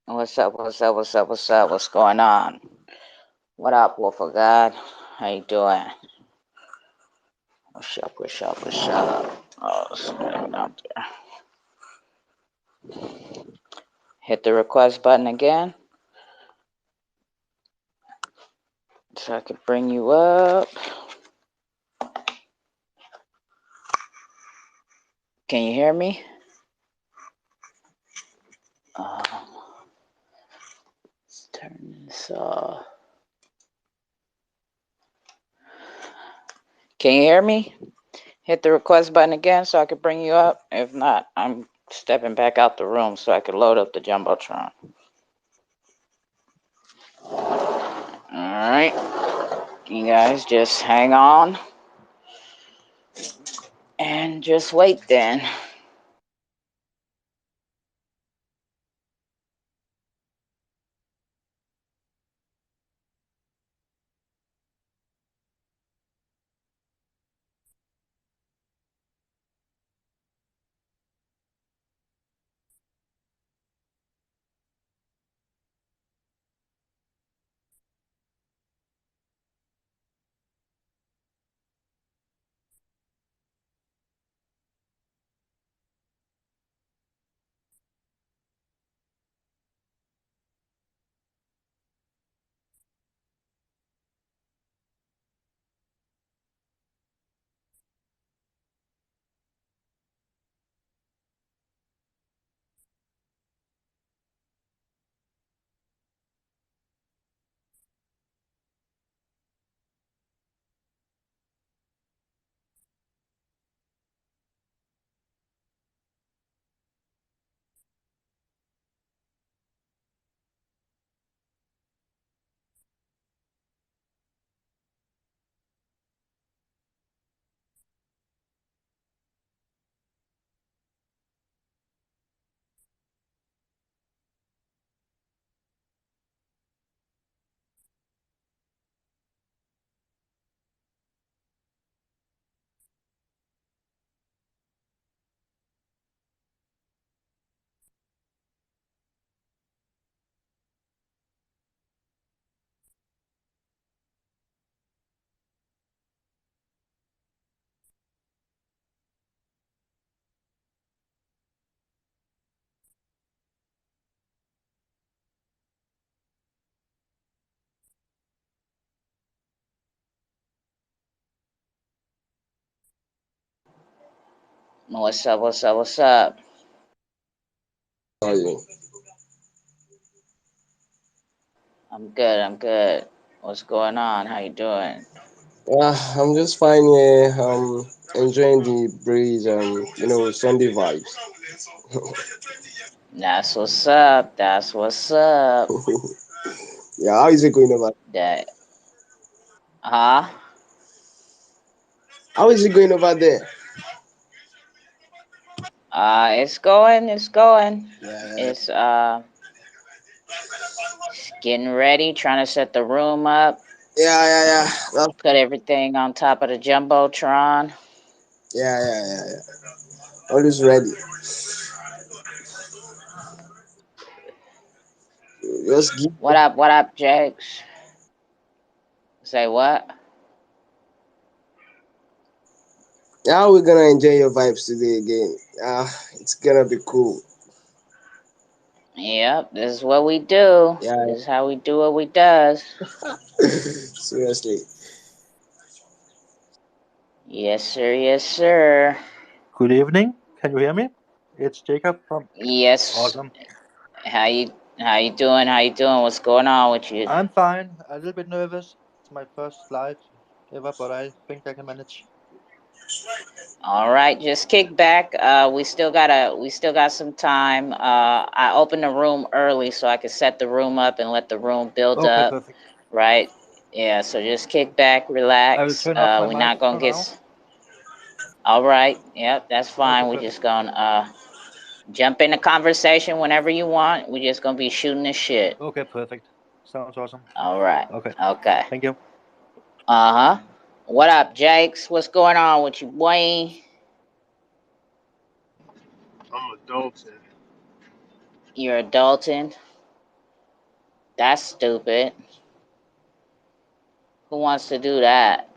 What's up? What's up? What's up? What's up? What's going on? What up, Wolf of God? How you doing? What's up? What's up? What's up? Oh, it's getting out there. Hit the request button again so I can bring you up. Can you hear me? Let's turn this off. Can you hear me? Hit the request button again so I can bring you up. If not, I'm stepping back out the room so I can load up the Jumbotron. Alright. You guys just hang on and just wait then. What's up? What's up? What's up? How are you? I'm good. I'm good. What's going on? How you doing? I'm just fine here. Enjoying the breeze and Sunday vibes. That's what's up. That's what's up. Yeah, how is it going over? That, huh? How is it going over there? It's going. It's going. Yeah, It's getting ready. Trying to set the room up. yeah. Put everything on top of the jumbotron. Yeah. Always ready. Just give. What up? What up, Jakes? Say what? How we gonna enjoy your vibes today again? It's gonna be cool. Yep. This is what we do. Yeah, This is how we do what we does. seriously. Yes, sir. Yes, sir. Good evening. Can you hear me? It's Jacob from Yes. Awesome. How you? How you doing? How you doing? What's going on with you? I'm fine. A little bit nervous. It's my first live ever, but I think I can manage. All right, just kick back. We still got some time. I opened the room early so I could set the room up and let the room build Okay, up. perfect. Right? Yeah. So just kick back, I will relax. turn off my We're mic not gonna for get. now. All right. Yep, that's Okay, fine. We're just perfect. gonna jump in the conversation whenever you want. We're just gonna be shooting the shit. Okay, perfect. Sounds awesome. All right. Okay, Okay. thank you. Uh huh. What up, Jakes? What's going on with you, boy? I'm adulting. You're adulting. That's stupid. Who wants to do that?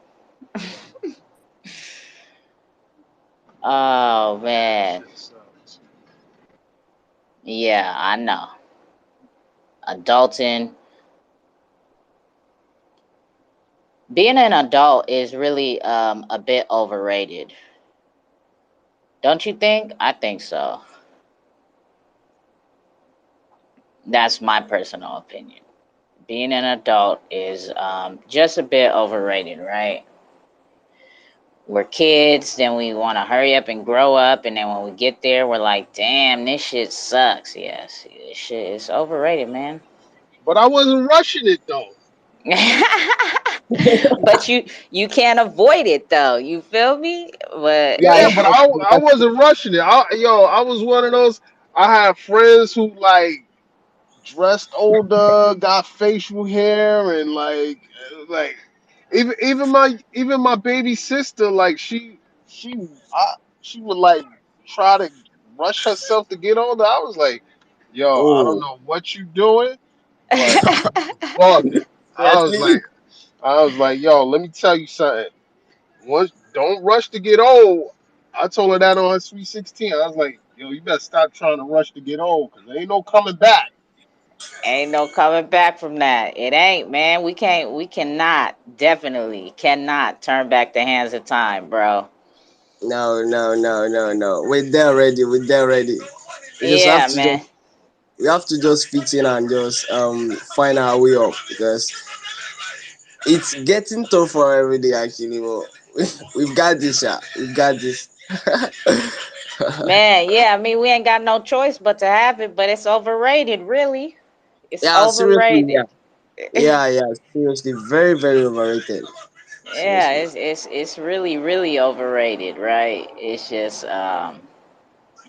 Oh man. Shit sucks. Yeah, I know. Adulting. Being an adult is really a bit overrated. Don't you think? I think so. That's my personal opinion. Being an adult is just a bit overrated, right? We're kids, then we want to hurry up and grow up, and then when we get there, we're like, "Damn, this shit sucks." Yes, this shit is overrated, man. But I wasn't rushing it though. But you can't avoid it though. You feel me? But Yeah, Yeah, but that's true, I that's true. wasn't rushing it. I was one of those. I have friends who like dressed older, got facial hair, and like even my baby sister, like she would like try to rush herself to get older. I was like, yo, I don't Oh, know what you doing, but you bugging. I was seriously? like, yo, let me tell you something. Once don't rush to get old. I told her that on her sweet 16. I was like, yo, you better stop trying to rush to get old, cause there ain't no coming back. ain't no coming back from that. It ain't, man. We cannot, definitely cannot turn back the hands of time, bro. No, no, no, no, no. We're there already. We're there already. We just have Yeah, to just man. we have to just fit in and just find our way up because it's getting tougher every day actually. But we've got this, yeah. We've got this. Man, yeah, I mean we ain't got no choice but to have it, but it's overrated, really. It's Yeah, seriously, yeah. overrated. Yeah, yeah, seriously, very, very overrated. Yeah, Seriously. it's really really overrated, right? It's just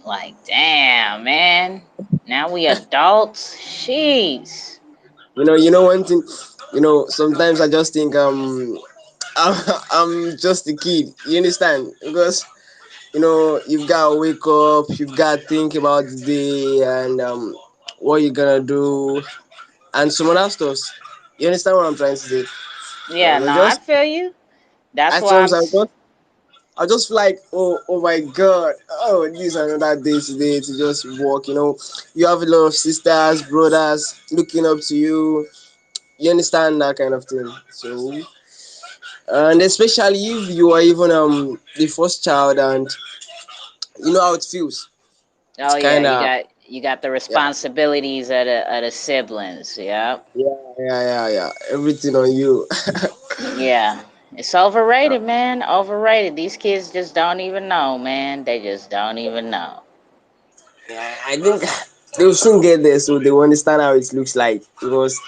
like damn, man. Now we adults. Jeez. One thing, sometimes I just think I'm just a kid. You understand? Because you've got to wake up, you've got to think about the day and what you're gonna do and some other stuff. You understand what I'm trying to say? Yeah, I no, I just feel you. That's at why times I just feel like, oh my god, oh, this is another day today to just walk. You have a lot of sisters, brothers looking up to you. You understand that kind of thing. So, and especially if you are even the first child and you know how it feels. oh It's yeah, kind of, you got the yeah, responsibilities of the siblings. Yeah. yeah. Everything on you. Yeah. It's overrated, man. Overrated. These kids just don't even know, man. They just don't even know. Yeah, I think they'll soon get there, so they will understand how it looks like. Because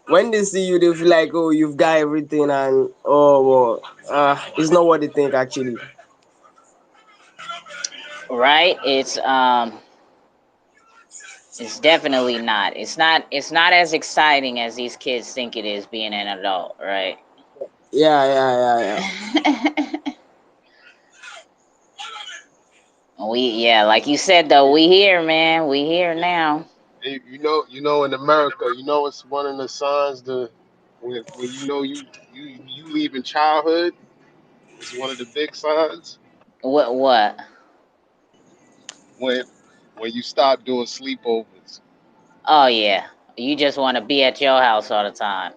when they see you, they feel like, oh, you've got everything, and oh, well, it's not what they think actually. Right? It's definitely not. It's not as exciting as these kids think it is being an adult, right? Yeah. Yeah, like you said though, we here, man. We here now. In America, it's one of the signs when you leaving childhood. It's one of the big signs What? when when you stop doing sleepovers. Oh yeah. You just want to be at your house all the time.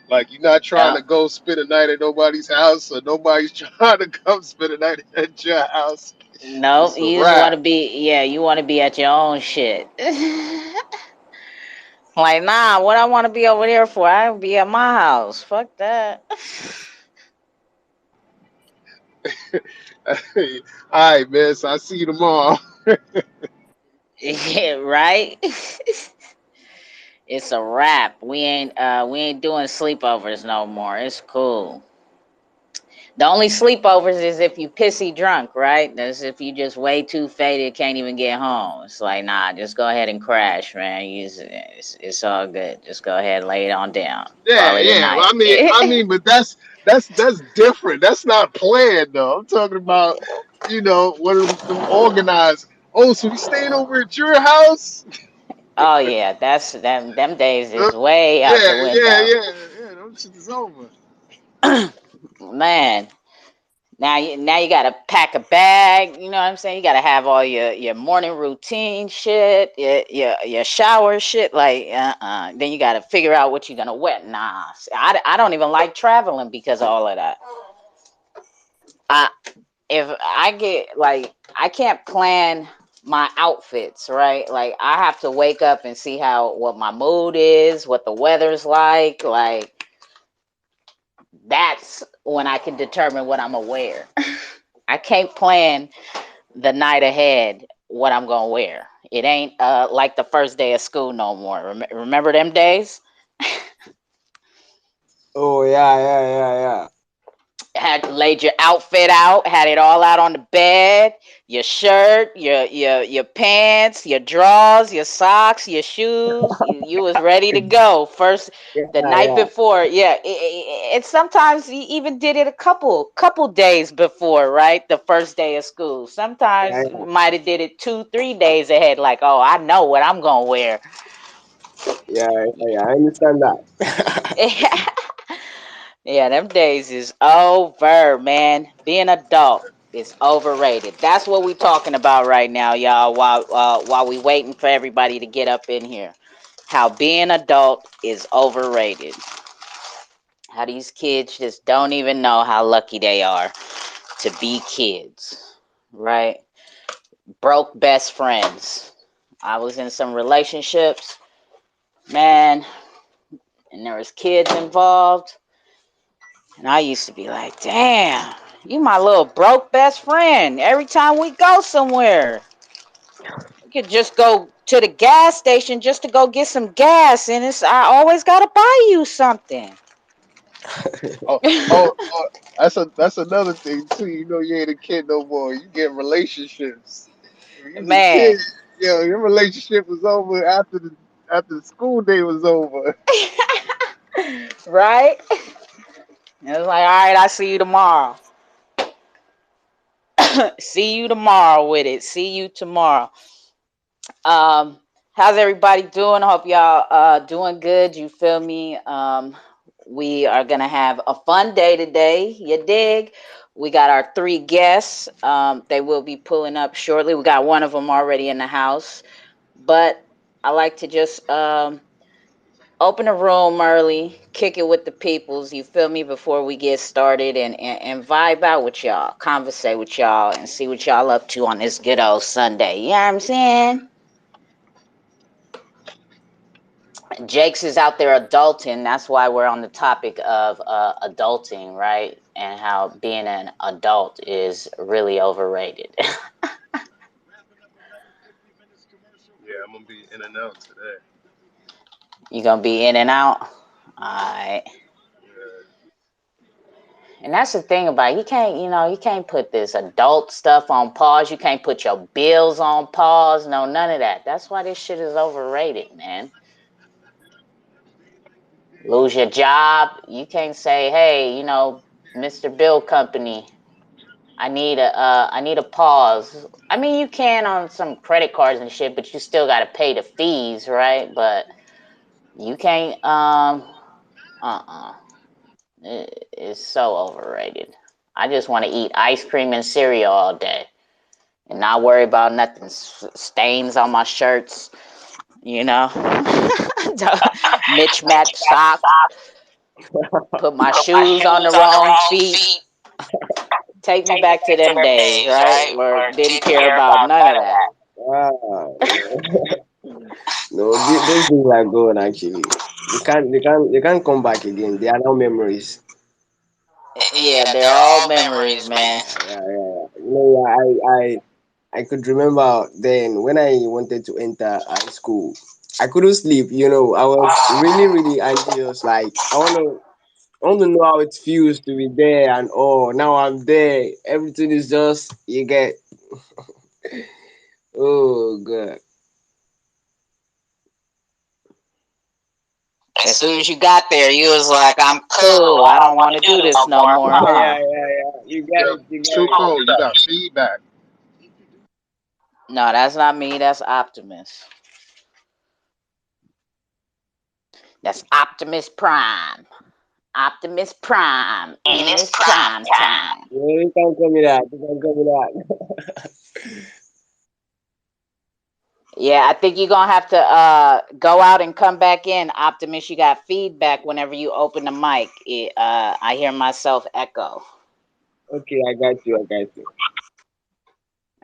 Like you're not trying Yeah. to go spend a night at nobody's house, or nobody's trying to come spend a night at your house. Nope, It's a you just want wrap. to be, yeah, you want to be at your own shit. Like, nah, what I want to be over there for? I be at my house. Fuck that. All right, man. So I see you tomorrow. Yeah, right? It's a wrap. We ain't doing sleepovers no more. It's cool. The only sleepovers is if you pissy drunk, right? That's if you just way too faded, can't even get home. It's like, nah, just go ahead and crash, man. It's all good. Just go ahead and lay it on down. Call Yeah, it a yeah. night. But that's different. That's not planned though. I'm talking about, one of them organized. Oh, so we staying over at your house? Oh yeah, that's them days is way out Yeah, the yeah, window. yeah, yeah. Them shit is over. Man, now you gotta pack a bag. You know what I'm saying? You gotta have all your morning routine shit, your shower shit. Like then you gotta figure out what you're gonna wear. Nah, I don't even like traveling because of all of that. I if I get like I can't plan my outfits, right? Like I have to wake up and see how what my mood is, what the weather's like that's when I can determine what I'm gonna wear. I can't plan the night ahead what I'm gonna wear. It ain't like the first day of school no more. Remember them days? Oh yeah, yeah, yeah, yeah. Had laid your outfit out, had it all out on the bed, your shirt, your pants, your drawers, your socks, your shoes. You was ready to go. First Yeah, the night yeah, before, yeah. It sometimes you even did it a couple days before, right? The first day of school. yeah, Sometimes might have did it 2-3 days ahead. Like, oh, I know what I'm gonna wear. yeah, yeah, yeah. I understand that. Yeah, them days is over, man. Being adult is overrated. That's what we talking about right now, y'all. While we waiting for everybody to get up in here, how being adult is overrated. How these kids just don't even know how lucky they are to be kids, right? Broke best friends. I was in some relationships, man, and there was kids involved. And I used to be like, damn, you my little broke best friend. Every time we go somewhere, we could just go to the gas station just to go get some gas. And I always got to buy you something. Oh, oh, that's another thing too. You know, you ain't a kid no more. You get relationships. When you was a Man, kid, your relationship was over after the school day was over. right? It was like, all right, I see you tomorrow. See you tomorrow with it. See you tomorrow. Um, how's everybody doing? I hope y'all doing good. You feel me? We are gonna have a fun day today. You dig? We got our three guests. They will be pulling up shortly. We got one of them already in the house, but I like to just open a room early, kick it with the peoples. You feel me? Before we get started and vibe out with y'all, conversate with y'all, and see what y'all up to on this good old Sunday. You know what I'm saying? Jake's is out there adulting. That's why we're on the topic of adulting, right? And how being an adult is really overrated. Yeah, I'm gonna be in and out today. You gonna be in and out, all right? Yeah. And that's the thing about it. You can't put this adult stuff on pause. You can't put your bills on pause. No, none of that. That's why this shit is overrated, man. Lose your job. You can't say, hey, Mr. Bill Company, I need a pause. I mean, you can on some credit cards and shit, but you still got to pay the fees, right? But you can't. Uh. It's so overrated. I just want to eat ice cream and cereal all day and not worry about nothing. Stains on my shirts, you know. Mismatched socks. Put my shoes on the wrong feet. Take me back to them days, right? Where didn't care about none of that. Wow. No, those things are gone actually. They can't come back again. They are now memories. Yeah, they're all memories, man. Yeah, yeah, yeah. I could remember then when I wanted to enter high school. I couldn't sleep. I was really, really anxious. Like I want to know how it feels to be there and all. Now I'm there. Everything is just you get. Oh god. As soon as you got there, you was like, I'm cool. I don't want to do this no more, Yeah, huh? yeah, yeah, yeah. You get Yeah, it. You get too it. cold. You got feedback. No, that's not me. That's Optimus. That's Optimus Prime. Optimus Prime, and it's prime time. Yeah, you can call me that. You can call me that. Yeah, I think you're gonna have to go out and come back in, Optimus. You got feedback whenever you open the mic. I hear myself echo. Okay, I got you. I got you.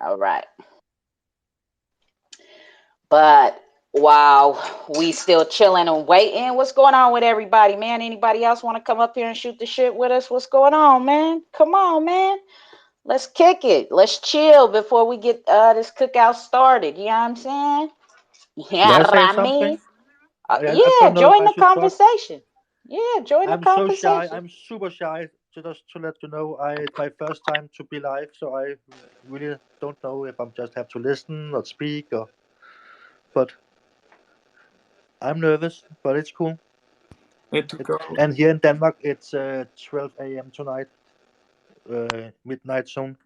All right, but while we still chilling and waiting, what's going on with everybody, man? Anybody else want to come up here and shoot the shit with us? What's going on, man? Come on, man. Let's kick it. Let's chill before we get this cookout started. You know what I'm saying? Should Yeah, I say Rami. something? I Yeah, don't know if join I the should talk. conversation. Yeah, join the I'm so shy. conversation. I'm super shy. Just to let you know, it's my first time to be live, so I really don't know if I'm just have to listen or speak or. But I'm nervous, but it's cool. Way to go. And here in Denmark, it's 12 a.m. tonight, midnight zone.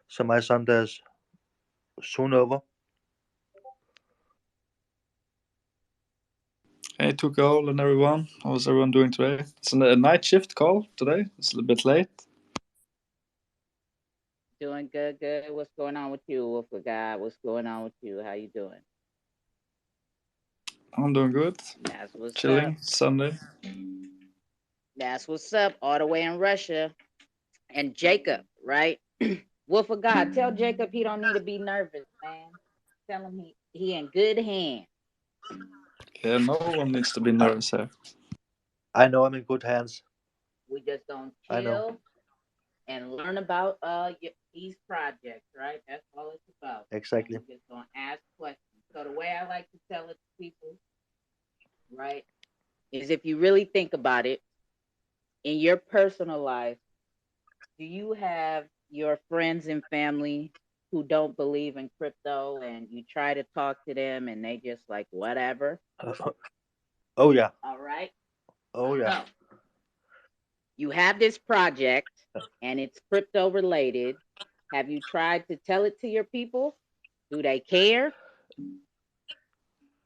So my Sunday is soon over. Hey, 2Cold and everyone. How's everyone doing today? It's a night shift call today. It's a little bit late. Doing good, good. What's going on with you, Wolf of God? What's going on with you? How you doing? I'm doing good. That's what's up. Chilling. Sunday. That's what's up. All the way in Russia. And Jacob, right? Wolf of God, tell Jacob he don't need to be nervous, man. Tell him he in good hands. Yeah, no one needs to be nervous here. I know I'm in good hands. We just gonna I know. chill and learn about these projects, right? That's all it's about. And Exactly. we just gonna ask questions. So the way I like to tell it to people, right, is if you really think about it, in your personal life, do you have your friends and family who don't believe in crypto and you try to talk to them and they just like whatever? Oh yeah. All right. Oh yeah. So you have this project and it's crypto related. Have you tried to tell it to your people? Do they care?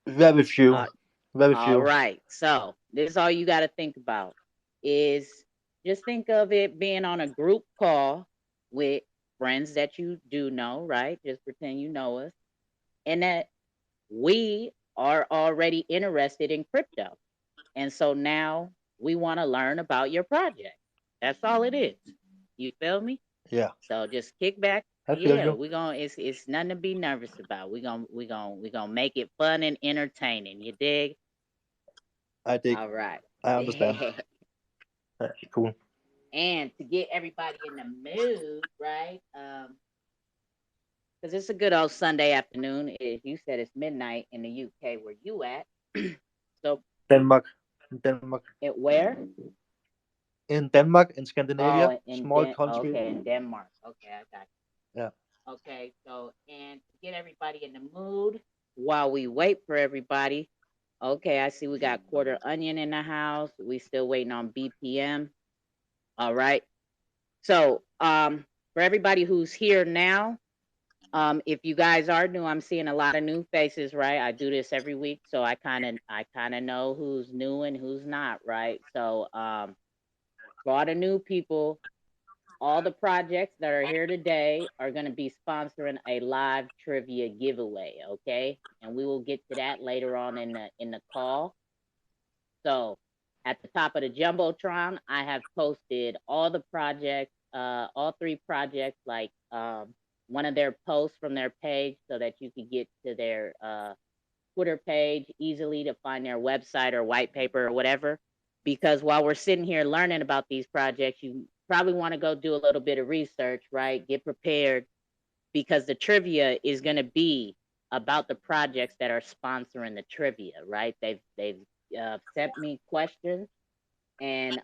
Very few. Uh, Very all few. right. So this is all you got to think about is just think of it being on a group call with friends that you do know, right? Just pretend you know us, and that we are already interested in crypto. And so now we want to learn about your project. That's all it is. You feel me? Yeah. So just kick back. I feel Yeah, you. we gonna it's nothing to be nervous about. We gonna make it fun and entertaining. You dig? I dig. All right. I understand. Cool. And to get everybody in the mood, right? Because it's a good old Sunday afternoon. You said it's midnight in the UK where you at. So Denmark. Denmark. it where? In Denmark, in Oh, Scandinavia, in small country. okay, in Denmark. Okay, I got Yeah. you. Okay, so and to get everybody in the mood while we wait for everybody. Okay, I see we got Quarter Onion in the house. We still waiting on BPM. All right. So, for everybody who's here now, if you guys are new, I'm seeing a lot of new faces, right? I do this every week, so I kind of know who's new and who's not, right? So, for all the new people, all the projects that are here today are going to be sponsoring a live trivia giveaway, okay? And we will get to that later on in the call. So at the top of the jumbotron, I have posted all the projects, all three projects, like one of their posts from their page, so that you can get to their Twitter page easily to find their website or white paper or whatever. Because while we're sitting here learning about these projects, you probably want to go do a little bit of research, right? Get prepared because the trivia is going to be about the projects that are sponsoring the trivia, right? They've sent me questions, and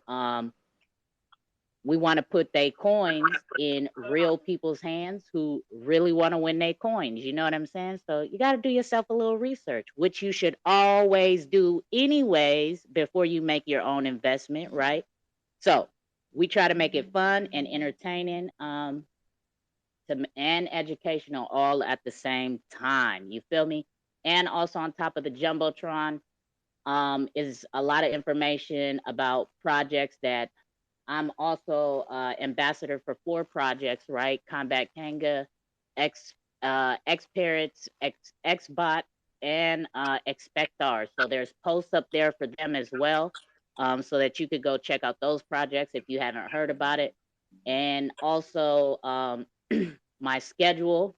we want to put their coins in real people's hands who really want to win their coins. You know what I'm saying? So you got to do yourself a little research, which you should always do anyways before you make your own investment, right? So we try to make it fun and entertaining. And educational all at the same time. You feel me? And also on top of the jumbotron, is a lot of information about projects that I'm also ambassador for 4 projects, right? Combat Kanga, X X Parrots, Xbot, and Expectar. So there's posts up there for them as well, so that you could go check out those projects if you haven't heard about it. And also my schedule,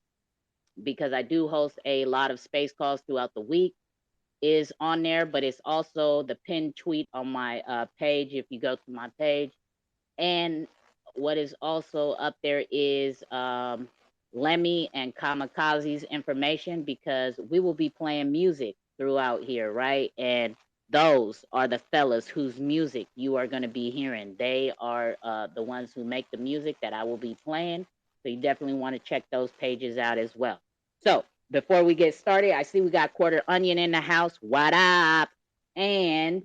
because I do host a lot of space calls throughout the week, is on there, but it's also the pinned tweet on my page if you go to my page. And what is also up there is Lemmy and Kamikaze's information, because we will be playing music throughout here, right? And those are the fellas whose music you are going to be hearing. They are the ones who make the music that I will be playing. So you definitely want to check those pages out as well. So before we get started, I see we got Quarter Onion in the house. What up? And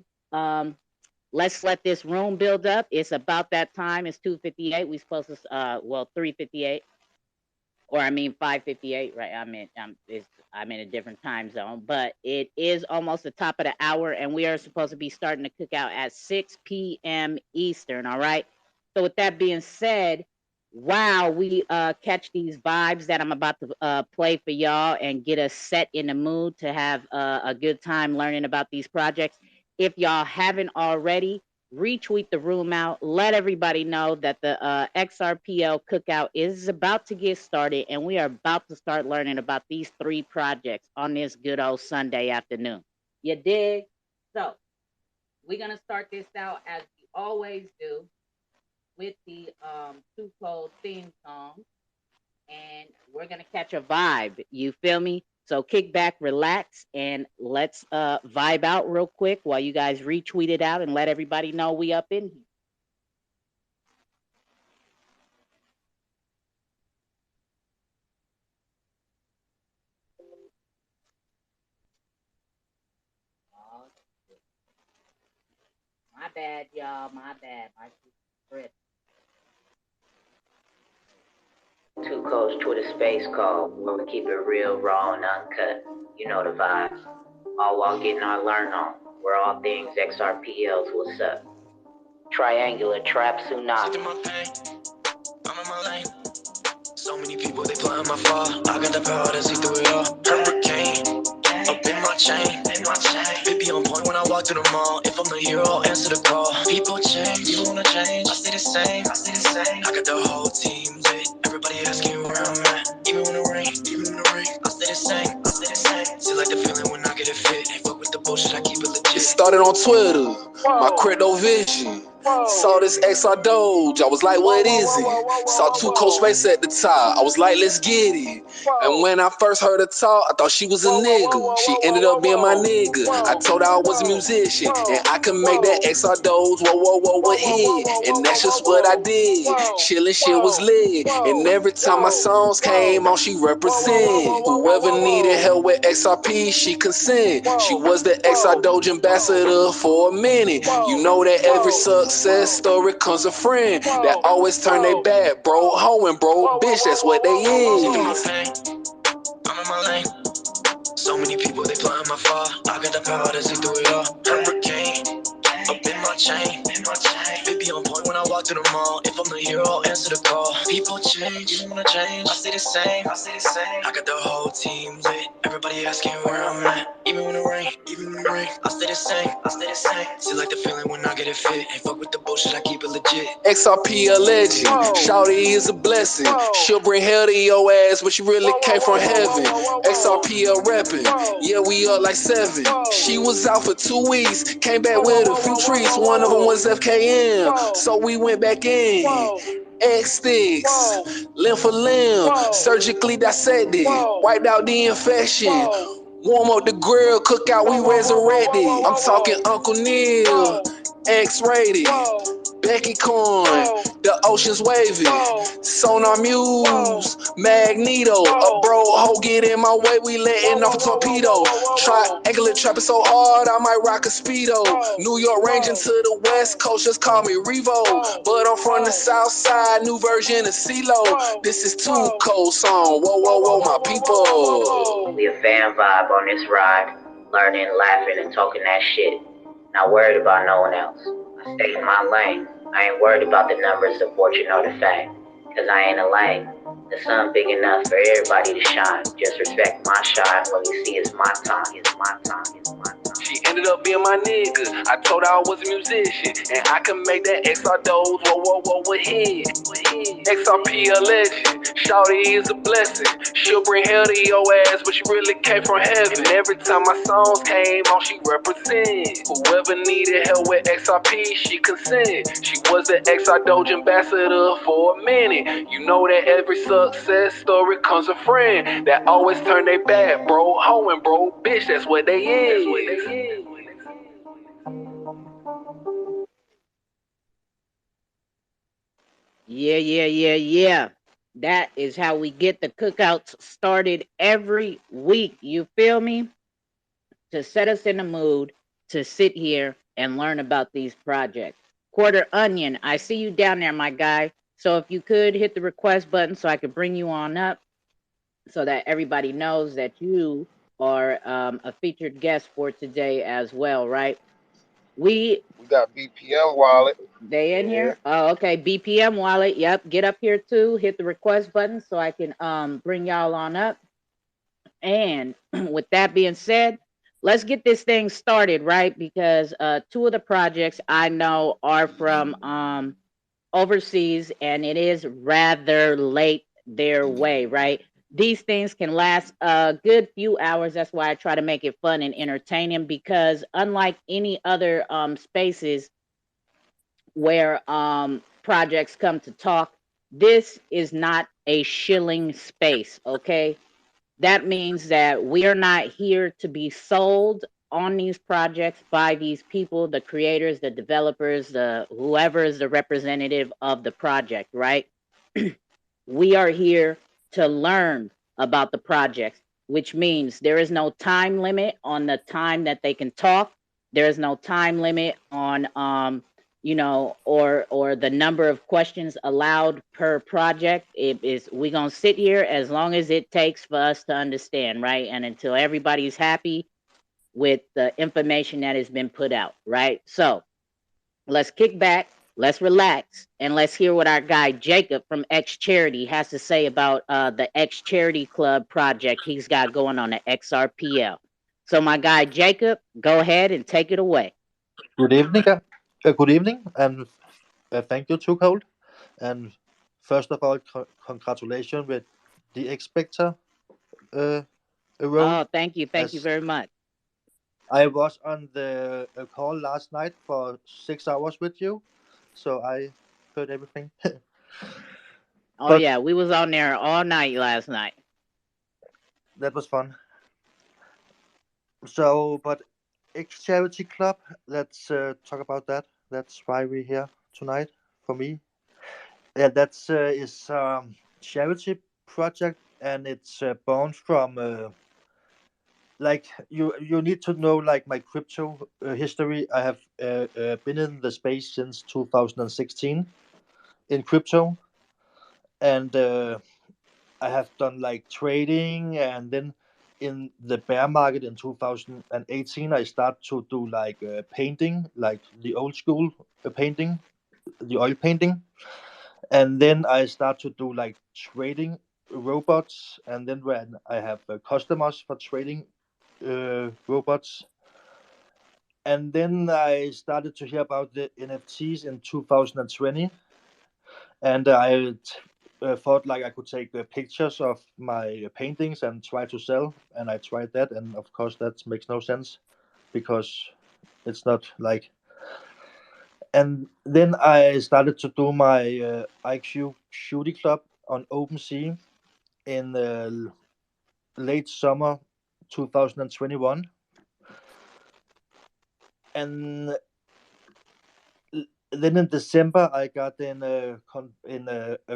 let's let this room build up. It's about that time. It's 2:58. We supposed to 3:58, or I mean 5:58, right? I'm in a different time zone, but it is almost the top of the hour, and we are supposed to be starting the cookout at 6 p.m. Eastern. All right. So with that being said, wow, we catch these vibes that I'm about to play for y'all and get us set in the mood to have a good time learning about these projects. If y'all haven't already, retweet the room out. Let everybody know that the Xrpl cookout is about to get started, and we are about to start learning about these 3 projects on this good old Sunday afternoon. You dig? So we're gonna start this out as we always do with the 2Cold's theme song, and we're gonna catch a vibe. You feel me? So kick back, relax, and let's vibe out real quick while you guys retweet it out and let everybody know we up in here. My bad, y'all. My bad. My script. 2Cold's Twitter space call, where we keep it real, raw, and uncut. You know the vibes. All while getting our learn on. We're all things XRPLs. What's up? Triangular trap tsunami. I'm in my lane. So many people, they plotting my fall. I got the power to see through it all. Hurricane, up in my chain. Baby on point when I walk to the mall. If I'm the hero, I'll answer the call. People change, you wanna change. I stay the same. I got the whole team lit. Everybody asking where I'm at. Even when it rain, I stay the same. See like the feeling when I get it fit. Ain't fuck with the bullshit, I keep it legit. It started on Twitter, my crypto vision. Saw this XR Doge, I was like, what is it? Saw 2Cold Space at the top, I was like, let's get it. And when I first heard her talk, I thought she was a nigga. She ended up being my nigga. I told her I was a musician, and I could make that XR Doge, what hit. And that's just what I did. Chillin' shit was lit. And every time my songs came on, she represent. Whoever needed help with XRP, she consent. She was the XR Doge ambassador for a minute. You know that every success story comes a friend that always turn they back, bro. Hoe and bro, bitch, that's what they is. I'm in my lane. So many people, they plotting my fall. I got the power to see through it all. Hurricane, up in my chain. Baby on point when I walk to the mall. If I'm the hero, I'll answer the call. People change, you wanna change. I stay the same. I got the whole team lit. Everybody asking where I'm at. Even when it rain, I stay the same. See like the feeling when I get it fit. Ain't fuck with the bullshit, I keep it legit. XRP a legend, Shawty is a blessing. She'll bring hell to your ass, but she really came from heaven. XRP a reppin', yeah, we up like 7. She was out for 2 weeks, came back with a few treats. One of them was FKM, so we went back in. X sticks, limb for limb, surgically dissected, wiped out the infection. Warm up the grill, cook out, we resurrected. I'm talking Uncle Neil, X-rated, Becky Corn, the ocean's wavy, Sonar Muse, Magneto, a bro ho get in my way, we letting off a torpedo. Triangular trapping so hard, I might rock a speedo. New York ranging to the west coast, just call me Revo. But I'm from the south side, new version of CeeLo. This is 2Cold song, whoa, my people. We a fan vibe on this ride. learning, laughing, and talking that shit. Not worried about no one else. I stay in my lane. I ain't worried about the numbers, the fortune, or the fame. Cause I ain't a lame. The sun big enough for everybody to shine. Just respect my shine when you see it's my time. It's my time. It's my time. She ended up being my nigga. I told her I was a musician, and I can make that XR dose. Whoa, whoa, whoa, with hit. XRP a legend. Shawty is a blessing. She'll bring hell to your ass, but she really came from heaven. And every time my songs came on, she represent. Whoever needed help with XRP, she consent. She was the XR Doge ambassador for a minute. You know that every success story comes a friend that always turn their back, bro. Hoe and bro, bitch, that's what they is. Yeah. That is how we get the cookouts started every week. You feel me? To set us in the mood to sit here and learn about these projects. Quarter Onion, I see you down there, my guy. So if you could hit the request button so I could bring you on up so that everybody knows that you are a featured guest for today as well, right? We We got BPM wallet. They in Yeah. here? Oh, okay. BPM wallet. Yep. Get up here too. Hit the request button so I can bring y'all on up. And with that being said, let's get this thing started, right? Because two of the projects I know are from overseas and it is rather late their way, right? These things can last a good few hours. That's why I try to make it fun and entertaining because unlike any other spaces where projects come to talk, this is not a shilling space, okay? That means that we are not here to be sold on these projects by these people, the creators, the developers, the whoever is the representative of the project, right? We are here to learn about the projects, which means there is no time limit on the time that they can talk. There is no time limit on or the number of questions allowed per project. It is we gonna sit here as long as it takes for us to understand, right? And until everybody's happy with the information that has been put out, right? So let's kick back, let's relax, and let's hear what our guy Jacob from X Charity has to say about the X Charity Club project he's got going on the Xrpl. So my guy Jacob, go ahead and take it away. Good evening, and thank you, 2Cold. And first of all, congratulations with the Expector uh, role. Oh, thank you As very much. I was on the call last night for 6 hours with you, so I heard everything. Oh But yeah, we was on there all night last night. that was fun. So, but X Charity Club, let's talk about that. That's why we're here tonight. For me, yeah, that's is charity project, and it's born from like you need to know like my crypto history. I have been in the space since 2016 in crypto, and I have done like trading, and then in the bear market in 2018 I start to do like painting, like the old school painting, the oil painting, and then I start to do like trading robots, and then when I have customers for trading robots, and then I started to hear about the NFTs in 2020, and I thought like I could take pictures of my paintings and try to sell, and I tried that, and of course that makes no sense because it's not like. And then I started to do my IQ Shooting Club on OpenSea in late summer 2021, and then in December I got in a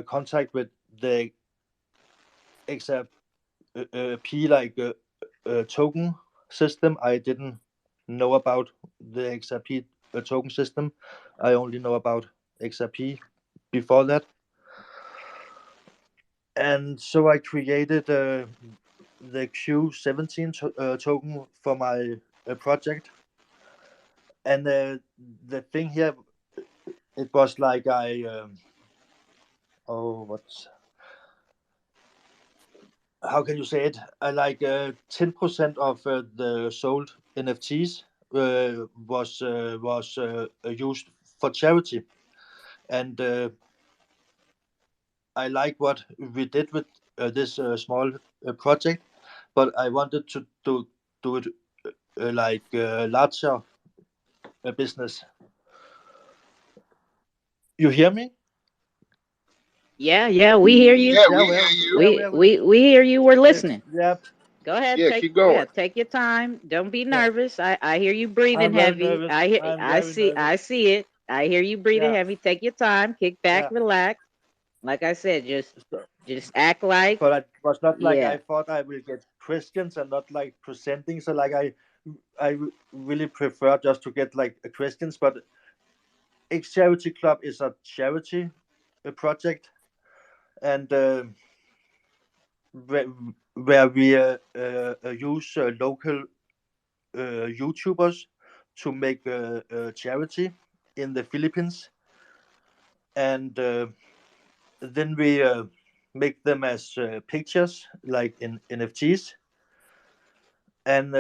contact with the XRP token system. I didn't know about the XRP token system. I only know about XRP before that, and so I created the Q17 token for my project, and the thing here, it was like how can you say it? Like 10% of the sold NFTs was used for charity, and I like what we did with this small project, but I wanted to do it like larger business. You hear me? Yeah, we hear you. Yeah, Yeah, we hear you. We hear you. We're listening. yeah. Go ahead, Yeah, take keep going. take your time. Don't be Yeah. nervous. I hear you breathing I'm very heavy. nervous. I'm very I nervous. see it. I hear you breathing Yeah, heavy. Take your time. Kick back, yeah. relax. Like I said, So, just act like but it was not like I yeah. thought I will get questions and not like presenting. So like I really prefer just to get like questions. But X Charity Club is a charity project, and where, where we use local YouTubers to make charity in the Philippines, and then we make them as pictures, like in NFTs, and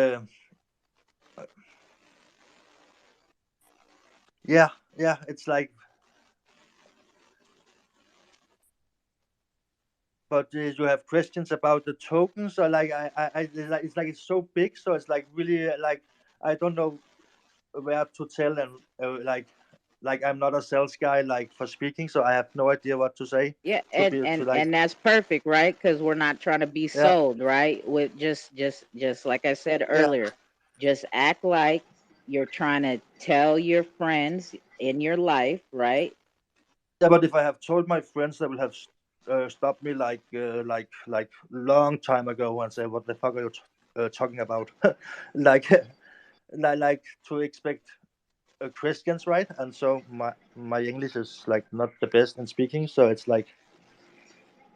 yeah, yeah, it's like. But you have questions about the tokens, or like it's like it's so big, so it's like really like I don't know where to tell, and like I'm not a sales guy like for speaking, so I have no idea what to say Yeah, to be to like. and that's perfect, right? Because we're not trying to be Yeah, sold, right? With just like I said yeah, earlier, just act like you're trying to tell your friends in your life, right? yeah. But if I have told my friends, they will have stopped me like long time ago and say, "What the fuck are you talking about?" like like to expect questions, right? And so my English is like not the best in speaking, so it's like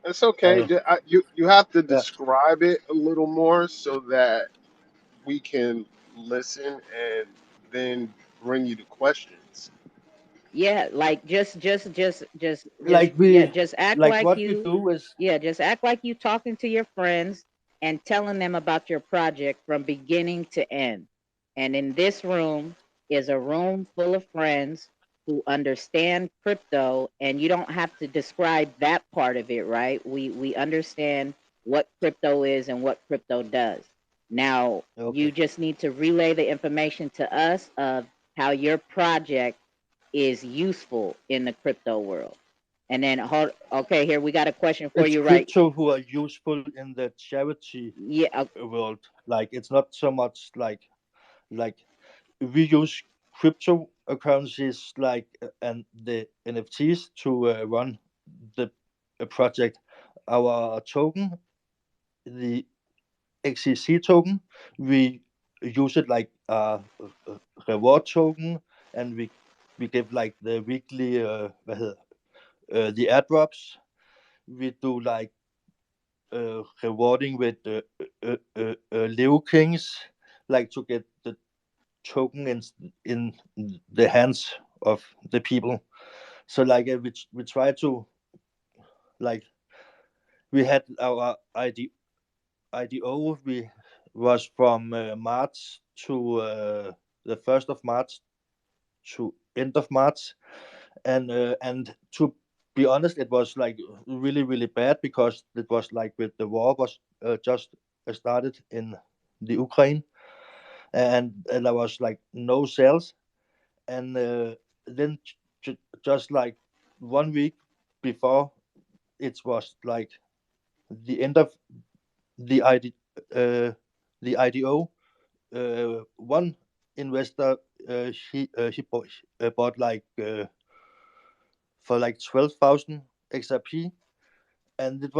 It's okay. I You have to yeah. describe it a little more so that we can listen and then bring you the questions. Yeah, like Like yeah, we just act like like what we you, do is yeah, just act like you talking to your friends and telling them about your project from beginning to end. And in this room is a room full of friends who understand crypto, and you don't have to describe that part of it, right? We understand what crypto is and what crypto does. Now, you okay. just need to relay the information to us of how your project is useful in the crypto world. And then, okay, here we got a question for It's you, right? crypto who are useful in the charity Yeah, world. Like it's not so much like we use cryptocurrencies like and the NFTs to run the project. Our token, the XCC token, we use it like a reward token, and we give like the weekly the airdrops. We do like rewarding with Leo Kings, like to get the token in the hands of the people. So like we try to like we had our IDO. We was from March to the 1st of March to end of March, and to be honest, it was like really bad because it was like with the war was just started in the Ukraine, and there was like no sales, and then just like 1 week before it was like the end of the uh, the IDO. One investor he bought like for like 12,000 XRP, and it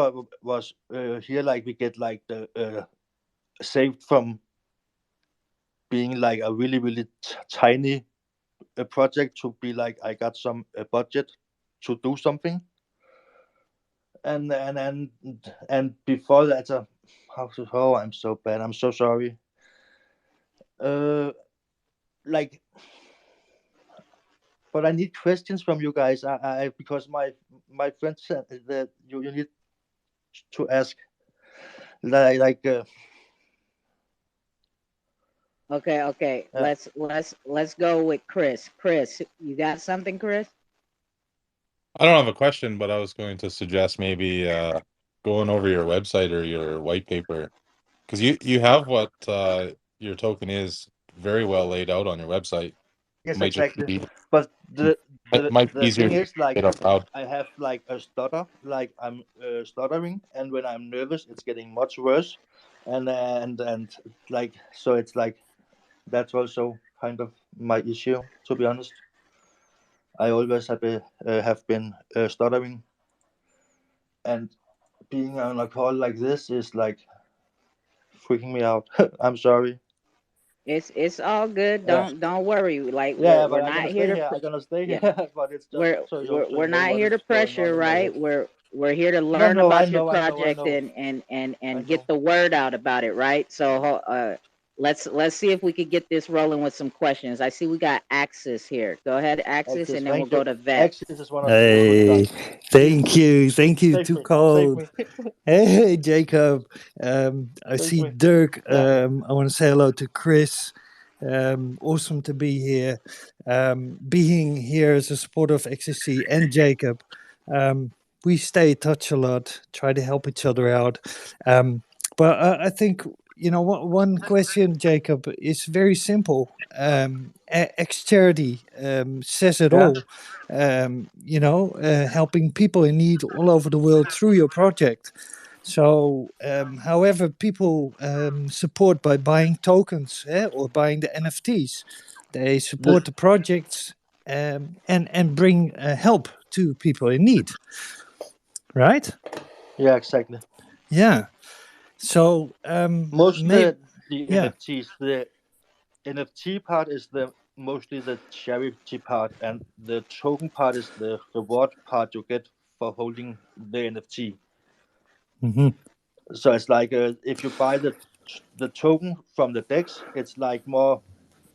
was here like we get like the saved from being like a really tiny project to be like I got some budget to do something, and before that I'm so bad. I'm so sorry. Uh, like, but I need questions from you guys. Because my friend said that you need to ask like Okay. uh, Let's go with Chris. Chris, you got something, Chris? I don't have a question, but I was going to suggest maybe going over your website or your white paper, because you have what your token is very well laid out on your website. yes, Might just exactly. be But might be the easier thing to is, like, get out loud. I have like a stutter, like I'm stuttering, and when I'm nervous, it's getting much worse, and like, so it's like that's also kind of my issue, to be honest. I always have been stuttering, and being on a call like this is like freaking me out. I'm sorry. It's all good. Yeah, Don't worry. Like yeah, we're but I'm not gonna here stay to here. I'm gonna stay yeah. here. But it's just so We're you know not what here to is going on pressure, in my head. right? We're here to No, learn no, I about your know, I know, I project know, I and get know. the word out about it, right? So let's see if we could get this rolling with some questions. I see we got Axis here. Go ahead, Axis, Access, and then we'll thank go you. to Vet. Access is one of the good Hey, guys. Please thank you, save too me, save cold. me, Hey, Jacob. I save see me. Dirk. Yeah, I want to say hello to Chris. Awesome to be here. Being here as a supporter of XSC and Jacob. We stay in touch a lot, try to help each other out. But I think, one question, Jacob, is very simple. Ex charity says it yeah, all. Helping people in need all over the world through your project. So, however, people support by buying tokens or buying the NFTs. They this, support the projects and bring help to people in need, right? yeah, exactly. Yeah. So, Mostly maybe, the yeah, NFTs. The NFT part is the mostly the charity part, and the token part is the reward part you get for holding the NFT. hmm So it's like if you buy the token from the DEX, it's like more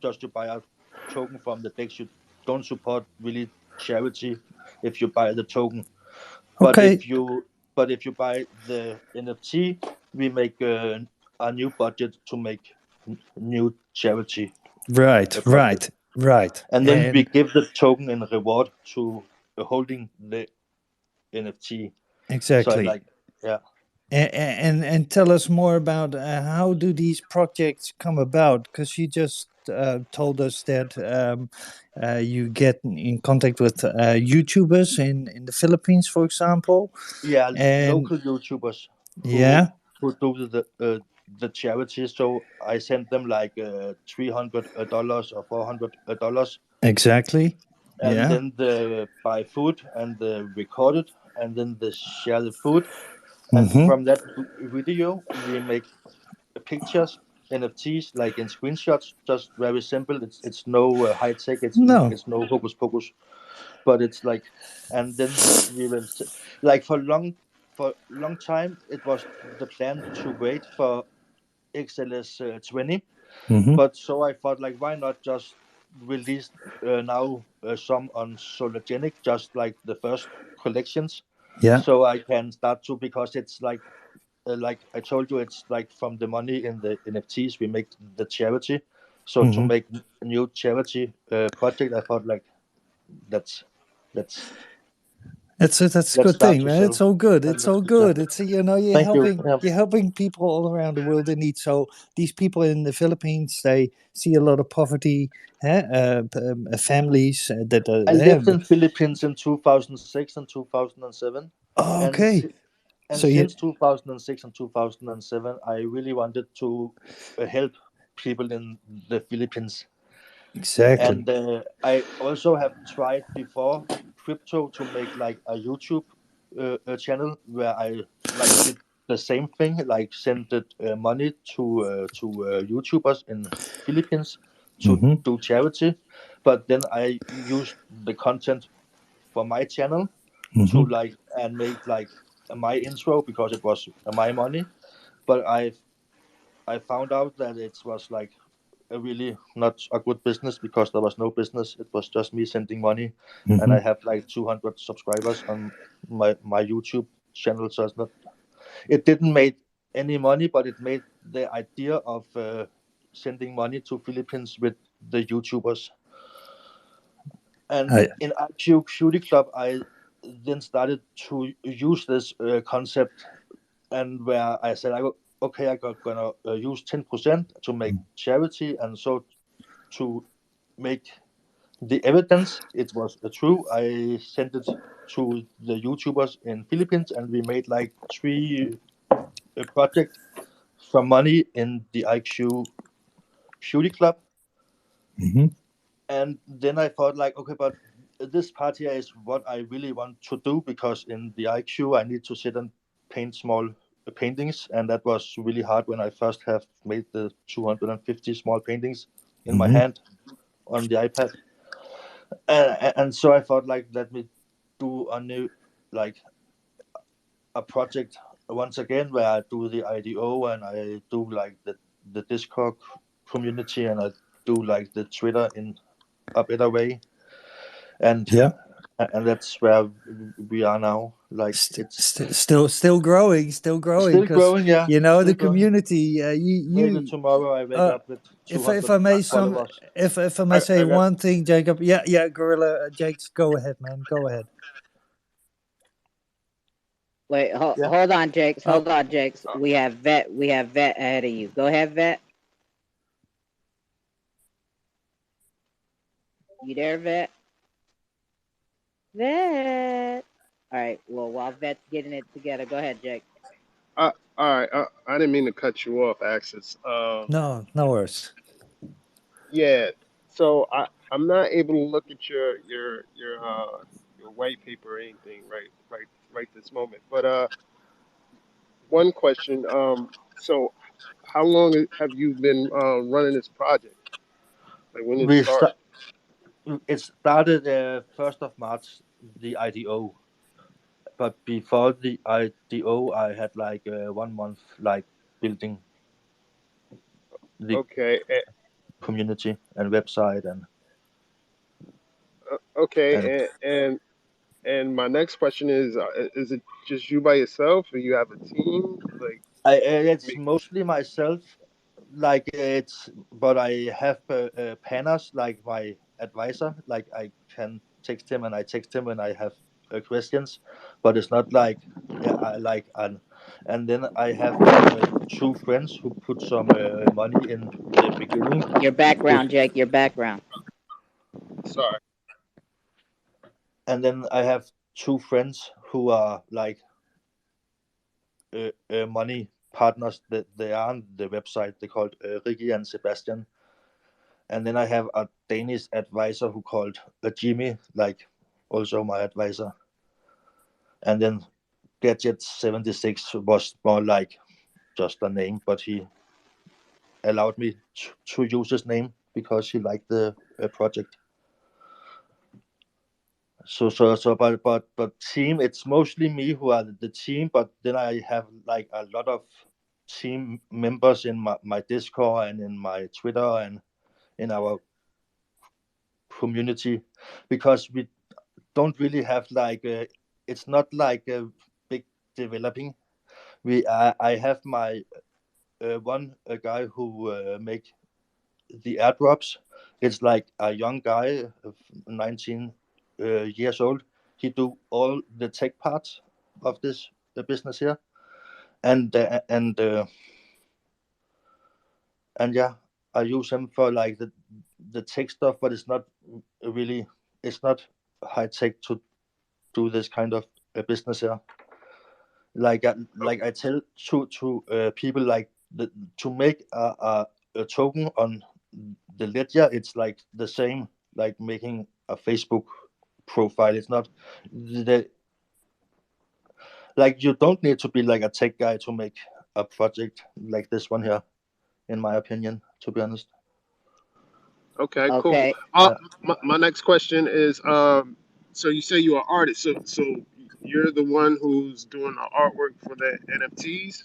just to buy a token from the DEX. You don't support really charity if you buy the token. But okay, if you buy the NFT, we make a new budget to make new charity right, project, right, right, and then we and give the token in reward to holding the NFT. So exactly. like, yeah. And tell us more about how do these projects come about? Because you just told us that you get in contact with YouTubers in the Philippines, for example, Yeah, and local YouTubers who yeah, do the charity. So I sent them like $300 or $400, exactly, and yeah, then they buy food and they record it, and then they share the food. And mm-hmm. from that video, we make pictures, NFTs, like in screenshots. Just very simple. It's no high tech. No, It's no hocus pocus. But it's like, and then we will like for long time it was the plan to wait for XLS 20. mm-hmm. But so I thought, like, why not just release now some on Sologenic, just like the first collections, Yeah, so I can start to, because it's like I told you, it's like from the money in the NFTs we make the charity. So to mm-hmm. make a new charity project, I thought like that's that's That's a let's good start thing, to man. sell. It's all good. And It's all good. It's you're thank you. helping Yeah. people all around the world in need. So these people in the Philippines, they see a lot of poverty, families that I lived in Philippines in 2006 and 2007, oh, and okay. and So you since 2006 and 2007, I really wanted to help people in the Philippines. exactly. And I also have tried before crypto to make like a YouTube channel where I like did the same thing, like send it, money to YouTubers in Philippines to Mm-hmm. do charity. But then I used the content for my channel Mm-hmm. to like and made like my intro because it was my money, but I found out that it was like a really not a good business because there was no business. It was just me sending money, and I have like 200 subscribers on my YouTube channel. So it's not. It didn't make any money, but it made the idea of sending money to Philippines with the YouTubers. And in IQ Shooty Club, I then started to use this concept, and where I said, okay, I got gonna use 10% to make charity, and so to make the evidence it was true, I sent it to the YouTubers in Philippines, and we made like 3 projects from money in the IQ Shooty Club. And then I thought like, okay, but this part here is what I really want to do, because in the IQ I need to sit and paint small paintings, and that was really hard when I first have made the 250 small paintings in my hand on the iPad. And so I thought like, let me do a new, like a project once again where I do the IDO, and I do like the Discord community, and I do like the Twitter in a better way. And that's where we are now. Like it's still growing, still because growing. Yeah, you know the growing. community. Maybe tomorrow I wake up with 200 if I may followers. if I may say one thing, Jacob. Yeah, Gorilla, Jakes, go ahead, man. Go ahead. Wait, hold on, Jakes. Hold on, Jakes. We have Vet ahead of you. Go ahead, Vet. You there, Vet? Vet. All right. Well, while Vet's getting it together, go ahead, Jake. All right. I didn't mean to cut you off, Axis. No worries. Yeah. So I'm not able to look at your white paper or anything right this moment. But one question. So how long have you been running this project? Like when did it start? It started 1st of March, the IDO. But before the IDO, I had like 1 month like building the community and website and. Okay, and my next question is it just you by yourself, or you have a team? Like, it's mostly myself. Like but I have Panas, like my advisor. Like I can text him, and I text him when I have questions. But it's not like and then I have 2 friends who put some money in the beginning. Your background, Jake. Your background. Sorry. And then I have 2 friends who are like money partners that they are on the website. They're called Ricky and Sebastian. And then I have a Danish advisor who called Jimmy, like also my advisor. And then Gadget 76 was more like just a name, but he allowed me to use his name because he liked the project. So but team, it's mostly me who are the team, but then I have like a lot of team members in my Discord and in my Twitter and in our community, because we don't really have like it's not like a big developing. I have my one guy who make the airdrops. It's like a young guy of 19 years old. He do all the tech parts of this business here, and yeah, I use him for like the tech stuff, but it's not really, it's not high tech to do this kind of business here. Like I tell to people, like to make a token on the ledger, it's like the same like making a Facebook profile. It's not like you don't need to be like a tech guy to make a project like this one here, in my opinion, to be honest. Okay, cool. My next question is, so you say you're an artist, so you're the one who's doing the artwork for the NFTs?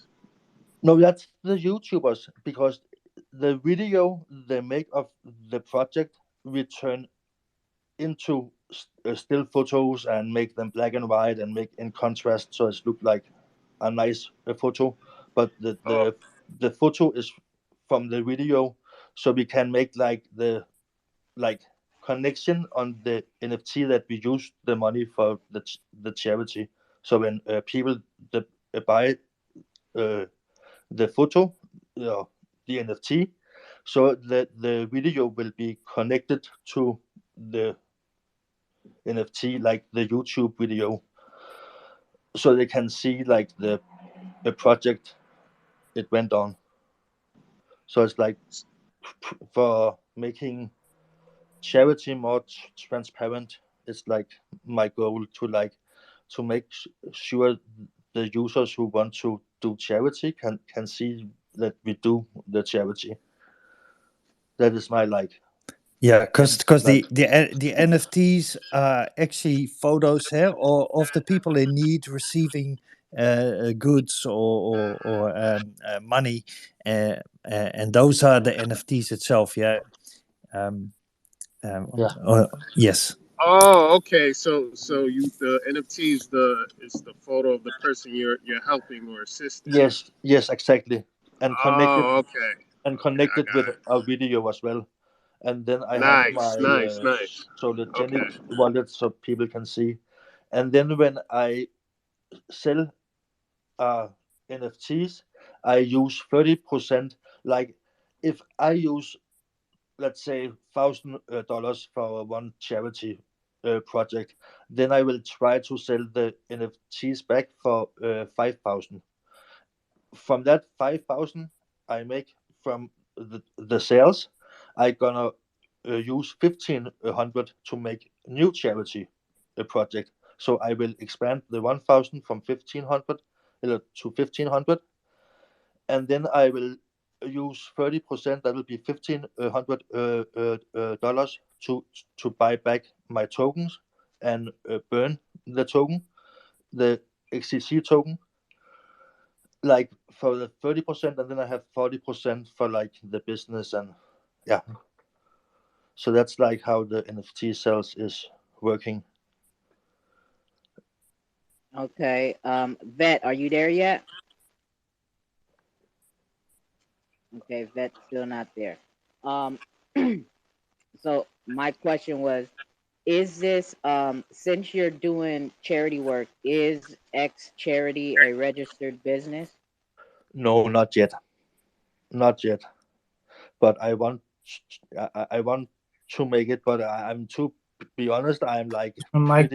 No, that's the YouTubers, because the video they make of the project we turn into still photos and make them black and white and make in contrast so it look like a nice photo. But Oh, the photo is from the video, so we can make like the like connection on the NFT that we use the money for the charity. So when people buy the photo, the NFT, so the video will be connected to the NFT, like the YouTube video, so they can see like the project it went on. So it's like for making charity more transparent. It's like my goal to make sure the users who want to do charity can see that we do the charity. That is my Yeah, because like the NFTs are actually photos here or of the people in need receiving goods or money, and those are the NFTs itself. Yeah. Um, yeah. yes. oh, okay. So you the NFT is the photo of the person you're helping or assisting. Yes, exactly. And connected Oh, okay. Okay, I connected with got it. a video as well. And then I have my Nice, nice, nice. Sologenic Okay. wallet so people can see. And then when I sell NFTs, I use 30%. Like if I use, let's say, $1,000 for one charity project, then I will try to sell the NFTs back for 5,000. From that 5,000 I make from the sales, I gonna use 1,500 to make new charity project. So I will expand the 1,000 from 1,500 to 1,500, and then I will use 30%. That will be $1,500 to buy back my tokens and burn the token, the XCC token, like for the 30%, and then I have 40% for like the business. And yeah, so that's like how the NFT sales is working. Okay. Vet, are you there yet? Okay, Vet's still not there. Um, so my question was, is this since you're doing charity work, is X Charity a registered business? No, not yet, but I want to make it, but I'm to be honest, I'm like My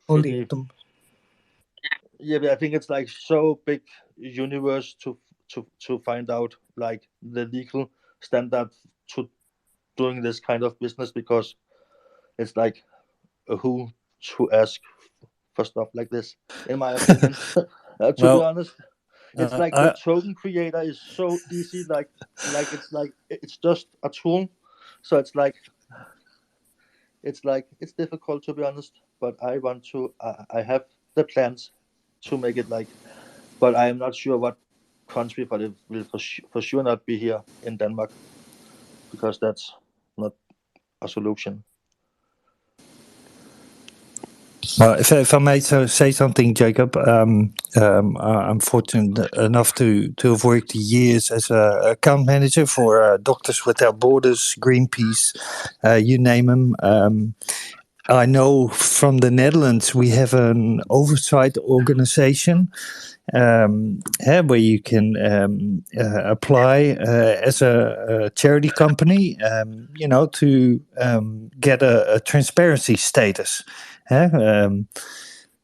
pretty yeah, but I think it's like so big universe to find out like the legal standard to doing this kind of business, because it's like who to ask for stuff like this, in my opinion. To be Well, honest, it's like the I token creator is so easy, like it's just a tool. So it's difficult, to be honest. But I want to. I have the plans to make it like, but I am not sure what country, but it will for sure not be here in Denmark, because that's not a solution. if I may say something, Jacob, I'm fortunate enough to have worked years as a account manager for Doctors Without Borders, Greenpeace, you name them. I know from the Netherlands we have an oversight organization where you can apply as a charity company, to get a transparency status.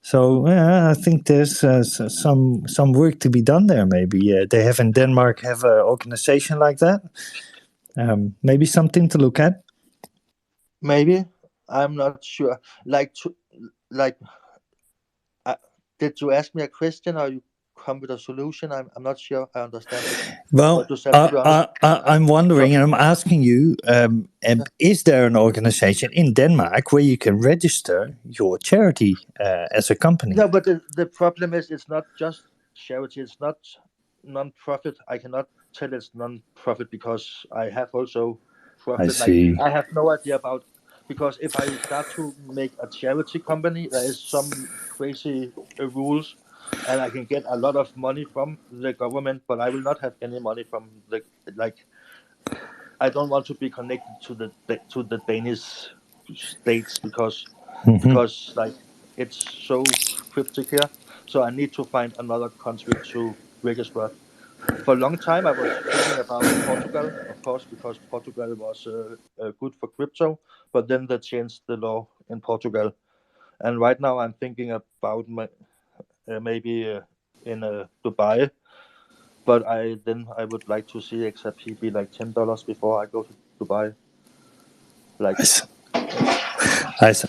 So I think there's some work to be done there. Maybe they have in Denmark have an organization like that. Maybe something to look at. Maybe, I'm not sure. Like, uh, did you ask me a question or you come with a solution? I'm not sure I understand what Well, you said, to be honest. I'm wondering, So and I'm asking you: is there an organization in Denmark where you can register your charity as a company? no, but the problem is it's not just charity. It's not non-profit. I cannot tell it's non-profit because I have also I profit. Like see. I have no idea about, because if I start to make a charity company, there is some crazy rules, and I can get a lot of money from the government, but I will not have any money from the, like, I don't want to be connected to the Danish states Hmm. like it's so cryptic here. So I need to find another country to register. For a long time, I was thinking about Portugal, of course, because Portugal was good for crypto. But then they changed the law in Portugal, and right now I'm thinking about maybe in Dubai. But I would like to see Xrpl be like $10 before I go to Dubai. Like, I, s- yeah,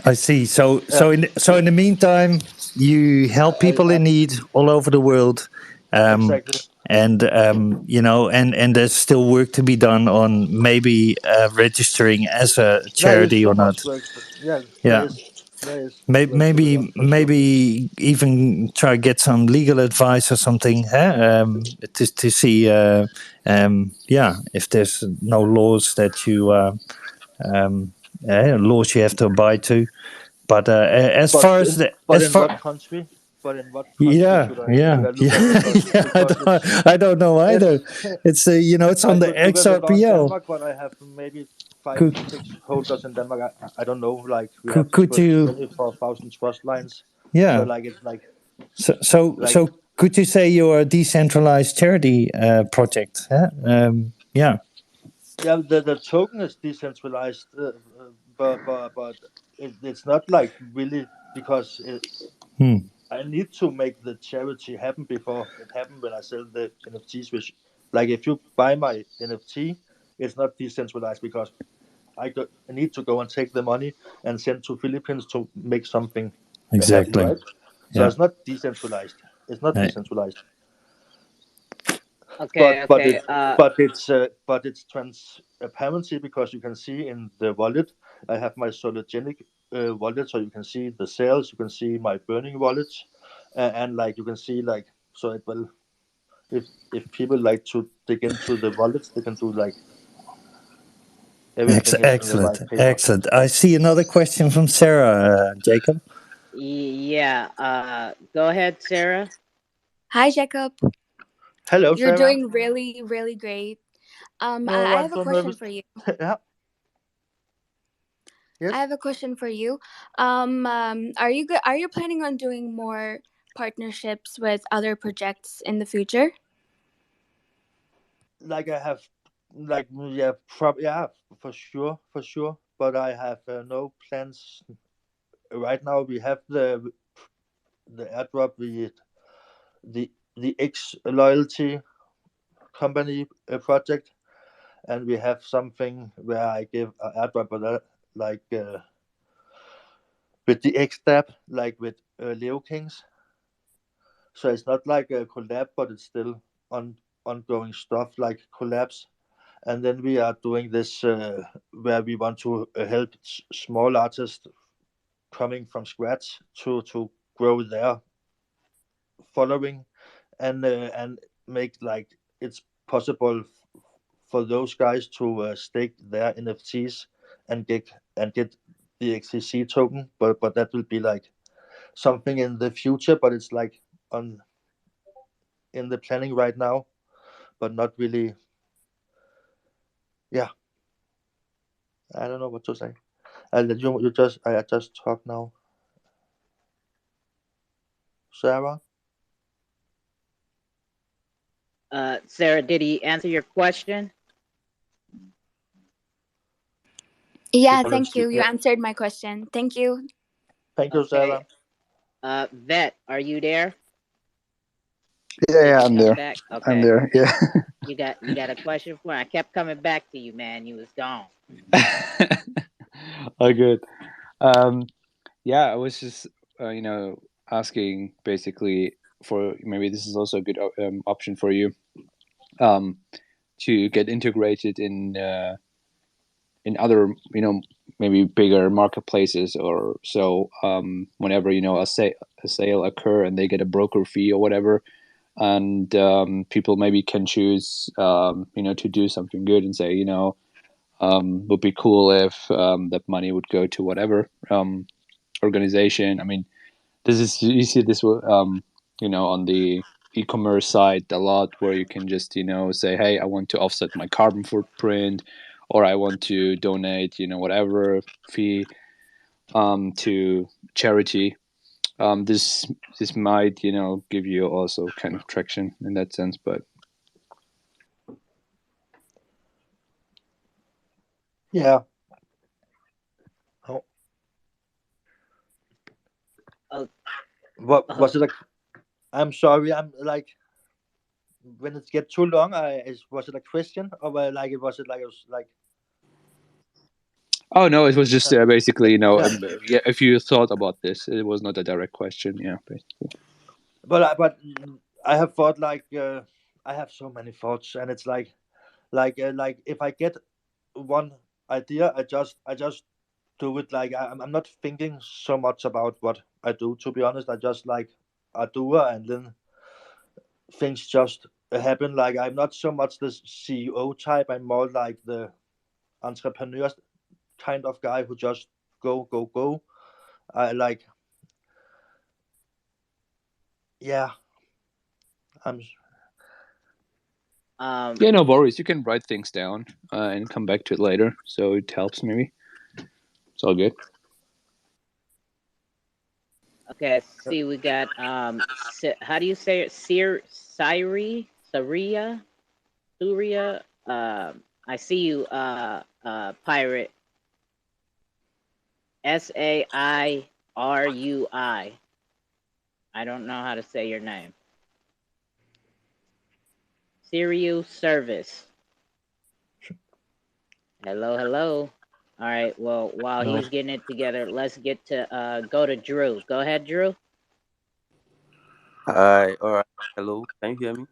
I see. So yeah, in the meantime, you help people I in need all over the world, um, exactly. and and there's still work to be done on maybe registering as a There is charity so or much not. work. Yeah, Yeah. there is work to be done for sure. Maybe even try get some legal advice or something, huh? To see, yeah, if there's no laws that you laws you have to abide to. But as But far as in the but as in far what country? But in what country yeah, should yeah, I look at? yeah, yeah. Because I don't know either. it's It's it's on I the could look at the law in XRPL. Denmark, but I have maybe five Could six holders in Denmark. I don't know. Like we have could you? 24,000 trust lines. So Yeah. like it's like So could you say you're a decentralized charity project? Huh? Yeah. yeah, the token is decentralized, but it's not like really because Hmm. I need to make the charity happen before it happens when I sell the NFTs. Which, like, if you buy my NFT, it's not decentralized because I need to go and take the money and send to Philippines to make something happen, Exactly. right? So Yeah. it's not decentralized. It's not I- decentralized, Okay, okay. but it's transparency because you can see in the wallet. I have my Sologenic wallet, so you can see the sales. You can see my burning wallets, and like you can see like so it will if people like to dig into the wallets, they can do like everything is in the Excellent. right paper. Excellent. I see another question from Sarah, Jacob. Yeah. Go ahead, Sarah. Hi, Jacob. Hello, You're Sarah. doing really, really great. No, I I'm have a so question nervous. for you. Yeah. I Yes. have a question for you. Are you planning on doing more partnerships with other projects in the future? Like I have, like yeah, for sure. But I have no plans right now. We have the airdrop, the X loyalty company project, and we have something where I give airdrop, but like with the X tab, like with Leo Kings. So it's not like a collab, but it's still ongoing stuff like collabs. And then we are doing this where we want to help small artists coming from scratch to grow their following and make like it's possible for those guys to stake their NFTs and get the XCC token, but that will be like something in the future, but it's like on in the planning right now, but not really. Yeah, I don't know what to say. I just talk now, Sarah. Sarah, did he answer your question? She Yeah, fallen thank asleep. you. You Yeah, answered my question. Thank you. thank you, Okay. Sarah. Vet, are you there? Yeah, Did yeah, you I'm come there. back? I'm Okay. there. Yeah. You got a question for me? I kept coming back to you, man. You was gone. All good. Um, yeah, I was just, asking basically for maybe this is also a good option for you, um, to get integrated in other, maybe bigger marketplaces or so. Whenever a sale occur and they get a broker fee or whatever, and people maybe can choose, to do something good and say, would be cool if that money would go to whatever organization. I mean, you see this on the e-commerce side a lot, where you can just say, hey, I want to offset my carbon footprint, or I want to donate whatever fee to charity. This might give you also kind of traction in that sense, but Yeah. Oh, Oh, what oh, was it? I'm sorry. I'm like, when it get too long. Was it a question, or was it like it was like? oh no, it was just basically Yeah. yeah, if you thought about this, it was not a direct question. Yeah, basically. But I have thought like I have so many thoughts, and it's like if I get one idea, I just do it. Like I'm not thinking so much about what I do. To be honest, I just like I do it, and then things just happen. Like I'm not so much the CEO type. I'm more like the entrepreneur kind of guy who just go. I like, yeah. I'm Yeah, no worries. You can write things down and come back to it later, so it helps. Maybe it's all good. okay. See, we got how do you say it? Suria. I see you, pirate. Sairui. I don't know how to say your name. Serial service. Hello, hello. All right. Well, while no. he's getting it together, let's get to go to Drew. Go ahead, Drew. Hi, all right. Hello, can you hear me?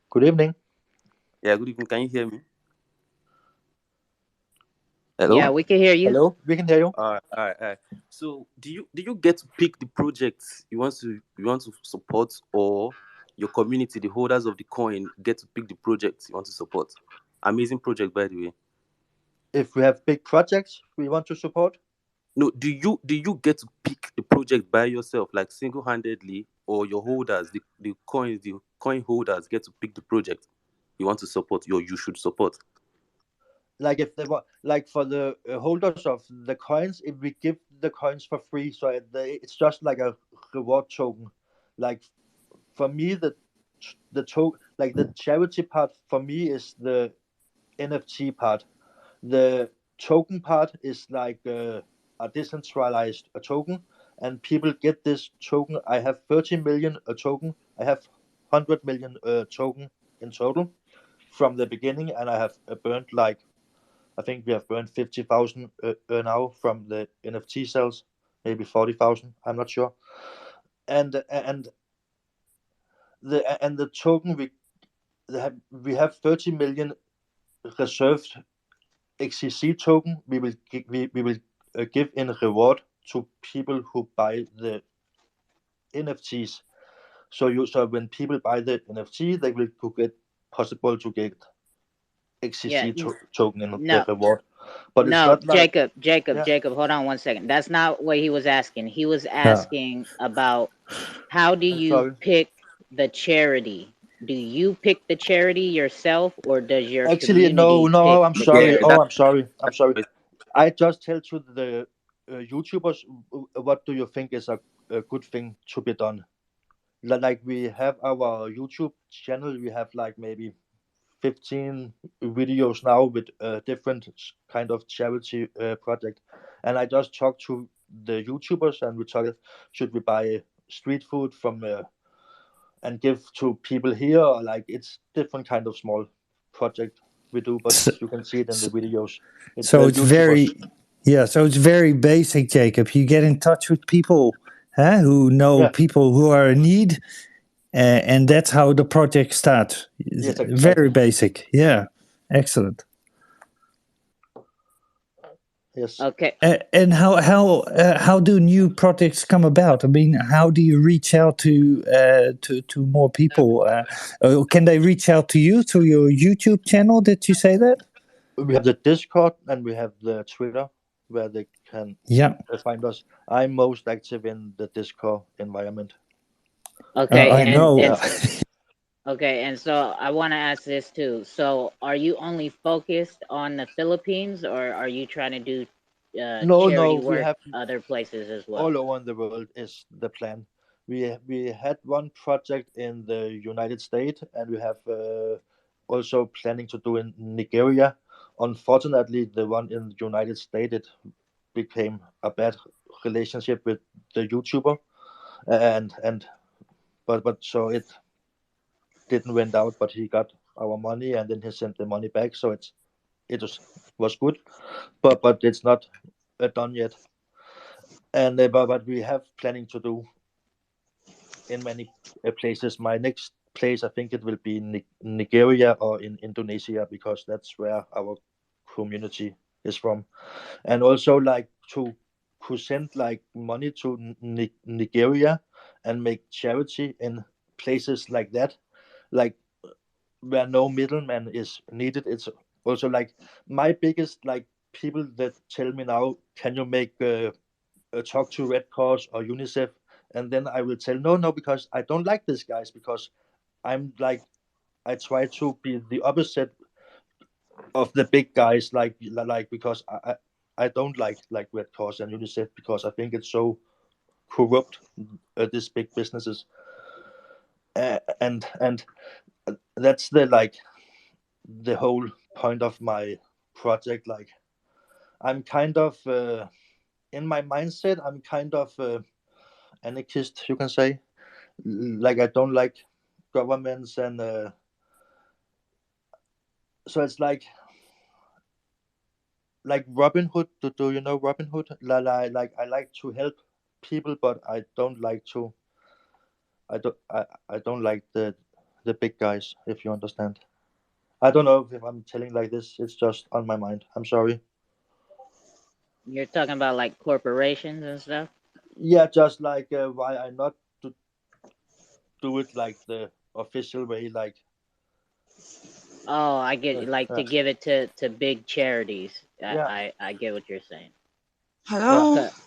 Good evening. Yeah, good evening. Can you hear me? Yeah, Hello? we can hear you. Hello, we can hear you. All right. So, do you get to pick the projects you want to support, or your community, the holders of the coin, get to pick the projects you want to support? Amazing project, by the way. If we have big projects we want to support, No, do you get to pick the project by yourself, like single-handedly, or your holders, the coin holders get to pick the project you want to support, or you should support? like if they want, like for the holders of the coins, if we give the coins for free, so it's just like a reward token. Like for me, the token, like the charity part for me is the NFT part. The token part is like a decentralized token, and people get this token. I have 30 million token. I have 100 million token in total from the beginning, and I have burned like, I think we have burned 50,000 now from the NFT sales, maybe 40,000. I'm not sure. And the token we have 30 million reserved XCC token. We will give in reward to people who buy the NFTs. So when people buy the NFT, they will get possible to get Yeah. XCC token in the No, reward. But it's no, not like, yeah. Jacob. Hold on one second. That's not what he was asking. He was Yeah. asking about how do I'm you sorry. pick the charity? Do you pick the charity yourself, or does your Actually, no, community pick I'm the sorry. Yeah, Oh, charity? I'm sorry. I'm that's sorry. I just tell to the YouTubers, what do you think is a good thing to be done? Like we have our YouTube channel, we have like maybe 15 videos now with different kind of charity project, and I just talked to the YouTubers, and we talked, should we buy street food from and give to people here, or like it's different kind of small project we do, but So, you can see it in the videos. It's so the it's YouTubers. very, yeah. So it's very basic, Jacob. You get in touch with people, who know Yeah. people who are in need, and that's how the project starts. Yes, Very exactly. basic. Yeah, excellent. Yes. Okay. And how do new projects come about? I mean, how do you reach out to more people? Can they reach out to you through your YouTube channel? Did you say that? We have the Discord and we have the Twitter where they can Yeah, find us. I'm most active in the Discord environment. Okay, I know. Yeah. okay, and so I want to ask this too. So, are you only focused on the Philippines, or are you trying to do No, charity we work have other places as well? all over the world is the plan. We had one project in the United States, and we have also planning to do in Nigeria. Unfortunately, the one in the United States it became a bad relationship with the YouTuber, and but so it didn't went out. But he got our money, and then he sent the money back. So it was good, but it's not done yet. And but we have planning to do in many places. My next place, I think it will be Nigeria or in Indonesia because that's where our community is from. And also like to send like money to Nigeria and make charity in places like that, like where no middleman is needed. It's also like my biggest like people that tell me now, can you make talk to Red Cross or UNICEF, and then I will tell no, because I don't like these guys because I'm like I try to be the opposite of the big guys, like because I don't like Red Cross and UNICEF because I think it's so corrupt, these big businesses, and that's the like the whole point of my project. Like I'm kind of in my mindset, I'm kind of anarchist, you can say. Like I don't like governments, and so it's like Robin Hood. Do you know Robin Hood? Like I like to help people, but I don't like the big guys. If you understand, I don't know if I'm telling like this. It's just on my mind. I'm sorry. You're talking about like corporations and stuff. Yeah, just like why I not to do it like the official way. Like Oh, I get like to yeah, give it to big charities. I yeah, I, I get what you're saying. yeah, Hello. 'Cause-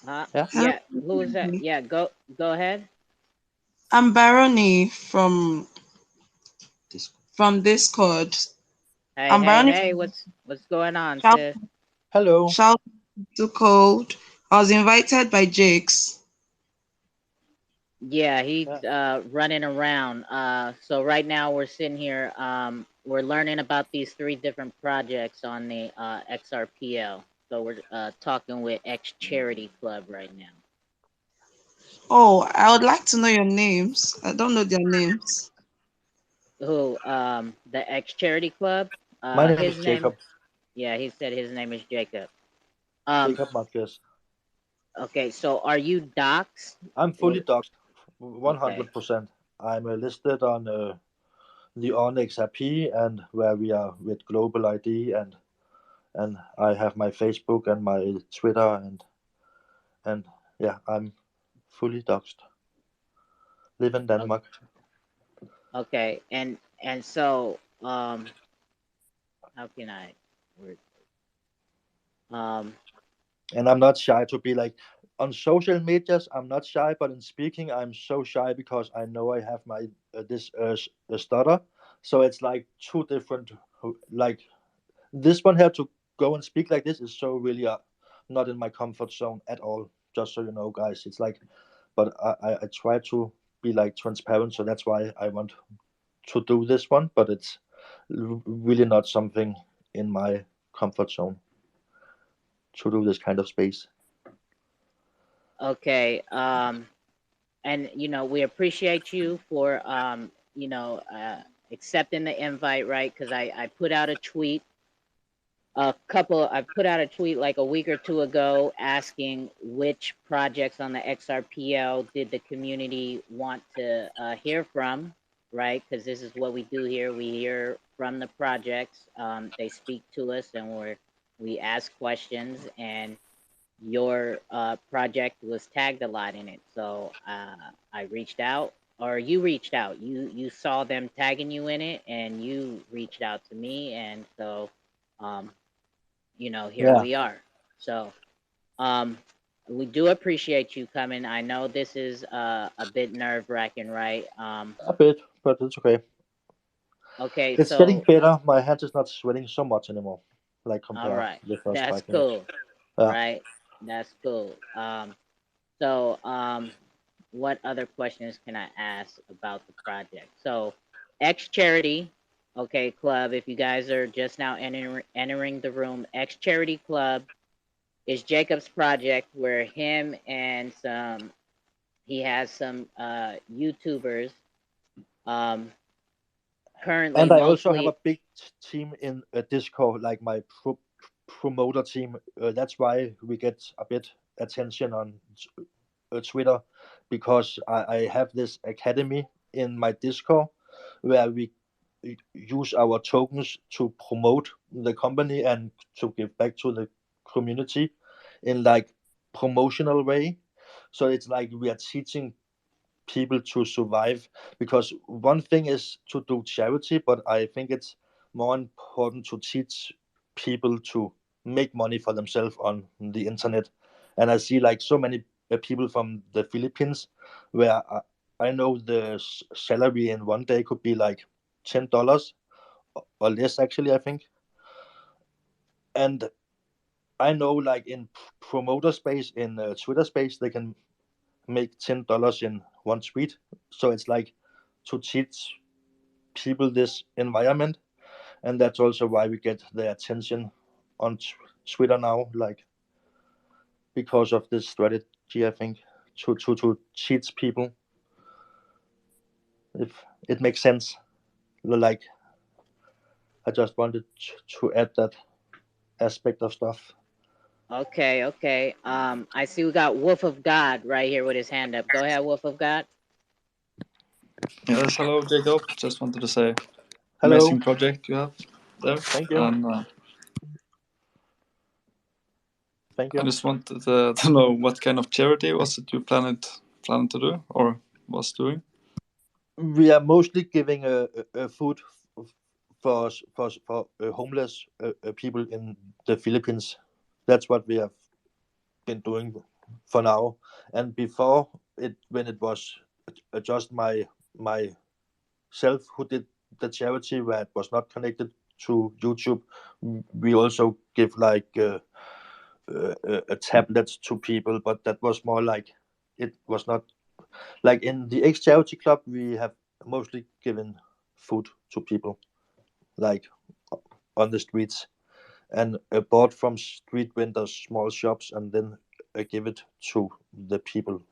Huh? yeah. Hello. Yeah. Who is that? Yeah. Go ahead. I'm Barony from Discord. Hey, I'm hey, Barony hey. from What's going on, Shout sis? Hello. Shout 2Cold. I was invited by Jakes. Yeah, he's Yeah. running around. So right now we're sitting here. We're learning about these three different projects on the Xrpl. So we're talking with X Charity Club right now. Oh, I would like to know your names. I don't know their names. Who? The X Charity Club. My name is His name. Jacob. Yeah, he said his name is Jacob. Um. Jacob Marquez. Okay. So are you doxed? I'm fully Or doxed, okay. 100%. I'm listed on the on Xrp and where we are with Global ID, and I have my Facebook and my Twitter, and yeah, I'm fully doxed. Live in o- Denmark, Okay. And so how can I? word- Um. and I'm not shy to be like on social medias. I'm not shy, but in speaking, I'm so shy because I know I have my this stutter. So it's like two different like this one here to go and speak like this is so really not in my comfort zone at all. Just so you know, guys, it's like, but I try to be like transparent, so that's why I want to do this one. But it's really not something in my comfort zone to do this kind of space. Okay. And we appreciate you for accepting the invite, right? Because I put out a tweet I put out a tweet like a week or two ago asking which projects on the XRPL did the community want to hear from, right? Because this is what we do here. We hear from the projects. They speak to us, and we're We asked questions, and your project was tagged a lot in it. So I reached out, or you reached out. You saw them tagging you in it, and you reached out to me, and so um, here Yeah, we are. So um, we do appreciate you coming. I know this is a bit nerve wracking, right? a bit, but it's okay. Okay, It's getting so better. My hand is not sweating so much anymore, like all compare right, the first that's 5 minutes. cool, Yeah. right? That's cool. So what other questions can I ask about the project? So, X Charity, okay, Club. If you guys are just now entering the room, X Charity Club is Jacob's project where him and he has some YouTubers, um, currently And I also have a mostly. big team in Discord, like my promoter team. That's why we get a bit attention on Twitter, because I have this academy in my Discord where we use our tokens to promote the company and to give back to the community in like promotional way. So it's like we are teaching people to survive, because one thing is to do charity, but I think it's more important to teach people to make money for themselves on the internet. And I see like so many people from the Philippines where I know the salary in one day could be like $10 or less, actually, I think. And I know like in promoter space, in Twitter space, they can make $10 in one tweet. So it's like to teach people this environment, and that's also why we get the attention on Twitter now, like because of this strategy, I think, to teach people, if it makes sense. Like I just wanted to add that aspect of stuff. Okay, okay. I see we got Wolf of God right here with his hand up. Go ahead, Wolf of God. Yes, hello, Jacob. Just wanted to say, Hello. amazing project you have there, Thank you. and Thank I you. just wanted to know what kind of charity was it you planned to do or was doing. We are mostly giving food for homeless people in the Philippines. That's what we have been doing for now. And before it, when it was just myself who did the charity, where it was not connected to YouTube, we also give like tablets to people, but that was more like, it was not like in the X Charity Club. We have mostly given food to people, like on the streets, and bought from street vendors, small shops, and then give it to the people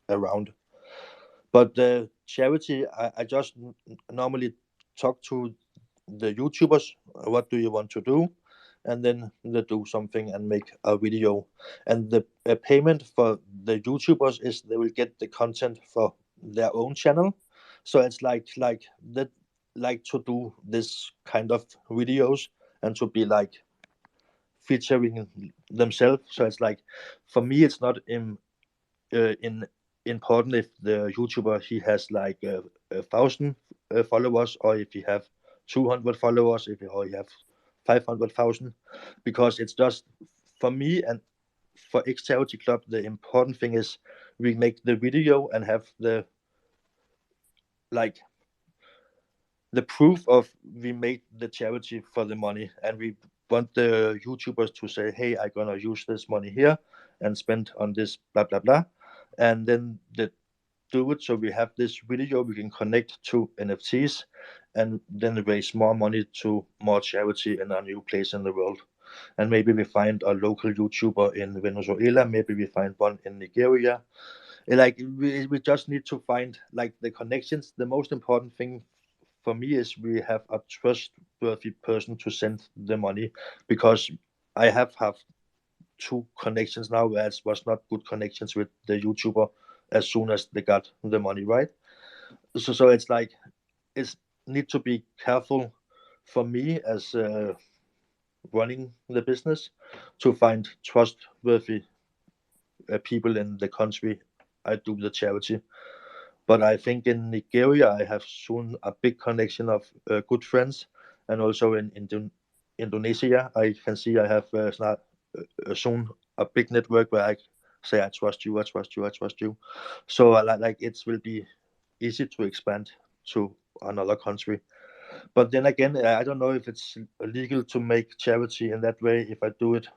around. But the charity, I just normally talk to the YouTubers. What do you want to do? And then they do something and make a video. And the payment for the YouTubers is they will get the content for their own channel. So it's like that, like to do this kind of videos and to be like featuring themselves. So it's like, for me, it's not in important if the YouTuber he has like 1,000 followers, or if he have 200 followers, if he, or he have 500,000, because it's just for me and for X Charity Club. The important thing is we make the video and have the like the proof of we made the charity for the money, and we want the YouTubers to say, hey, I'm gonna use this money here and spend on this blah blah blah, and then the do it. So we have this video we can connect to NFTs, and then raise more money to more charity in a new place in the world. And maybe we find a local YouTuber in Venezuela, maybe we find one in Nigeria. Like we just need to find like the connections. The most important thing for me is we have a trustworthy person to send the money, because I have two connections now where it was not good connections with the YouTuber as soon as they got the money, right? So it's like, it's need to be careful for me as running the business to find trustworthy people in the country I do the charity. But I think in Nigeria I have soon a big connection of good friends, and also in Indonesia I can see I have soon a big network where I say I trust you, I trust you, I trust you. So like it will be easy to expand to another country. But then again, I don't know if it's legal to make charity in that way. If I do it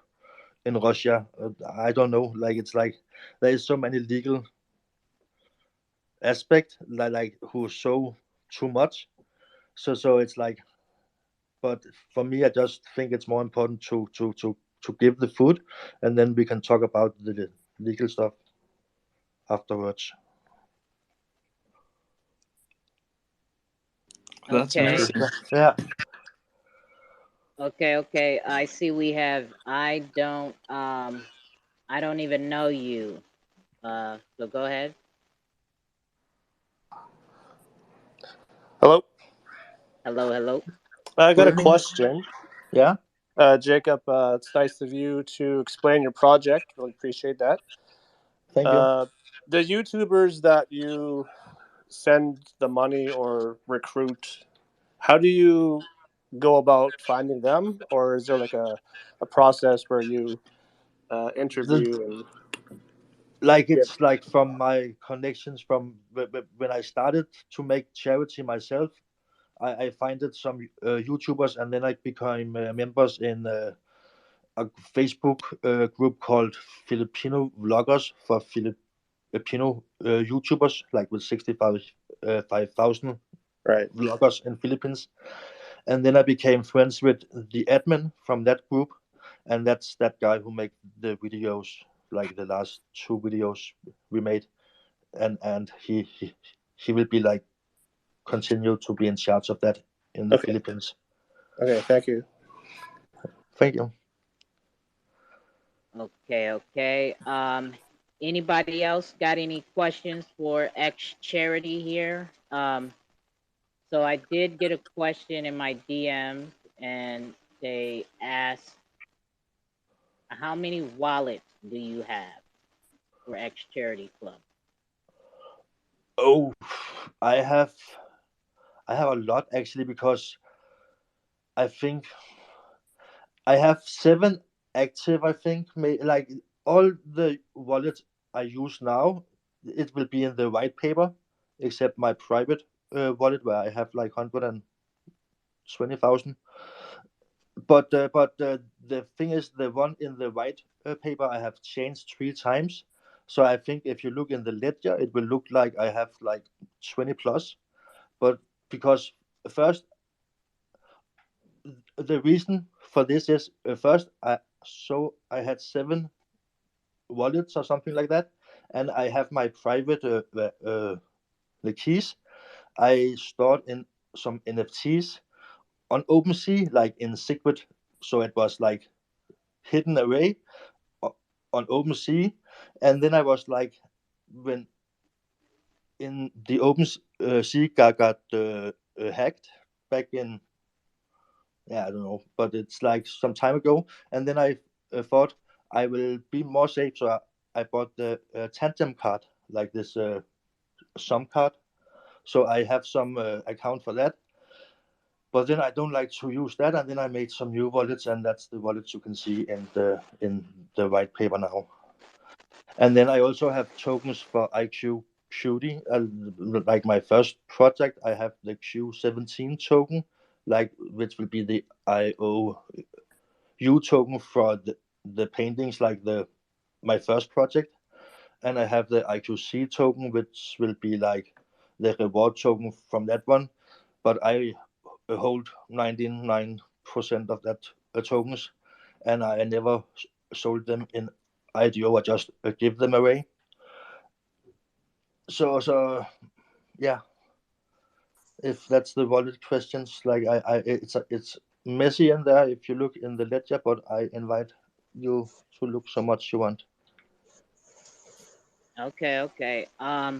in Russia, I don't know. Like it's like there is so many legal aspect like who show too much. So it's like, but for me, I just think it's more important to give the food, and then we can talk about the legal stuff afterwards. That's Okay. amazing. Yeah. Okay. I see we have I don't even know you. So go ahead. Hello. Hello. I got Good a evening. question. Yeah. Jacob, it's nice of you to explain your project. Really appreciate that. Thank you. Uh, the YouTubers that you send the money or recruit, how do you go about finding them? Or is there like a process where you The, interview and like get? it's like from my connections from when I started to make charity myself. I finded some YouTubers, and then I became members in a Facebook group called Filipino Vloggers for Filipino YouTubers, like with 5,000 Right. vloggers in Philippines. And then I became friends with the admin from that group, and that's that guy who made the videos, like the last two videos we made, and he will be like continue to be in charge of that in the Okay. Philippines. Okay. Thank you. Thank you. Okay. Anybody else got any questions for X Charity here? So I did get a question in my DMs, and they asked, "How many wallets do you have for X Charity Club?" Oh, I have I have a lot actually, because I think I have seven active. I think like all the wallets I use now, it will be in the white paper, except my private wallet where I have like 120,000. But the thing is, the one in the white paper I have changed three times. So I think if you look in the ledger, it will look like I have like 20 plus. But because first, the reason for this is first I had seven wallets or something like that, and I have my private the keys I stored in some NFTs on OpenSea, like in secret, so it was like hidden away on OpenSea. And then I was like, when in the OpenSea got hacked back in, yeah, I don't know, but it's like some time ago. And then I thought I will be more safe, so I bought the Tandem card, like this Sum card. So I have some account for that. But then I don't like to use that, and then I made some new wallets, and that's the wallets you can see in the white paper now. And then I also have tokens for IQ Qt. Like my first project, I have the Q17 token, like which will be the IOU token for the paintings, like the my first project. And I have the IQC token, which will be like the reward token from that one. But I hold 99% of that tokens, and I never sold them in IDO. I just give them away. So yeah, if that's the wallet questions, like it's messy in there if you look in the ledger, but I invite you to look so much you want. Okay. Are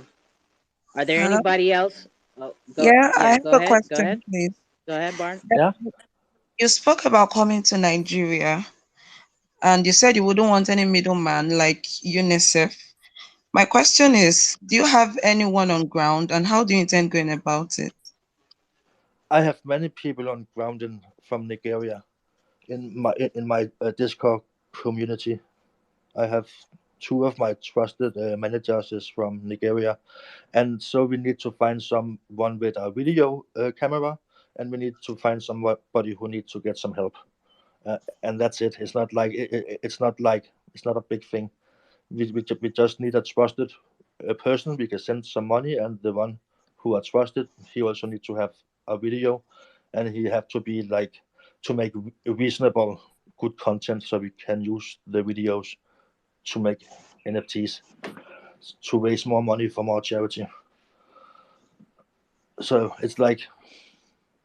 there Uh, anybody else? Oh, go. yeah, I Yeah, have go a ahead. question, please. Go ahead, Barn. Yeah. You spoke about coming to Nigeria, and you said you wouldn't want any middleman like UNICEF. My question is, do you have anyone on ground, and how do you intend going about it? I have many people on ground from Nigeria in my Discord community. I have two of my trusted managers is from Nigeria, and so we need to find someone with a video camera, and we need to find somebody who needs to get some help. And that's it. It's not like it's not a big thing. We just need a trusted person. We can send some money, and the one who are trusted, he also need to have a video, and he have to be like to make reasonable good content, so we can use the videos to make NFTs to raise more money for more charity. So it's like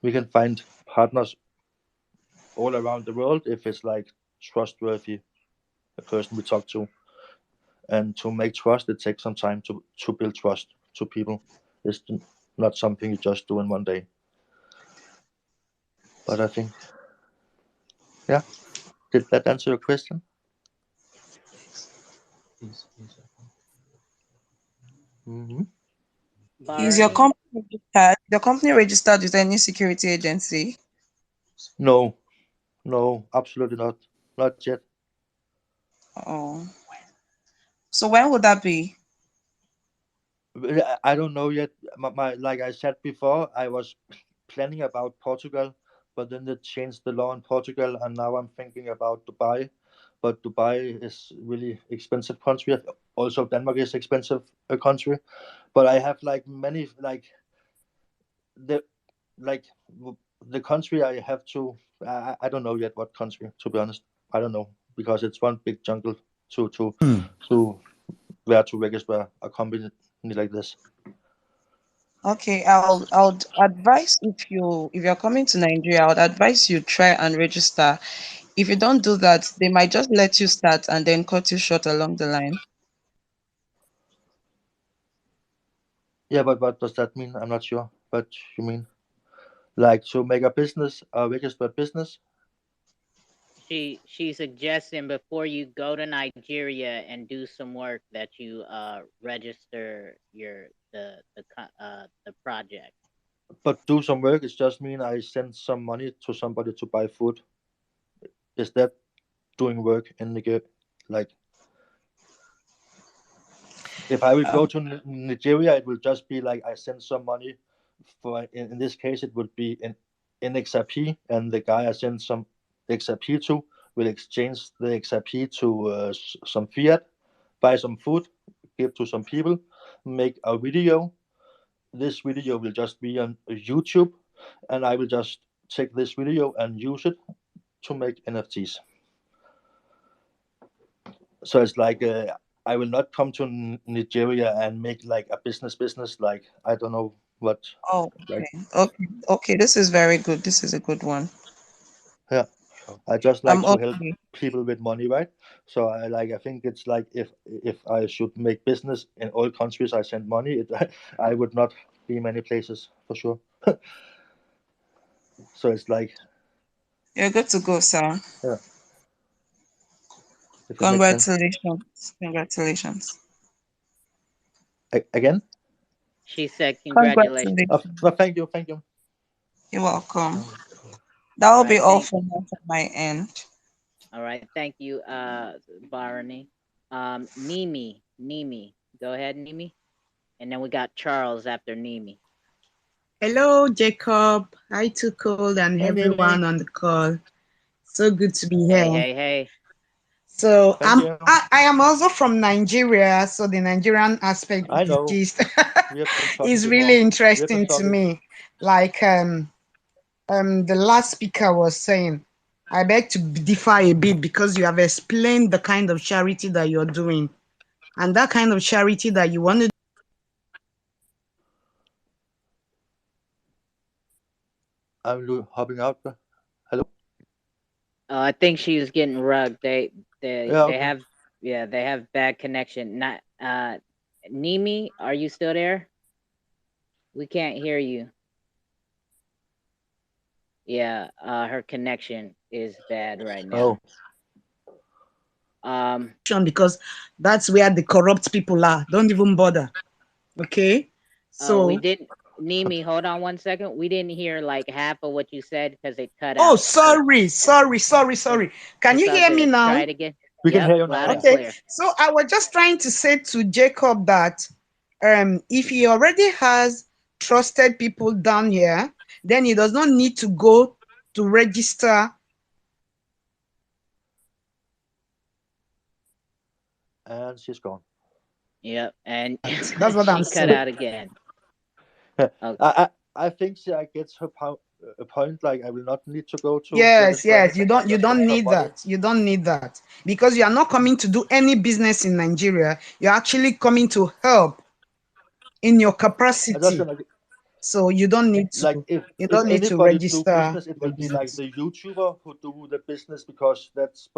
we can find partners all around the world if it's like trustworthy a person we talk to. And to make trust, it takes some time to build trust to people. It's not something you just do in one day. But I think, yeah, did that answer your question? Mm-hmm. Is your Barney? company registered? Your company registered with any security agency? No, no, absolutely not. Not yet. Oh, so when would that be? I don't know yet. Like I said before, I was planning about Portugal, but then they changed the law in Portugal, and now I'm thinking about Dubai. But Dubai is really expensive country. Also, Denmark is expensive country. But I have like many the like the country I have to. I don't know yet what country, to be honest. I don't know because it's one big jungle to where to register a company like this. Okay, I would advise if you're coming to Nigeria, I would advise you try and register. If you don't do that, they might just let you start and then cut you short along the line. Yeah, but what does that mean? I'm not sure. What you mean? Like to make a business, a registered business? She's suggesting before you go to Nigeria and do some work that you register the project. But do some work. It's just mean I send some money to somebody to buy food. Is that doing work in Nigeria? Like if I will go Um, to Nigeria, it will just be like I send some money for. In this case, it would be in XRP, and the guy I send some XRP to will exchange the XRP to some fiat, buy some food, give to some people, make a video. This video will just be on YouTube, and I will just take this video and use it to make NFTs. So it's like I will not come to Nigeria and make like a business like I don't know what oh, like okay. This is very good. This is a good one. yeah. I just like to help Okay. people with money, right? So I think it's like if I should make business in all countries I send money, I would not be many places for sure. So it's like You're good to go, sir. yeah, if it makes sense. Congratulations. Congratulations. Again? She said congratulations. Congratulations. Thank you, thank you. You're welcome. Oh, That All will be right, all thank. for now from my end. All right, thank you, Barney. Nimi, go ahead, Nimi, and then we got Charles after Nimi. Hello, Jacob. Hi, 2Cold and hi, everyone Mimi. on the call. So good to be Hey, here. hey, hey. So Thank you. I am also from Nigeria, so the Nigerian aspect I of the know. gist We have been talking is before. really We have been interesting to talking. me. Like the last speaker was saying, I beg to differ a bit because you have explained the kind of charity that you're doing, and that kind of charity that you want to. I'm hopping out. Hello. I think she was getting rugged. They Yeah. they Okay. have they have bad connection. Not Nimi, are you still there? We can't hear you. Yeah, her connection is bad right now. Because that's where the corrupt people are. Don't even bother. Okay. We So, didn't, Nimi, hold on 1 second. We didn't hear like half of what you said because it cut oh, out. So sorry. Can it's you all hear me good. now? Try it again. We can Yep, hear you now. loud and Yeah. Okay. clear. So I was just trying to say to Jacob that if he already has trusted people down here, then he does not need to go to register. And she's gone. Yep, and That's what I'm she cut saying. out again. I, Okay. I think she gets her a point. Like I will not need to go to Yes, register yes. anything. I You just get don't some need money. that. You don't need that because you are not coming to do any business in Nigeria. You're actually coming to help in your I just capacity. gonna So you don't need like to. if You if don't need to anybody do register business, it your will be like business. the YouTuber who do the business because that's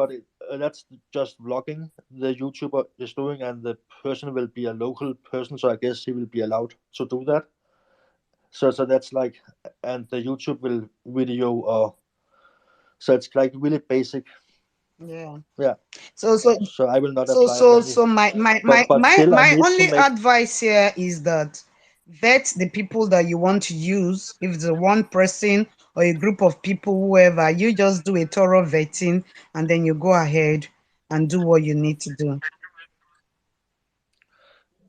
just vlogging the YouTuber is doing, and the person will be a local person, so I guess he will be allowed to do that. So that's like, and the YouTube will video so it's like really basic. Yeah. Yeah. So so So I will not so apply so for any, so but still I my need to only make. advice here is that vet the people that you want to use. If it's a one person or a group of people, whoever, you just do a thorough vetting and then you go ahead and do what you need to do.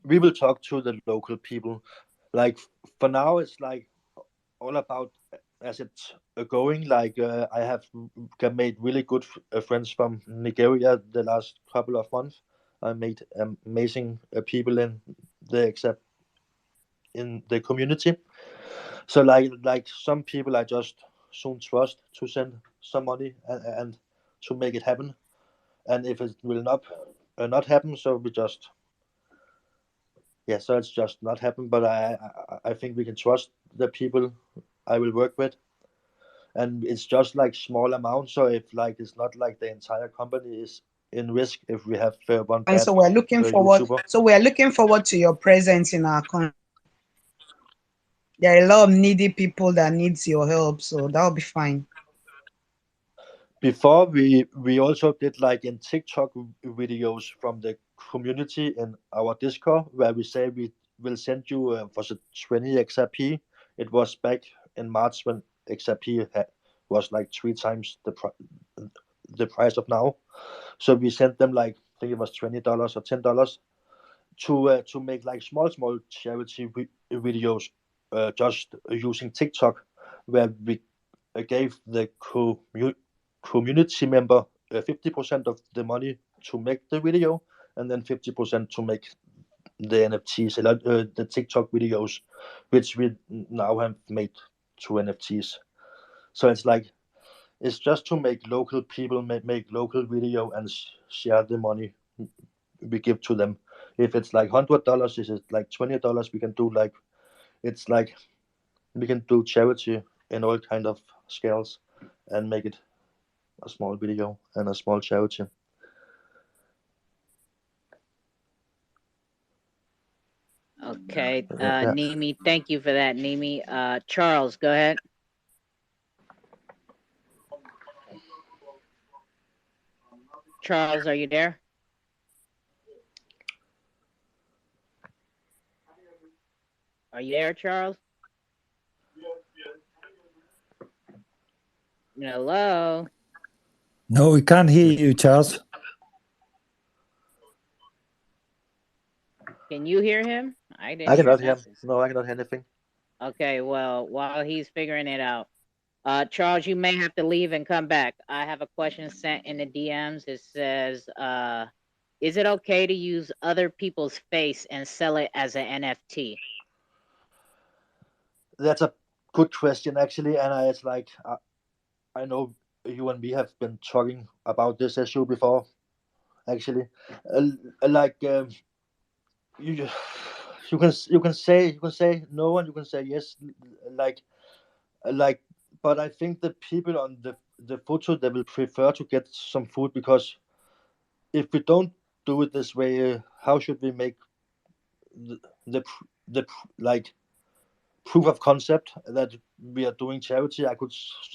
We will talk to the local people. Like for now, it's like all about as it's going. Like I have made really good friends from Nigeria the last couple of months. I made amazing people in the except in the community. So like some people I just soon trust to send some money and to make it happen. And if it will not happen, so we just so it's just not happen. But I think we can trust the people I will work with, and it's just like small amounts. So if like it's not like the entire company is in risk if we have one And bad YouTuber. so we're looking forward to your presence in our country. There are a lot of needy people that needs your help, so that'll be fine. Before we also did like in TikTok videos from the community in our Discord where we say we will send you was it 20 Xrp. It was back in March when Xrp was like 3 times the price of now. So we sent them like I think it was $20 or $10 to make like small charity videos just using TikTok where we gave the community member 50% of the money to make the video and then 50% to make the NFTs, the TikTok videos, which we now have made to NFTs. So it's like it's just to make local people make local video and share the money we give to them. If it's like $100, is it like $20? We can do like it's like we can do charity in all kind of scales and make it a small video and a small charity. Okay. Yeah. Nimi, thank you for that, Nimi. Charles, go ahead. Charles, are you there? Are you there, Charles? Hello? No, we can't hear you, Charles. Can you hear him? I I didn't hear cannot hear. nothing. No, I cannot hear anything. Okay, well, while he's figuring it out, Charles, you may have to leave and come back. I have a question sent in the DMs. It says, is it okay to use other people's face and sell it as an NFT? That's a good question actually, and it's like I know you and me have been talking about this issue before. Actually, like you you can say no and you can say yes, like like. But I think the people on the photo they will prefer to get some food because if we don't do it this way, how should we make the like proof of concept that we are doing charity, I could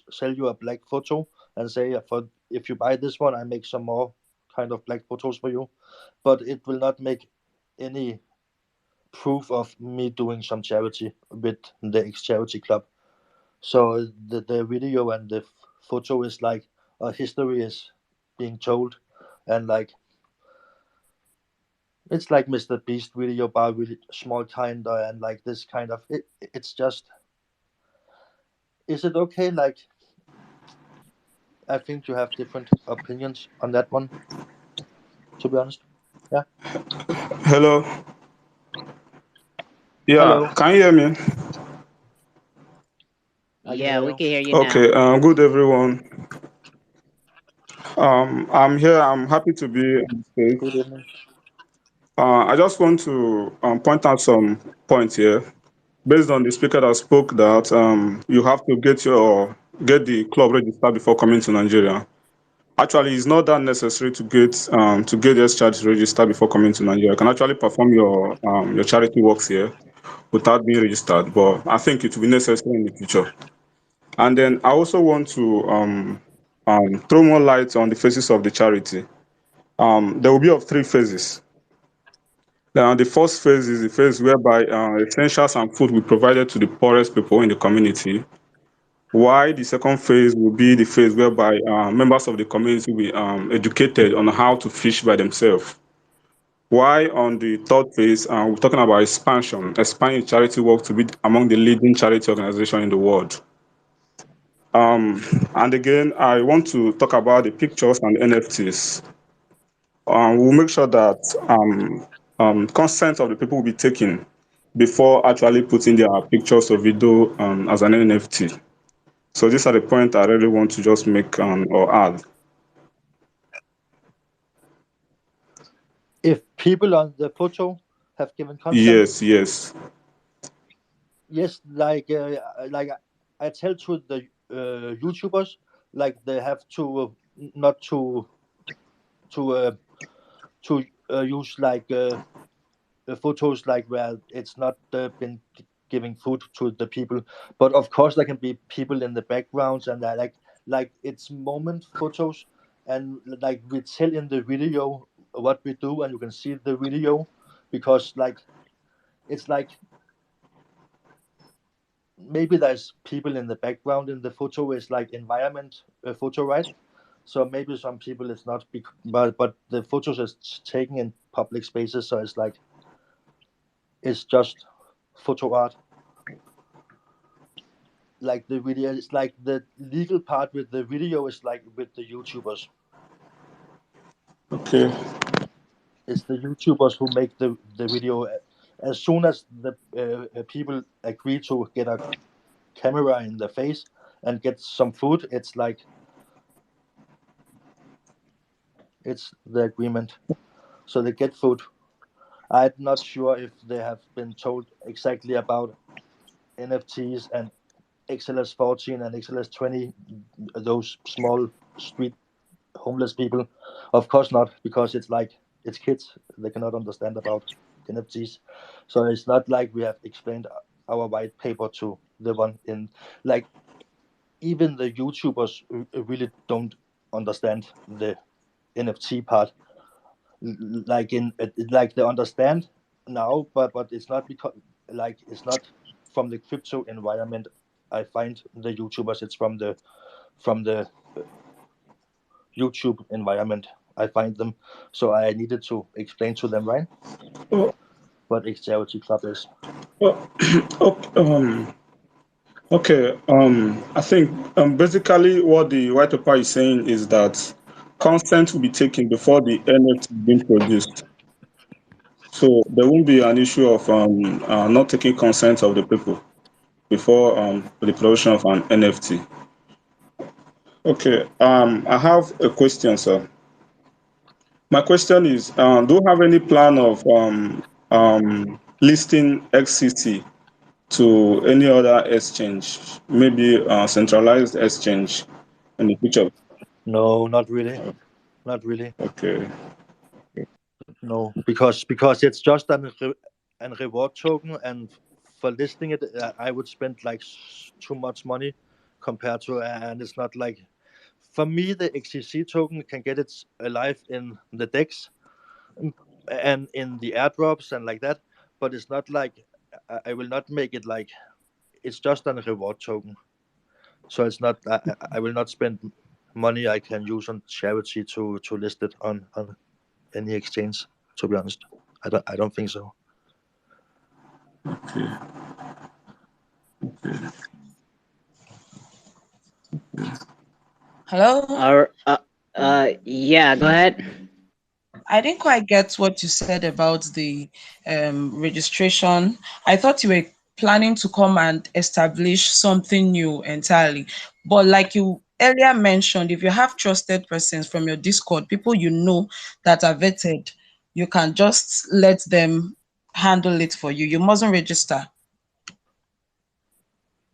sell you a black photo and say, for if you buy this one, I make some more kind of black photos for you. But it will not make any proof of me doing some charity with the X Charity Club. So the video and the photo is like a history is being told, and like it's like Mr. Beast video, but really small kind, and like this kind of it's just. Is it okay? Like, I think you have different opinions on that one. To be honest, yeah. Hello. Yeah, Hello, can you hear me? I can Yeah, hear we you. can hear you now. Okay. Good everyone. I'm here. I'm happy to be on Good stage. evening. I just want to point out some points here, based on the speaker that spoke that you have to get the club registered before coming to Nigeria. Actually, it's not that necessary to get this charity registered before coming to Nigeria. You can actually perform your charity works here without being registered, but I think it will be necessary in the future. And then I also want to throw more light on the phases of the charity. There will be of three phases. Now, the first phase is the phase whereby essentials and food will be provided to the poorest people in the community. While the second phase will be the phase whereby members of the community will be educated on how to fish by themselves. While on the third phase, we're talking about expanding charity work to be among the leading charity organizations in the world. And again, I want to talk about the pictures and NFTs. We'll make sure that consent of the people will be taken before actually putting their pictures or video as an NFT. So these are the points I really want to just make or add. If people on the photo have given consent, Yes, yes. yes, like I tell to the YouTubers, like they have to not to uh, use like photos like where it's not been giving food to the people. But of course, there can be people in the backgrounds, and like it's moment photos, and like we tell in the video what we do, and you can see the video, because like it's like maybe there's people in the background in the photo is like environment photo, right? So maybe some people it's not but the photos is taken in public spaces, so it's like it's just photo art. Like the video, it's like the legal part with the video is like with the YouTubers. Okay. It's the YouTubers who make the video. As soon as the people agree to get a camera in the face and get some food, it's like it's the agreement. So they get food. I'm not sure if they have been told exactly about NFTs and XLS 14 and XLS 20, those small street homeless people. Of course not, because it's like it's kids. They cannot understand about NFTs. So it's not like we have explained our white paper to the one in like even the YouTubers really don't understand the NFT part. Like in like they understand now, but it's not because like it's not from the crypto environment. I find the YouTubers. It's from the YouTube environment. I find them, so I needed to explain to them, right? Oh, What X Charity Club is. oh, okay. Okay. I think basically what the white paper is saying is that consent will be taken before the NFT is being produced. So there won't be an issue of not taking consent of the people before the production of an NFT. Okay. I have a question, sir. My question is, do you have any plan of listing XCT to any other exchange, maybe centralized exchange in the future? No, not really, not really. Okay. No, because it's just an reward token, and for listing it, I would spend like too much money compared to, and it's not like, for me the XCC token can get its alive in the DEX and in the airdrops and like that, but it's not like I will not make it like it's just a reward token. So it's not. I will not spend money I can use on charity to list it on any exchange. To be honest, I don't think so. Okay. Hello? Yeah, go ahead. I didn't quite get what you said about the registration. I thought you were planning to come and establish something new entirely. But like you earlier mentioned, if you have trusted persons from your Discord, people you know that are vetted, you can just let them handle it for you. You mustn't register.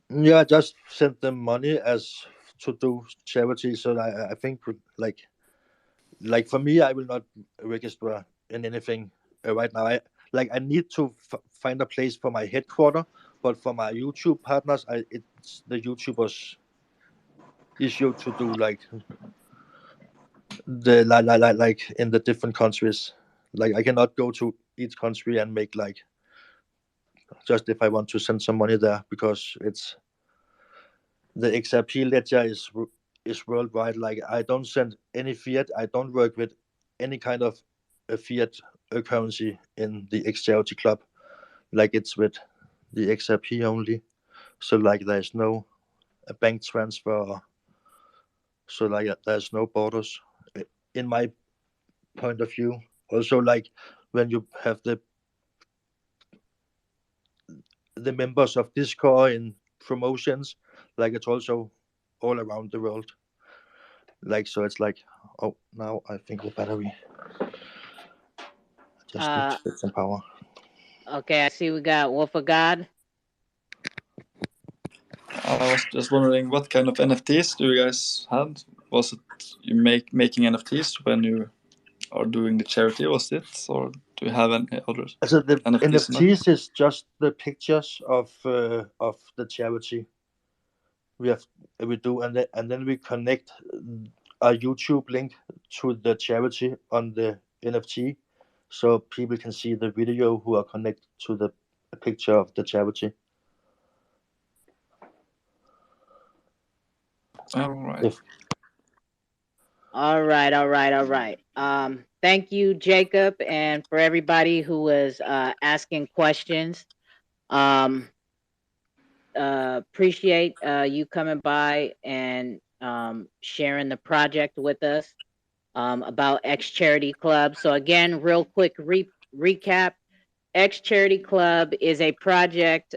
Yeah, just send them money as to do charity. So I think like for me, I will not register in anything right now. I need to find a place for my headquarter, but for my YouTube partners, it's the YouTubers' issue to do like the like in the different countries. Like I cannot go to each country and make like just if I want to send some money there because it's the Xrpl ledger is worldwide. Like I don't send any fiat. I don't work with any kind of a fiat currency in the Charity Club. Like it's with the Xrp only. So like there's no a bank transfer. So like there's no borders. In my point of view, also like when you have the members of Discord in promotions, like it's also all around the world. Like so, it's like, oh, now I think the battery. I just need to get some power. Okay, I see we got Wolf of God. I was just wondering what kind of NFTs do you guys had? Was it you making NFTs when you are doing the charity? Was it, or do you have any other So the NFTs? NFTs is just the pictures of the charity we do, and then we connect a YouTube link to the charity on the NFT, so people can see the video who are connected to the picture of the charity. All right. All right. Thank you, Jacob, and for everybody who was asking questions. Appreciate you coming by and sharing the project with us about X Charity Club. So again, real quick recap. X Charity Club is a project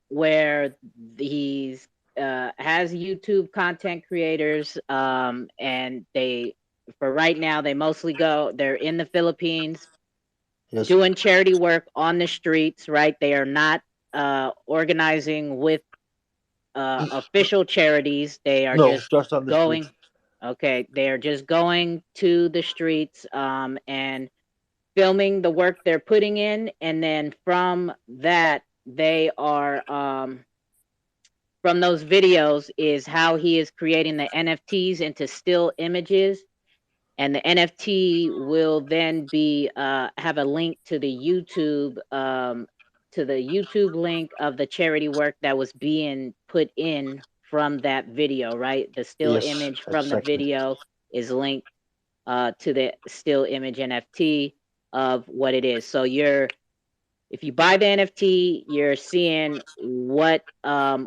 where he's has YouTube content creators, and they, for right now, they're in the Philippines, Yes, doing charity work on the streets, right? They are not organizing with official charities. They are no, just on the going, streets. okay, they are just going to the streets and filming the work they're putting in, and then from that they are from those videos is how he is creating the NFTs into still images, and the NFT will then be have a link to the YouTube link of the charity work that was being put in from that video, right? The still Yes, image from the exactly. video is linked to the still image NFT of what it is. So if you buy the NFT, you're seeing what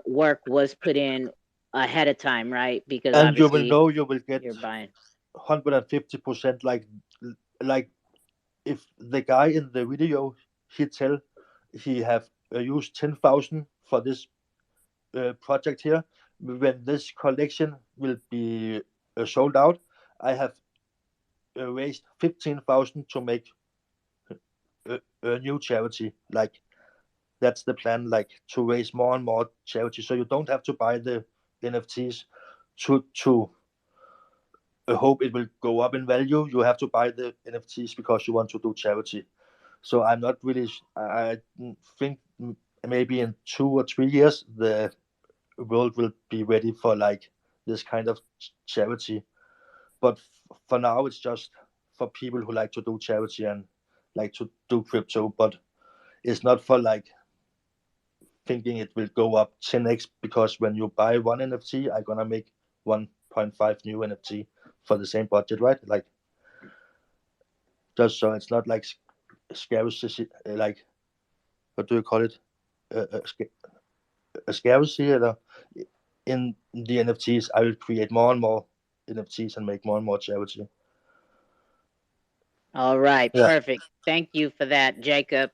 work was put in ahead of time, right? Because And you will obviously know you will get you're buying. 150%. Like if the guy in the video he have used 10,000 for this project here. When this collection will be sold out, I have raised 15,000 to make a new charity. Like that's the plan. Like to raise more and more charity, so you don't have to buy the NFTs to hope it will go up in value. You have to buy the NFTs because you want to do charity. So I'm not really. I think maybe in 2 or 3 years the world will be ready for like this kind of charity. But for now, it's just for people who like to do charity and like to do crypto. But it's not for like thinking it will go up 10x, because when you buy one NFT, I'm gonna make 1.5 new NFT for the same budget, right? Like, just so it's not like scarcity, like, what do you call it? A scarcity. In the NFTs, I will create more and more NFTs and make more and more charity. All right, Yeah. perfect. Thank you for that, Jacob.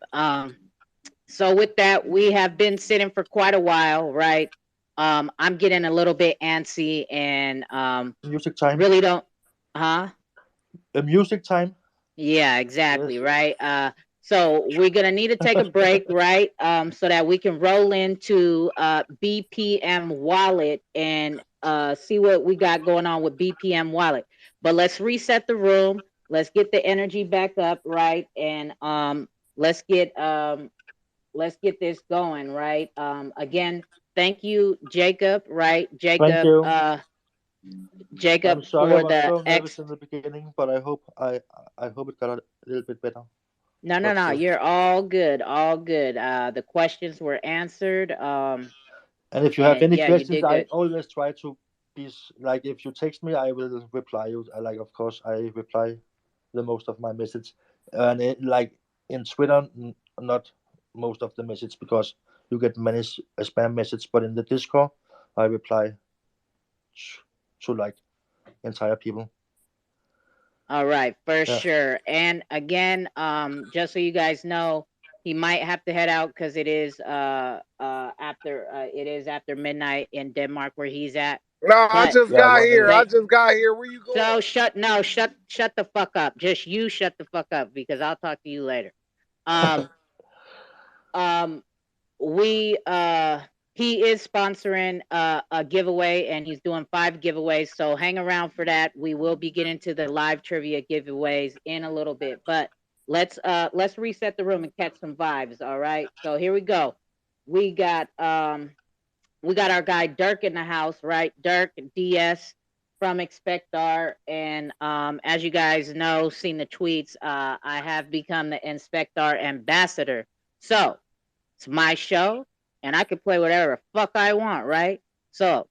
So with that, we have been sitting for quite a while, right? I'm getting a little bit antsy and Music time. really don't, huh? A music time. Yeah, exactly, right? So we're gonna need to take a break, right? So that we can roll into BPM Wallet and see what we got going on with BPM Wallet. But let's reset the room. Let's get the energy back up, right? And let's get this going, right? Again, thank you, Jacob, right? Thank you. Jacob I'm sorry I for was the so nervous in the beginning, but I hope it got a little bit better. No, you're all good, all good. The questions were answered. And if you have any yeah, you questions, did I good. always try to be like, if you text me, I will reply you. Like, of course, I reply the most of my message, and like in Twitter, not most of the message, because you get many spam messages. But in the Discord, I reply to like entire people. All right, for sure. And again, just so you guys know, he might have to head out because it is after midnight in Denmark where he's at. No, I But just got here. I just got here. Where you going? so shut the fuck up. Just you shut the fuck up, because I'll talk to you later. He is sponsoring a giveaway, and he's doing 5 giveaways, so hang around for that. We will be getting to the live trivia giveaways in a little bit, but let's reset the room and catch some vibes. All right, so here we go. We got our guy Dirk in the house, right? Dirk DS from Expectar, and as you guys know, seen the tweets, I have become the Expectar ambassador. So it's my show, and I can play whatever the fuck I want, right? So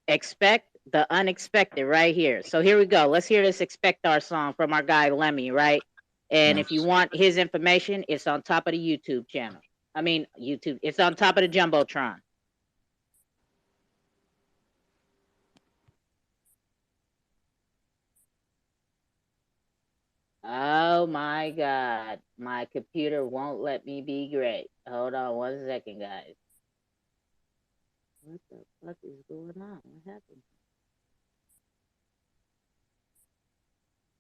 expect the unexpected right here. So here we go. Let's hear this Expectar song from our guy Lemmy, right? And if you want his information, it's on top of the YouTube channel. I mean, YouTube. It's on top of the Jumbotron. Oh my God. My computer won't let me be great. Hold on 1 second, guys. What the fuck is going on? What happened?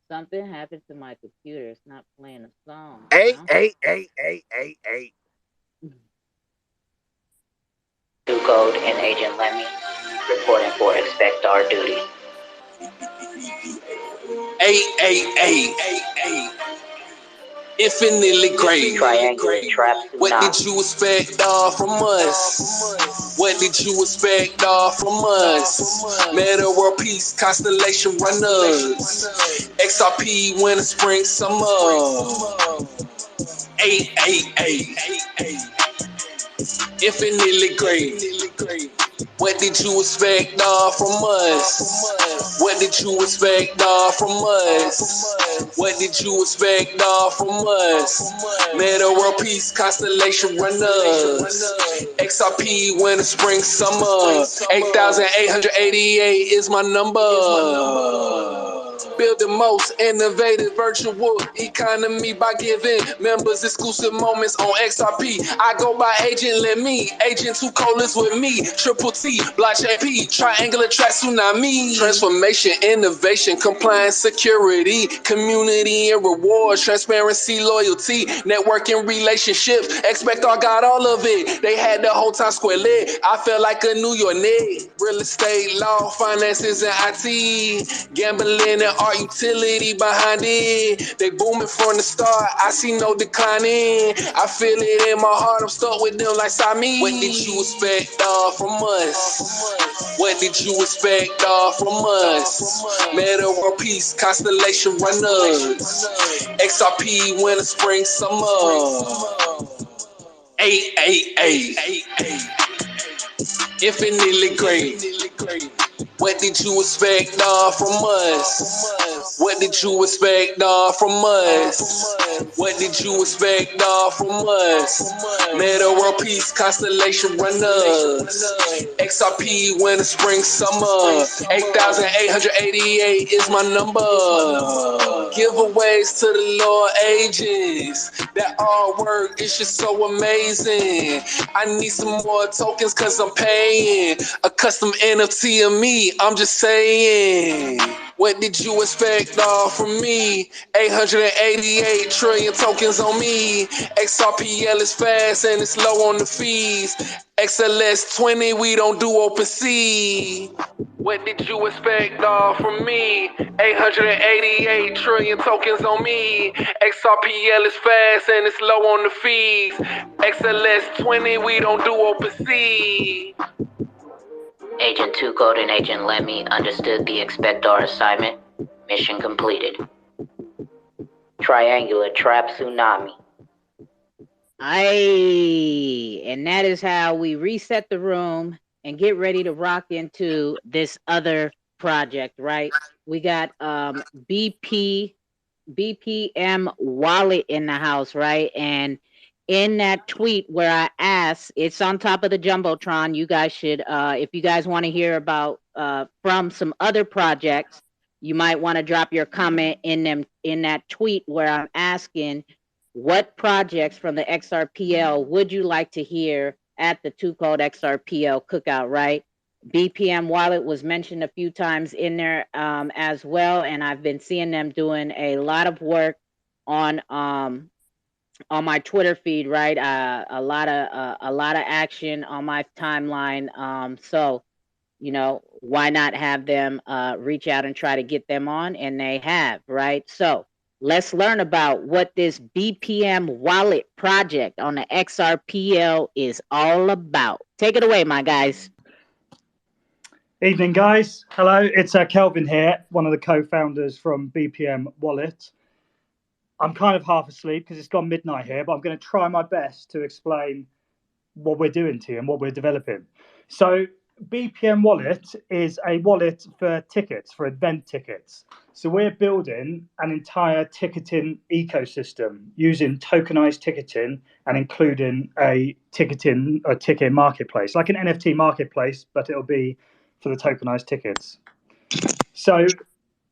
Something happened to my computer. It's not playing a song. Hey. 2Cold and Agent Lemmy reporting for Expectar duty. Infinitely great. What did you expect from us? What did you expect from us? Meta world peace, constellation runners. XRP winter, spring, summer. Infinitely great. What did you expect from us? What did you expect from us? What did you expect from us? Meta world peace, constellation runners. XRP winter, spring, summer. 8,888 is my number. Build the most innovative virtual economy by giving members exclusive moments on XRP. I go by Agent Lemmy, Agent 2Cold's with me. Triple T, Blockchain P, triangular track tsunami. Transformation, innovation, compliance, security, community and rewards, transparency, loyalty, networking, relationships. Expectar got all of it. They had the whole time square lit. I felt like a New York Knicks. Real estate, law, finances, and IT. Gambling and art smart utility behind it. They booming from the start, I see no declining. I feel it in my heart, I'm stuck with them like Sami. What did you expect from us? What did you expect from us? Metal world peace, constellation runners. XRP winter, spring, summer. 888. Infinitely great. What did you expect from us? What did you expect from us? What did you expect from us? Metal world peace, constellation runners. XRP winter, spring, summer. 8,888 is my number. Giveaways to the lower ages. That artwork is just so amazing. I need some more tokens cause I'm paying. A custom NFT of me, I'm just saying. What did you expect from me? 888 trillion tokens on me. XRPL is fast and it's low on the fees. XLS 20, we don't do OpenSea. What did you expect from me? 888 trillion tokens on me. XRPL is fast and it's low on the fees. XLS 20, we don't do OpenSea. Agent 2Cold and Agent Lemmy understood the expector assignment. Mission completed. Triangular trap tsunami. Aye, and that is how we reset the room and get ready to rock into this other project, right? We got BPM wallet in the house, right? And in that tweet where I asked, it's on top of the Jumbotron. You guys should, if you guys want to hear about from some other projects, you might want to drop your comment in that tweet where I'm asking what projects from the XRPL would you like to hear at the 2Cold XRPL cookout, right? BPM wallet was mentioned a few times in there as well, and I've been seeing them doing a lot of work on my Twitter feed, right? A lot of action on my timeline. So, you know, why not have them reach out and try to get them on? And they have, right? So let's learn about what this BPM wallet project on the XRPL is all about. Take it away, my guys. Evening, guys. Hello, it's Kelvin here, one of the co-founders from BPM Wallet. I'm kind of half asleep because it's gone midnight here, but I'm going to try my best to explain what we're doing to you and what we're developing. So BPM Wallet is a wallet for tickets, for event tickets. So we're building an entire ticketing ecosystem using tokenized ticketing and including a ticket marketplace, like an NFT marketplace, but it'll be for the tokenized tickets. So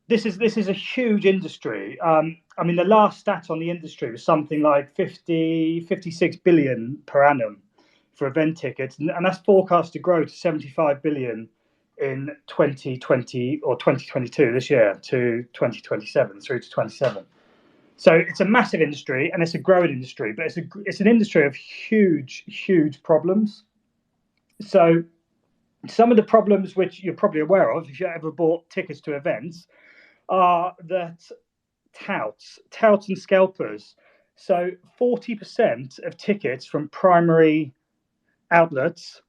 this is a huge industry. I mean, the last stat on the industry was something like 56 billion per annum for event tickets, and that's forecast to grow to 75 billion in 2020 or 2022 this year to 2027 through to 27. So it's a massive industry and it's a growing industry, but it's an industry of huge problems. So some of the problems which you're probably aware of if you ever bought tickets to events are that touts and scalpers. So 40% of tickets from primary outlets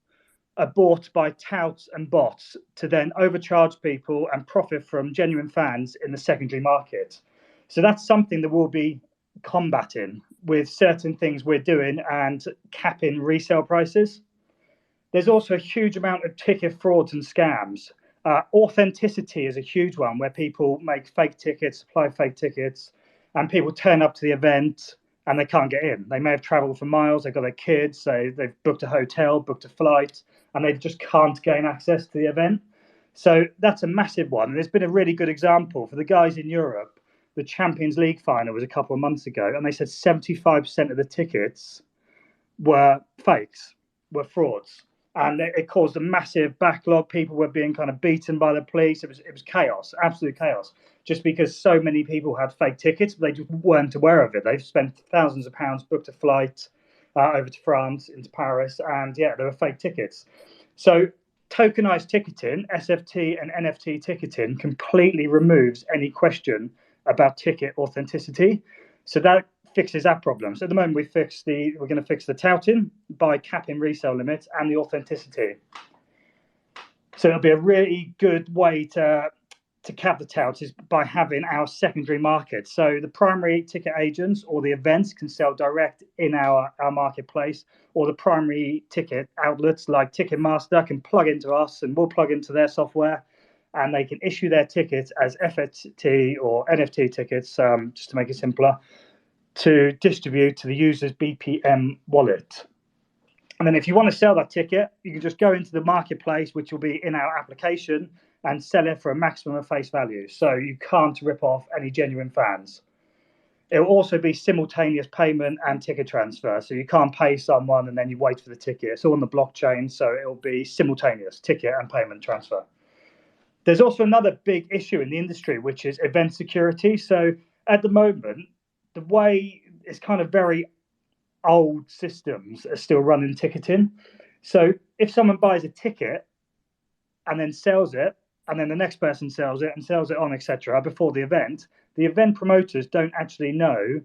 are bought by touts and bots to then overcharge people and profit from genuine fans in the secondary market. So that's something that we'll be combating with certain things we're doing and capping resale prices. There's also a huge amount of ticket frauds and scams. Authenticity is a huge one where people make fake tickets, supply fake tickets, and people turn up to the event and they can't get in. They may have traveled for miles, they've got their kids, so they've booked a hotel, booked a flight, and they just can't gain access to the event. So that's a massive one. And there's been a really good example for the guys in Europe. The Champions League final was a couple of months ago, and they said 75% of the tickets were fakes, were frauds. And it caused a massive backlog. People were being kind of beaten by the police. It was chaos, absolute chaos, just because so many people had fake tickets, but they just weren't aware of it. They've spent thousands of pounds, booked a flight over to France, into Paris, and yeah, there were fake tickets. So tokenized ticketing, SFT and NFT ticketing, completely removes any question about ticket authenticity. So that fixes that problem. So at the moment, we're going to fix the touting by capping resale limits and the authenticity. So it'll be a really good way to cap the touts is by having our secondary market. So the primary ticket agents or the events can sell direct in our marketplace, or the primary ticket outlets like Ticketmaster can plug into us and we'll plug into their software, and they can issue their tickets as FT or NFT tickets, just to make it simpler, to distribute to the user's BPM wallet. And then if you want to sell that ticket, you can just go into the marketplace, which will be in our application, and sell it for a maximum of face value. So you can't rip off any genuine fans. It will also be simultaneous payment and ticket transfer. So you can't pay someone and then you wait for the ticket. It's all on the blockchain, so it will be simultaneous ticket and payment transfer. There's also another big issue in the industry, which is event security. So at the moment, the way it's kind of very old systems are still running ticketing. So if someone buys a ticket and then sells it, and then the next person sells it and sells it on, etc., before the event promoters don't actually know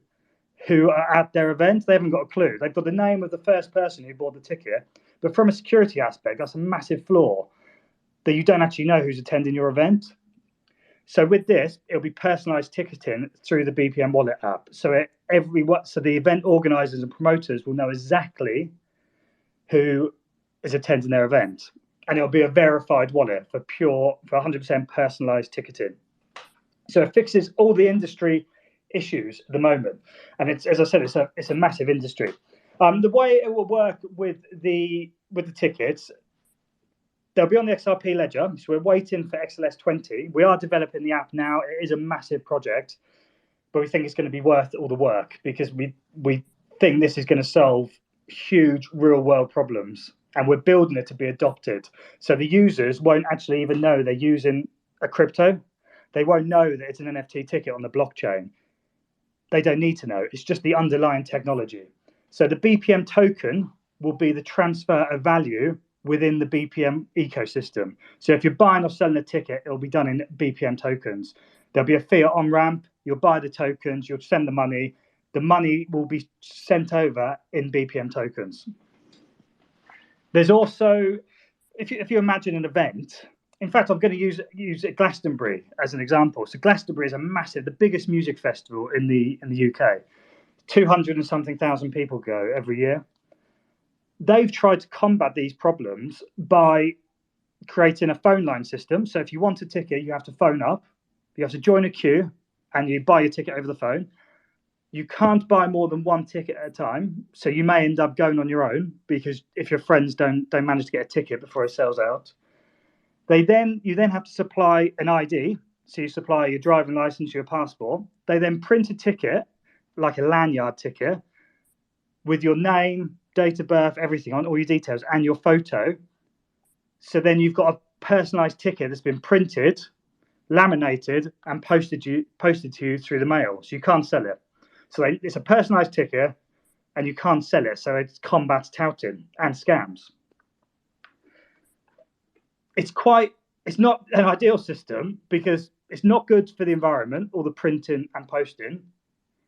who are at their event. They haven't got a clue. They've got the name of the first person who bought the ticket, but from a security aspect, that's a massive flaw, that you don't actually know who's attending your event. So with this, it'll be personalized ticketing through the BPM wallet app. So the event organizers and promoters will know exactly who is attending their event. And it'll be a verified wallet for 100% personalized ticketing. So it fixes all the industry issues at the moment. And it's, as I said, it's a massive industry. The way it will work with the tickets, they'll be on the XRP ledger. So we're waiting for XLS20. We are developing the app now. It is a massive project, but we think it's going to be worth all the work, because we think this is going to solve huge real world problems, and we're building it to be adopted. So the users won't actually even know they're using a crypto. They won't know that it's an NFT ticket on the blockchain. They don't need to know. It's just the underlying technology. So the BPM token will be the transfer of value within the BPM ecosystem. So if you're buying or selling a ticket, it'll be done in BPM tokens. There'll be a fiat on-ramp. You'll buy the tokens. You'll send the money. The money will be sent over in BPM tokens. There's also, if you imagine an event, in fact, I'm going to use Glastonbury as an example. So Glastonbury is the biggest music festival in the UK. 200 and something thousand people go every year. They've tried to combat these problems by creating a phone line system. So if you want a ticket, you have to phone up, you have to join a queue, and you buy your ticket over the phone. You can't buy more than one ticket at a time, so you may end up going on your own, because if your friends don't manage to get a ticket before it sells out, you then have to supply an ID. So you supply your driving license, your passport. They then print a ticket, like a lanyard ticket, with your name, date of birth, everything on, all your details, and your photo. So then you've got a personalized ticket that's been printed, laminated, and posted to you through the mail. So you can't sell it. So it's a personalized ticket, and you can't sell it. So it combats touting and scams. It's not an ideal system, because it's not good for the environment, all the printing and posting.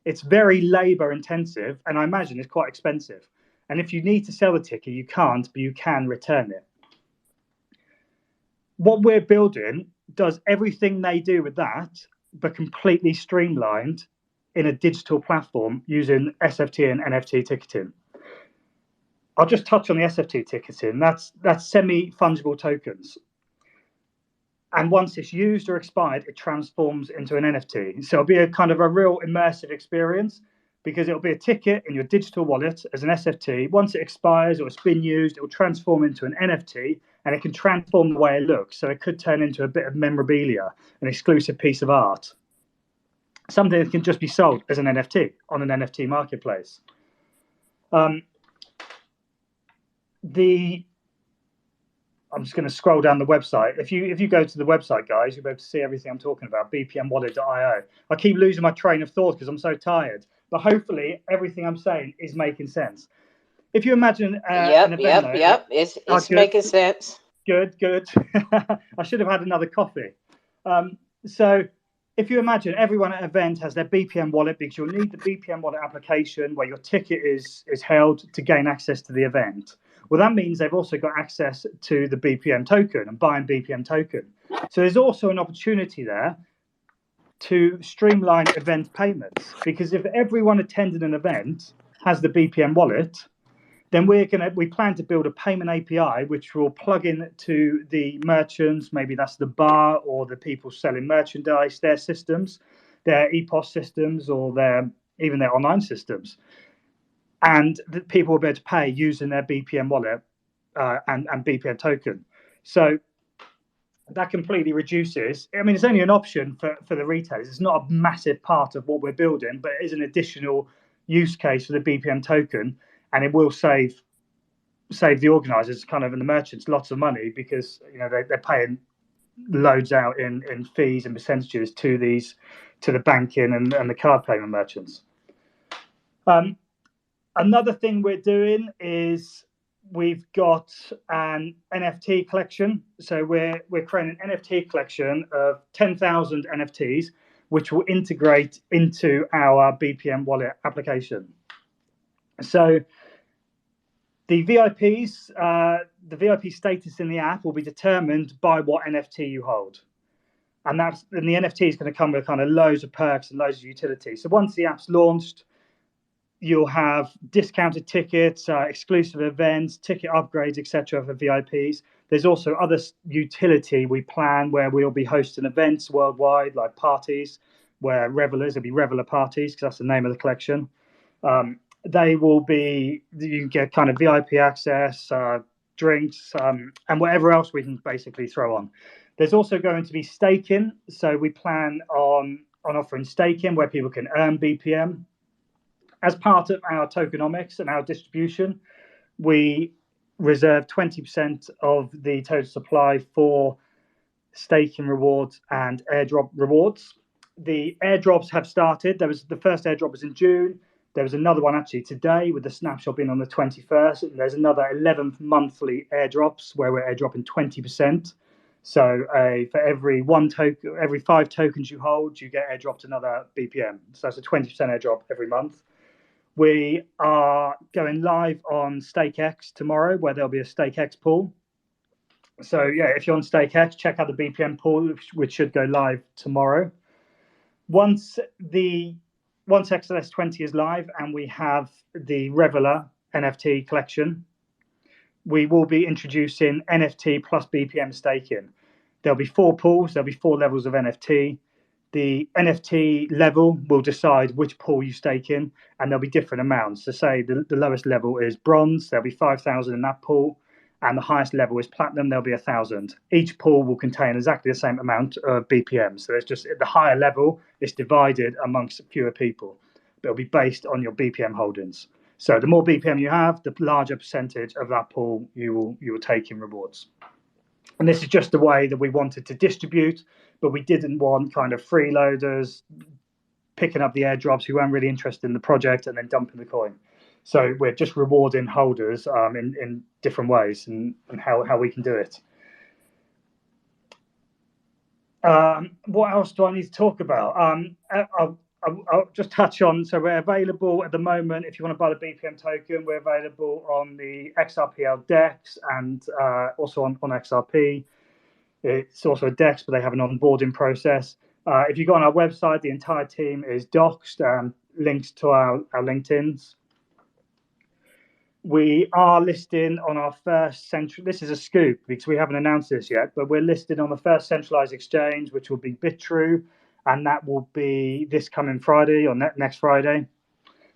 It's very labor intensive, and I imagine it's quite expensive. And if you need to sell the ticket, you can't, but you can return it. What we're building does everything they do with that, but completely streamlined in a digital platform using SFT and NFT ticketing. I'll just touch on the SFT ticketing. That's semi-fungible tokens. And once it's used or expired, it transforms into an NFT. So it'll be a kind of a real immersive experience, because it'll be a ticket in your digital wallet as an SFT. Once it expires or it's been used, it will transform into an NFT, and it can transform the way it looks. So it could turn into a bit of memorabilia, an exclusive piece of art, something that can just be sold as an NFT on an NFT marketplace. I'm just going to scroll down the website. If you go to the website, guys, you'll be able to see everything I'm talking about, bpmwallet.io. I keep losing my train of thought because I'm so tired, but hopefully everything I'm saying is making sense. If you imagine an event, It's making sense. good. I should have had another coffee. So if you imagine everyone at an event has their BPM wallet, because you'll need the BPM wallet application where your ticket is held to gain access to the event. Well, that means they've also got access to the BPM token and buying BPM token. So there's also an opportunity there to streamline event payments, because if everyone attending an event has the BPM wallet, then we plan to build a payment API which will plug in to the merchants, maybe that's the bar or the people selling merchandise, their systems, their EPOS systems, or even their online systems. And the people will be able to pay using their BPM wallet and BPM token. So that completely reduces. I mean, it's only an option for the retailers. It's not a massive part of what we're building, but it is an additional use case for the BPM token, and it will save the organisers kind of and the merchants lots of money, because they're paying loads out in fees and percentages to the banking and the card payment merchants. Another thing we're doing is we've got an NFT collection. So we're creating an NFT collection of 10,000 NFTs, which will integrate into our BPM wallet application. So the VIPs, the VIP status in the app will be determined by what NFT you hold. And the NFT is going to come with kind of loads of perks and loads of utility. So once the app's launched, you'll have discounted tickets, exclusive events, ticket upgrades, etc. for VIPs. There's also other utility we plan where we'll be hosting events worldwide, like parties, where there'll be reveler parties, because that's the name of the collection. You get kind of VIP access, drinks, and whatever else we can basically throw on. There's also going to be staking. So we plan on offering staking where people can earn BPM. As part of our tokenomics and our distribution, we reserve 20% of the total supply for staking rewards and airdrop rewards. The airdrops have started. The first airdrop was in June. There was another one actually today, with the snapshot being on the 21st. And there's another 11 monthly airdrops where we're airdropping 20%. So for every 5 tokens you hold, you get airdropped another BPM. So that's a 20% airdrop every month. We are going live on StakeX tomorrow, where there'll be a StakeX pool. So yeah, if you're on StakeX, check out the BPM pool, which should go live tomorrow. Once XLS20 is live and we have the Reveler NFT collection, we will be introducing NFT plus BPM staking. There'll be 4 pools. There'll be 4 levels of NFT. The NFT level will decide which pool you stake in, and there'll be different amounts. So say the lowest level is bronze, there'll be 5,000 in that pool, and the highest level is platinum, there'll be 1,000. Each pool will contain exactly the same amount of BPM. So it's just the higher level is divided amongst fewer people. But it'll be based on your BPM holdings. So the more BPM you have, the larger percentage of that pool you will take in rewards. And this is just the way that we wanted to distribute, but we didn't want kind of freeloaders picking up the airdrops who weren't really interested in the project and then dumping the coin. So we're just rewarding holders in different ways and how we can do it. What else do I need to talk about? I'll just touch on, so we're available at the moment. If you want to buy the BPM token, we're available on the Xrpl DEX and also on XRP. It's also a DEX, but they have an onboarding process. If you go on our website, the entire team is doxed, links to our LinkedIns. We are listing on our first this is a scoop because we haven't announced this yet, but we're listed on the first centralized exchange, which will be Bitrue, and that will be this coming Friday or next Friday.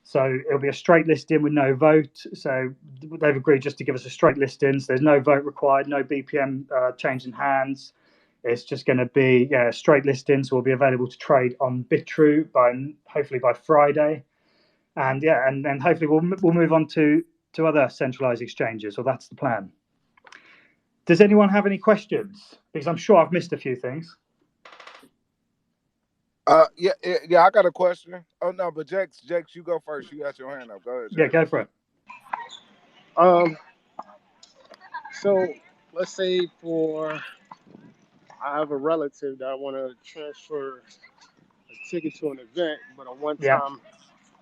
So it'll be a straight listing with no vote. So they've agreed just to give us a straight listing. So there's no vote required, no BPM changing hands. It's just going to be a straight listing. So we'll be available to trade on Bitrue hopefully by Friday. And and then hopefully we'll move on to other centralized exchanges. So that's the plan. Does anyone have any questions? Because I'm sure I've missed a few things. Yeah, I got a question. Oh no, but Jex, you go first. You got your hand up. Go ahead, Jex. Yeah, go for it. So let's say I have a relative that want to transfer a ticket to an event, but Yeah.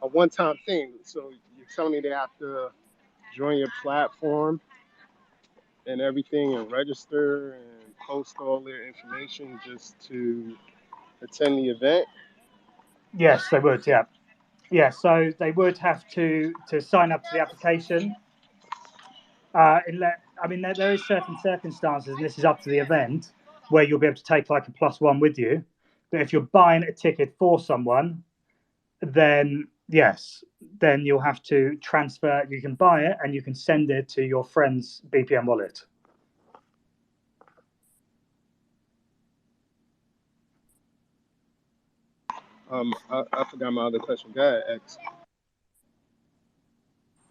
a one time thing. So you're telling me they have to join your platform and everything and register and post all their information just to attend the event? Yes, they would. Yeah. Yeah. So they would have to sign up to the application. I mean, there is certain circumstances, and this is up to the event, where you'll be able to take like a +1 with you. But if you're buying a ticket for someone, then yes, then you'll have to transfer. You can buy it and you can send it to your friend's BPM wallet. I forgot my other question. Go ahead, X.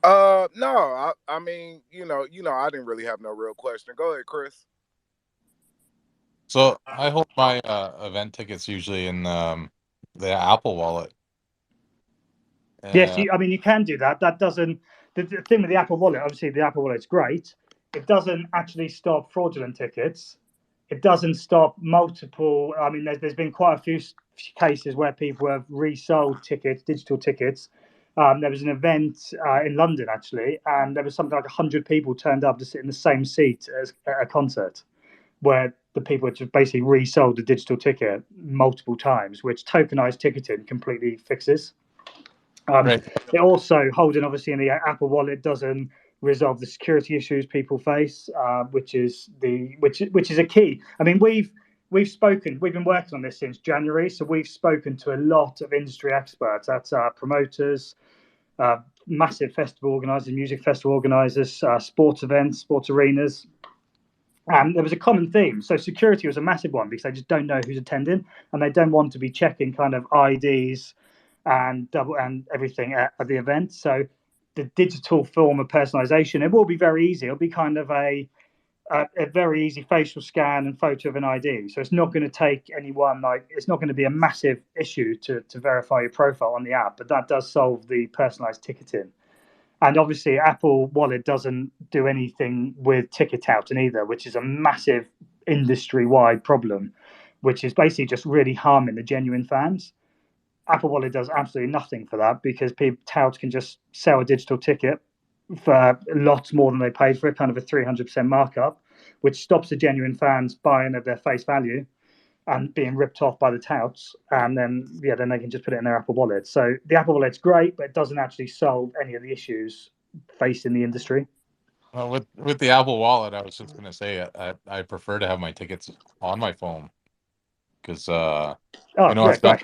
No, I mean, I didn't really have no real question. Go ahead, Chris. So I hold my event tickets usually in the Apple Wallet. Yes, Uh, I mean, you can do that. That doesn't. The thing with the Apple Wallet, obviously, the Apple Wallet's great. It doesn't actually stop fraudulent tickets. It doesn't stop multiple. I mean, there's been quite a few cases where people have resold tickets, digital tickets. There was an event in London actually, and there was something like 100 people turned up to sit in the same seat as at a concert, where the people had just basically resold the digital ticket multiple times, which tokenized ticketing completely fixes. right. It also, holding obviously in the Apple Wallet, doesn't resolve the security issues people face, which is a key. I mean, we've been working on this since January, so we've spoken to a lot of industry experts. That's promoters, massive festival organisers, music festival organisers, sports events, sports arenas. And there was a common theme. So security was a massive one because they just don't know who's attending, and they don't want to be checking kind of IDs and double and everything at the event. So the digital form of personalization, it will be very easy. It'll be kind of a very easy facial scan and photo of an ID. So it's not going to take anyone, like, it's not going to be a massive issue to verify your profile on the app, but that does solve the personalized ticketing. And obviously, Apple Wallet doesn't do anything with ticket touting either, which is a massive industry-wide problem, which is basically just really harming the genuine fans. Apple Wallet does absolutely nothing for that because touts can just sell a digital ticket for lots more than they paid for it, kind of a 300% markup, which stops the genuine fans buying at their face value and being ripped off by the touts, and then they can just put it in their Apple Wallet. So the Apple Wallet's great, but it doesn't actually solve any of the issues facing the industry. Well, with the Apple Wallet, I was just gonna say I prefer to have my tickets on my phone because Oh, I've done great.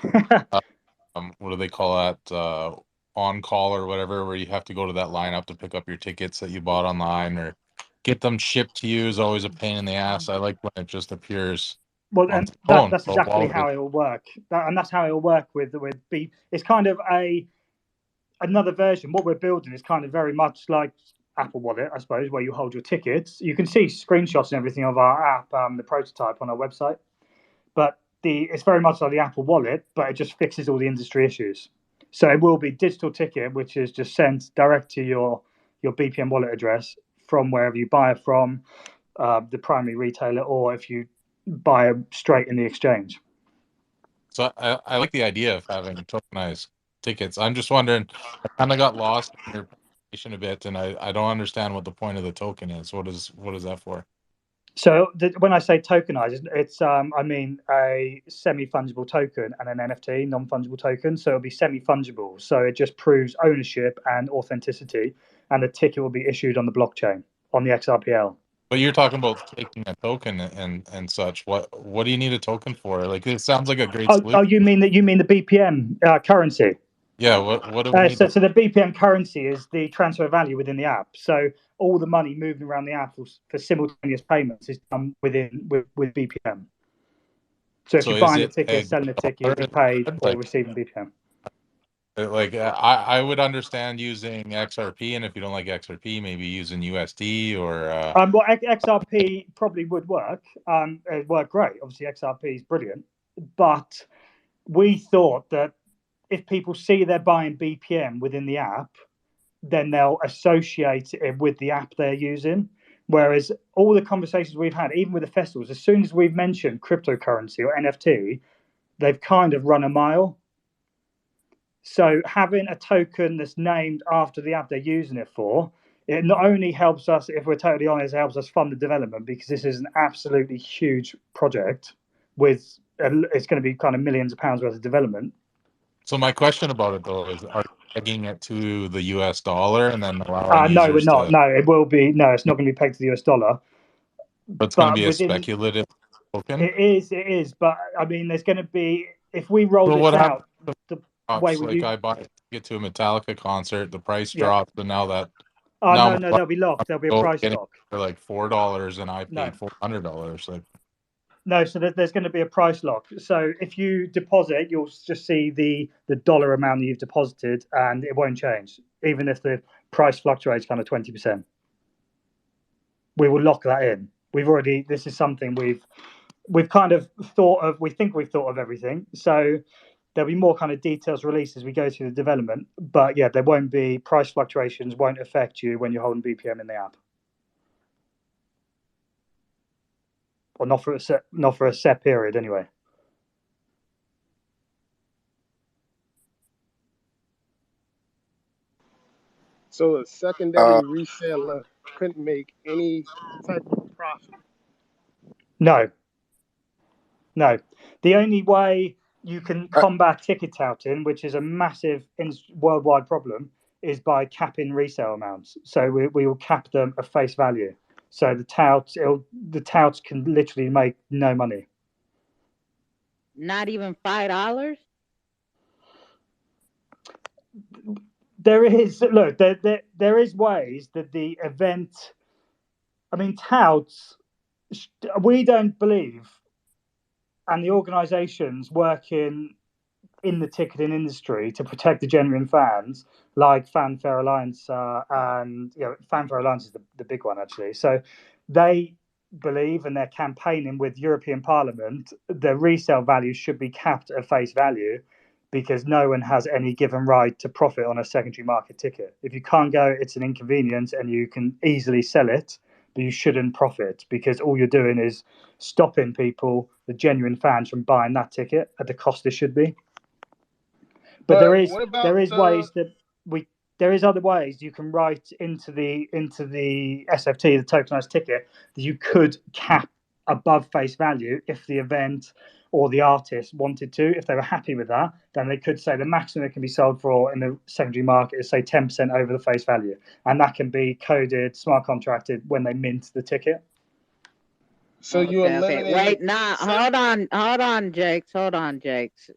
what do they call that, on call or whatever, where you have to go to that lineup to pick up your tickets that you bought online or get them shipped to you is always a pain in the ass. I like when it just appears Well, on and the phone. that's So exactly how it will work. And that's how it will work with B. It's kind of another version. What we're building is kind of very much like Apple Wallet, I suppose, where you hold your tickets. You can see screenshots and everything of our app, the prototype on our website. But it's very much like the Apple Wallet, but it just fixes all the industry issues. So it will be digital ticket, which is just sent direct to your BPM wallet address from wherever you buy it from, the primary retailer, or if you buy it straight in the exchange. So I like the idea of having tokenized tickets. I'm just wondering, I kind of got lost in your presentation a bit, and I don't understand what the point of the token is. What is that for? So when I say tokenized, it's I mean a semi-fungible token and an NFT, non-fungible token. So it'll be semi-fungible. So it just proves ownership and authenticity, and the ticket will be issued on the blockchain on the Xrpl. But you're talking about taking a token and such. What do you need a token for? Like, it sounds like a great solution. You mean the BPM currency? Yeah. What do we need So the BPM currency is the transfer value within the app. So all the money moving around the app for simultaneous payments is done with BPM. So if So you're is buying a it ticket, selling a ticket, you'll be paid for like receiving BPM. I would understand using XRP, and if you don't like XRP, maybe using USD or Well, XRP probably would work. It worked great. Obviously, XRP is brilliant, but we thought that if people see they're buying BPM within the app, then they'll associate it with the app they're using, Whereas all the conversations we've had, even with the festivals, as soon as we've mentioned cryptocurrency or NFT, they've kind of run a mile. So having a token that's named after the app they're using it for, it not only helps us, if we're totally honest, it helps us fund the development, because this is an absolutely huge project with, it's going to be kind of millions of pounds worth of development. So my question about it though is, are you pegging it to the US dollar and then allowing No, we're users not. to? No, it will be. No, it's not going to be pegged to the US dollar. But it's going to But be a within, speculative token. it is. But I mean, there's going to be, if we roll So this what happens out, if the it way drops? we Like use, I buy a ticket to a Metallica concert, the price yeah. drops, and now that No, my they'll be locked. There'll be a price getting lock. for like $4 and I No. paid $400. Like, No, so there's going to be a price lock. So if you deposit, you'll just see the dollar amount that you've deposited, and it won't change, even if the price fluctuates kind of 20%. We will lock that in. This is something we've kind of thought of. We think we've thought of everything. So there'll be more kind of details released as we go through the development. But yeah, there won't be price fluctuations. Won't affect you when you're holding BPM in the app, or not for a set period anyway. So a secondary reseller couldn't make any type of profit. No. The only way you can combat ticket touting, which is a massive worldwide problem, is by capping resale amounts. So we will cap them at face value. So the touts can literally make no money. Not even $5. There is there is ways that the event. I mean, touts. We don't believe, and the organisations working in the ticketing industry to protect the genuine fans, like Fanfare Alliance, and Fanfare Alliance is the big one actually. So they believe, and they're campaigning with European Parliament, the resale value should be capped at face value, because no one has any given right to profit on a secondary market ticket. If you can't go, it's an inconvenience, and you can easily sell it, but you shouldn't profit, because all you're doing is stopping people, the genuine fans, from buying that ticket at the cost it should be. But there is ways that there is other ways you can write into the SFT, the tokenized ticket, that you could cap above face value if the event or the artist wanted to. If they were happy with that, then they could say the maximum it can be sold for in the secondary market is say 10% over the face value, and that can be coded, smart contracted when they mint the ticket. So you eliminated. Wait, hold on, Jakes.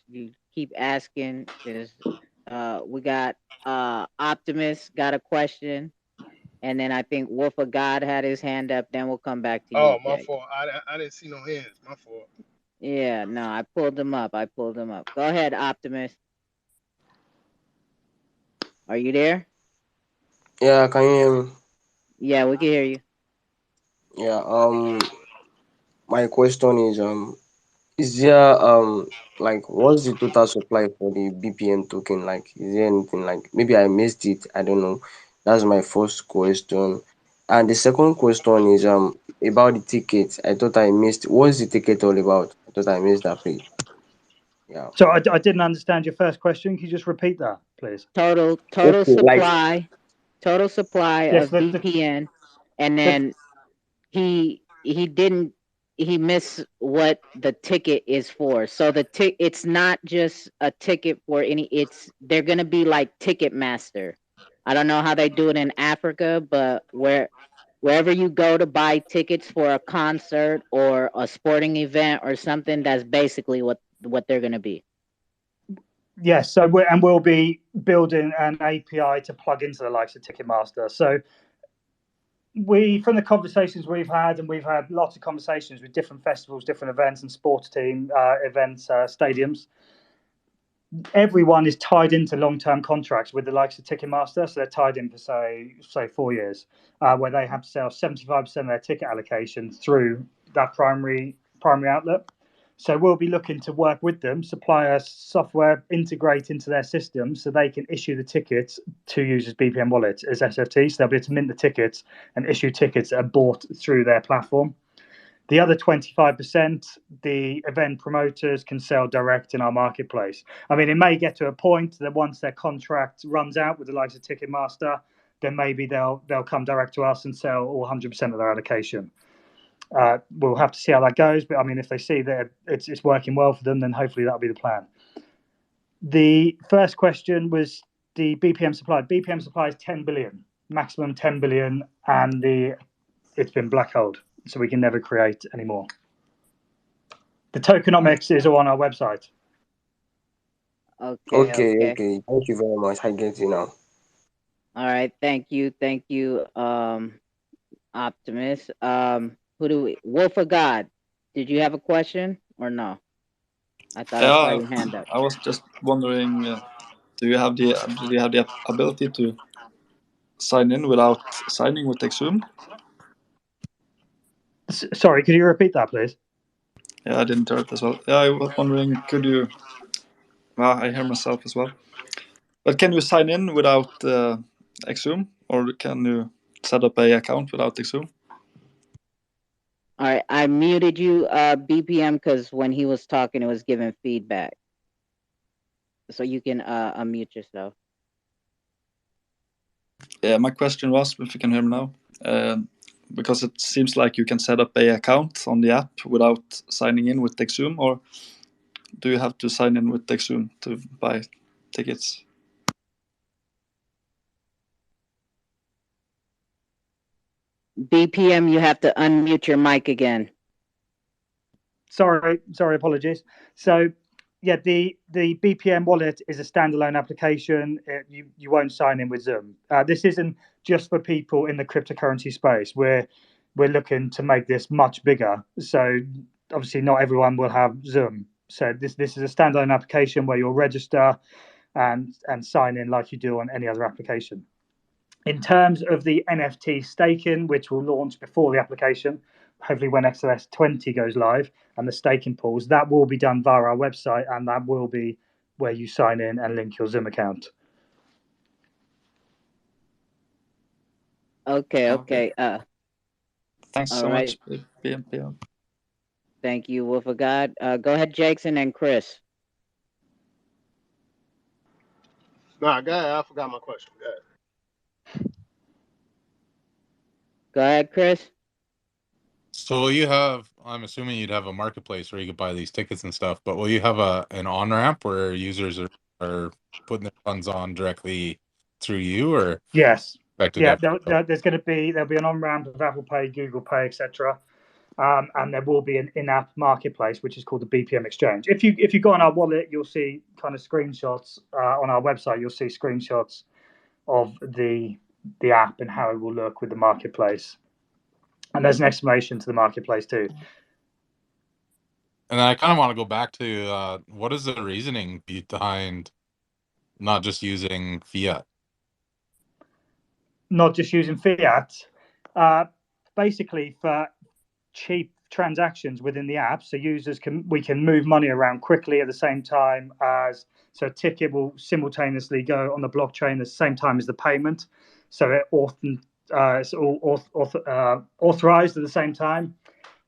You keep asking. We got Optimus got a question, and then I think Wolf of God had his hand up. Then we'll come back to you. Oh, my Jakes. fault. I didn't see no hands. My fault. Yeah, no, I pulled them up. Go ahead, Optimus. Are you there? Yeah, can you hear me? Yeah, we can hear you. Yeah. My question is there like what's the total supply for the BPM token? Like, is there anything, like maybe I missed it? I don't know. That's my first question. And the second question is about the ticket. I thought I missed. What's the ticket all about? I thought I missed that page. Yeah. So I didn't understand your first question. Can you just repeat that, please? Total Okay, like supply Yes, of BPN, and then he missed what the ticket is for. So it's not just a ticket for they're gonna be like Ticketmaster. I don't know how they do it in Africa, but wherever you go to buy tickets for a concert or a sporting event or something, that's basically what they're gonna be. Yes, so we'll be building an API to plug into the likes of Ticketmaster. So from the conversations we've had, and we've had lots of conversations with different festivals, different events, and sports team events, stadiums. Everyone is tied into long-term contracts with the likes of Ticketmaster, so they're tied in for say 4 years, where they have to sell 75% of their ticket allocation through that primary outlet. So we'll be looking to work with them, supply us software, integrate into their system so they can issue the tickets to users BPM Wallet as SFT. So they'll be able to mint the tickets and issue tickets that are bought through their platform. The other 25%, the event promoters can sell direct in our marketplace. I mean, it may get to a point that once their contract runs out with the likes of Ticketmaster, then maybe they'll come direct to us and sell all 100% of their allocation. We'll have to see how that goes, but I mean, if they see that it's working well for them, then hopefully that'll be the plan. The first question was the BPM supply. BPM supply is 10 billion, maximum 10 billion, and it's been black holed, so we can never create anymore. The tokenomics is all on our website. Okay. Thank you very much. I get you now. All right, thank you, Optimus. Wolf of God, did you have a question or no? I thought I saw your hand up. I was just wondering, do you have the ability to sign in without signing with Xrpl? Sorry, could you repeat that, please? Yeah, I didn't hear it as well. Yeah, I was wondering, could you? Well, I hear myself as well. But can you sign in without Xrpl, or can you set up an account without Xrpl? All right, I muted you, BPM, because when he was talking, it was giving feedback. So you can unmute yourself. Yeah, my question was, if you can hear me now, because it seems like you can set up an account on the app without signing in with Xrpl, or do you have to sign in with Xrpl to buy tickets? BPM, you have to unmute your mic again. Sorry, apologies. So, yeah, the BPM wallet is a standalone application. You won't sign in with Zoom. This isn't just for people in the cryptocurrency space. We're looking to make this much bigger. So obviously not everyone will have Zoom. So this is a standalone application where you'll register and sign in like you do on any other application. In terms of the NFT staking, which will launch before the application, hopefully when XLS 20 goes live, and the staking pools, that will be done via our website, and that will be where you sign in and link your Zoom account. Okay. Thanks so much, BPM. Thank you, Wolf of God. Go ahead, Jackson and Chris. Nah, go ahead. I forgot my question. Go ahead. Go ahead, Chris. So will you have, I'm assuming you'd have a marketplace where you could buy these tickets and stuff, but will you have an on-ramp where users are putting their funds on directly through you, or? Yes. Yeah, there'll be an on-ramp of Apple Pay, Google Pay, etc. And there will be an in-app marketplace, which is called the BPM Exchange. If you go on our wallet, you'll see kind of screenshots on our website. You'll see screenshots of the app and how it will look with the marketplace. And there's an explanation to the marketplace too. And I kind of want to go back to what is the reasoning behind not just using fiat? Not just using fiat, basically for cheap transactions within the app, so we can move money around quickly at the same time as, so a ticket will simultaneously go on the blockchain at the same time as the payment, so it often it's all authorized at the same time,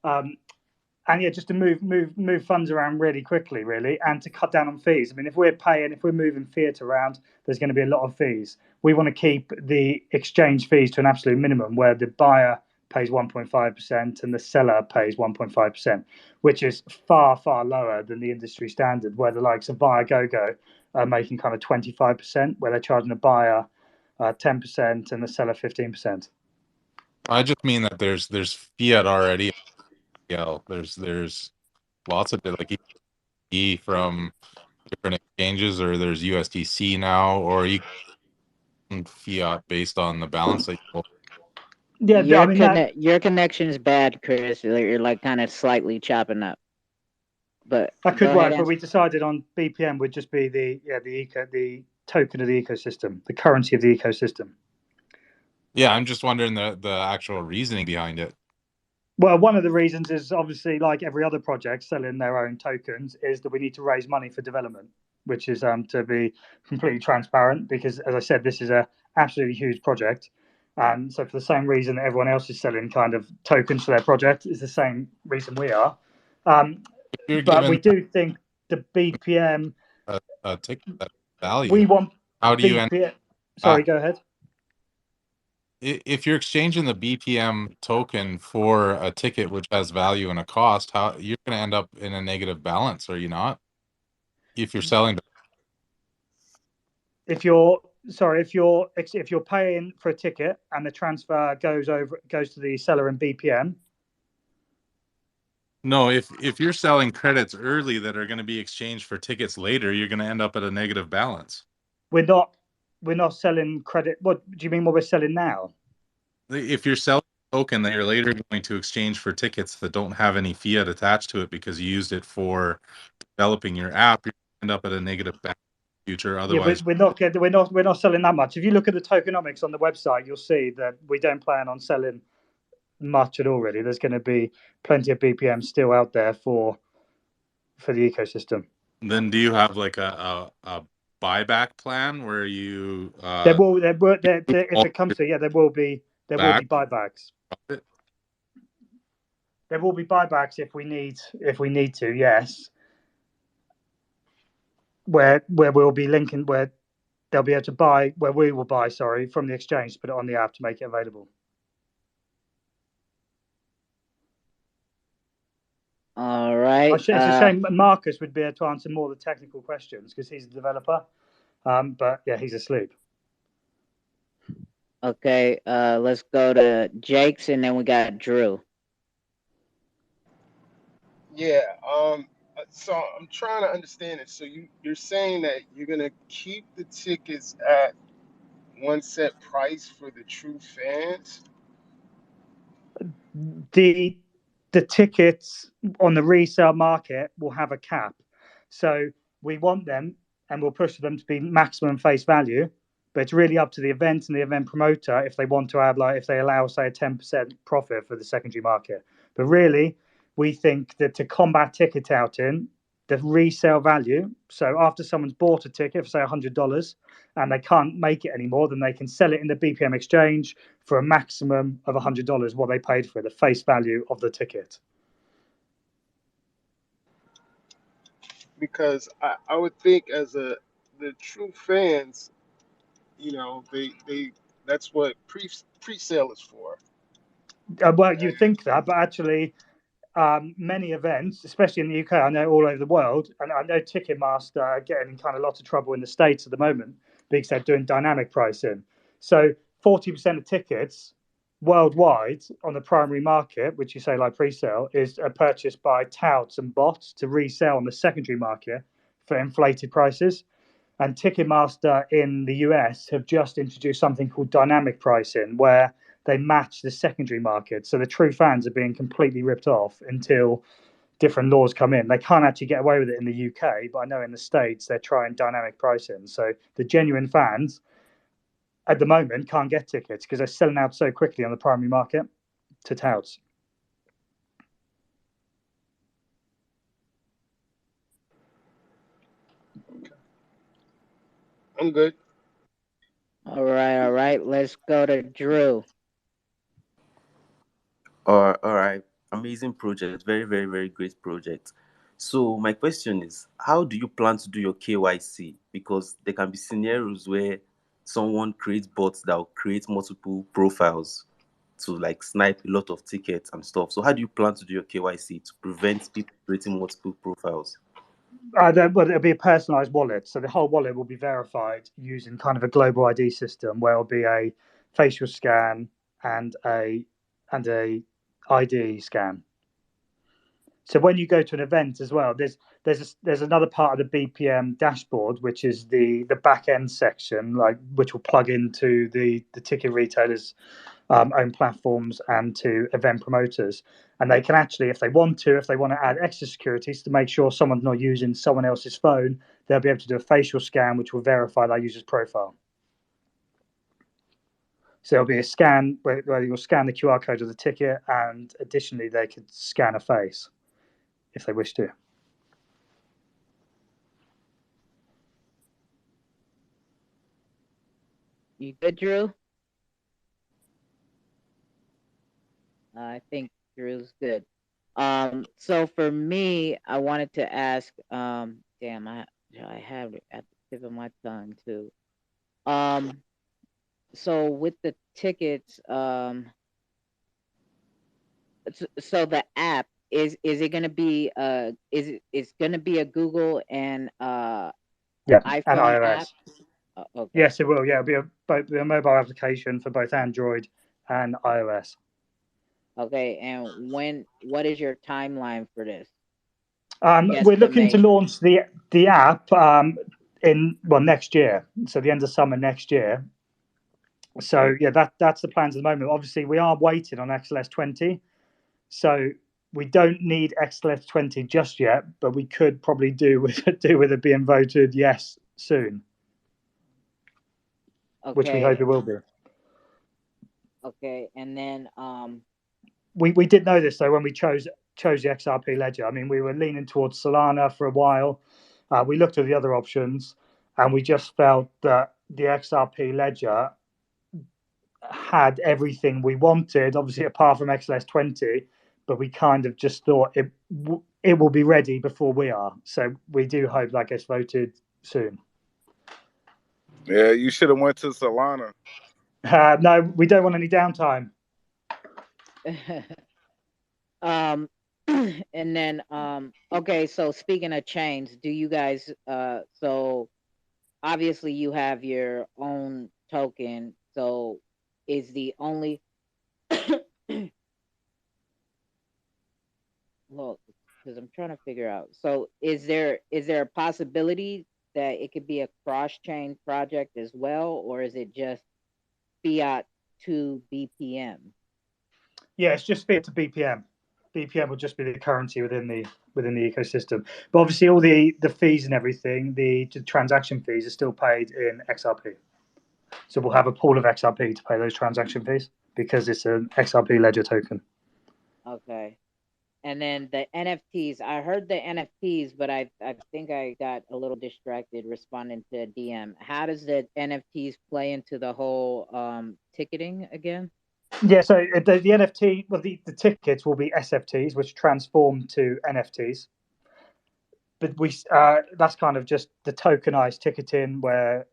and yeah, just to move funds around really quickly, really, and to cut down on fees. I mean, if we're moving fiat around, there's going to be a lot of fees. We want to keep the exchange fees to an absolute minimum, where the buyer pays 1.5% and the seller pays 1.5%, which is far, far lower than the industry standard, where the likes of Viagogo are making kind of 25%, where they're charging a buyer 10% and the seller 15%. I just mean that there's fiat already. Yeah, there's lots of it, like from different exchanges, or there's USDC now, or you can fiat based on the balance that you. Yeah, your connection is bad, Chris. You're like kind of slightly chopping up. But that could work. But we decided on BPM would just be the token of the ecosystem, the currency of the ecosystem. Yeah, I'm just wondering the actual reasoning behind it. Well, one of the reasons is obviously, like every other project selling their own tokens, is that we need to raise money for development, which is to be completely transparent, because as I said, this is a absolutely huge project. And so for the same reason that everyone else is selling kind of tokens for their project is the same reason we are. If you're But we given do think the BPM, a ticket that value, we want how do you end BPM. Sorry, back? go ahead. If you're exchanging the BPM token for a ticket which has value and a cost, how you're going to end up in a negative balance, are you not? If you're selling, If you're paying for a ticket and the transfer goes to the seller in BPM, no, if you're selling credits early that are going to be exchanged for tickets later, you're going to end up at a negative balance. we're not selling credit. What do you mean? What we're selling now? If you're selling a token that you're later going to exchange for tickets that don't have any fiat attached to it because you used it for developing your app, you end up at a negative balance in the future. Yeah, Otherwise, we're not selling that much. If you look at the tokenomics on the website, you'll see that we don't plan on selling much at all. Really, there's going to be plenty of BPM still out there for the ecosystem. then do you have like a buyback plan where you If it comes to there will be back buybacks. it? There will be buybacks if we need to. Yes, where we'll be linking, where they'll be able to buy, where we will buy, sorry, from the exchange to put it on the app to make it available. All right. It's a shame Marcus would be able to answer more of the technical questions because he's a developer. But yeah, he's asleep. Okay, let's go to Jake's and then we got Drew. Yeah. So I'm trying to understand it. So you're saying that you're gonna keep the tickets at one set price for the true fans? The tickets on the resale market will have a cap. So we want them and we'll push them to be maximum face value. But it's really up to the event and the event promoter if they want to add, like, if they allow, say, a 10% profit for the secondary market. But really, we think that to combat ticket outing, the resale value, so after someone's bought a ticket for, say, $100 and they can't make it anymore, then they can sell it in the BPM exchange for a maximum of $100, what they paid for it, the face value of the ticket. Because I would think as the true fans, you know, they that's what pre-sale is for. Well, you think that, but actually, many events, especially in the UK, I know all over the world, and I know Ticketmaster are getting in kind of lots of trouble in the States at the moment because they're doing dynamic pricing. So 40% of tickets worldwide on the primary market, which you say like pre-sale, is purchased by touts and bots to resell on the secondary market for inflated prices. And Ticketmaster in the US have just introduced something called dynamic pricing, where they match the secondary market. So the true fans are being completely ripped off until different laws come in. They can't actually get away with it in the UK, but I know in the States they're trying dynamic pricing. So the genuine fans at the moment can't get tickets because they're selling out so quickly on the primary market to touts. I'm good. All right. Let's go to Drew. All right. Amazing project. Very, very, very great project. So my question is, how do you plan to do your KYC? Because there can be scenarios where someone creates bots that will create multiple profiles to like snipe a lot of tickets and stuff. So how do you plan to do your KYC to prevent people creating multiple profiles? Well, it'll be a personalized wallet. So the whole wallet will be verified using kind of a global ID system where it'll be a facial scan and a ID scan. So when you go to an event as well, there's another part of the BPM dashboard, which is the back end section, like which will plug into the ticket retailers' own platforms and to event promoters, and they can actually, if they want to add extra securities to make sure someone's not using someone else's phone, they'll be able to do a facial scan, which will verify that user's profile. So there'll be a scan where you'll scan the QR code of the ticket, and additionally they could scan a face if they wish to. You good, Drew? I think Drew's good. So for me, I wanted to ask, damn, I have it at the tip of my tongue too. So with the tickets, so the app is it gonna be it's gonna be a Google and Yeah, and iPhone app? iOS. Okay. Yes, it will. Yeah, it'll be a mobile application for both Android and iOS. Okay, and what is your timeline for this? We're looking to launch the app in next year, so the end of summer next year. So yeah, that's the plans at the moment. Obviously, we are waiting on XLS20, so we don't need XLS20 just yet, but we could probably do with it being voted yes soon, which we hope Okay. it will be. Okay, and then We did know this though when we chose the XRP ledger. I mean, we were leaning towards Solana for a while. We looked at the other options, and we just felt that the XRP ledger had everything we wanted, obviously apart from XLS20, but we kind of just thought it will be ready before we are. So we do hope that gets voted soon. Yeah, you should have went to Solana. No, we don't want any downtime. and then okay, so speaking of chains, do you guys so obviously you have your own token, so is the only well, because I'm trying to figure out, so is there a possibility that it could be a cross chain project as well, or is it just fiat to BPM? Yeah, it's just fiat to BPM. BPM will just be the currency within the ecosystem. But obviously, all the fees and everything, the transaction fees are still paid in XRP. So we'll have a pool of XRP to pay those transaction fees because it's an XRP ledger token. Okay. And then the NFTs, I heard the NFTs, but I think I got a little distracted responding to a DM. How does the NFTs play into the whole ticketing again? Yeah, so the NFT, well, the tickets will be SFTs, which transform to NFTs. But that's kind of just the tokenized ticketing, where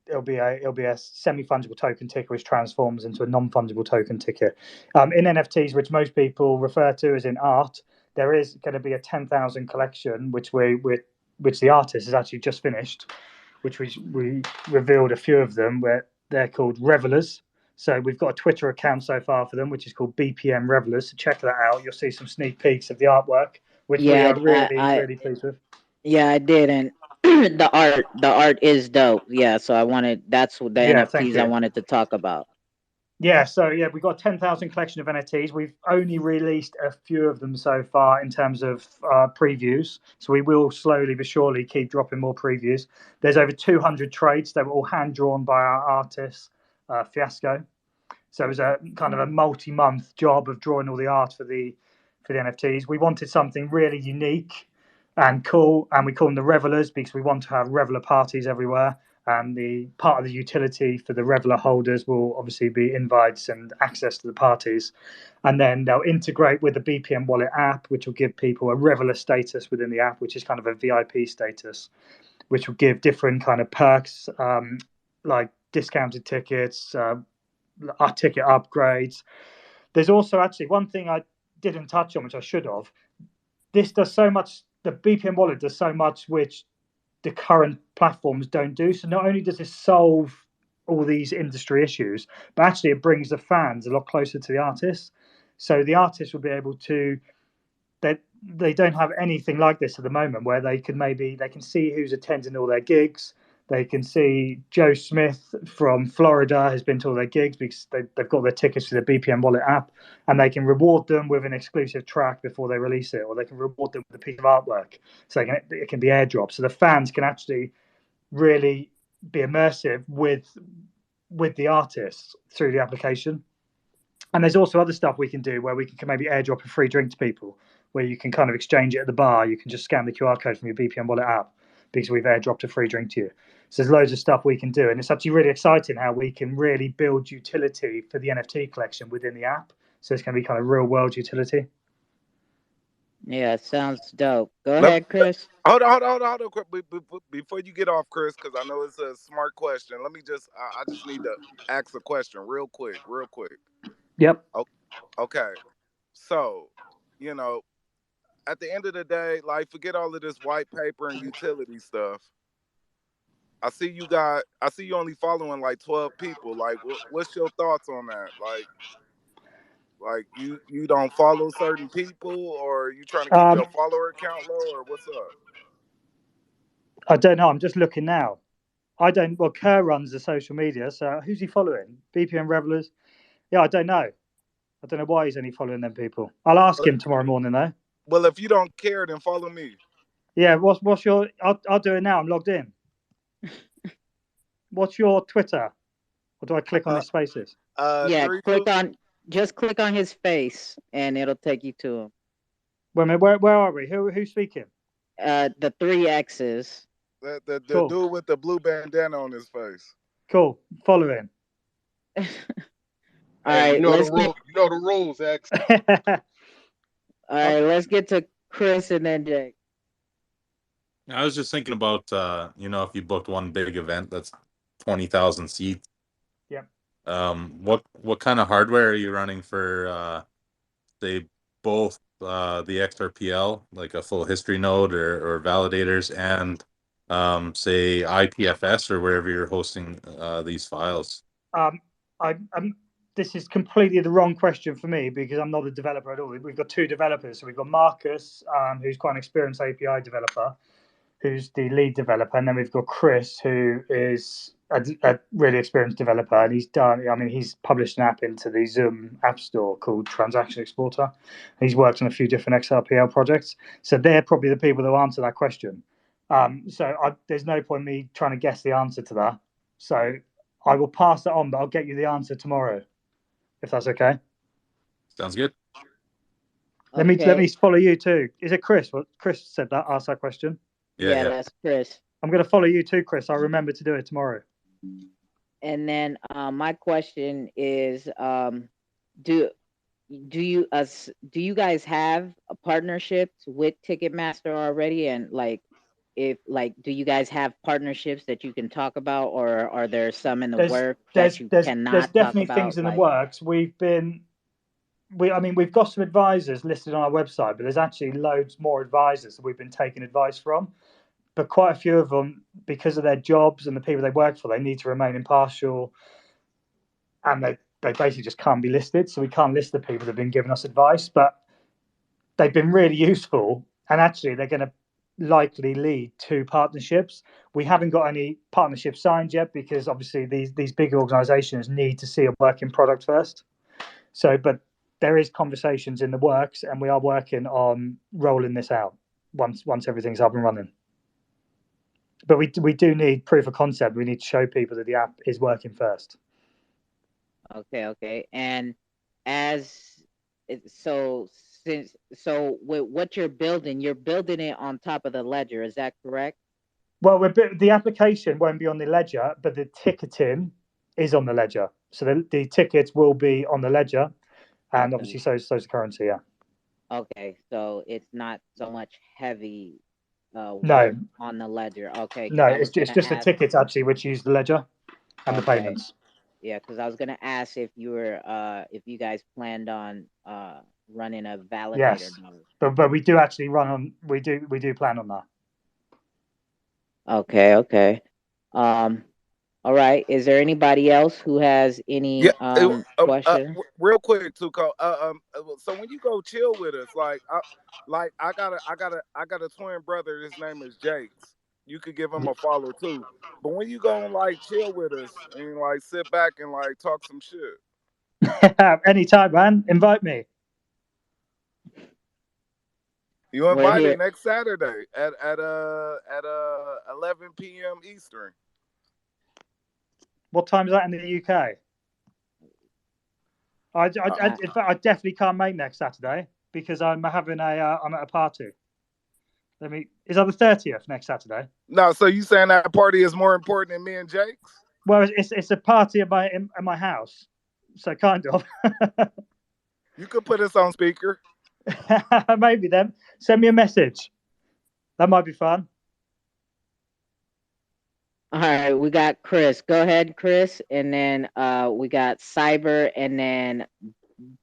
it'll be a semi-fungible token ticket which transforms into a non-fungible token ticket. In NFTs, which most people refer to as in art, there is going to be a 10,000 collection which the artist has actually just finished, which we revealed a few of them, where they're called Revelers. So we've got a Twitter account so far for them, which is called BPM Revelers. So check that out. You'll see some sneak peeks of the artwork, which we are really pleased with. Yeah, I did, and the art is dope. Yeah, so that's what the NFTs I wanted to talk about. Yeah, so yeah, we've got 10,000 collection of NFTs. We've only released a few of them so far in terms of previews. So we will slowly but surely keep dropping more previews. There's over 200 trades that were all hand drawn by our artist, Fiasco. So it was a kind of a multi-month job of drawing all the art for the NFTs. We wanted something really unique and cool, and we call them the Revelers because we want to have Reveler parties everywhere. And the part of the utility for the Reveler holders will obviously be invites and access to the parties. And then they'll integrate with the BPM Wallet app, which will give people a Reveler status within the app, which is kind of a VIP status, which will give different kind of perks, like discounted tickets, our ticket upgrades. There's also actually one thing I didn't touch on, which I should have. This does so much, the BPM wallet does so much which the current platforms don't do. So not only does this solve all these industry issues, but actually it brings the fans a lot closer to the artists. So the artists will be able to, they don't have anything like this at the moment, where they can see who's attending all their gigs. They can see Joe Smith from Florida has been to all their gigs because they've got their tickets for the BPM Wallet app, and they can reward them with an exclusive track before they release it, or they can reward them with a piece of artwork. So it can be airdropped. So the fans can actually really be immersive with with the artists through the application. And there's also other stuff we can do where we can maybe airdrop a free drink to people, where you can kind of exchange it at the bar. You can just scan the QR code from your BPM Wallet app because we've airdropped a free drink to you. So there's loads of stuff we can do. And it's actually really exciting how we can really build utility for the NFT collection within the app. So it's going to be kind of real world utility. Yeah, sounds dope. Go ahead, Chris. Hold on. Before you get off, Chris, because I know it's a smart question. Let me just, I just need to ask a question real quick. Yep. Okay. So, you know, at the end of the day, like, forget all of this white paper and utility stuff. I see you only following like 12 people. Like, what's your thoughts on that? Like you don't follow certain people, or you trying to keep your follower count low, or what's up? I don't know. I'm just looking now. Well, Kerr runs the social media, so who's he following? BPM Revelers? Yeah, I don't know. I don't know why he's only following them people. I'll ask him tomorrow morning, though. Well, if you don't care, then follow me. Yeah, what's your... I'll do it now. I'm logged in. What's your Twitter? Or do I click on his spaces? Yeah, just click on his face, and it'll take you to him. Wait a minute, where are we? Who's speaking? The 3 X's. The cool. Dude with the blue bandana on his face. Cool. Following. All right, you know the rules, X. All right, let's get to Chris and then Jake. I was just thinking about if you booked one big event that's 20,000 seats. Yep. What kind of hardware are you running for say both the Xrpl, like a full history node or validators, and say IPFS or wherever you're hosting these files? This is completely the wrong question for me because I'm not a developer at all. We've got 2 developers. So we've got Marcus, who's quite an experienced API developer, who's the lead developer, and then we've got Chris, who is a really experienced developer, and he's published an app into the Zoom app store called Transaction Exporter. He's worked on a few different XRPL projects, so they're probably the people that answer that question. There's no point in me trying to guess the answer to that. So I will pass it on, but I'll get you the answer tomorrow, if that's okay. Sounds good. Let me follow you too. Is it Chris? Well, Chris said that. Asked that question. Yeah, that's Chris. I'm going to follow you too, Chris. I'll remember to do it tomorrow. And then my question is, do you guys have partnerships with Ticketmaster already? And do you guys have partnerships that you can talk about, or are there some in the works that you cannot There's definitely talk about? things in the works. We've got some advisors listed on our website, but there's actually loads more advisors that we've been taking advice from. But quite a few of them, because of their jobs and the people they work for, they need to remain impartial, and they basically just can't be listed. So we can't list the people that have been giving us advice, but they've been really useful, and actually they're going to likely lead to partnerships. We haven't got any partnerships signed yet because obviously these big organizations need to see a working product first. But there is conversations in the works, and we are working on rolling this out once everything's up and running. But we do need proof of concept. We need to show people that the app is working first. Okay. And with what you're building it on top of the ledger. Is that correct? Well, the application won't be on the ledger, but the ticketing is on the ledger. So the tickets will be on the ledger, and obviously so's the currency. Yeah. Okay, so it's not so much heavy. No. On the ledger. Okay. No, it's just the tickets actually which use the ledger and the payments. Yeah, because I was gonna ask if you guys planned on running a validator. Yes, but we do actually we do plan on that. Okay. All right. Is there anybody else who has any question? Real quick, 2Cold. So when you go chill with us, I got a twin brother. His name is Jakes. You could give him a follow too. But when you go and chill with us and sit back and talk some shit. Anytime, man. Invite me. You invited next Saturday at 11 p.m. Eastern. What time is that in the UK? In fact, I definitely can't make next Saturday because I'm having I'm at a party. Is that the 30th next Saturday? No, so you saying that party is more important than me and Jake's? Well, it's a party at my house, so kind of. You could put us on speaker. Maybe then send me a message. That might be fun. All right, we got Chris. Go ahead, Chris, and then we got Cyber, and then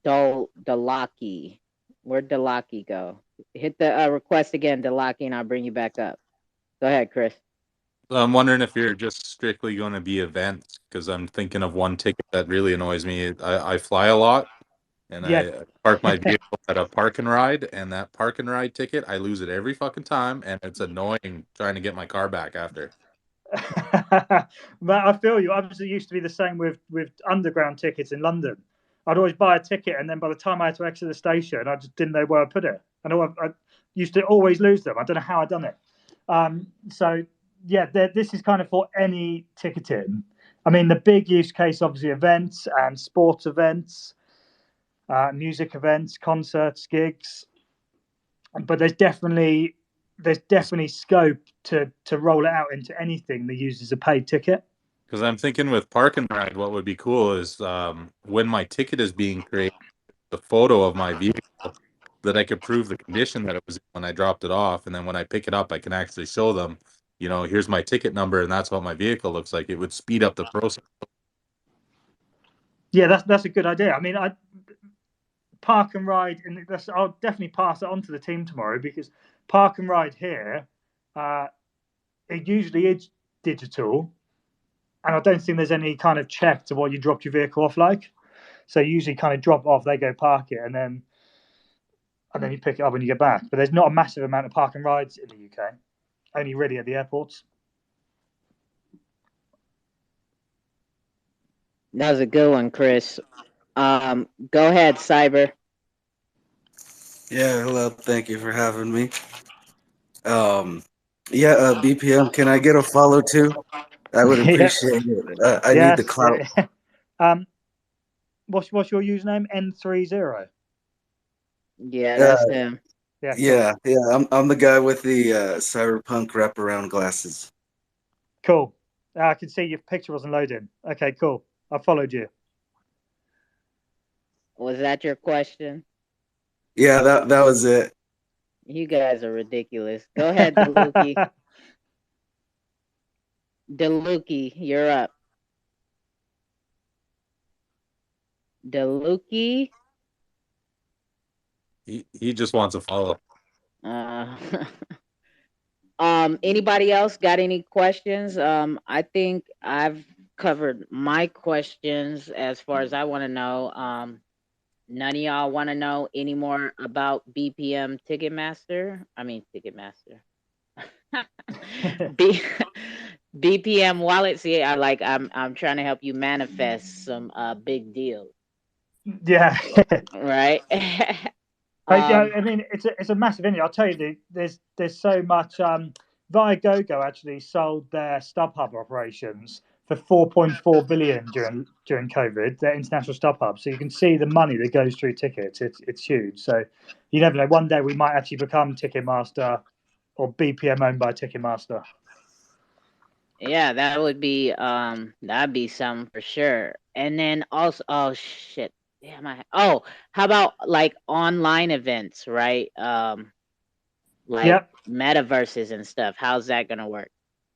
Dalaki. Where'd Dalaki go? Hit the request again, Dalaki, and I'll bring you back up. Go ahead, Chris. I'm wondering if you're just strictly going to be events, because I'm thinking of one ticket that really annoys me. I fly a lot, and I park my vehicle at a park and ride, and that park and ride ticket, I lose it every fucking time, and it's annoying trying to get my car back after. But I feel you. Obviously, it used to be the same with underground tickets in London. I'd always buy a ticket, and then by the time I had to exit the station, I just didn't know where I put it. I used to always lose them. I don't know how I done it. So yeah, this is kind of for any ticketing. I mean, the big use case, obviously, events and sports events, music events, concerts, gigs. But there's definitely scope to roll it out into anything that uses a paid ticket. Because I'm thinking with park and ride, what would be cool is when my ticket is being created, the photo of my vehicle, that I could prove the condition that it was in when I dropped it off, and then when I pick it up, I can actually show them, here's my ticket number, and that's what my vehicle looks like. It would speed up the process. Yeah, that's a good idea. I mean, park and ride, and I'll definitely pass it on to the team tomorrow, because park and ride here, it usually is digital, and I don't think there's any kind of check to what you dropped your vehicle off like. So you usually kind of drop off, they go park it, and then you pick it up when you get back. But there's not a massive amount of park and rides in the UK, only really at the airports. That was a good one, Chris. Go ahead, Cyber. Yeah, hello. Thank you for having me. BPM, can I get a follow too? I would appreciate it. I need the clout. What's your username? N30. Yeah, that's him. Yeah, I'm the guy with the cyberpunk wraparound glasses. Cool. I can see your picture wasn't loading. Okay, cool. I followed you. Was that your question? Yeah, that was it. You guys are ridiculous. Go ahead, Deluki. Deluki, you're up. Deluki. He just wants a follow. Anybody else got any questions? I think I've covered my questions as far as I want to know. None of y'all want to know any more about BPM Ticketmaster? I mean Ticketmaster. BPM wallet. See, I'm trying to help you manifest some big deals. Yeah. Right. I mean, it's a massive industry. I'll tell you, there's so much. Viagogo actually sold their StubHub operations for 4.4 billion during COVID. Their international StubHub. So you can see the money that goes through tickets. It's huge. So you never know. One day we might actually become Ticketmaster or BPM owned by Ticketmaster. Yeah, that would be that'd be something for sure. And then also, oh shit. Damn, how about like online events, right? Like metaverses and stuff. How's that gonna work?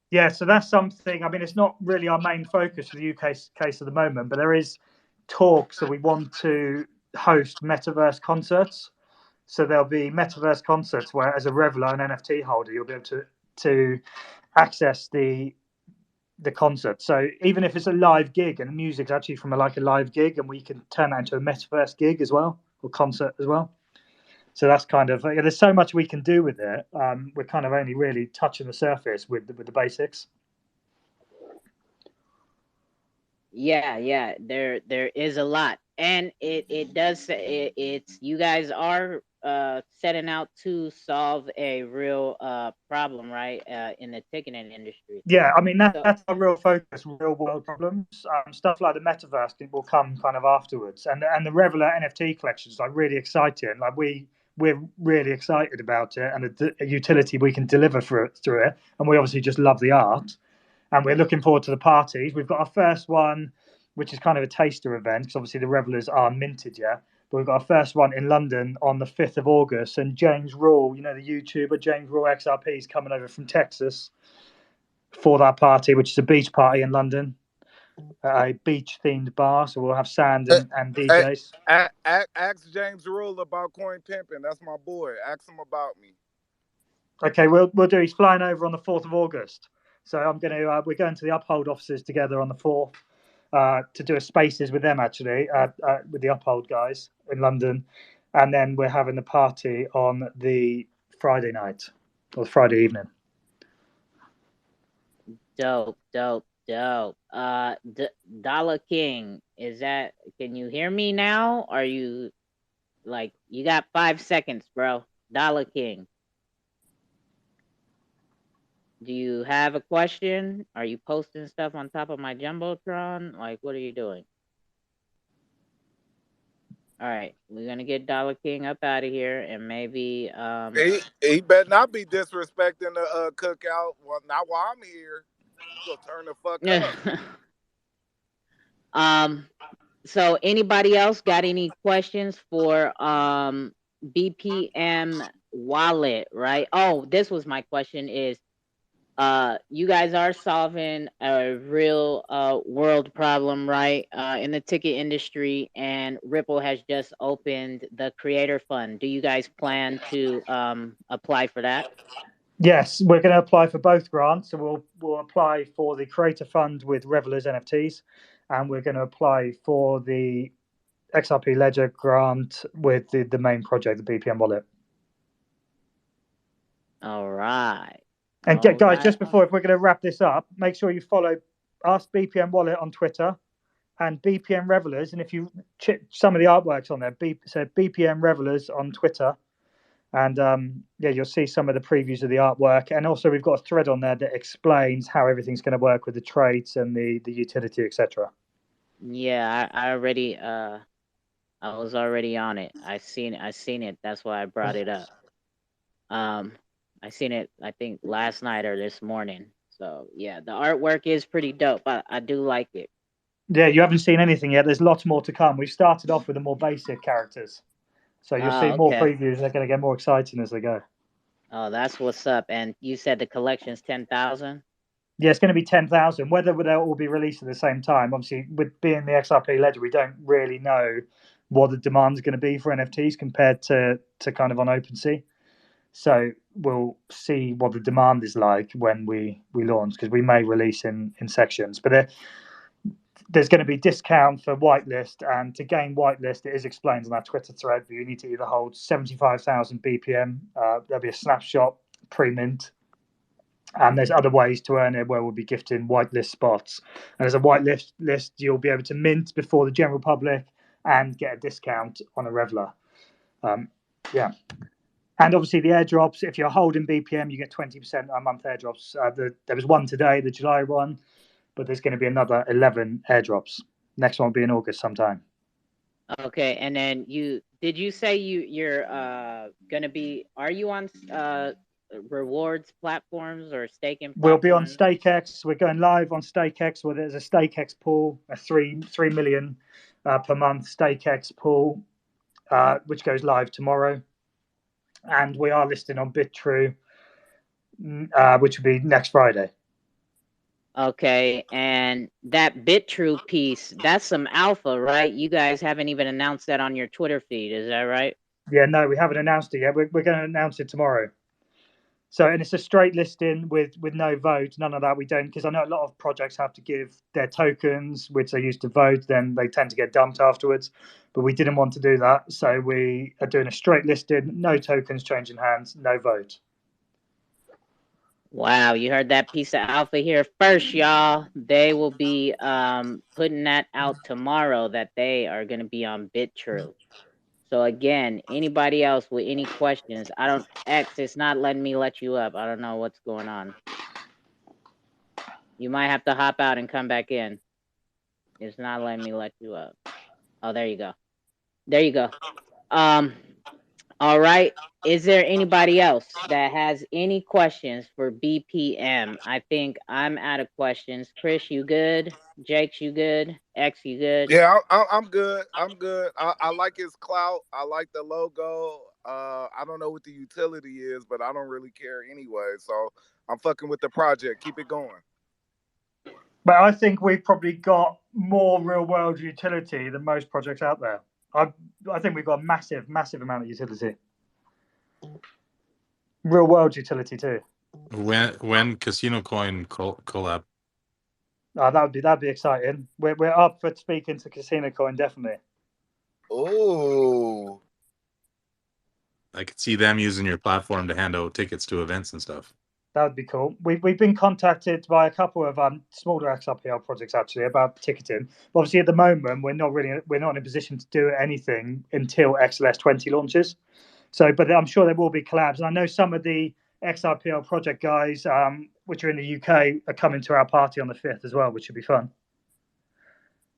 Yeah, so that's something. I mean, it's not really our main focus for the UK case at the moment, but there is talks that we want to host metaverse concerts. So there'll be metaverse concerts where, as a Reveler and NFT holder, you'll be able to access the concert. So even if it's a live gig and the music's actually from a live gig, and we can turn that into a metaverse gig as well, or concert as well. So that's kind of, there's so much we can do with it. We're kind of only really touching the surface with the basics. Yeah, there is a lot, and it does say it's you guys are setting out to solve a real problem, right? In the ticketing industry. Yeah, I mean So that's our real focus, real world problems. Stuff like the metaverse will come kind of afterwards, and the regular NFT collections like really exciting. Like we're really excited about it and the utility we can deliver through it, and we obviously just love the art, and we're looking forward to the parties. We've got our first one, which is kind of a taster event because obviously the revelers aren't minted yet. But we've got our first one in London on the 5th of August, and James Rule, you know, the YouTuber James Rule XRP is coming over from Texas for that party, which is a beach party in London, a beach themed bar. So we'll have sand and Hey, DJs. ask James Rule about coin pimping. That's my boy. Ask him about me. Okay, we'll do. He's flying over on the 4th of August. So we're going to the Uphold offices together on the 4th to do a spaces with them actually, with the Uphold guys in London, and then we're having the party on the Friday night or Friday evening. dope. Dollar King, can you hear me now? Are you you got 5 seconds, bro? Dollar King. Do you have a question? Are you posting stuff on top of my Jumbotron? What are you doing? All right, we're gonna get Dollar King up out of here, and maybe He better not be disrespecting the cookout. Well, not while I'm here. You go turn the fuck up. So anybody else got any questions for BPM wallet, right? Oh, this was my question is you guys are solving a real world problem, right? In the ticket industry, and Ripple has just opened the Creator Fund. Do you guys plan to apply for that? Yes, we're going to apply for both grants. So we'll apply for the Creator Fund with Revelers NFTs, and we're going to apply for the XRP Ledger grant with the main project, the BPM wallet. All right. And guys, just before, if we're going to wrap this up, make sure you follow us, BPM Wallet, on Twitter, and BPM Revelers. And if you some of the artworks on there, so BPM Revelers on Twitter, and you'll see some of the previews of the artwork. And also, we've got a thread on there that explains how everything's going to work with the traits and the utility, etc. Yeah, I already I was already on it. I seen it. That's why I brought it up. I seen it, I think, last night or this morning. So yeah, the artwork is pretty dope. I do like it. Yeah, you haven't seen anything yet. There's lots more to come. We've started off with the more basic characters, so you'll see more previews. They're going to get more exciting as they go. Oh, that's what's up. And you said the collection's 10,000. Yeah, it's going to be 10,000. Whether they'll all be released at the same time, obviously, with being the XRP ledger, we don't really know what the demand is going to be for NFTs compared to kind of on OpenSea. So we'll see what the demand is like when we launch, because we may release in sections. But there's going to be discount for whitelist, and to gain whitelist, it is explained on our Twitter thread. But you need to either hold 75,000 BPM. There'll be a snapshot pre-mint. And there's other ways to earn it where we'll be gifting whitelist spots. And as a whitelist list, you'll be able to mint before the general public and get a discount on a Reveler. Yeah. And obviously the airdrops, if you're holding BPM, you get 20% a month airdrops. There was one today, the July one, but there's going to be another 11 airdrops. Next one will be in August sometime. Okay, and then did you say you're going to be, are you on rewards platforms or staking platforms? We'll be on StakeX. We're going live on StakeX, where there's a StakeX pool, a 3 million per month StakeX pool, which goes live tomorrow. And we are listing on BitTrue, which will be next Friday. Okay, and that BitTrue piece, that's some alpha, right? You guys haven't even announced that on your Twitter feed, is that right? Yeah, no, we haven't announced it yet. We're going to announce it tomorrow. So, and it's a straight listing with no vote, none of that. We don't, because I know a lot of projects have to give their tokens, which they use to vote, then they tend to get dumped afterwards. But we didn't want to do that. So we are doing a straight listing, no tokens changing hands, no vote. Wow, you heard that piece of alpha here first, y'all. They will be putting that out tomorrow, that they are going to be on BitTrue. So again, anybody else with any questions? I don't X. It's not letting me let you up. I don't know what's going on. You might have to hop out and come back in. It's not letting me let you up. Oh, there you go. There you go. Um. All right. Is there anybody else that has any questions for BPM? I think I'm out of questions. Chris, you good? Jake, you good? X, you good? Yeah, I'm good. I'm good. I like his clout. I like the logo. I don't know what the utility is, but I don't really care anyway. So I'm fucking with the project. Keep it going. But I think we've probably got more real world utility than most projects out there. I think we've got a massive, massive amount of utility. Real world utility too. When Casino Coin collab? That'd be exciting. We're up for speaking to Casino Coin, definitely. Oh, I could see them using your platform to hand out tickets to events and stuff. That would be cool. We've been contacted by a couple of smaller Xrpl projects actually about ticketing. But obviously, at the moment, we're not in a position to do anything until XLS 20 launches. So, but I'm sure there will be collabs, and I know some of the Xrpl project guys, which are in the UK, are coming to our party on the 5th as well, which should be fun.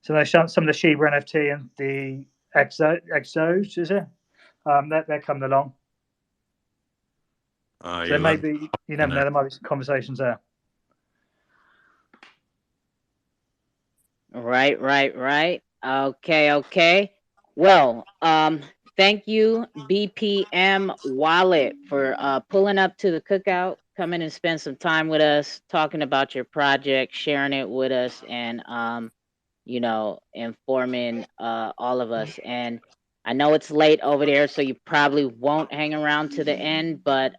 So there's some of the Shiba NFT and the Exos, is it? They're coming along. So there may be, you never know, there might be some conversations there. Right. Okay. Well, thank you, BPM Wallet, for pulling up to the cookout, coming and spend some time with us, talking about your project, sharing it with us, and informing all of us. And I know it's late over there, so you probably won't hang around to the end. But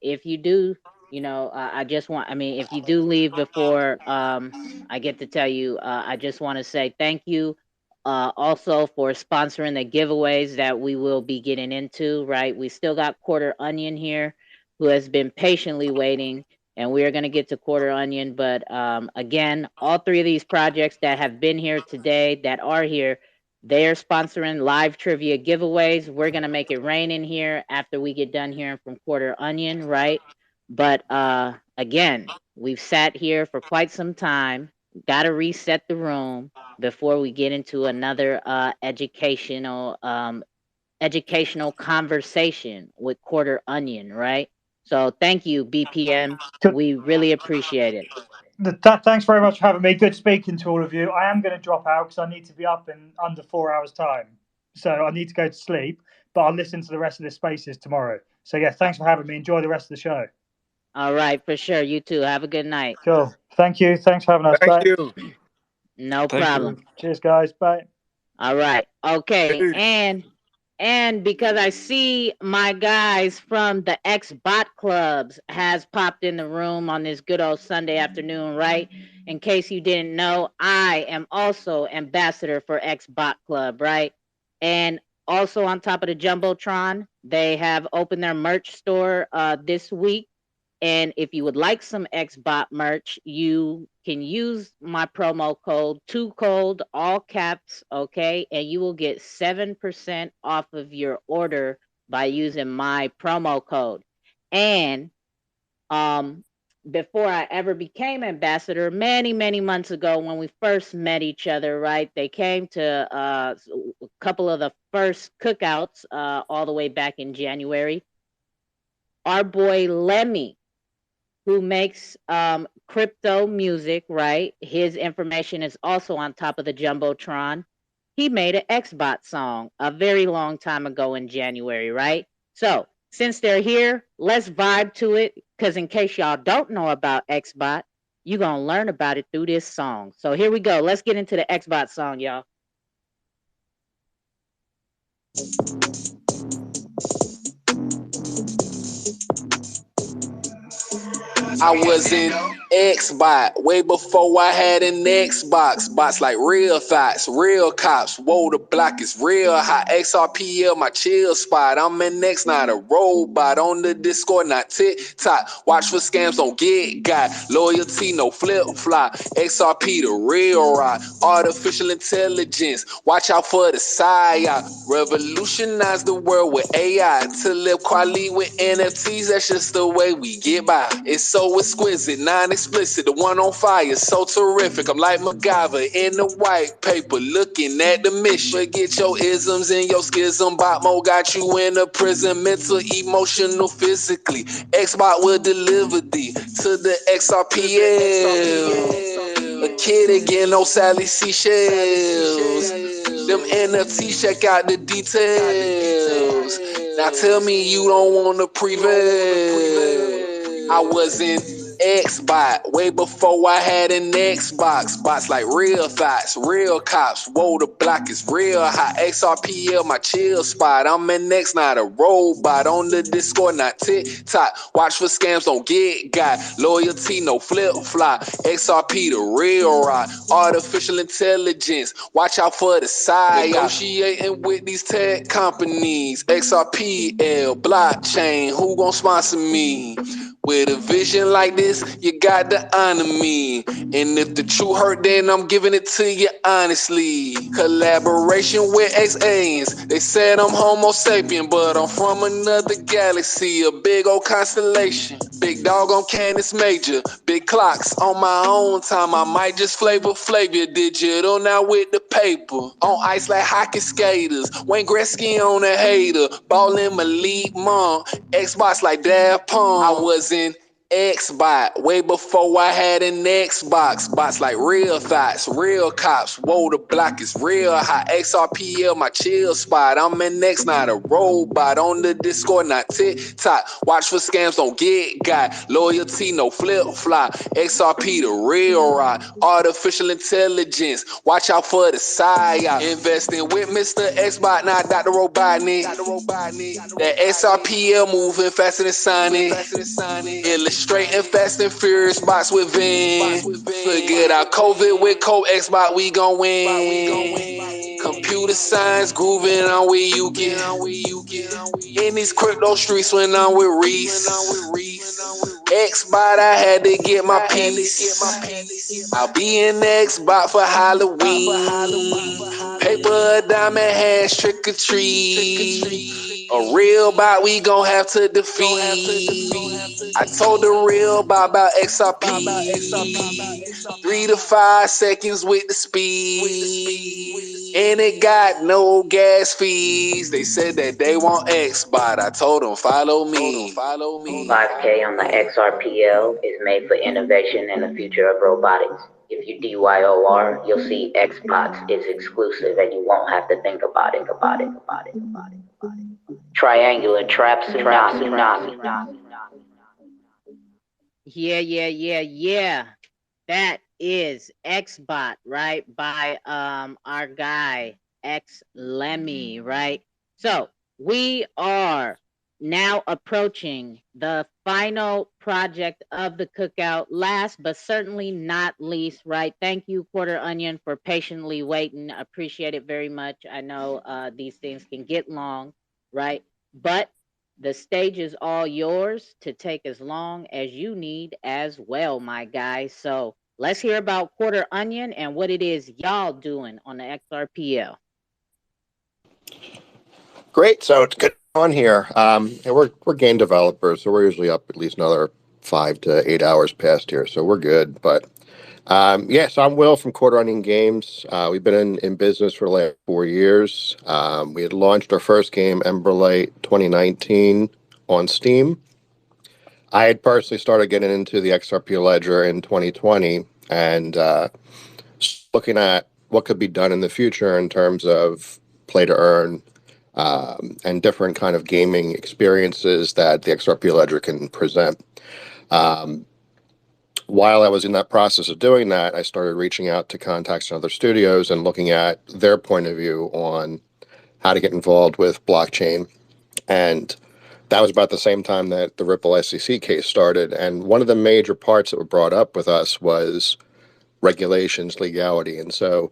if you do, if you do leave before I get to tell you, I just want to say thank you. Also for sponsoring the giveaways that we will be getting into. Right, we still got Quarter Onion here, who has been patiently waiting, and we are going to get to Quarter Onion. But again, all three of these projects that have been here today, that are here, they are sponsoring live trivia giveaways. We're going to make it rain in here after we get done hearing from Quarter Onion, right? But again, we've sat here for quite some time. Got to reset the room before we get into another educational conversation with Quarter Onion, right? So thank you, BPM. We really appreciate it. Thanks very much for having me. Good speaking to all of you. I am going to drop out because I need to be up in under 4 hours' time. So I need to go to sleep, but I'll listen to the rest of the spaces tomorrow. So yeah, thanks for having me. Enjoy the rest of the show. All right, for sure. You too. Have a good night. Cool. Thank you. Thanks for having us. Thank Bye. you. No problem. Cheers, guys. Bye. All right. Okay. And because I see my guys from the X-Bot Clubs has popped in the room on this good old Sunday afternoon, right? In case you didn't know, I am also ambassador for X-Bot Club, right? And also on top of the Jumbotron, they have opened their merch store this week. And if you would like some Xbot merch, you can use my promo code 2Cold, all caps, okay? And you will get 7% off of your order by using my promo code. And before I ever became ambassador, many, many months ago when we first met each other, right? They came to a couple of the first cookouts all the way back in January. Our boy Lemmy, who makes crypto music, right? His information is also on top of the Jumbotron. He made an Xbot song a very long time ago in January, right? So since they're here, let's vibe to it. Because in case y'all don't know about Xbot, you're going to learn about it through this song. So here we go. Let's get into the Xbot song, y'all. I was in Xbot way before I had an Xbox. Bots like real thoughts, real cops. Whoa, the block is real hot. XRPL, my chill spot. I'm in X, not a robot. On the Discord, not TikTok. Watch for scams, don't get got. Loyalty, no flip flop. XRP, the real rock. Artificial intelligence. Watch out for the psyop. Revolutionize the world with AI. To live quality with NFTs, that's just the way we get by. It's so exquisite, non-explicit. The one on fire, so terrific. I'm like MacGyver in the white paper, looking at the mission. Forget your isms and your schism. Bot mode got you in a prison, mental, emotional, physically. Xbot will deliver thee to the XRPL. A kid again, no Sally Seashells. Them NFTs, check out the details. Now tell me you don't want to prevail. I was in Xbot way before I had an Xbox. Bots like real thoughts, real cops. Whoa, the block is real hot. XRPL, my chill spot. I'm in X, not a robot. On the Discord, not TikTok. Watch for scams, don't get got. Loyalty, no flip flop. XRP, the real rock. Artificial intelligence. Watch out for the side. Negotiating with these tech companies. XRPL, blockchain. Who gon' sponsor me? With a vision like this, you got to honor me. And if the truth hurt, then I'm giving it to you honestly. Collaboration with ex-aliens. They said I'm Homo sapien, but I'm from another galaxy. A big old constellation. Big dog on Canis Major. Big clocks on my own time. I might just flavor digital now with the paper. On ice like hockey skaters. Wayne Gretzky on a hater. Ballin' Malik Monk. Xbox like Daft Punk. I was in Xbot way before I had an Xbox. Bots like real thoughts, real cops. Whoa, the block is real hot. XRPL, my chill spot. I'm in X, not a robot. On the Discord, not TikTok. Watch for scams, don't get got. Loyalty, no flip flop. XRP, the real rock. Artificial intelligence. Watch out for the psyop. Investing with Mr. Xbot, not Dr. Robotnik. That XRPL moving faster than Sonic. Illustrating fast and furious bots with Vin. Forget our COVID with Xbox, we gon' win. Computer science grooving on with Yuki. In these crypto streets when I'm with Reese. Xbot, I had to get my piece. I'll be in Xbot for Halloween. Paper, diamond hands, trick or treat. A real bot we gon' have to defeat. I told the real bot about XRP. 3 to 5 seconds with the speed. And it got no gas fees. They said that they want Xbot. I told them follow me. 5K on the XRPL is made for innovation and the future of robotics. If you DYOR, you'll see Xbox is exclusive and you won't have to think about it. Triangular trap tsunami. Yeah. That is Xbot, right? By our guy X Lemmy, right? So we are now approaching the final project of the cookout. Last but certainly not least, right? Thank you, Quarter Onion, for patiently waiting. Appreciate it very much. I know these things can get long, right? But the stage is all yours to take as long as you need as well, my guys. So let's hear about Quarter Onion and what it is y'all doing on the XRPL. Great. So it's good on here. And we're game developers, so we're usually up at least another 5 to 8 hours past here, so we're good. But so I'm Will from Quarter Onion Games. We've been in business for the last 4 years. We had launched our first game, Ember Light 2019, on Steam. I had personally started getting into the XRP ledger in 2020 and looking at what could be done in the future in terms of play to earn and different kind of gaming experiences that the XRP ledger can present. While I was in that process of doing that, I started reaching out to contacts in other studios and looking at their point of view on how to get involved with blockchain. And that was about the same time that the Ripple SEC case started. And one of the major parts that were brought up with us was regulations, legality. And so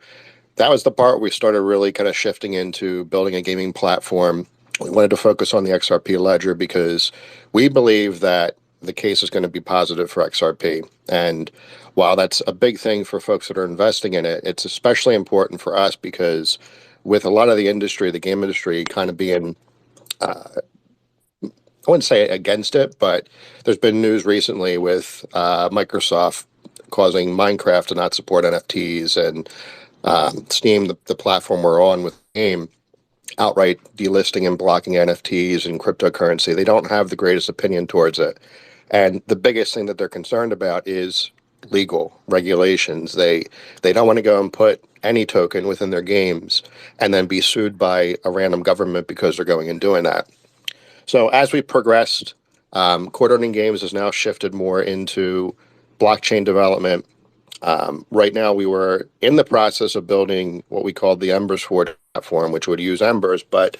that was the part we started really kind of shifting into building a gaming platform. We wanted to focus on the XRP ledger because we believe that the case is going to be positive for XRP. And while that's a big thing for folks that are investing in it, it's especially important for us because with a lot of the industry, the game industry kind of being, I wouldn't say against it, but there's been news recently with Microsoft causing Minecraft to not support NFTs and Steam, the platform we're on with the game, outright delisting and blocking NFTs and cryptocurrency. They don't have the greatest opinion towards it. And the biggest thing that they're concerned about is legal regulations. They don't want to go and put any token within their games and then be sued by a random government because they're going and doing that. So as we progressed, Quater Games has now shifted more into blockchain development. Right now, we were in the process of building what we called the Embers Forge platform, which would use Embers, but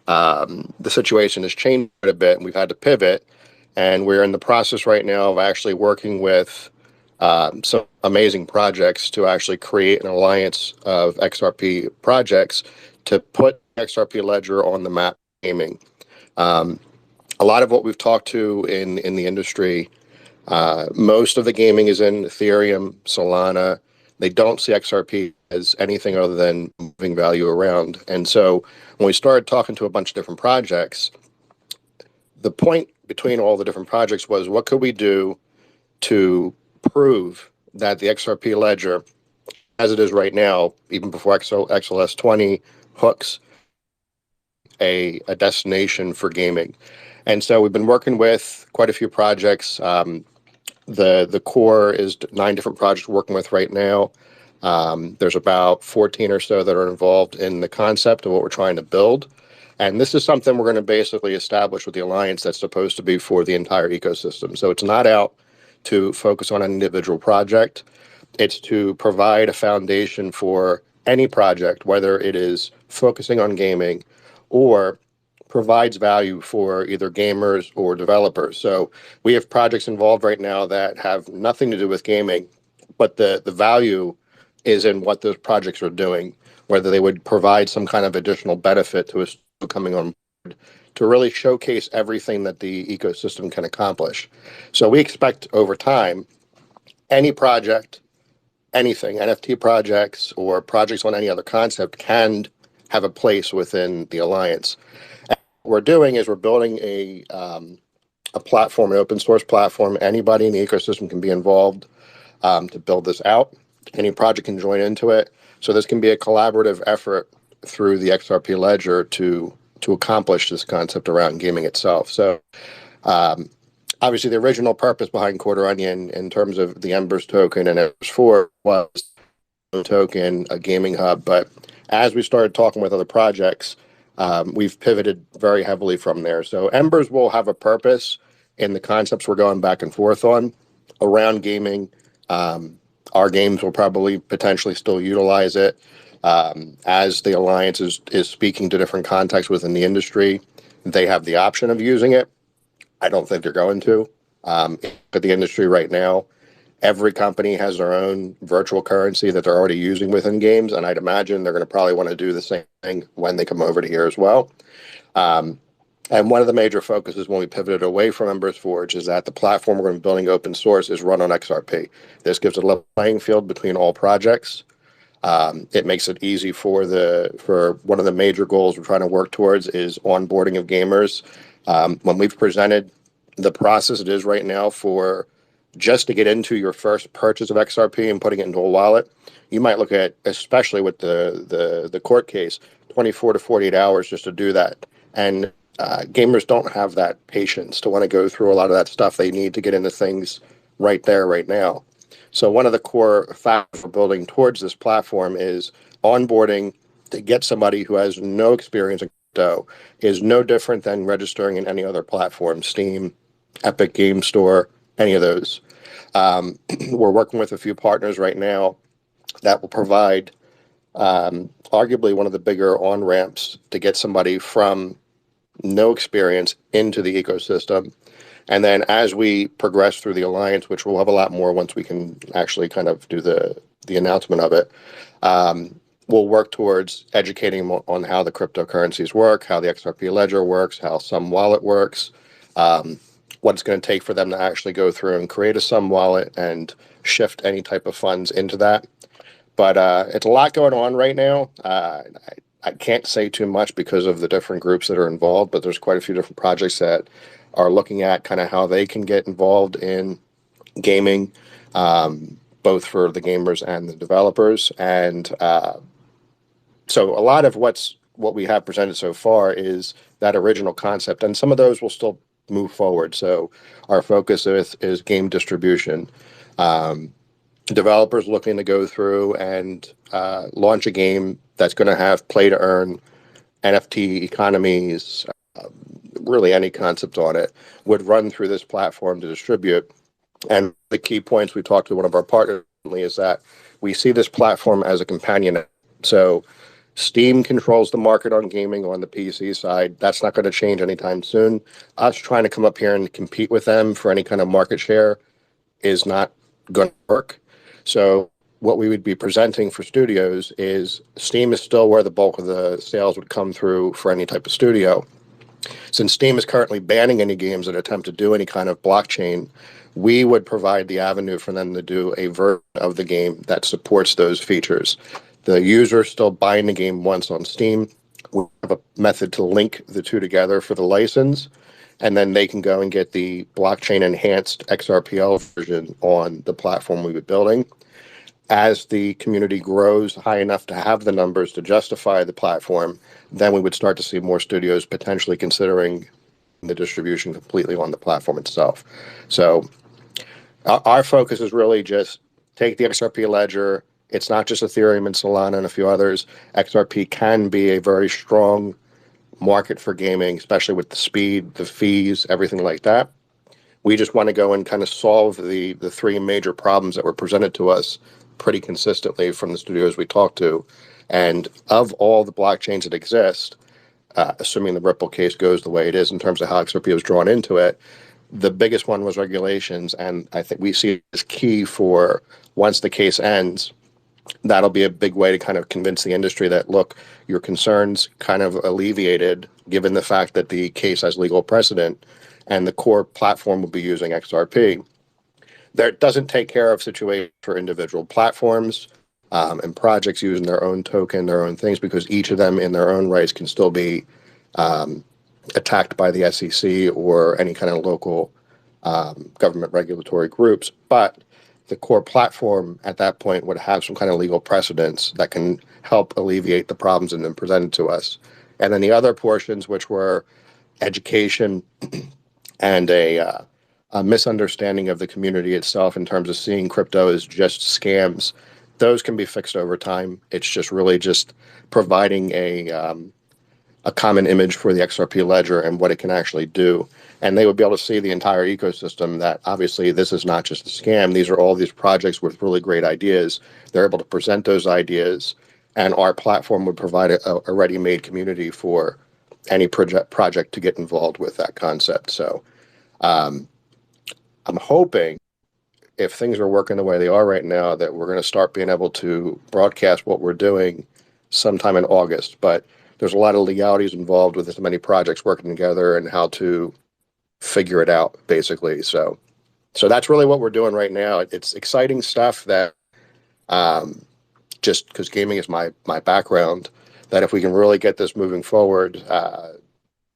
the situation has changed quite a bit, and we've had to pivot. And we're in the process right now of actually working with some amazing projects to actually create an alliance of XRP projects to put XRP Ledger on the map gaming. A lot of what we've talked to in the industry, most of the gaming is in Ethereum, Solana. They don't see XRP as anything other than moving value around. And so when we started talking to a bunch of different projects, the point between all the different projects was what could we do to prove that the XRP ledger, as it is right now, even before XLS 20 hooks, a destination for gaming. And so we've been working with quite a few projects. The core is 9 different projects we're working with right now. There's about 14 or so that are involved in the concept of what we're trying to build. And this is something we're going to basically establish with the alliance that's supposed to be for the entire ecosystem. So it's not out to focus on an individual project. It's to provide a foundation for any project, whether it is focusing on gaming or provides value for either gamers or developers. So we have projects involved right now that have nothing to do with gaming, but the value is in what those projects are doing, whether they would provide some kind of additional benefit to us coming on board to really showcase everything that the ecosystem can accomplish. So we expect over time, any project, anything, NFT projects or projects on any other concept can have a place within the alliance. And what we're doing is we're building a platform, an open source platform. Anybody in the ecosystem can be involved to build this out. Any project can join into it. So this can be a collaborative effort through the XRP ledger to accomplish this concept around gaming itself. So obviously the original purpose behind Quarter Onion in terms of the Embers token and Embers 4 was a token, a gaming hub. But as we started talking with other projects, we've pivoted very heavily from there. So Embers will have a purpose in the concepts we're going back and forth on around gaming. Our games will probably potentially still utilize it as the alliance is speaking to different contexts within the industry. They have the option of using it. I don't think they're going to. At the industry right now, every company has their own virtual currency that they're already using within games, and I'd imagine they're going to probably want to do the same thing when they come over to here as well. And one of the major focuses when we pivoted away from Embers Forge is that the platform we're going to be building open source is run on XRP. This gives a level playing field between all projects. It makes it easy for one of the major goals we're trying to work towards is onboarding of gamers. When we've presented the process it is right now for just to get into your first purchase of XRP and putting it into a wallet, you might look at, especially with the court case, 24 to 48 hours just to do that. And gamers don't have that patience to want to go through a lot of that stuff. They need to get into things right there, right now. So one of the core factors for building towards this platform is onboarding to get somebody who has no experience in crypto is no different than registering in any other platform, Steam, Epic Game Store, any of those. We're working with a few partners right now that will provide arguably one of the bigger on-ramps to get somebody from no experience into the ecosystem. And then as we progress through the alliance, which we'll have a lot more once we can actually kind of do the announcement of it, we'll work towards educating them on how the cryptocurrencies work, how the XRP ledger works, how some wallet works, what it's going to take for them to actually go through and create a some wallet and shift any type of funds into that. But it's a lot going on right now. I can't say too much because of the different groups that are involved, but there's quite a few different projects that are looking at kind of how they can get involved in gaming, both for the gamers and the developers. And so a lot of what we have presented so far is that original concept, and some of those will still move forward. So our focus is game distribution. Developers looking to go through and launch a game that's going to have play to earn, NFT economies, really any concept on it would run through this platform to distribute. And the key points we talked to one of our partners recently is that we see this platform as a companion. So Steam controls the market on gaming on the PC side. That's not going to change anytime soon. Us trying to come up here and compete with them for any kind of market share is not going to work. So what we would be presenting for studios is Steam is still where the bulk of the sales would come through for any type of studio. Since Steam is currently banning any games that attempt to do any kind of blockchain, we would provide the avenue for them to do a version of the game that supports those features. The user still buying the game once on Steam. We have a method to link the two together for the license, and then they can go and get the blockchain enhanced XRPL version on the platform we were building. As the community grows high enough to have the numbers to justify the platform, then we would start to see more studios potentially considering the distribution completely on the platform itself. So our focus is really just take the XRP ledger. It's not just Ethereum and Solana and a few others. XRP can be a very strong market for gaming, especially with the speed, the fees, everything like that. We just want to go and kind of solve the three major problems that were presented to us pretty consistently from the studios we talked to. And of all the blockchains that exist, assuming the Ripple case goes the way it is in terms of how XRP was drawn into it, the biggest one was regulations. And I think we see it as key for once the case ends, that'll be a big way to kind of convince the industry that, look, your concerns kind of alleviated given the fact that the case has legal precedent and the core platform will be using XRP. That doesn't take care of situations for individual platforms and projects using their own token, their own things, because each of them in their own rights can still be attacked by the SEC or any kind of local government regulatory groups. But the core platform at that point would have some kind of legal precedence that can help alleviate the problems and then present it to us. And then the other portions, which were education and a misunderstanding of the community itself in terms of seeing crypto as just scams, those can be fixed over time. It's just really just providing a common image for the XRP ledger and what it can actually do. And they would be able to see the entire ecosystem that obviously this is not just a scam. These are all these projects with really great ideas. They're able to present those ideas, and our platform would provide a ready-made community for any project to get involved with that concept. So I'm hoping if things are working the way they are right now, that we're going to start being able to broadcast what we're doing sometime in August. But there's a lot of legalities involved with this many projects working together and how to figure it out, basically. So that's really what we're doing right now. It's exciting stuff that just because gaming is my background, that if we can really get this moving forward,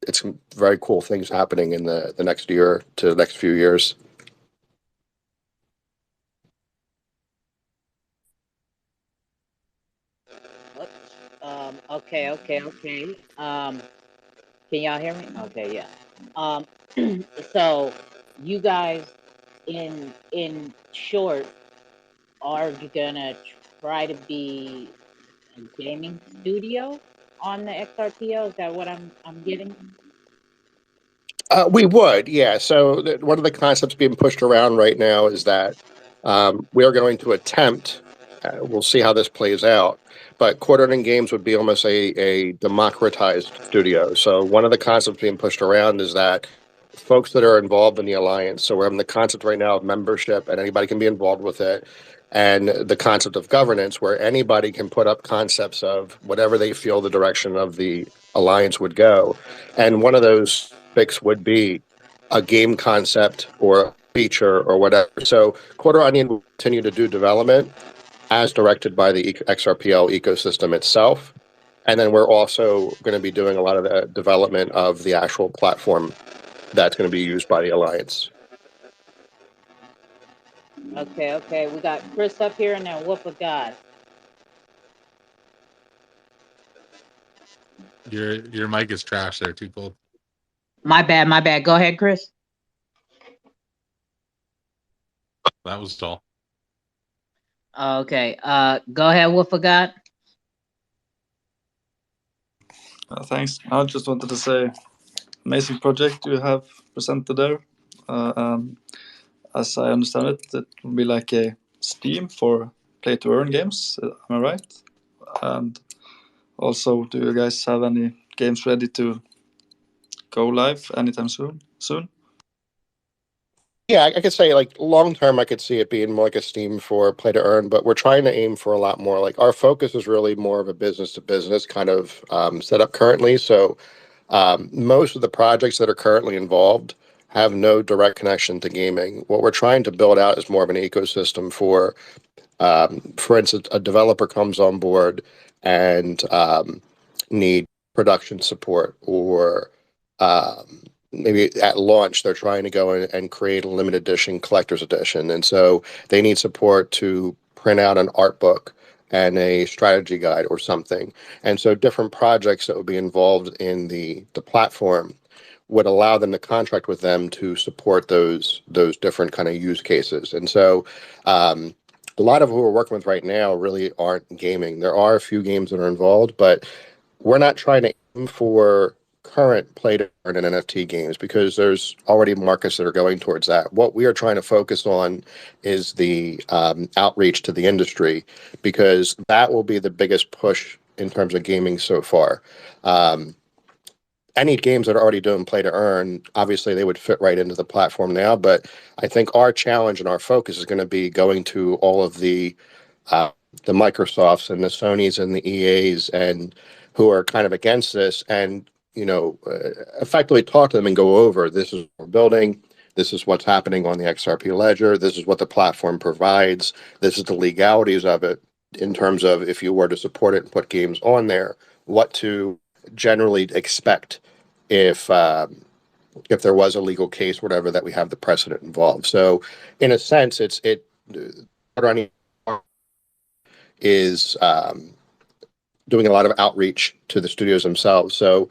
it's some very cool things happening in the next year to the next few years. Okay. Can y'all hear me? Okay, yeah. Um, so you guys, in short, are you gonna try to be a gaming studio on the XRPO? Is that what I'm getting? We would, yeah. So one of the concepts being pushed around right now is that we are going to attempt we'll see how this plays out. But Quater Games would be almost a democratized studio. So one of the concepts being pushed around is that folks that are involved in the alliance. So we're having the concept right now of membership, and anybody can be involved with it, and the concept of governance, where anybody can put up concepts of whatever they feel the direction of the alliance would go. And one of those topics would be a game concept or a feature or whatever. So Quarter Onion will continue to do development as directed by the XRPL ecosystem itself. And then we're also going to be doing a lot of the development of the actual platform that's going to be used by the Alliance. Okay. We got Chris up here and then Wolf of God. Your mic is trash there, 2Cold. My bad. Go ahead, Chris. That was all. Okay. Go ahead, Wolf of God. Thanks. I just wanted to say, amazing project you have presented there. As I understand it, it will be like a Steam for play-to-earn games. Am I right? And also, do you guys have any games ready to go live anytime soon? Yeah, I could say like long term, I could see it being more like a Steam for play to earn, but we're trying to aim for a lot more. Like our focus is really more of a business to business kind of setup currently. So most of the projects that are currently involved have no direct connection to gaming. What we're trying to build out is more of an ecosystem for instance, a developer comes on board and need production support, or maybe at launch they're trying to go in and create a limited edition collector's edition, and so they need support to print out an art book and a strategy guide or something. And so different projects that would be involved in the platform would allow them to contract with them to support those different kind of use cases. And so a lot of who we're working with right now really aren't gaming. There are a few games that are involved, but we're not trying to aim for current play to earn and NFT games because there's already markets that are going towards that. What we are trying to focus on is the outreach to the industry, because that will be the biggest push in terms of gaming so far. Any games that are already doing play to earn, obviously they would fit right into the platform now. But I think our challenge and our focus is going to be going to all of the Microsofts and the Sonys and the EAs and who are kind of against this, and effectively talk to them and go over, this is what we're building, this is what's happening on the XRP ledger, this is what the platform provides, this is the legalities of it in terms of if you were to support it and put games on there, what to generally expect if there was a legal case, whatever, that we have the precedent involved. So in a sense, is doing a lot of outreach to the studios themselves. So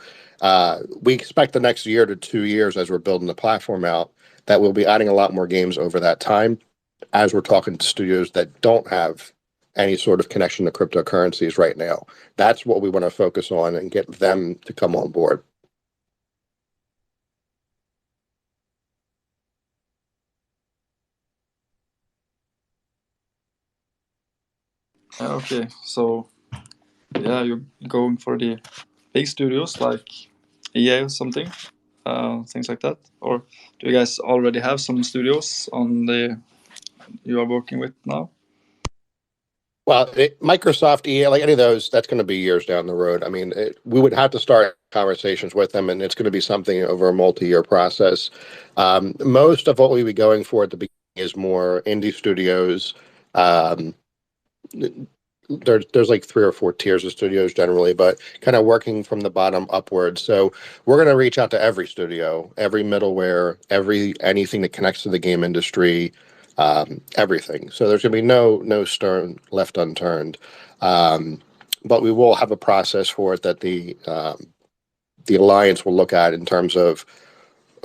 we expect the next year to 2 years, as we're building the platform out, that we'll be adding a lot more games over that time, as we're talking to studios that don't have any sort of connection to cryptocurrencies right now. That's what we want to focus on and get them to come on board. Okay, so yeah, you're going for the big studios like EA or something, things like that, or do you guys already have some studios you are working with now? Well, Microsoft, EA, like any of those, that's going to be years down the road. I mean, we would have to start conversations with them, and it's going to be something over a multi-year process. Most of what we be going for at the beginning is more indie studios. There's like 3 or 4 tiers of studios generally, but kind of working from the bottom upwards. So we're going to reach out to every studio, every middleware, anything that connects to the game industry, everything. So there's going to be no stone left unturned. But we will have a process for it that the alliance will look at in terms of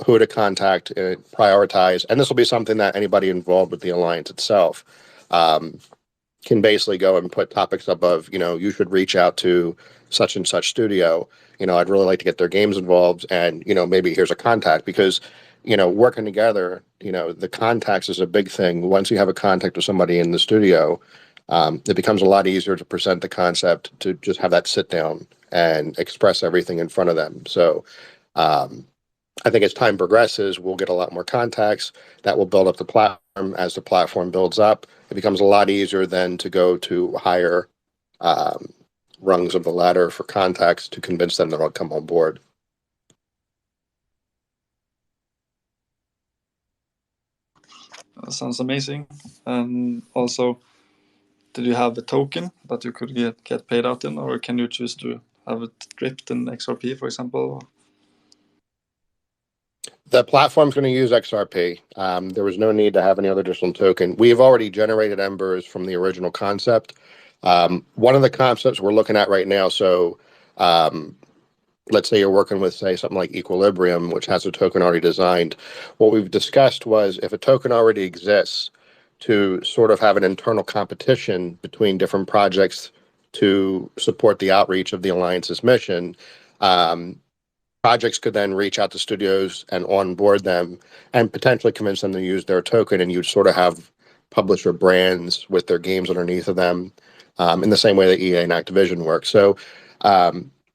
who to contact and prioritize. And this will be something that anybody involved with the alliance itself can basically go and put topics up of, you should reach out to such and such studio. I'd really like to get their games involved, and, maybe here's a contact, because, working together, the contacts is a big thing. Once you have a contact with somebody in the studio, it becomes a lot easier to present the concept, to just have that sit down and express everything in front of them. So I think as time progresses, we'll get a lot more contacts that will build up the platform. As the platform builds up, it becomes a lot easier then to go to higher rungs of the ladder for contacts to convince them that they'll come on board. That sounds amazing. And also, did you have a token that you could get paid out in, or can you choose to have it dripped in XRP, for example? The platform's going to use XRP. There was no need to have any other additional token. We've already generated embers from the original concept. One of the concepts we're looking at right now, so let's say you're working with, say, something like Equilibrium, which has a token already designed. What we've discussed was if a token already exists, to sort of have an internal competition between different projects to support the outreach of the Alliance's mission. Projects could then reach out to studios and onboard them and potentially convince them to use their token, and you'd sort of have publisher brands with their games underneath of them, in the same way that EA and Activision work. So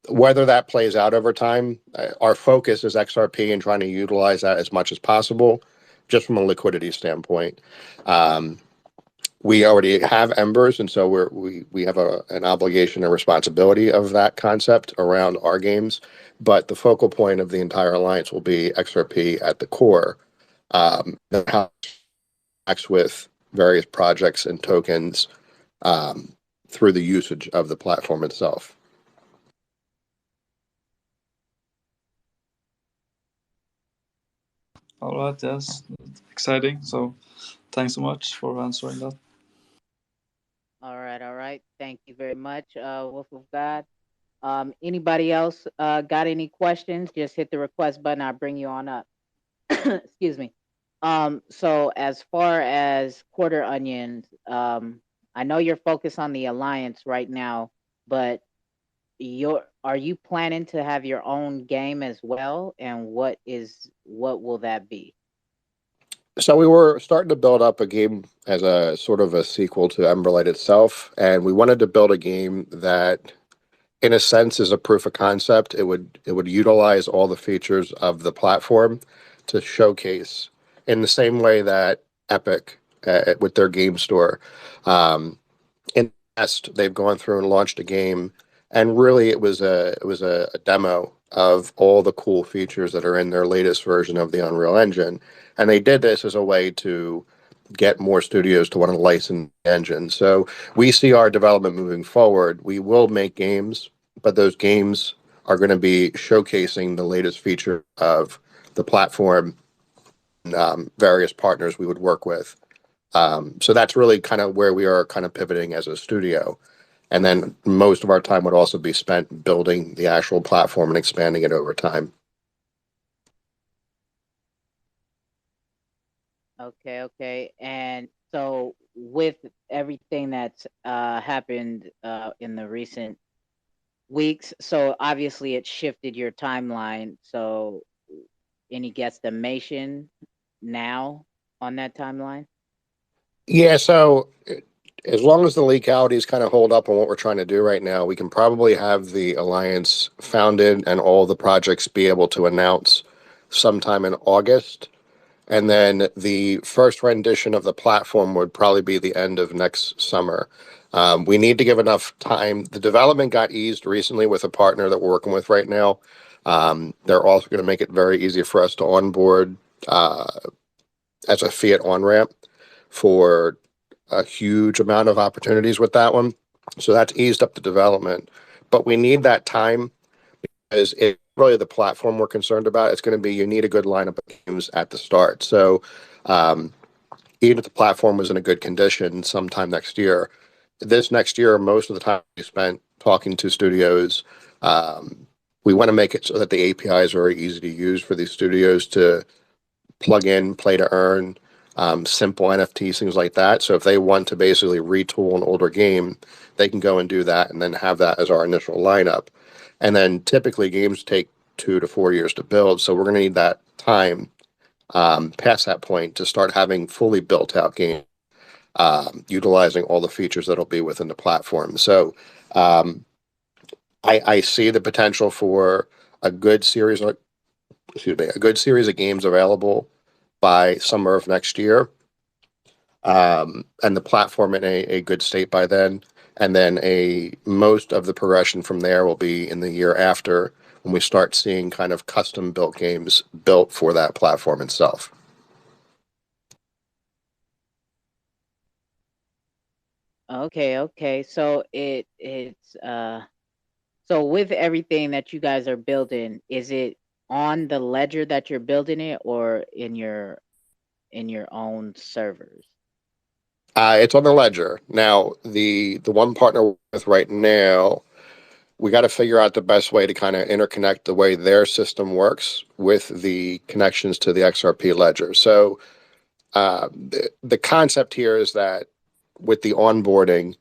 whether that plays out over time, our focus is XRP and trying to utilize that as much as possible, just from a liquidity standpoint. We already have embers, and so we have an obligation and responsibility of that concept around our games. But the focal point of the entire alliance will be XRP at the core. How it acts with various projects and tokens through the usage of the platform itself. All right, yes, exciting. So thanks so much for answering that. All right. Thank you very much, Wolf of God. Anybody else got any questions? Just hit the request button. I'll bring you on up. Excuse me. So as far as Quarter Onions, I know you're focused on the Alliance right now, but are you planning to have your own game as well? And what will that be? So we were starting to build up a game as a sort of a sequel to Emberlight itself, and we wanted to build a game that, in a sense, is a proof of concept. It would utilize all the features of the platform to showcase, in the same way that Epic, with their game store, in the past, they've gone through and launched a game, and really it was a demo of all the cool features that are in their latest version of the Unreal Engine. And they did this as a way to get more studios to want to license the engine. So we see our development moving forward. We will make games, but those games are going to be showcasing the latest feature of the platform and various partners we would work with. So that's really kind of where we are kind of pivoting as a studio. And then most of our time would also be spent building the actual platform and expanding it over time. Okay. And so with everything that's happened in the recent weeks, so obviously it shifted your timeline. So any guesstimation now on that timeline? Yeah, so as long as the legalities kind of hold up on what we're trying to do right now, we can probably have the Alliance founded and all the projects be able to announce sometime in August. And then the first rendition of the platform would probably be the end of next summer. We need to give enough time. The development got eased recently with a partner that we're working with right now. They're also going to make it very easy for us to onboard as a fiat on-ramp for a huge amount of opportunities with that one. So that's eased up the development. But we need that time because it's really the platform we're concerned about. It's going to be, you need a good lineup of games at the start. So even if the platform was in a good condition sometime next year, this next year, most of the time we spent talking to studios. We want to make it so that the API is very easy to use for these studios to plug in, play to earn, simple NFTs, things like that. So if they want to basically retool an older game, they can go and do that and then have that as our initial lineup. And then typically games take 2 to 4 years to build. So we're going to need that time past that point to start having fully built out games. utilizing all the features that'll be within the platform. So I see the potential for a good series of, a good series of games available by summer of next year, and the platform in a good state by then. And then most of the progression from there will be in the year after, when we start seeing kind of custom built games built for that platform itself. Okay. So it's so with everything that you guys are building, is it on the ledger that you're building it, or in your own servers? It's on the ledger now. The one partner we're with right now, we got to figure out the best way to kind of interconnect the way their system works with the connections to the XRP ledger. So the concept here is that with the onboarding,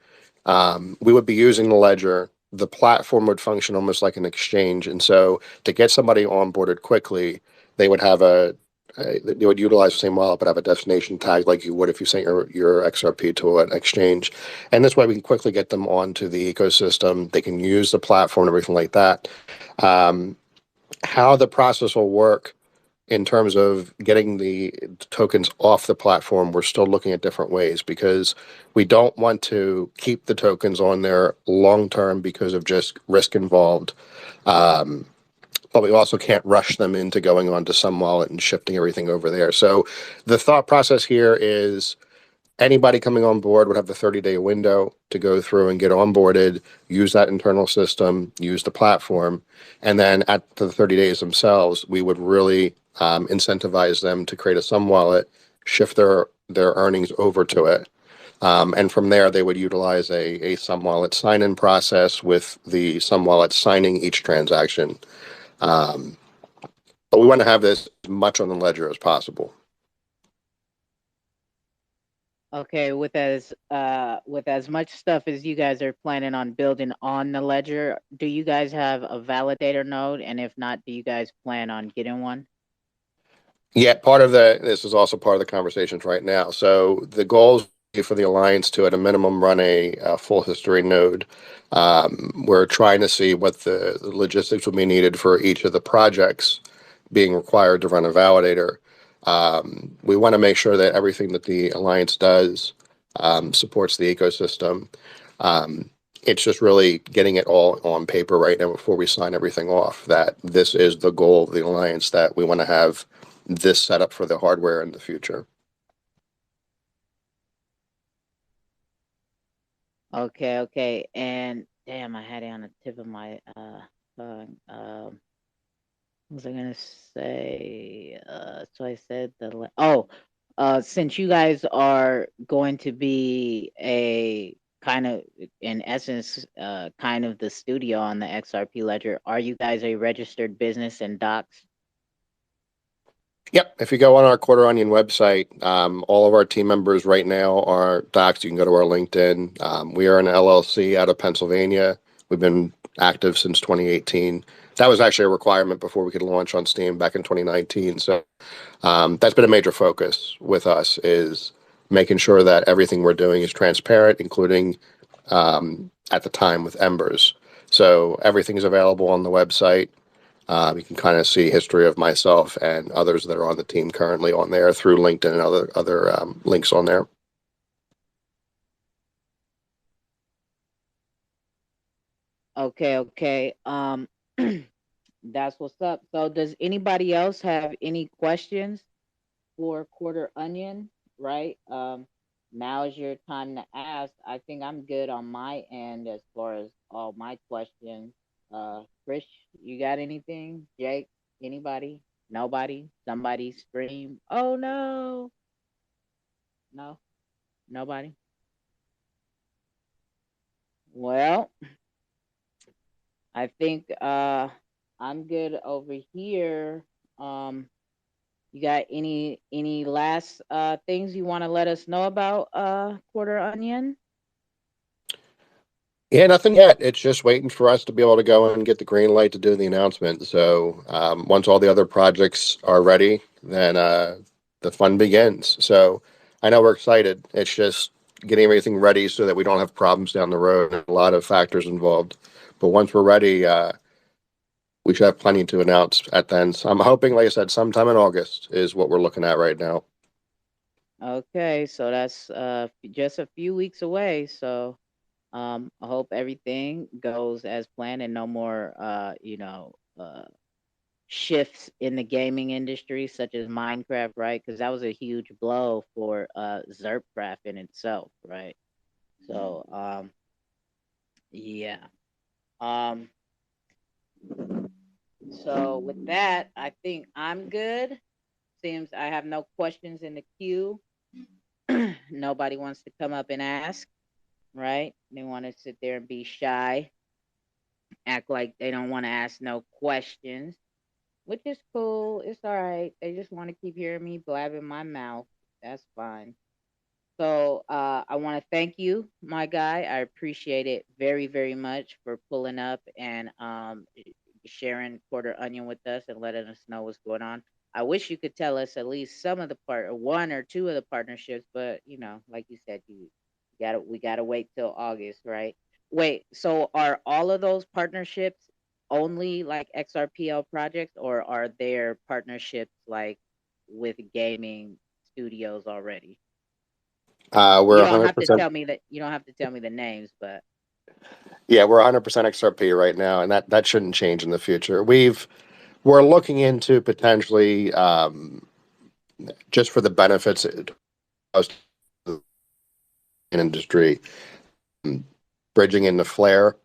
we would be using the ledger. The platform would function almost like an exchange, and so to get somebody onboarded quickly, they would have they would utilize the same wallet but have a destination tag like you would if you sent your XRP to an exchange. And this way we can quickly get them onto the ecosystem. They can use the platform and everything like that. How the process will work in terms of getting the tokens off the platform, we're still looking at different ways, because we don't want to keep the tokens on there long term because of just risk involved. But we also can't rush them into going on to some wallet and shifting everything over there. So the thought process here is anybody coming on board would have the 30-day window to go through and get onboarded, use that internal system, use the platform, and then at the 30 days themselves, we would really incentivize them to create a Sum wallet, shift their earnings over to it. And from there, they would utilize a Sum wallet sign-in process with the Sum wallet signing each transaction. But we want to have this as much on the ledger as possible. Okay, with as much stuff as you guys are planning on building on the ledger, do you guys have a validator node? And if not, do you guys plan on getting one? Yeah, this is also part of the conversations right now. So the goal is for the Alliance to, at a minimum, run a full history node. We're trying to see what the logistics will be needed for each of the projects being required to run a validator. We want to make sure that everything that the Alliance does supports the ecosystem. It's just really getting it all on paper right now before we sign everything off, that this is the goal of the Alliance, that we want to have this setup for the hardware in the future. Okay. And damn, I had it on the tip of my tongue. What was I gonna say? So I said since you guys are going to be a kind of, in essence, kind of the studio on the XRP ledger, are you guys a registered business in docs? Yep. If you go on our Quarter Onion website, all of our team members right now are docs. You can go to our LinkedIn. We are an LLC out of Pennsylvania. We've been active since 2018. That was actually a requirement before we could launch on Steam back in 2019. So that's been a major focus with us, is making sure that everything we're doing is transparent, including at the time with Embers. So everything is available on the website. You can kind of see history of myself and others that are on the team currently on there through LinkedIn and other links on there. Okay. That's what's up. So does anybody else have any questions for Quarter Onion? Right. Now is your time to ask. I think I'm good on my end as far as all my questions. Chris, you got anything? Jake, anybody? Nobody? Somebody scream, "Oh no." No? Nobody? Well, I think I'm good over here. You got any last things you want to let us know about Quarter Onion? Yeah, nothing yet. It's just waiting for us to be able to go and get the green light to do the announcement. So once all the other projects are ready, then the fun begins. So I know we're excited. It's just getting everything ready so that we don't have problems down the road. There's a lot of factors involved, but once we're ready, we should have plenty to announce at then. So I'm hoping, like I said, sometime in August is what we're looking at right now. Okay, so that's just a few weeks away. So I hope everything goes as planned and no more shifts in the gaming industry such as Minecraft, right? Because that was a huge blow for Xrpl in itself, right? So yeah. Um so with that, I think I'm good. Seems I have no questions in the queue. Nobody wants to come up and ask, right? They want to sit there and be shy, act like they don't want to ask no questions, which is cool. It's all right. They just want to keep hearing me blabbing my mouth. That's fine. So I want to thank you, my guy. I appreciate it very, very much for pulling up and sharing Quarter Onion with us and letting us know what's going on. I wish you could tell us at least some of the part, or one or two of the partnerships, but like you said, we gotta wait till August, right? Wait, so are all of those partnerships only like XRPL projects, or are there partnerships like with gaming studios already? We're You don't have to 100%. tell me that. You don't have to tell me the names, but Yeah, we're 100% XRP right now, and that shouldn't change in the future. We're looking into potentially just for the benefits of the industry, bridging into Flare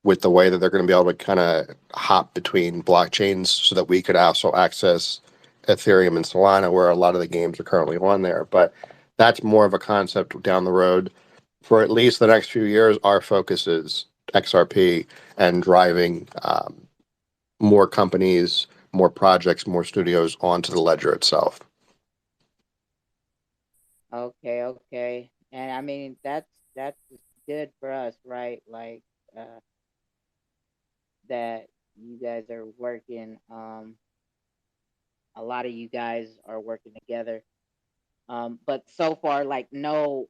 with the way that they're going to be able to kind of hop between blockchains so that we could also access Ethereum and Solana, where a lot of the games are currently on there. But that's more of a concept down the road. For at least the next few years, our focus is XRP and driving more companies, more projects, more studios onto the ledger itself. okay, okay. And I mean that's good for us, right? Like uh that you guys are working. A lot of you guys are working together. But so far, like no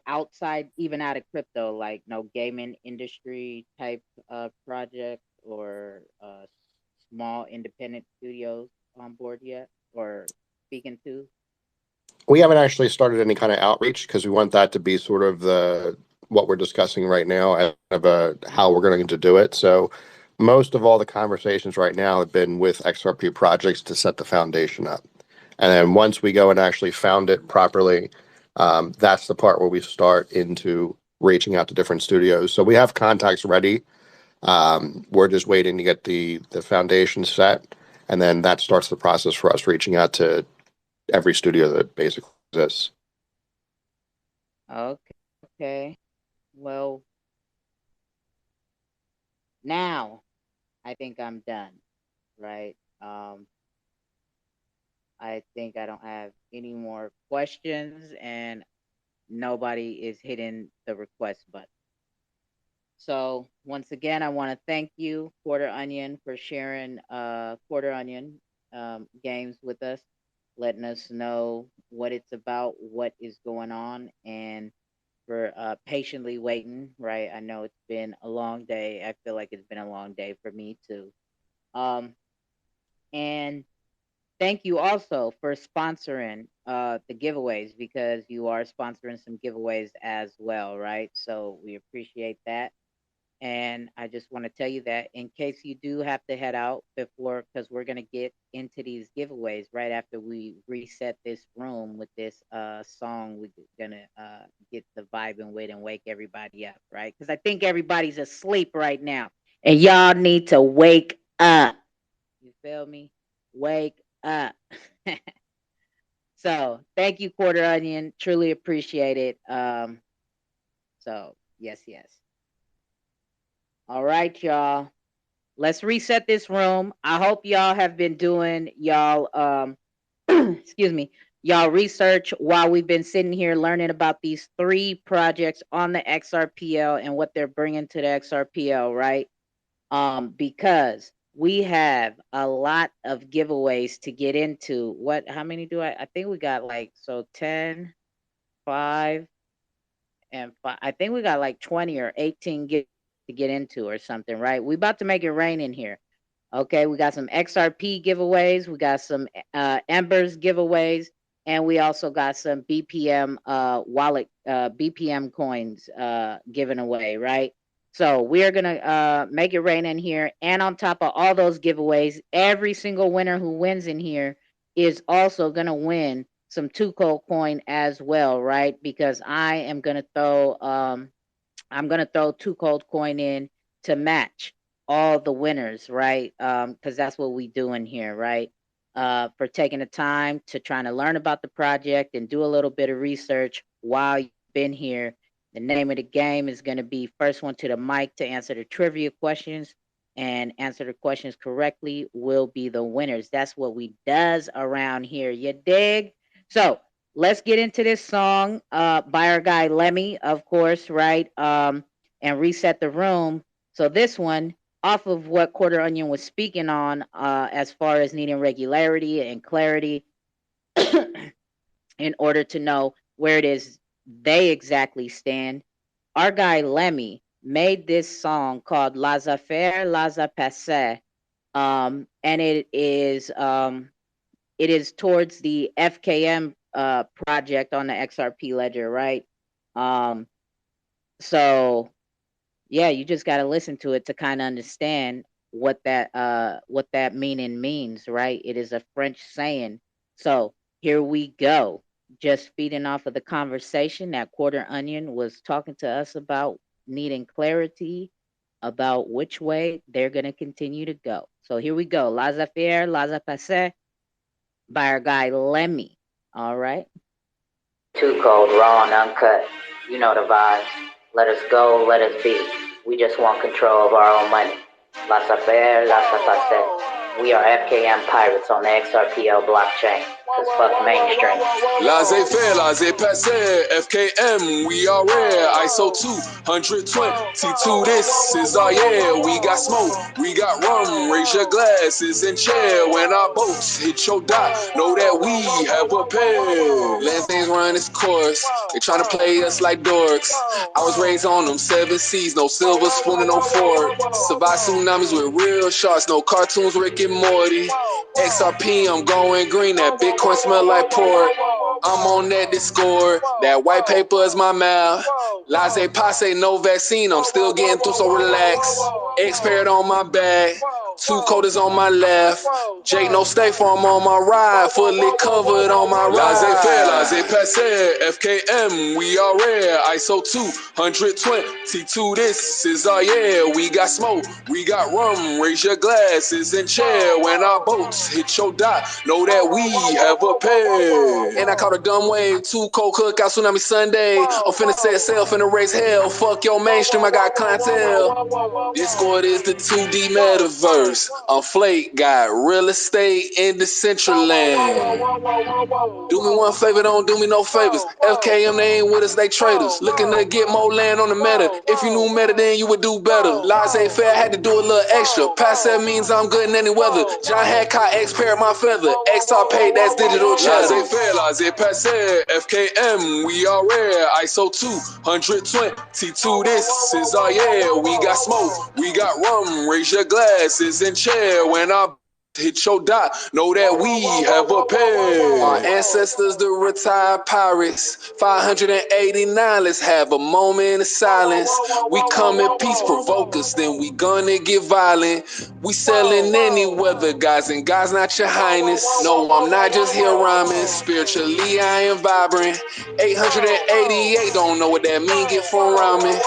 outside, even out of crypto, like no gaming industry type project or small independent studios on board yet, or speaking to. We haven't actually started any kind of outreach because we want that to be sort of the what we're discussing right now and about how we're going to do it. So most of all the conversations right now have been with XRP projects to set the foundation up. And then once we go and actually found it properly, that's the part where we start into reaching out to different studios. So we have contacts ready. We're just waiting to get the foundation set, and then that starts the process for us reaching out to every studio that basically exists. Okay, okay. Well, now I think I'm done, right? I think I don't have any more questions, and nobody is hitting the request button. So once again, I want to thank you, Quarter Onion, for sharing Quarter Onion games with us, letting us know what it's about, what is going on, and for patiently waiting. Right, I know it's been a long day. I feel like it's been a long day for me too. Um, and thank you also for sponsoring the giveaways, because you are sponsoring some giveaways as well, right? So we appreciate that. And I just want to tell you that in case you do have to head out before, because we're going to get into these giveaways right after we reset this room with this song, we're going to get the vibing with and wake everybody up, right? Because I think everybody's asleep right now. And y'all need to wake up. You feel me? Wake up. So thank you, Quarter Onion. Truly appreciate it. So yes, yes. All right, y'all. Let's reset this room. I hope y'all have been doing y'all excuse me, y'all research while we've been sitting here learning about these three projects on the XRPL and what they're bringing to the XRPL, right? Because we have a lot of giveaways to get into. How many do I think we got, like, so 10, 5, I think we got like 20 or 18 to get into or something, right? We about to make it rain in here. Okay, we got some XRP giveaways, we got some Embers giveaways, and we also got some BPM wallet BPM coins given away, right? So we are gonna make it rain in here, and on top of all those giveaways, every single winner who wins in here is also gonna win some 2Cold coin as well, right? Because I'm gonna throw 2Cold coin in to match all the winners, right? Because that's what we do in here, right? For taking the time to trying to learn about the project and do a little bit of research while you've been here. The name of the game is going to be first one to the mic to answer the trivia questions and answer the questions correctly will be the winners. That's what we does around here. You dig? So let's get into this song by our guy Lemmy, of course, right? And reset the room. So this one, off of what Quarter Onion was speaking on, as far as needing regularity and clarity in order to know where it is they exactly stand. Our guy Lemmy made this song called Les Affaires, Les Passés. And it is towards the FKM project on the XRP ledger, right? So yeah, you just got to listen to it to kind of understand what that meaning means, right? It is a French saying. So here we go. Just feeding off of the conversation that Quarter Onion was talking to us about needing clarity about which way they're going to continue to go. So here we go. Les Affaires, Les Passés by our guy Lemmy. All right. 2Cold, raw and uncut. You know the vibes. Let us go, let us be. We just want control of our own money. Las affaires, las affaires. We are FKM pirates on the Xrpl blockchain. Cause fuck mainstream. Laissez-faire, laissez-passer, FKM, we are rare. ISO 222, this is our year. We got smoke, we got rum, raise your glasses and chair. When our boats hit your dock, know that we have a pair. Let things run its course, they tryna play us like dorks. I was raised on them 7 seas, no silver spoon and no fork. Survive tsunamis with real sharks, no cartoons, Rick and Morty. XRP, I'm going green, that Bitcoin smell like pork. I'm on that Discord, that white paper is my mouth. Laissez passe, no vaccine, I'm still getting through, so relax. Expert on my back, 2Cold is on my left. Jake, no stay for I'm on my ride, fully covered on my ride. Laissez-faire, laissez-passer, FKM, we are rare. ISO 222, this is our year. We got smoke, we got rum, raise your glasses and chair. When our boats hit your dock, know that we have a pair. And I caught a dumb wave, 2Cold Cookout, Tsunami Sunday. I'm finna set sail, finna raise hell. Fuck your mainstream, I got clientele. Discord is the 2D metaverse. I'm Flake, got real estate in the central land. Do me one favor, don't do me no favors. FKM, they ain't with us, they traitors. Looking to get more land on the meta. If you knew meta, then you would do better. Laissez-faire, had to do a little extra. Pass that means I'm good in any weather. John Hancock, X-Parrot, my feather. XR paid, that's digital cheddar. Laissez-faire, laissez-passer, FKM, we are rare. ISO 222, this is our year. We got smoke, we got rum, raise your glasses and chair. When I hit your dot, know that we have a pair. Our ancestors, the retired pirates, 589, let's have a moment of silence. We come in peace, provoke us, then we gonna get violent. We selling any weather, guys and guys, not your highness. No, I'm not just here rhyming, spiritually I am vibrant. 888, don't know what that mean, get from rhyming.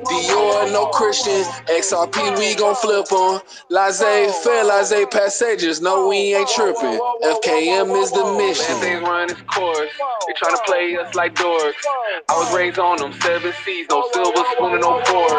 Dior, no Christian, XRP, we gon' flip on. Laissez-faire, laissez-passer, just know we ain't tripping. FKM is the mission. Let things run its course, they tryna play us like dorks. I was raised on them 7 seas, no silver spoon and no fork.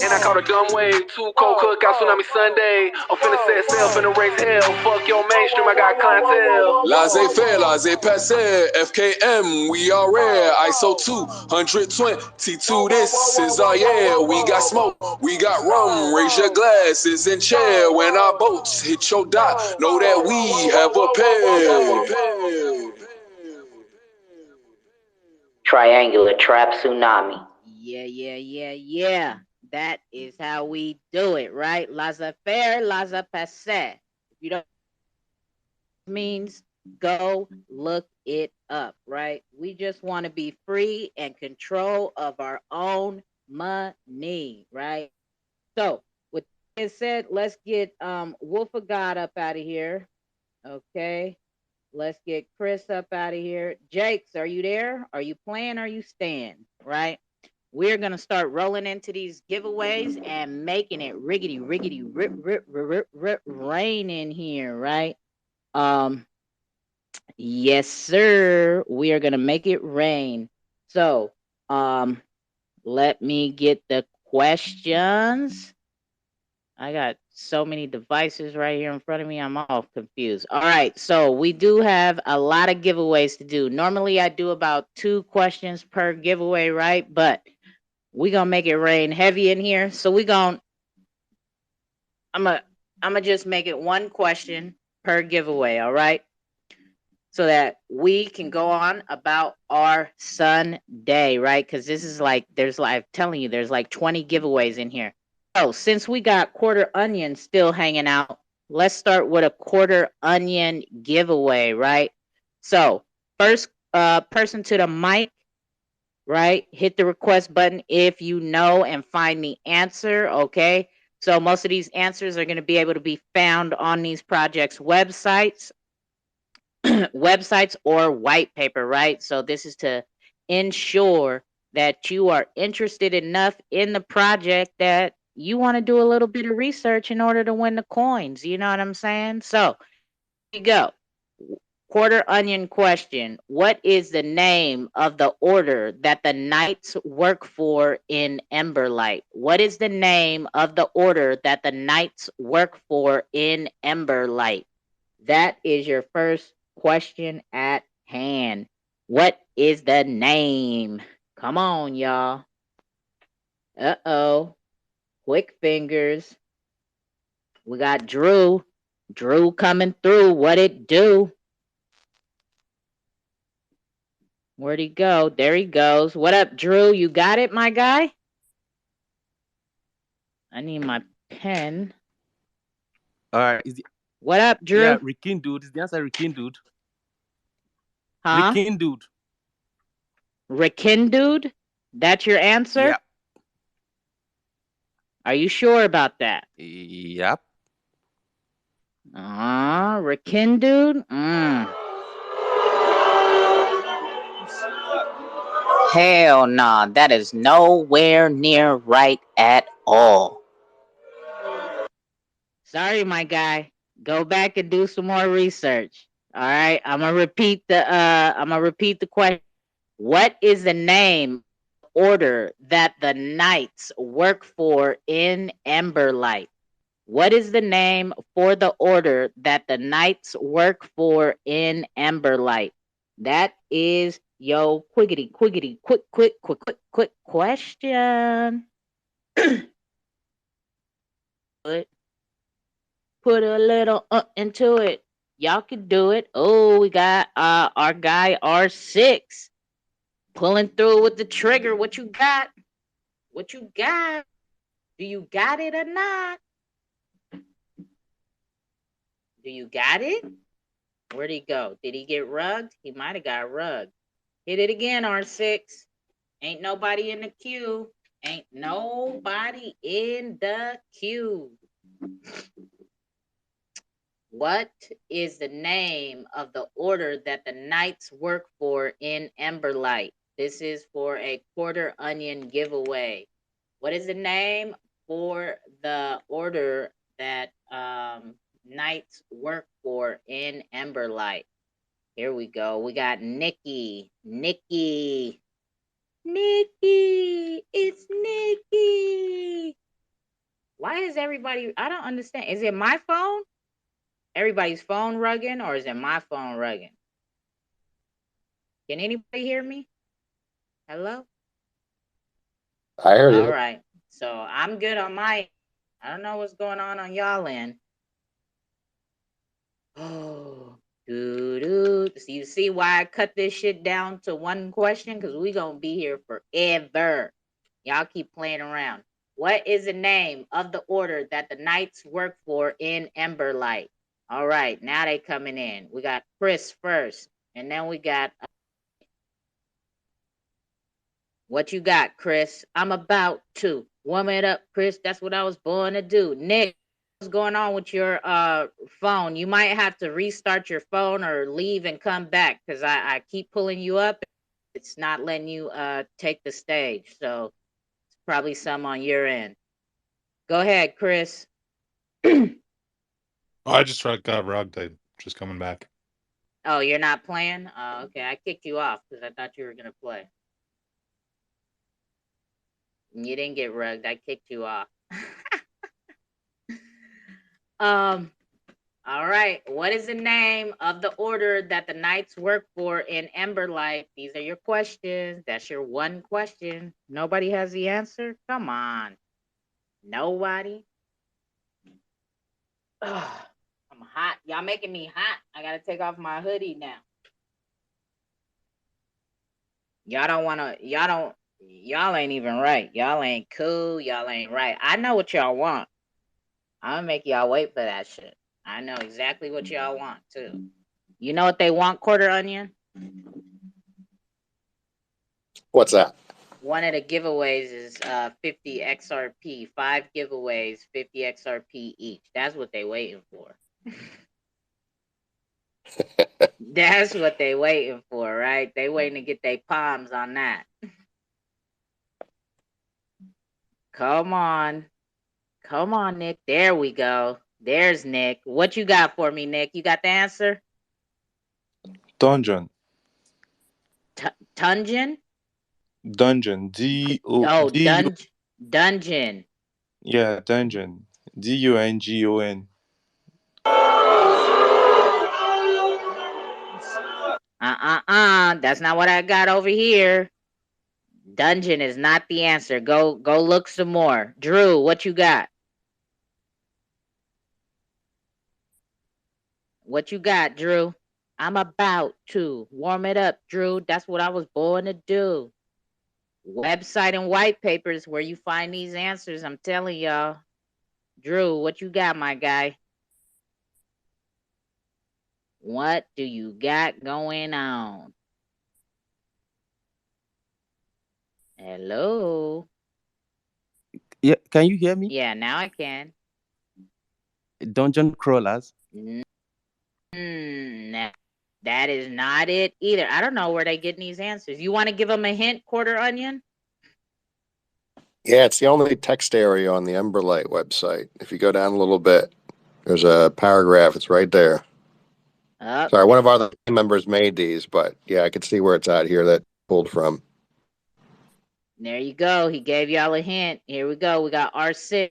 And I caught a dumb wave, 2Cold Cookout, Tsunami Sunday. I'm finna set sail, finna raise hell. Fuck your mainstream, I got clientele. Laissez-faire, laissez-passer, FKM, we are rare. ISO 222, this is our year. We got smoke, we got rum, raise your glasses and chair. When our boats hit your dock, know that we have a pair. Triangular trap tsunami. Yeah. That is how we do it, right? Laissez-faire, laissez-passer. If you don't means, go look it up, right? We just want to be free and control of our own money, right? So, with that said, let's get Wolf of God up out of here. Okay. Let's get Chris up out of here. Jakes, are you there? Are you playing? Or are you staying? Right? We're gonna start rolling into these giveaways and making it riggedy rip rain in here, right? Um, yes, sir. We are gonna make it rain. So, let me get the questions. I got so many devices right here in front of me. I'm all confused. All right. So we do have a lot of giveaways to do. Normally I do about 2 questions per giveaway, right? But we gonna make it rain heavy in here. So I'm gonna just make it 1 question per giveaway. All right. So that we can go on about our Sunday, right? Because this is like, I'm telling you, there's like 20 giveaways in here. So since we got Quarter Onion still hanging out, let's start with a Quarter Onion giveaway, right? So first person to the mic, right? Hit the request button if you know and find the answer, okay? So most of these answers are going to be able to be found on these projects' websites. Websites or white paper, right? So this is to ensure that you are interested enough in the project that you want to do a little bit of research in order to win the coins. You know what I'm saying? So here we go. Quarter Onion question. What is the name of the order that the knights work for in Emberlight? What is the name of the order that the knights work for in Emberlight? That is your first question at hand. What is the name? Come on, y'all. Uh-oh. Quick fingers. We got Drew. Drew coming through. What it do? Where'd he go? There he goes. What up, Drew? You got it, my guy? I need my pen. All right. What up, Drew? Yeah, rekindled. Is the answer rekindled? Huh? Rekindled. Rekindled? That's your answer? Yep. Are you sure about that? Yep. Rekindled? Hell nah, that is nowhere near right at all. Sorry, my guy. Go back and do some more research. All right, I'm gonna repeat the question. What is the name order that the knights work for in Emberlight? What is the name for the order that the knights work for in Emberlight? That is yo quick question. Put a little into it. Y'all can do it. Oh, we got our guy R6 pulling through with the trigger. What you got? What you got? Do you got it or not? Do you got it? Where'd he go? Did he get rugged? He might have got rugged. Hit it again, R6. Ain't nobody in the queue. Ain't nobody in the queue. What is the name of the order that the knights work for in Emberlight? This is for a Quarter Onion giveaway. What is the name for the order that knights work for in Emberlight? Here we go. We got Nikki. Nikki. It's Nikki. Why is everybody? I don't understand. Is it my phone? Everybody's phone rugging, or is it my phone rugging? Can anybody hear me? Hello? I heard All you. right. So I'm good on my. I don't know what's going on y'all end. Oh, so you see why I cut this shit down to 1 question? Because we gonna be here forever. Y'all keep playing around. What is the name of the order that the knights work for in Emberlight? All right, now they coming in. We got Chris first, and then we got what you got, Chris? I'm about to warm it up, Chris. That's what I was born to do. Nick, what's going on with your phone? You might have to restart your phone or leave and come back because I keep pulling you up. It's not letting you take the stage, so it's probably some on your end. Go ahead, Chris. Oh, I just got rugged. I just coming back. Oh, you're not playing? Oh, okay. I kicked you off because I thought you were gonna play. You didn't get rugged. I kicked you off. um. All right. What is the name of the order that the knights work for in Emberlight? These are your questions. That's your one question. Nobody has the answer? Come on. Nobody? Ugh, I'm hot. Y'all making me hot. I gotta take off my hoodie now. Y'all ain't even right. Y'all ain't cool. Y'all ain't right. I know what y'all want. I'm gonna make y'all wait for that shit. I know exactly what y'all want too. You know what they want, Quarter Onion? What's that? One of the giveaways is 50 XRP. 5 giveaways, 50 XRP each. That's what they waiting for. That's what they waiting for, right? They waiting to get their palms on that. Come on. Come on, Nick. There we go. There's Nick. What you got for me, Nick? You got the answer? Dungeon. Tungeon? Dungeon. D-O... Oh, D-U... dungeon. Yeah, dungeon. D-U-N-G-O-N. That's not what I got over here. Dungeon is not the answer. Go look some more. Drew, what you got? What you got, Drew? I'm about to warm it up, Drew. That's what I was born to do. Website and white papers where you find these answers. I'm telling y'all. Drew, what you got, my guy? What do you got going on? Hello? Yeah, can you hear me? Yeah, now I can. Dungeon crawlers. That is not it either. I don't know where they getting these answers. You want to give them a hint, Quarter Onion? Yeah, it's the only text area on the Emberlight website. If you go down a little bit, there's a paragraph. It's right there. Sorry, one of our team members made these, but yeah, I could see where it's at here that pulled from. There you go. He gave y'all a hint. Here we go. We got R6.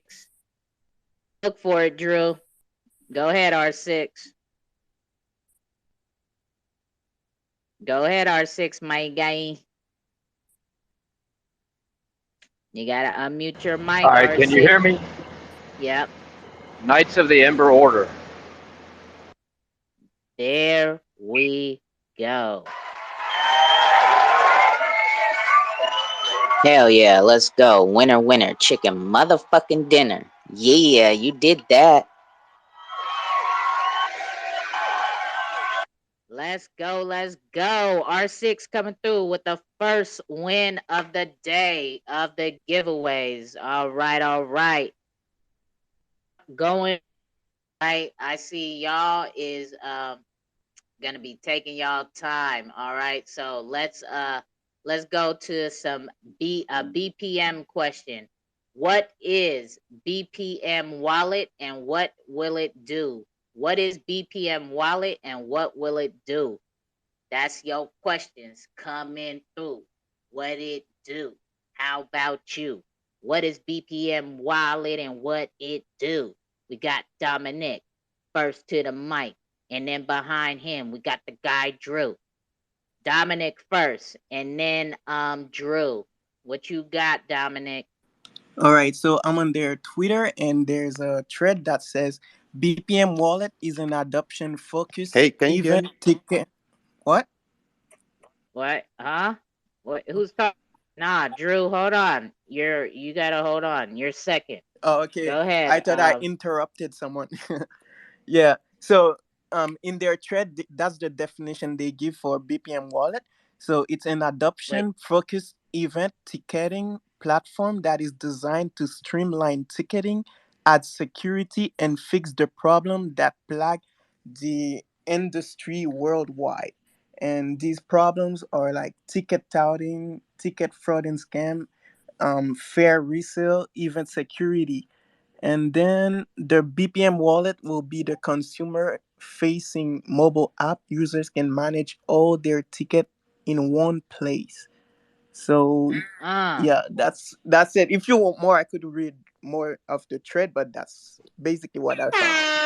Look for it, Drew. Go ahead, R6. Go ahead, R6, my guy. You gotta unmute your mic. All right, R6. can you hear me? Yep. Knights of the Ember Order. There we go. Hell yeah, let's go. Winner, winner, chicken motherfucking dinner. Yeah, you did that. Let's go, let's go. R6 coming through with the first win of the day of the giveaways. All right. Going right. I see y'all is gonna be taking y'all time. All right. So let's go to some BPM question. What is BPM wallet and what will it do? What is BPM wallet and what will it do? That's your questions coming through. What it do? How about you? What is BPM wallet and what it do? We got Dominic first to the mic, and then behind him we got the guy Drew. Dominic first, and then Drew. What you got, Dominic? All right, so I'm on their Twitter, and there's a thread that says BPM Wallet is an adoption focused Hey, can you hear event. me? What? What? Huh? What? Who's talking? Nah, Drew, hold on. You gotta hold on. You're second. Oh, okay. Go ahead. I thought I interrupted someone. Yeah. So in their thread, that's the definition they give for BPM wallet. So it's an Wait. adoption focused event ticketing platform that is designed to streamline ticketing, add security, and fix the problem that plague the industry worldwide. And these problems are like ticket touting, ticket fraud and scam, fair resale, event security. And then the BPM wallet will be the consumer facing mobile app. Users can manage all their ticket in one place. So Uh. yeah, that's it. If you want more, I could read more of the thread, but that's basically what I found.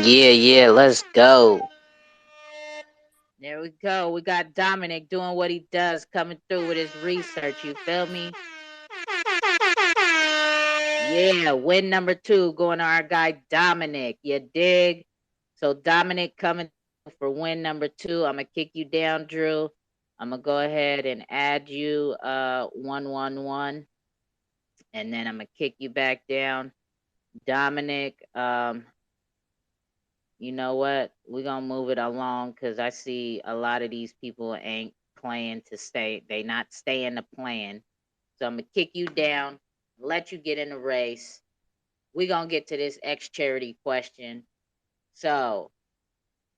Yeah, yeah, let's go. There we go. We got Dominic doing what he does, coming through with his research. You feel me? Yeah, win number 2 going to our guy Dominic. You dig? So Dominic coming for win number 2. I'm gonna kick you down, Drew. I'm gonna go ahead and add you 111, and then I'm gonna kick you back down, Dominic. You know what? We're gonna move it along because I see a lot of these people ain't playing to stay. They not staying the plan. So I'm gonna kick you down, let you get in the race. We're gonna get to this X charity question. So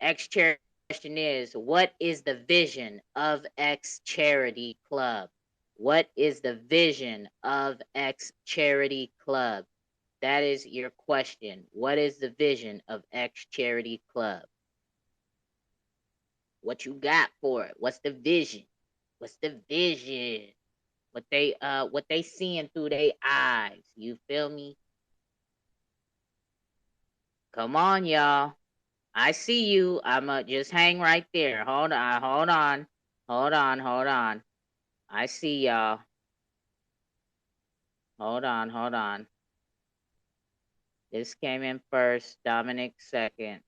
X charity question is, what is the vision of X Charity Club? What is the vision of X Charity Club? That is your question. What is the vision of X Charity Club? What you got for it? What's the vision? What's the vision? What they seeing through their eyes. You feel me? Come on, y'all. I see you. I'ma just hang right there. Hold on, hold on. Hold on, hold on. I see y'all. Hold on, hold on. This came in first, Dominic second,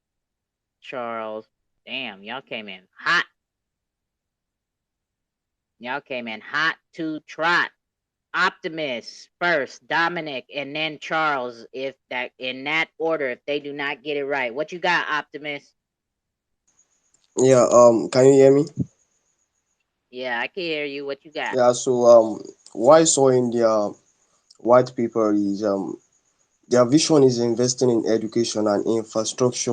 Charles. Damn, y'all came in hot. Y'all came in hot to trot. Optimus first, Dominic, and then Charles. If that in that order, if they do not get it right, what you got, Optimus? Yeah, can you hear me? Yeah, I can hear you. What you got? Yeah, so what I saw in their white paper is their vision is investing in education and infrastructure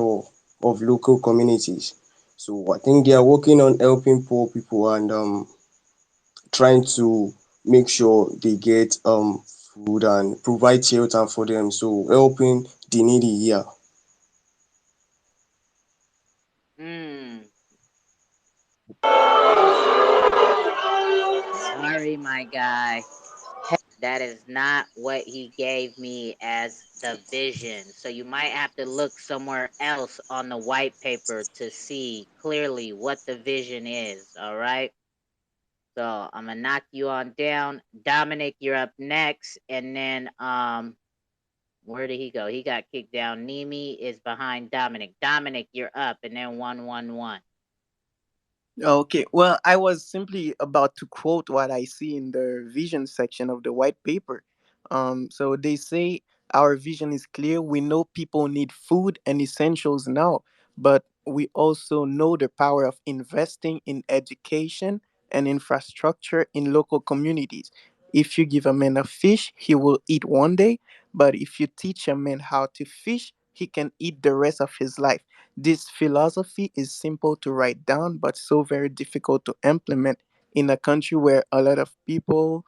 of local communities. So I think they are working on helping poor people and trying to make sure they get food and provide shelter for them. So helping the needy here. Hmm. Sorry, my guy. That is not what he gave me as the vision. So you might have to look somewhere else on the white paper to see clearly what the vision is. All right. So I'm gonna knock you on down. Dominic, you're up next. And then where did he go? He got kicked down. Nimi is behind Dominic. Dominic, you're up, and then 111. Okay, well, I was simply about to quote what I see in the vision section of the white paper. So they say our vision is clear. We know people need food and essentials now, but we also know the power of investing in education and infrastructure in local communities. If you give a man a fish, he will eat one day, but if you teach a man how to fish, he can eat the rest of his life. This philosophy is simple to write down, but so very difficult to implement in a country where a lot of people's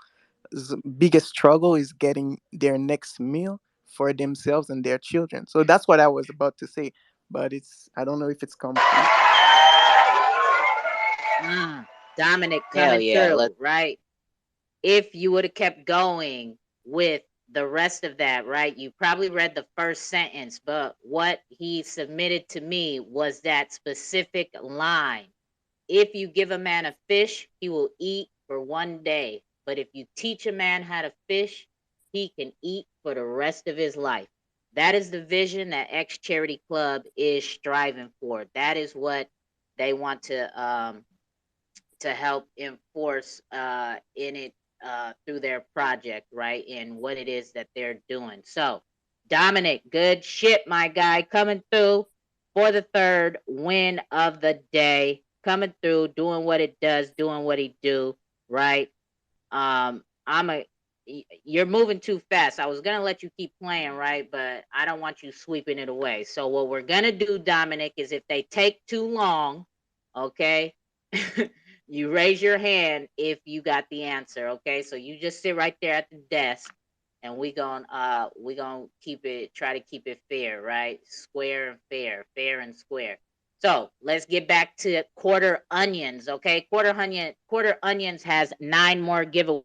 biggest struggle is getting their next meal for themselves and their children. So that's what I was about to say, but I don't know if it's complete. Mm, Dominic Hell coming yeah, let's through, right? If you would have kept going with the rest of that, right? You probably read the first sentence, but what he submitted to me was that specific line. If you give a man a fish, he will eat for one day. But if you teach a man how to fish, he can eat for the rest of his life. That is the vision that X Charity Club is striving for. That is what they want to to help enforce in it through their project, right? And what it is that they're doing. So, Dominic, good shit, my guy, coming through for the third win of the day, coming through, doing what it does, doing what he do, right? You're moving too fast. I was gonna let you keep playing, right? But I don't want you sweeping it away. So what we're gonna do, Dominic, is if they take too long, okay, you raise your hand if you got the answer, okay? So you just sit right there at the desk, and we gonna try to keep it fair, right? Square and fair, fair and square. So let's get back to Quarter Onions, okay? Quarter Onions has 9 more giveaways.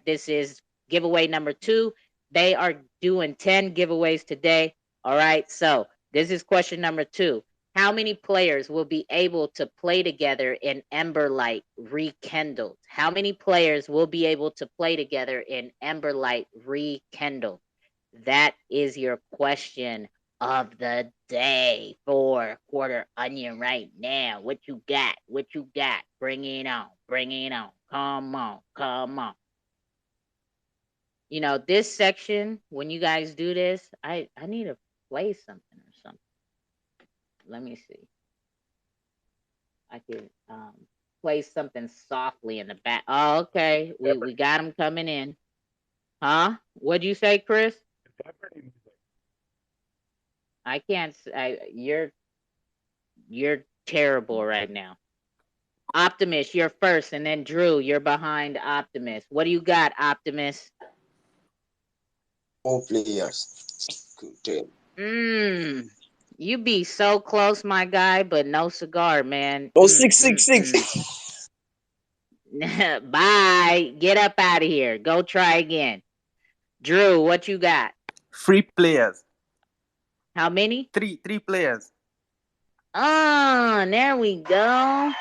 This is giveaway number 2. They are doing 10 giveaways today. All right. So this is question number 2. How many players will be able to play together in Emberlight Rekindled? How many players will be able to play together in Emberlight Rekindled? That is your question of the day for Quarter Onion right now. What you got? What you got? Bring it on. Bring it on. Come on. Come on. You know, this section, when you guys do this, I need to play something or something. Let me see. I could play something softly in the back. Oh, okay. We got them coming in. Huh? What'd you say, Chris? I can't. You're terrible right now. Optimus, you're first, and then Drew, you're behind Optimus. What do you got, Optimus? 4 players. You be so close, my guy, but no cigar, man. Oh, 666. Bye. Get up out of here. Go try again. Drew, what you got? 3 players. How many? 3 players. There we go.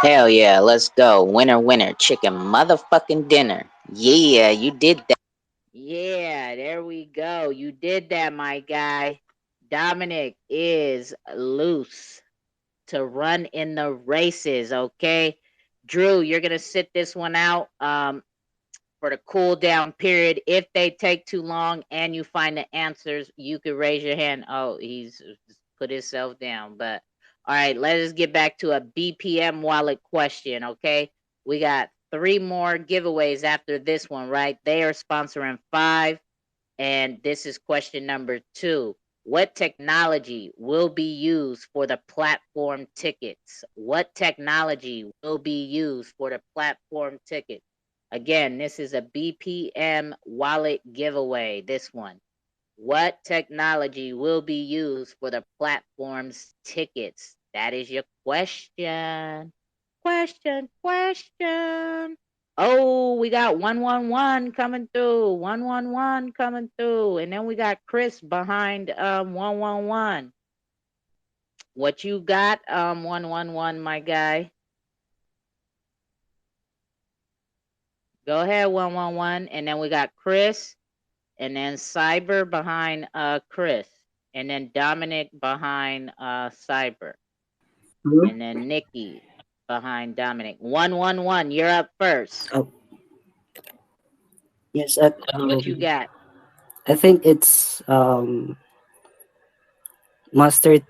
Hell yeah, let's go. Winner, winner, chicken motherfucking dinner. Yeah, you did that. Yeah, there we go. You did that, my guy. Dominic is loose to run in the races, okay? Drew, you're going to sit this one out for the cool down period. If they take too long and you find the answers, you could raise your hand. Oh, he's put himself down. But all right, let us get back to a BPM wallet question, okay? We got 3 more giveaways after this one, right? They are sponsoring 5, and this is question number 2. What technology will be used for the platform tickets? What technology will be used for the platform tickets? Again, this is a BPM wallet giveaway, this one. What technology will be used for the platform's tickets? That is your question. Question. Oh, we got 111 coming through. 111 coming through. And then we got Chris behind 111. What you got, 111, my guy? Go ahead, 111. And then we got Chris, and then Cyber behind Chris, and then Dominic behind Cyber, and then Nikki behind Dominic. 111, you're up first. Oh, yes. What you got? I think it's master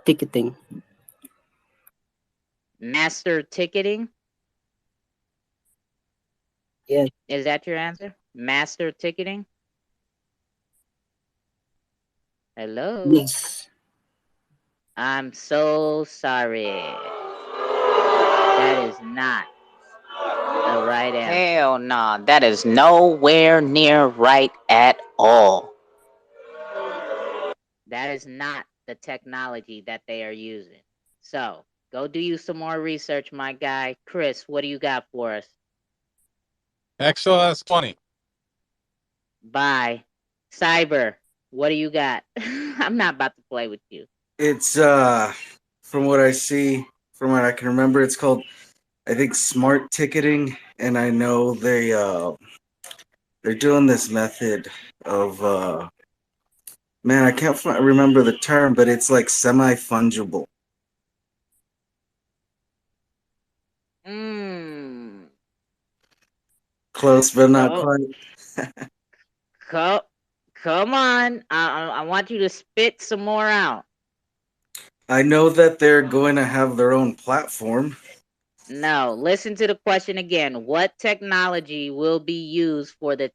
ticketing. Master ticketing? Yes. Is that your answer? Master ticketing? Hello? Yes. I'm so sorry. That is not the right answer. Hell no, that is nowhere near right at all. That is not the technology that they are using. So go do you some more research, my guy. Chris, what do you got for us? XLS 20. Bye. Cyber, what do you got? I'm not about to play with you. It's from what I see, from what I can remember, it's called, I think, smart ticketing, and I know they're doing this method of man, I can't remember the term, but it's like semi-fungible. Close, but not Go, quite. go, come on. I want you to spit some more out. I know that they're going to have their own platform. No, listen to the question again. What technology will be used for the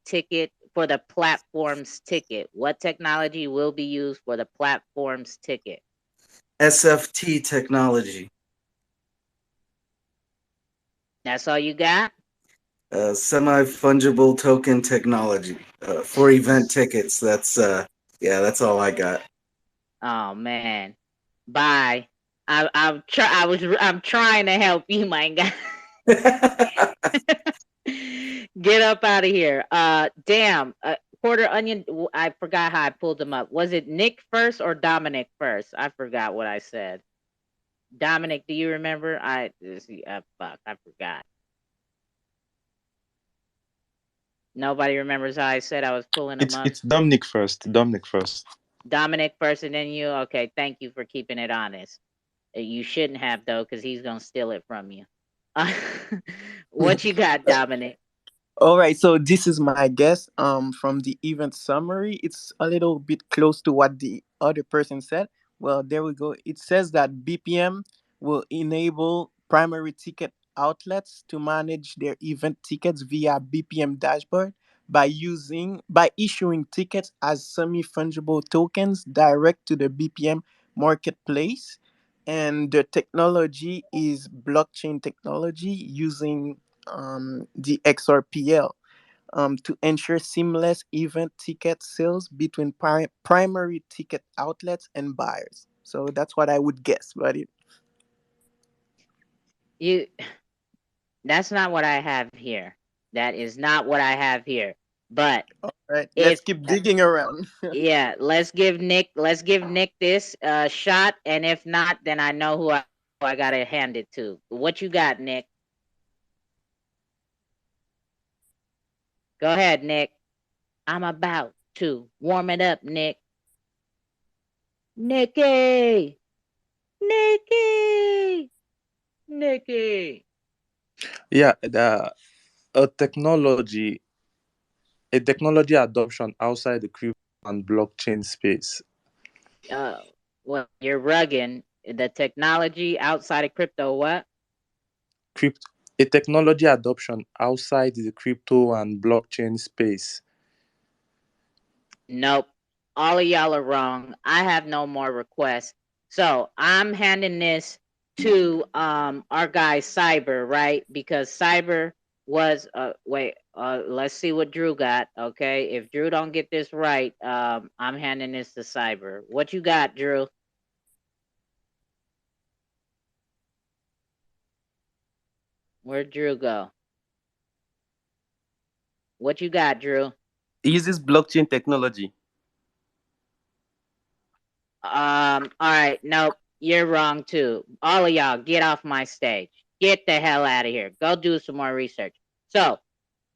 platform's ticket? What technology will be used for the platform's ticket? SFT technology. That's all you got? Semi-fungible token technology for event tickets. Yeah, that's all I got. Oh man. Bye. I'm trying to help you, my guy. Get up out of here. Damn. Quarter Onion. I forgot how I pulled them up. Was it Nick first or Dominic first? I forgot what I said. Dominic, do you remember? Fuck, I forgot. Nobody remembers how I said I was pulling them up. It's Dominic first. Dominic first. Dominic first, and then you. Okay, thank you for keeping it honest. You shouldn't have though, because he's gonna steal it from you. What you got, Dominic? All right, so this is my guess. From the event summary, it's a little bit close to what the other person said. Well, there we go. It says that BPM will enable primary ticket outlets to manage their event tickets via BPM dashboard by issuing tickets as semi-fungible tokens direct to the BPM marketplace. And the technology is blockchain technology using the XRPL to ensure seamless event ticket sales between primary ticket outlets and buyers. So that's what I would guess, buddy. You. That's not what I have here. That is not what I have here. But All right, let's if keep digging around. yeah, let's give Nick this shot, and if not, then I know who I gotta hand it to. What you got, Nick? Go ahead, Nick. I'm about to warm it up, Nick. Nicky, Nicky, Nicky. Yeah, a technology adoption outside the crypto and blockchain space. Well, you're rugging the technology outside of crypto. What? Crypto, a technology adoption outside the crypto and blockchain space. Nope. All of y'all are wrong. I have no more requests. So I'm handing this to our guy Cyber, right? Because Cyber was let's see what Drew got. Okay. If Drew don't get this right, I'm handing this to Cyber. What you got, Drew? Where'd Drew go? What you got, Drew? Uses blockchain technology. All right, nope, you're wrong too. All of y'all, get off my stage. Get the hell out of here. Go do some more research. So,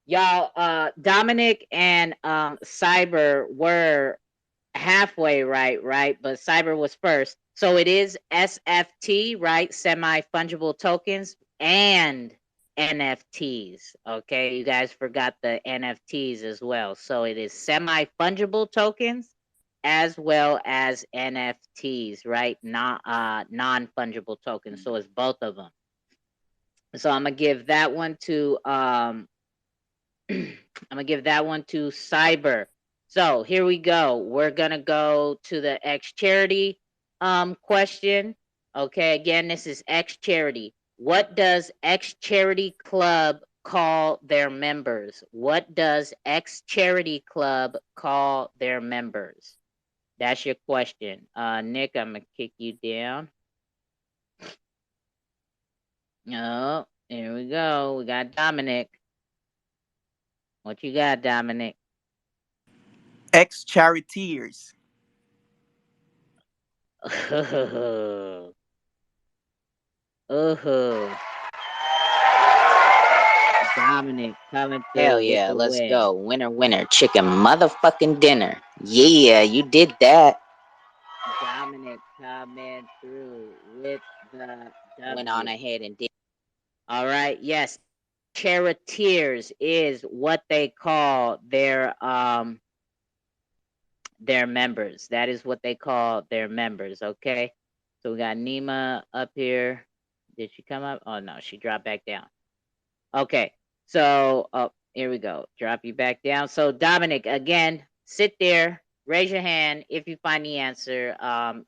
y'all, Dominic and Cyber were halfway right? But Cyber was first. So it is SFT, right? Semi fungible tokens and NFTs. Okay, you guys forgot the NFTs as well. So it is semi fungible tokens as well as NFTs, right? Not non fungible tokens. So it's both of them. So I'm gonna give that one to I'm gonna give that one to Cyber. So here we go. We're gonna go to the X charity question. Okay, again, this is X charity. What does X charity club call their members? What does X charity club call their members? That's your question. Nick, I'm gonna kick you down. Oh, here we go. We got Dominic. What you got, Dominic? Ex charioteers. Dominic coming Hell through with yeah, the let's win. go. Winner, winner, chicken motherfucking dinner. Yeah, you did that. Dominic coming through with the Went on W. ahead and did. All right, yes. charioteers is what they call their members. That is what they call their members. Okay. So we got Nima up here. Did she come up? Oh no, she dropped back down. Okay. So here we go. Drop you back down. So Dominic, again, sit there. Raise your hand if you find the answer.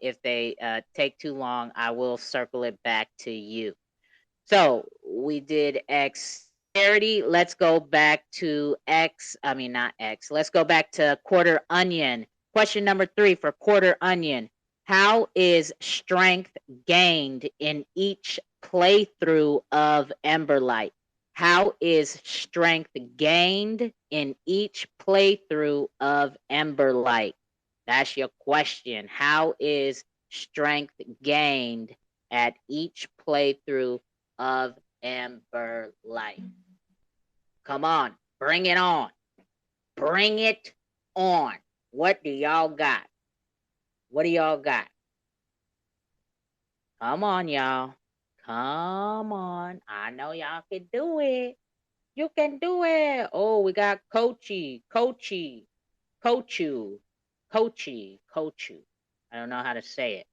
If they take too long, I will circle it back to you. So we did Xrpl. Let's go back to not X. Let's go back to Quarter Onion. Question number 3 for Quarter Onion. How is strength gained in each playthrough of Emberlight? How is strength gained in each playthrough of Emberlight? That's your question. How is strength gained at each playthrough of Emberlight? Come on, bring it on. Bring it on. What do y'all got? What do y'all got? Come on, y'all. Come on. I know y'all can do it. You can do it. Oh, we got Coachy. I don't know how to say it.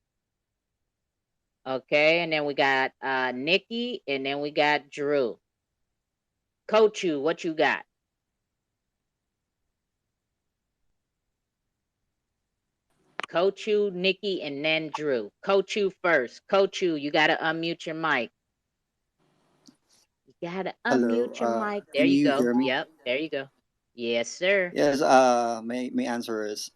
Okay, and then we got Nikki, and then we got Drew. Coachu, what you got? Coachu, Nikki, and then Drew. Coachu first. Coachu, you gotta unmute your mic. You gotta unmute your mic. There Can you you go. hear me? Yep, there you go. Yes, sir. Yes, my answer is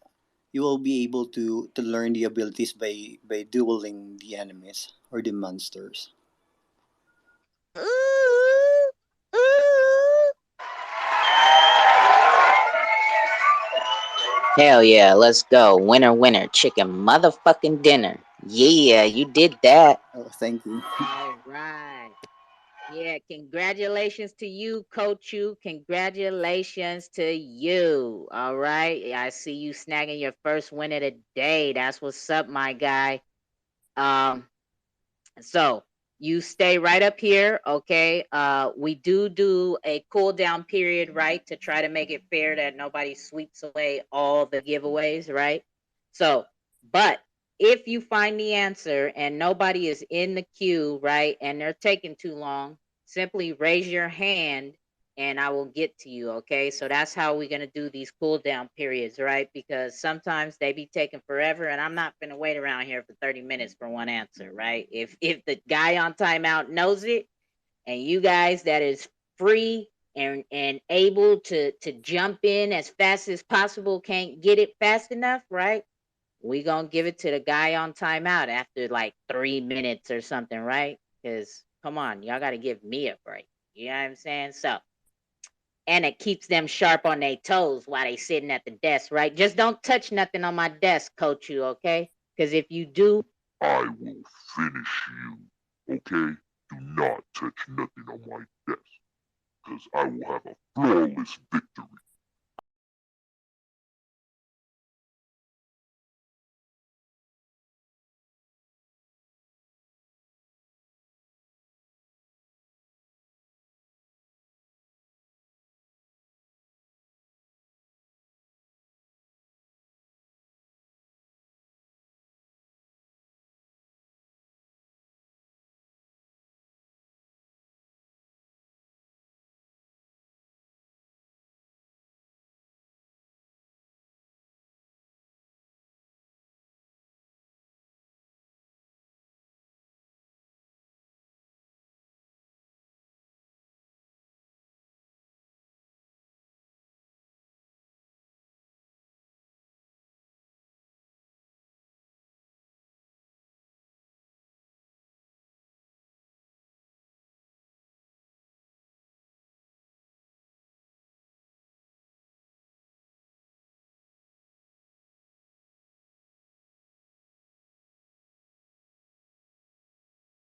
you will be able to learn the abilities by dueling the enemies or the monsters. Hell yeah, let's go. Winner, winner, chicken motherfucking dinner. Yeah, you did that. Oh, thank you. All right. Yeah, congratulations to you, Coach. You, congratulations to you. All right. I see you snagging your first win of the day. That's what's up, my guy. So you stay right up here, okay? We do a cool down period, right, to try to make it fair that nobody sweeps away all the giveaways, right? So, but if you find the answer and nobody is in the queue, right, and they're taking too long, simply raise your hand and I will get to you, okay? So that's how we're going to do these cool down periods, right? Because sometimes they be taking forever and I'm not going to wait around here for 30 minutes for one answer, right? If the guy on timeout knows it and you guys that is free and able to jump in as fast as possible can't get it fast enough, right? We going to give it to the guy on timeout after like 3 minutes or something, right? Cuz come on, y'all got to give me a break. You know what I'm saying? So, and it keeps them sharp on their toes while they sitting at the desk, right? Just don't touch nothing on my desk, coach you, okay? Because if you do, I will finish you, okay? Do not touch nothing on my desk, because I will have a flawless victory.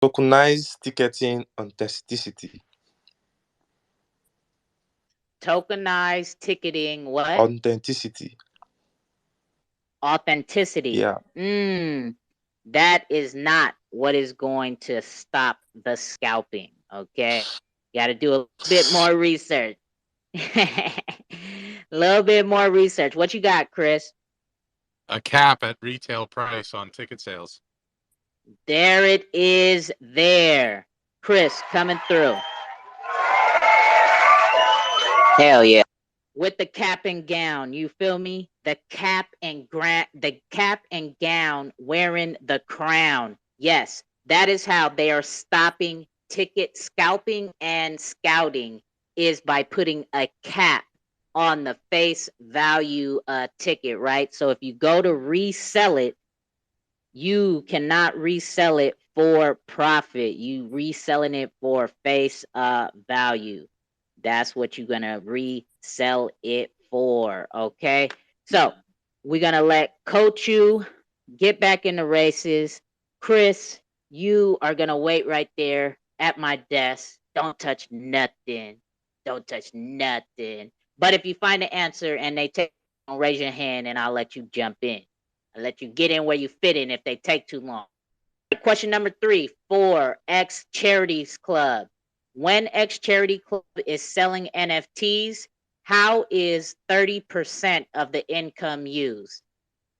Tokenized ticketing authenticity. tokenized ticketing, what? Authenticity. Authenticity. Yeah. That is not what is going to stop the scalping, okay? Got to do a bit more research. A little bit more research. What you got, Chris? A cap at retail price on ticket sales. There it is there. Chris coming through. Hell yeah. With the cap and gown, you feel me? The cap and gown wearing the crown. Yes, that is how they are stopping ticket scalping and scouting, is by putting a cap on the face value ticket, right? So if you go to resell it, you cannot resell it for profit. You reselling it for face value. That's what you're gonna resell it for. Okay. So we're gonna let Coach you get back in the races. Chris, you are gonna wait right there at my desk. Don't touch nothing. Don't touch nothing. But if you find the answer and they take, raise your hand and I'll let you jump in. I'll let you get in where you fit in if they take too long. Question number 3 for X Charities Club. When X Charity Club is selling NFTs, how is 30% of the income used?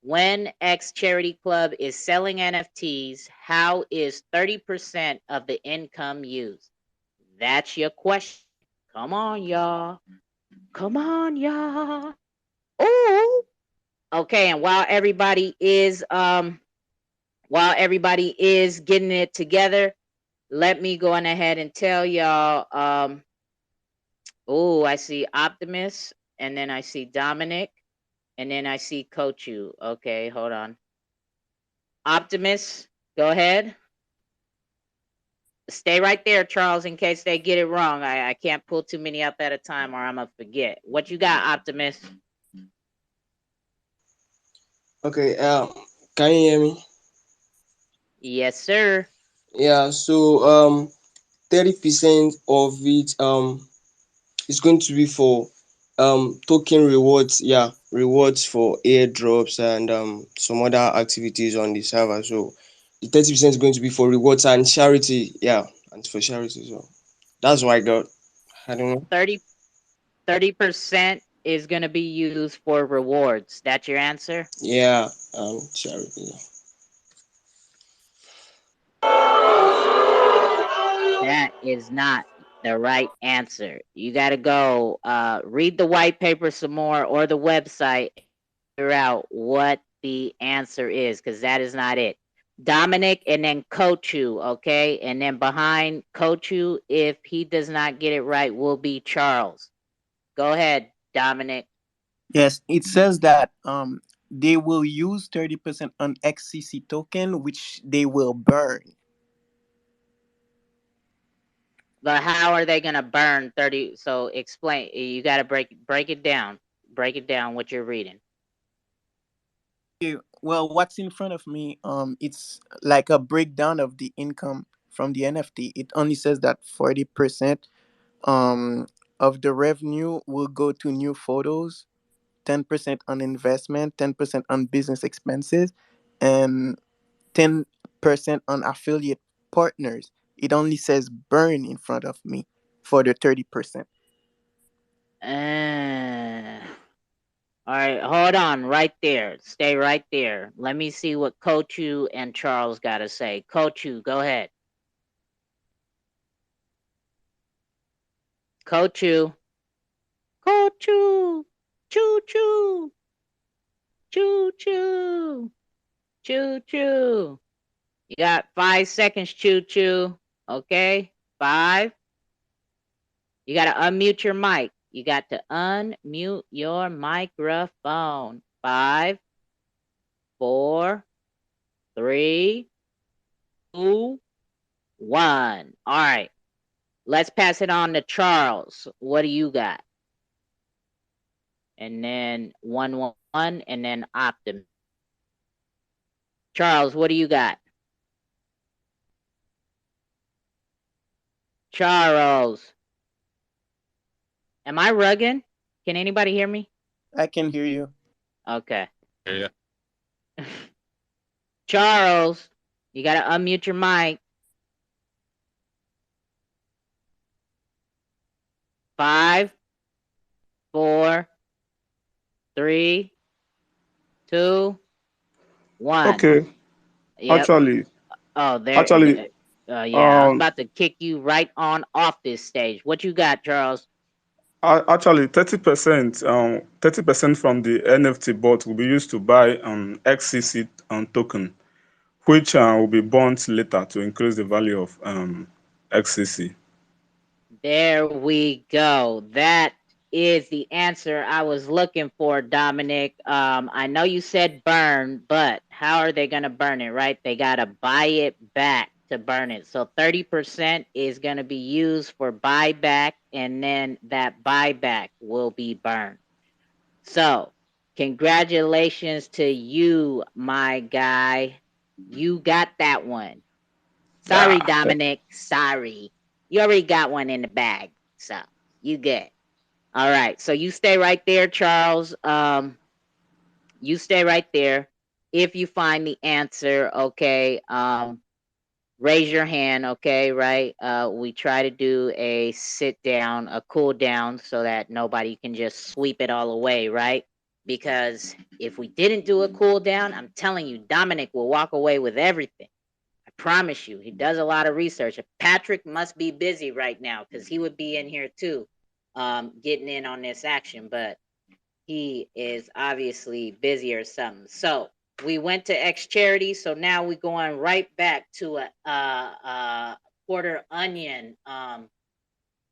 When X Charity Club is selling NFTs, how is 30% of the income used? That's your question. Come on, y'all. Come on, y'all. Ooh. Okay, and while everybody is getting it together, let me go on ahead and tell y'all. Oh, I see Optimus, and then I see Dominic, and then I see Kochu. Okay, hold on. Optimus, go ahead. Stay right there, Charles, in case they get it wrong. I can't pull too many up at a time or I'm going to forget. What you got, Optimus? Okay, can you hear me? Yes, sir. Yeah, so 30% of it is going to be for token rewards, yeah, rewards for airdrops and some other activities on the server. So the 30% is going to be for rewards and charity, yeah, and for charity. So that's what I got. I don't know. 30% is going to be used for rewards. That's your answer? Yeah, charity. That is not the right answer. You got to go read the white paper some more or the website, figure out what the answer is, because that is not it. Dominic and then Kochu, okay? And then behind Kochu, if he does not get it right, will be Charles. Go ahead, Dominic. Yes, it says that they will use 30% on XCC token, which they will burn. But how are they gonna burn 30? So explain. You got to break it down. Break it down what you're reading. Okay, well, what's in front of me, it's like a breakdown of the income from the NFT. It only says that 40% of the revenue will go to new photos, 10% on investment, 10% on business expenses, and 10% on affiliate partners. It only says burn in front of me for the 30%. All right, hold on right there. Stay right there. Let me see what Kochu and Charles got to say. Kochu, go ahead. Kochu. Kochu. Choo choo. Choo choo. Choo choo. You got 5 seconds, choo choo. Okay? 5. You got to unmute your mic. You got to unmute your microphone. 5, 4, 3, 2, 1. All right. Let's pass it on to Charles. What do you got? And then 1, and then Optim. Charles, what do you got? Charles. Am I rugging? Can anybody hear me? I can hear you. Okay. Yeah. Charles, you got to unmute your mic. 5, 4, 3, 2, 1. Okay. Yep. Actually, Oh, there. actually, Yeah, I was um, about to kick you right on off this stage. What you got, Charles? actually, 30%, 30% from the NFT bot will be used to buy XCC token, which will be burnt later to increase the value of XCC. There we go. That is the answer I was looking for, Dominic. I know you said burn, but how are they going to burn it, right? They got to buy it back to burn it. So 30% is going to be used for buyback, and then that buyback will be burned. So, congratulations to you, my guy. You got that one. Sorry, Yeah. Dominic. Sorry. You already got one in the bag. So, you good. All right. So, you stay right there, Charles. You stay right there. If you find the answer, okay, raise your hand, okay, right? We try to do a sit down, a cool down so that nobody can just sweep it all away, right? Because if we didn't do a cool down, I'm telling you, Dominic will walk away with everything. I promise you. He does a lot of research. Patrick must be busy right now because he would be in here too, getting in on this action, but he is obviously busy or something. So we went to X Charity, so now we're going right back to a quarter onion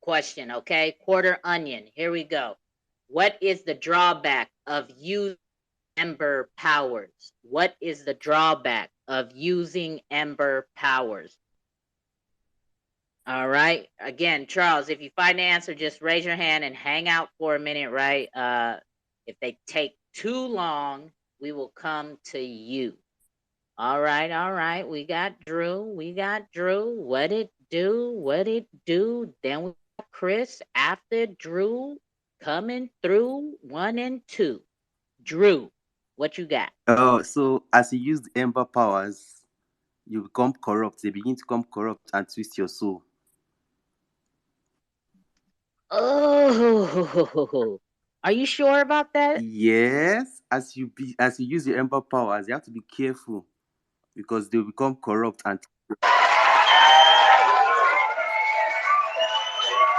question, okay? Quarter onion. Here we go. What is the drawback of using Ember powers? What is the drawback of using Ember powers? All right. Again, Charles, if you find the answer, just raise your hand and hang out for a minute, right? If they take too long, we will come to you. All right, all right. We got Drew. We got Drew. What it do? What it do? Then we got Chris after Drew coming through 1 and 2. Drew, what you got? So as you use the Ember powers, you become corrupt. They begin to become corrupt and twist your soul. Oh, are you sure about that? Yes, as you use the Ember powers, you have to be careful because they will become corrupt and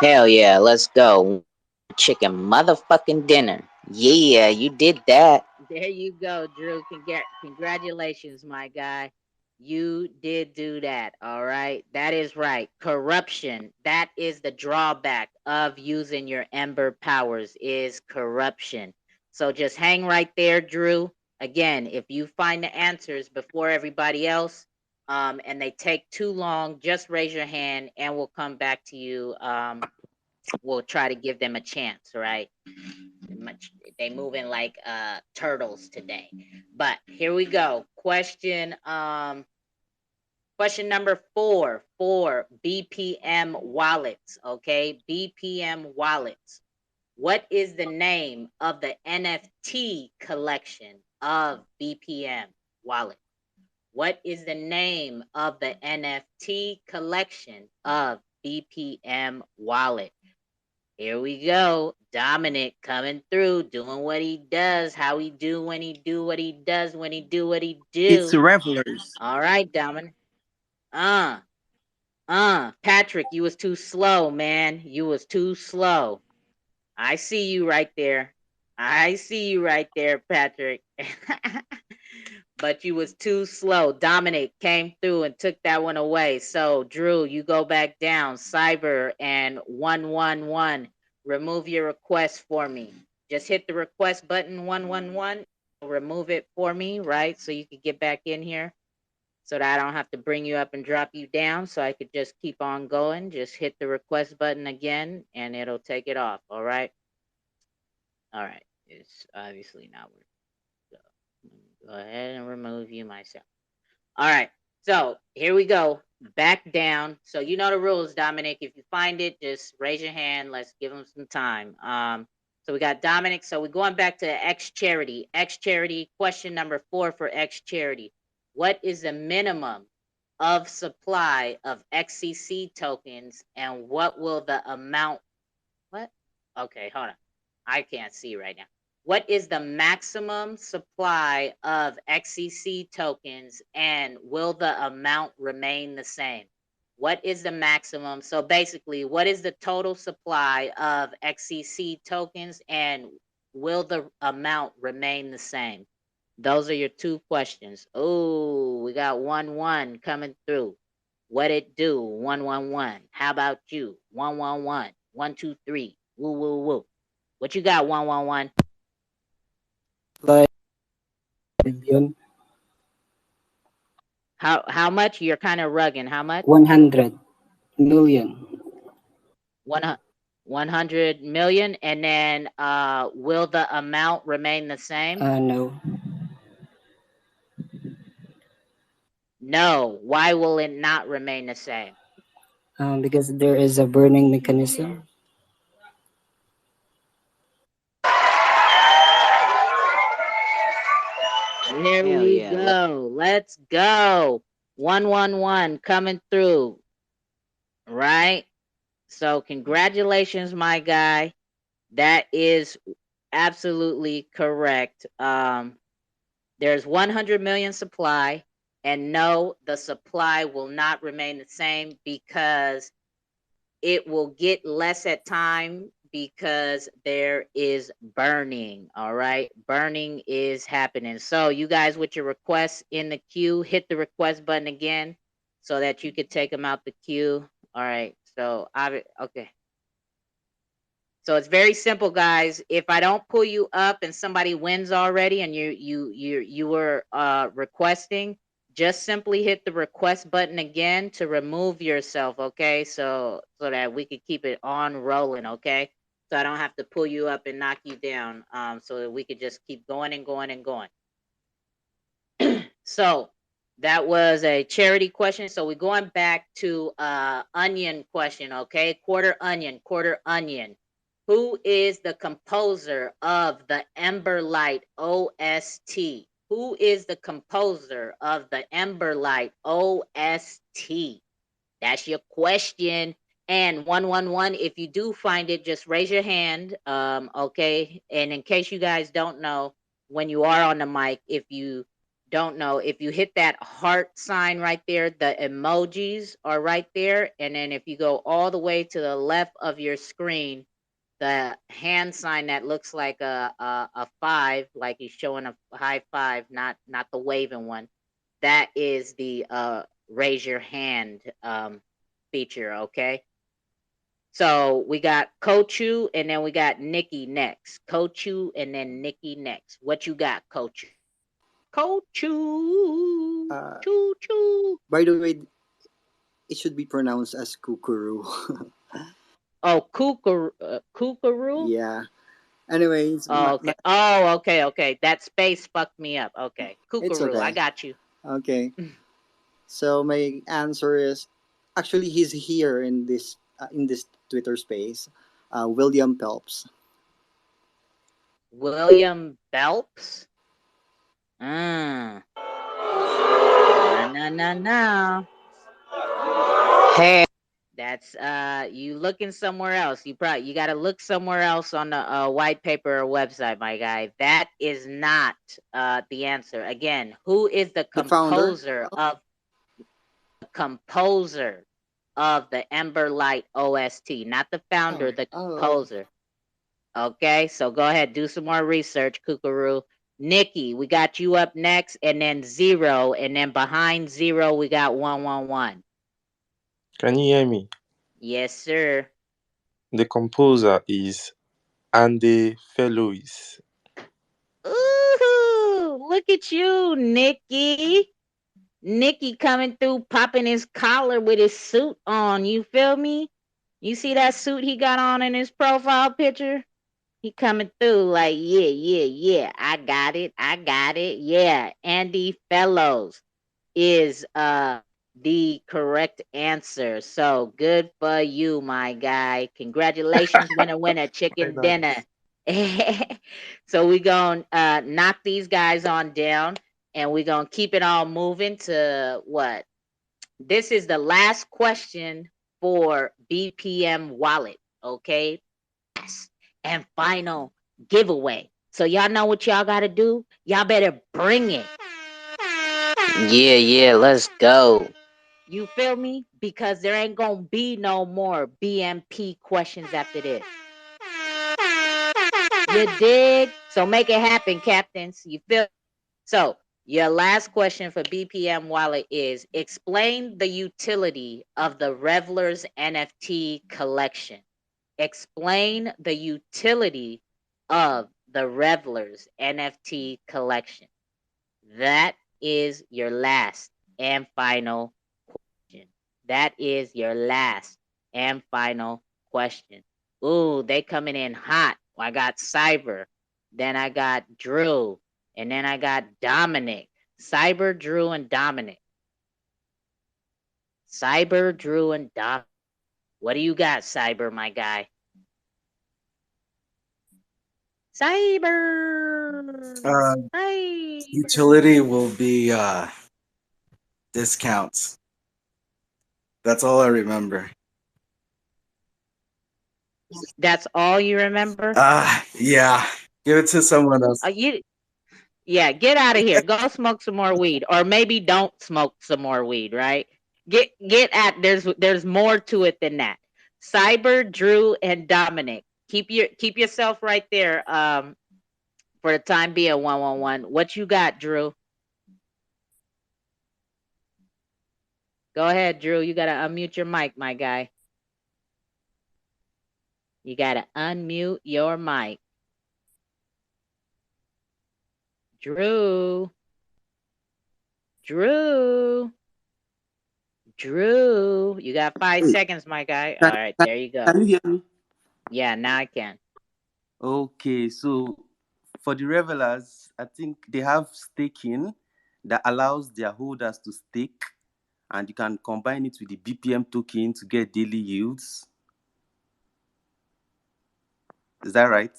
Hell yeah, let's go. Chicken motherfucking dinner. Yeah, you did that. There you go, Drew. Congratulations, my guy. You did do that. All right. That is right. Corruption. That is the drawback of using your Ember powers is corruption. So just hang right there, Drew. Again, if you find the answers before everybody else, and they take too long, just raise your hand and we'll come back to you. We'll try to give them a chance, right? They moving like turtles today. But here we go. Question number 4 for BPM wallets, okay? BPM wallets. What is the name of the NFT collection of BPM wallet? What is the name of the NFT collection of BPM wallet? Here we go. Dominic coming through, doing what he does, how he do when he do what he does, when he do what he It's do. revelers. All right, Dominic. Patrick, you was too slow, man. You was too slow. I see you right there. I see you right there, Patrick. But you was too slow. Dominic came through and took that one away. So, Drew, you go back down. Cyber and 111. Remove your request for me. Just hit the request button 111. Remove it for me, right? So you could get back in here. So that I don't have to bring you up and drop you down. So I could just keep on going. Just hit the request button again and it'll take it off. All right. All right. It's obviously not working. So go ahead and remove you myself. All right. So here we go. Back down. So you know the rules, Dominic. If you find it, just raise your hand. Let's give them some time. So we got Dominic. So we're going back to X Charity. X Charity. Question number 4 for X Charity. What is the minimum of supply of XCC tokens, and what will the amount? What? Okay, hold on. I can't see right now. What is the maximum supply of XCC tokens, and will the amount remain the same? What is the maximum? So basically, what is the total supply of XCC tokens, and will the amount remain the same? Those are your two questions. Oh, we got 1-1 coming through. What it do? 1-1-1. How about you? 1-1-1. 1-2-3. Woo woo woo. What you got? 1-1-1. Like billion, How much? You're kind of rugging. How much? 100 million. One 100 million. And then will the amount remain the same? No. No. Why will it not remain the same? Because there is a burning mechanism. Here Hell we yeah. go. Let's go. 1-1-1 coming through. Right? So congratulations, my guy. That is absolutely correct. There's 100 million supply, and no, the supply will not remain the same because it will get less at time because there is burning. All right, burning is happening. So you guys with your requests in the queue, hit the request button again so that you could take them out the queue. All right, so okay. So it's very simple, guys. If I don't pull you up and somebody wins already and you were requesting, just simply hit the request button again to remove yourself, okay? So that we could keep it on rolling, okay? So I don't have to pull you up and knock you down. So that we could just keep going and going and going. So that was a charity question. So we're going back to onion question, okay? Quarter onion. Who is the composer of the Emberlight OST? Who is the composer of the Emberlight OST? That's your question. And 1-1-1, if you do find it, just raise your hand. Okay. And in case you guys don't know, when you are on the mic, if you don't know, if you hit that heart sign right there, the emojis are right there. And then if you go all the way to the left of your screen, the hand sign that looks like a 5, like he's showing a high 5, not the waving one. That is the raise your hand feature. Okay. So we got Kochu and then we got Nikki next. Kochu and then Nikki next. What you got, Kochu? Kochu. Choo choo. By the way, it should be pronounced as kukuru. Oh, Kookaroo? Yeah. Anyways, Okay. Oh, okay. That space fucked me up. Okay. it's Kookaroo. I okay. got you. Okay. So my answer is actually he's here in this Twitter space, William Phelps. William Phelps? No. Hey. That's you looking somewhere else. You got to look somewhere else on the white paper or website, my guy. That is not the answer. Again, who is the The founder? composer of the Emberlight OST? Not the founder, the Oh. composer. Okay, so go ahead, do some more research, Kookaroo. Nikki, we got you up next, and then Zero, and then behind Zero, we got 1-1-1. Can you hear me? Yes, sir. The composer is Andy Fellows. Ooh, look at you, Nikki. Nikki coming through, popping his collar with his suit on. You feel me? You see that suit he got on in his profile picture? He coming through like, yeah. I got it. Yeah, Andy Fellows is the correct answer. So good for you, my guy. Congratulations, winner, chicken Very dinner. nice. So we gonna knock these guys on down, and we gonna keep it all moving to what? This is the last question for BPM wallet. Okay. and final giveaway. So y'all know what y'all gotta do? Y'all better bring it. Yeah, let's go. You feel me? Because there ain't gonna be no more BMP questions after this. You dig? So make it happen, captains. You feel? So your last question for BPM Wallet is explain the utility of the Revelers NFT collection. Explain the utility of the Revelers NFT collection. That is your last and final question. That is your last and final question. Ooh, they coming in hot. I got Cyber, then I got Drew, and then I got Dominic. Cyber, Drew, and Dominic. Cyber, Drew, and Dominic. What do you got, Cyber, my guy? Cyber. Uh, Cyber. utility will be discounts. That's all I remember. That's all you remember? Yeah. Give it to someone else. Yeah, get out of here. Go smoke some more weed, or maybe don't smoke some more weed. Right? Get at. There's more to it than that. Cyber, Drew, and Dominic. Keep yourself right there. For the time being, 111. What you got, Drew? Go ahead, Drew. You gotta unmute your mic, my guy. You gotta unmute your mic. Drew. Drew. Drew. You got 5 seconds, my guy. All right, there you go. Can you hear me? Yeah, now I can. Okay, so for the revelers, I think they have staking that allows their holders to stake, and you can combine it with the BPM token to get daily yields. Is that right?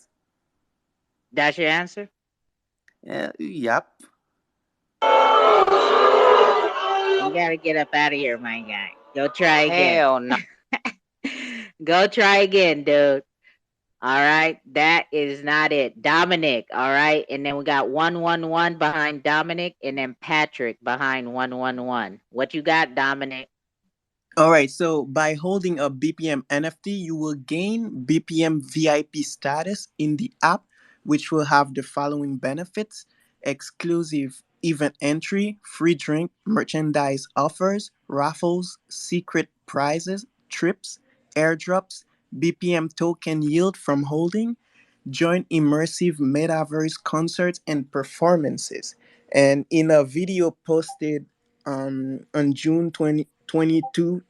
That's your answer? Yep. You gotta get up out of here, my guy. Go try again. Hell no. Go try again, dude. All right, that is not it. Dominic, all right, and then we got 111 behind Dominic, and then Patrick behind 111. What you got, Dominic? All right, so by holding a BPM NFT, you will gain BPM VIP status in the app, which will have the following benefits: exclusive event entry, free drink, merchandise offers, raffles, secret prizes, trips, airdrops, BPM token yield from holding, join immersive metaverse concerts and performances. And in a video posted on June 2022,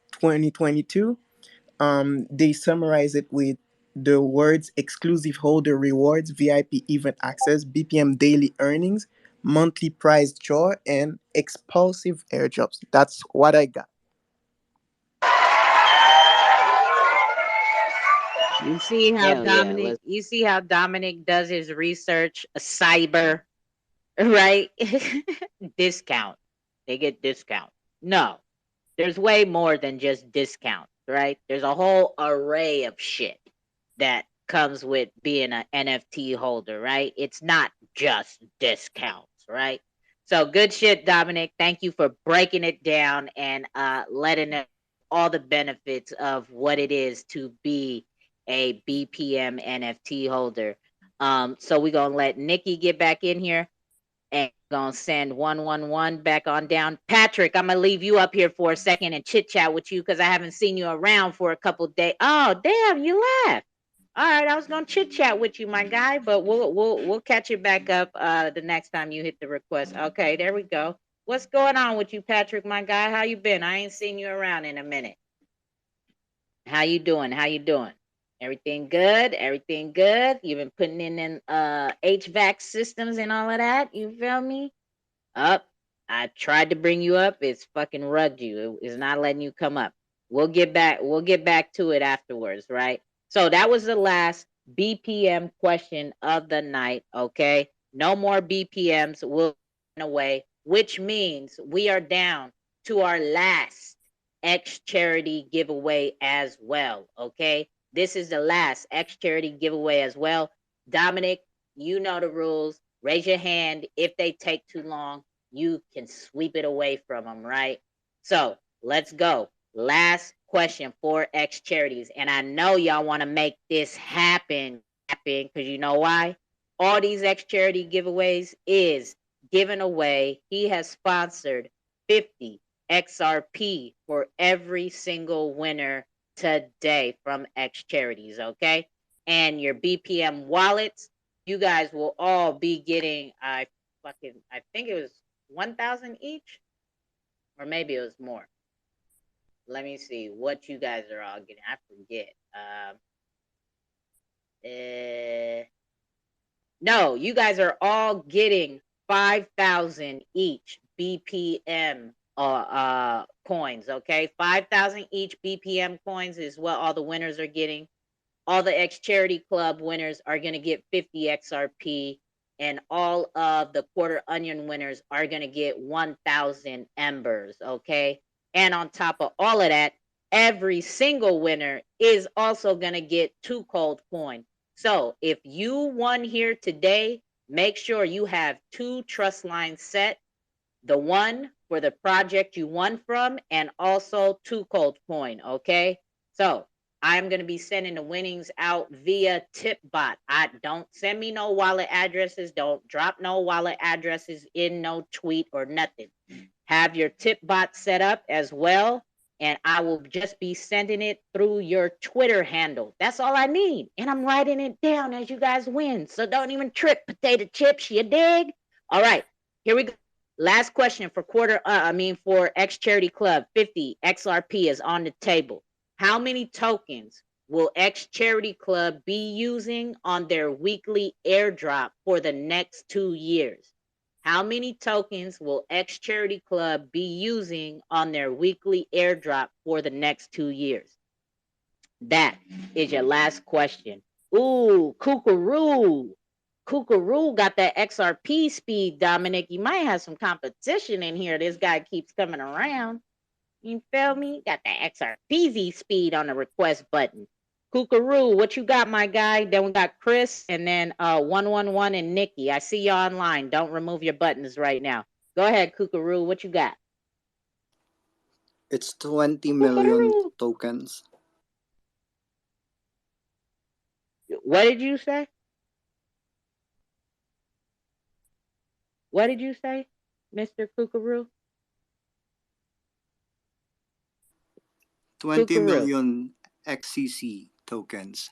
they summarize it with the words exclusive holder rewards, VIP event access, BPM daily earnings, monthly prize draw, and expulsive airdrops. That's what I got. You see how Hell yeah. Dominic? You see how Dominic does his research? A cyber, right? Discount. They get discount. No, there's way more than just discount, right? There's a whole array of shit that comes with being an NFT holder, right? It's not just discounts, right? So good shit, Dominic. Thank you for breaking it down and letting us all the benefits of what it is to be a BPM NFT holder. So we're gonna let Nikki get back in here and gonna send 111 back on down. Patrick, I'm gonna leave you up here for a second and chit chat with you because I haven't seen you around for a couple days. Oh, damn, you left. All right, I was gonna chit chat with you, my guy, but we'll catch you back up the next time you hit the request. Okay, there we go. What's going on with you, Patrick, my guy? How you been? I ain't seen you around in a minute. How you doing? How you doing? Everything good? Everything good? You've been putting in HVAC systems and all of that. You feel me? Up. I tried to bring you up. It's fucking rugged you. It's not letting you come up. We'll get back. We'll get back to it afterwards, right? So that was the last BPM question of the night. Okay. No more BPMs. We'll away, which means we are down to our last X charity giveaway as well. Okay. This is the last X charity giveaway as well. Dominic, you know the rules. Raise your hand. If they take too long, you can sweep it away from them, right? So let's go. Last question for X charities. And I know y'all want to make this happen because you know why? All these X charity giveaways is given away. He has sponsored 50 XRP for every single winner today from X charities, okay? And your BPM wallets, you guys will all be getting I think it was 1,000 each, or maybe it was more. Let me see what you guys are all getting. I forget. No, you guys are all getting 5,000 each BPM coins, okay? 5,000 each BPM coins is what all the winners are getting. All the X Charity Club winners are going to get 50 XRP, and all of the Quarter Onion winners are going to get 1,000 embers, okay? And on top of all of that, every single winner is also going to get 2Cold coin. So if you won here today, make sure you have 2 trust lines set, the one for the project you won from, and also 2Cold coin, okay? So I'm going to be sending the winnings out via TipBot. Don't send me no wallet addresses. Don't drop no wallet addresses in no tweet or nothing. Have your TipBot set up as well, and I will just be sending it through your Twitter handle. That's all I need, and I'm writing it down as you guys win. So don't even trip, potato chips. You dig? All right, here we go. Last question for for X Charity Club. 50 XRP is on the table. How many tokens will X Charity Club be using on their weekly airdrop for the next 2 years? How many tokens will X Charity Club be using on their weekly airdrop for the next 2 years? That is your last question. Ooh, Kookaroo. Kookaroo got that XRP speed, Dominic. You might have some competition in here. This guy keeps coming around. You feel me? Got that XRPZ speed on the request button. Kookaroo, what you got, my guy? Then we got Chris, and then 111 and Nikki. I see you online. Don't remove your buttons right now. Go ahead, Kookaroo. What you got? It's 20 million Kookaroo. tokens. What did you say? What did you say, Mr. Kookaroo? 20 Kookaroo. million XCC tokens.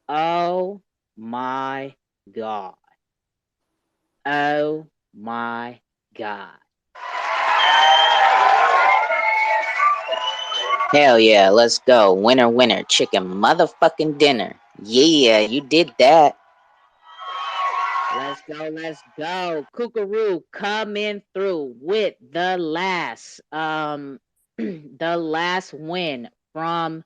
Oh my God. Oh my God. Hell yeah, let's go. Winner, winner, chicken motherfucking dinner. Yeah, you did that. Let's go, let's go. Kookaroo coming through with the last the last win from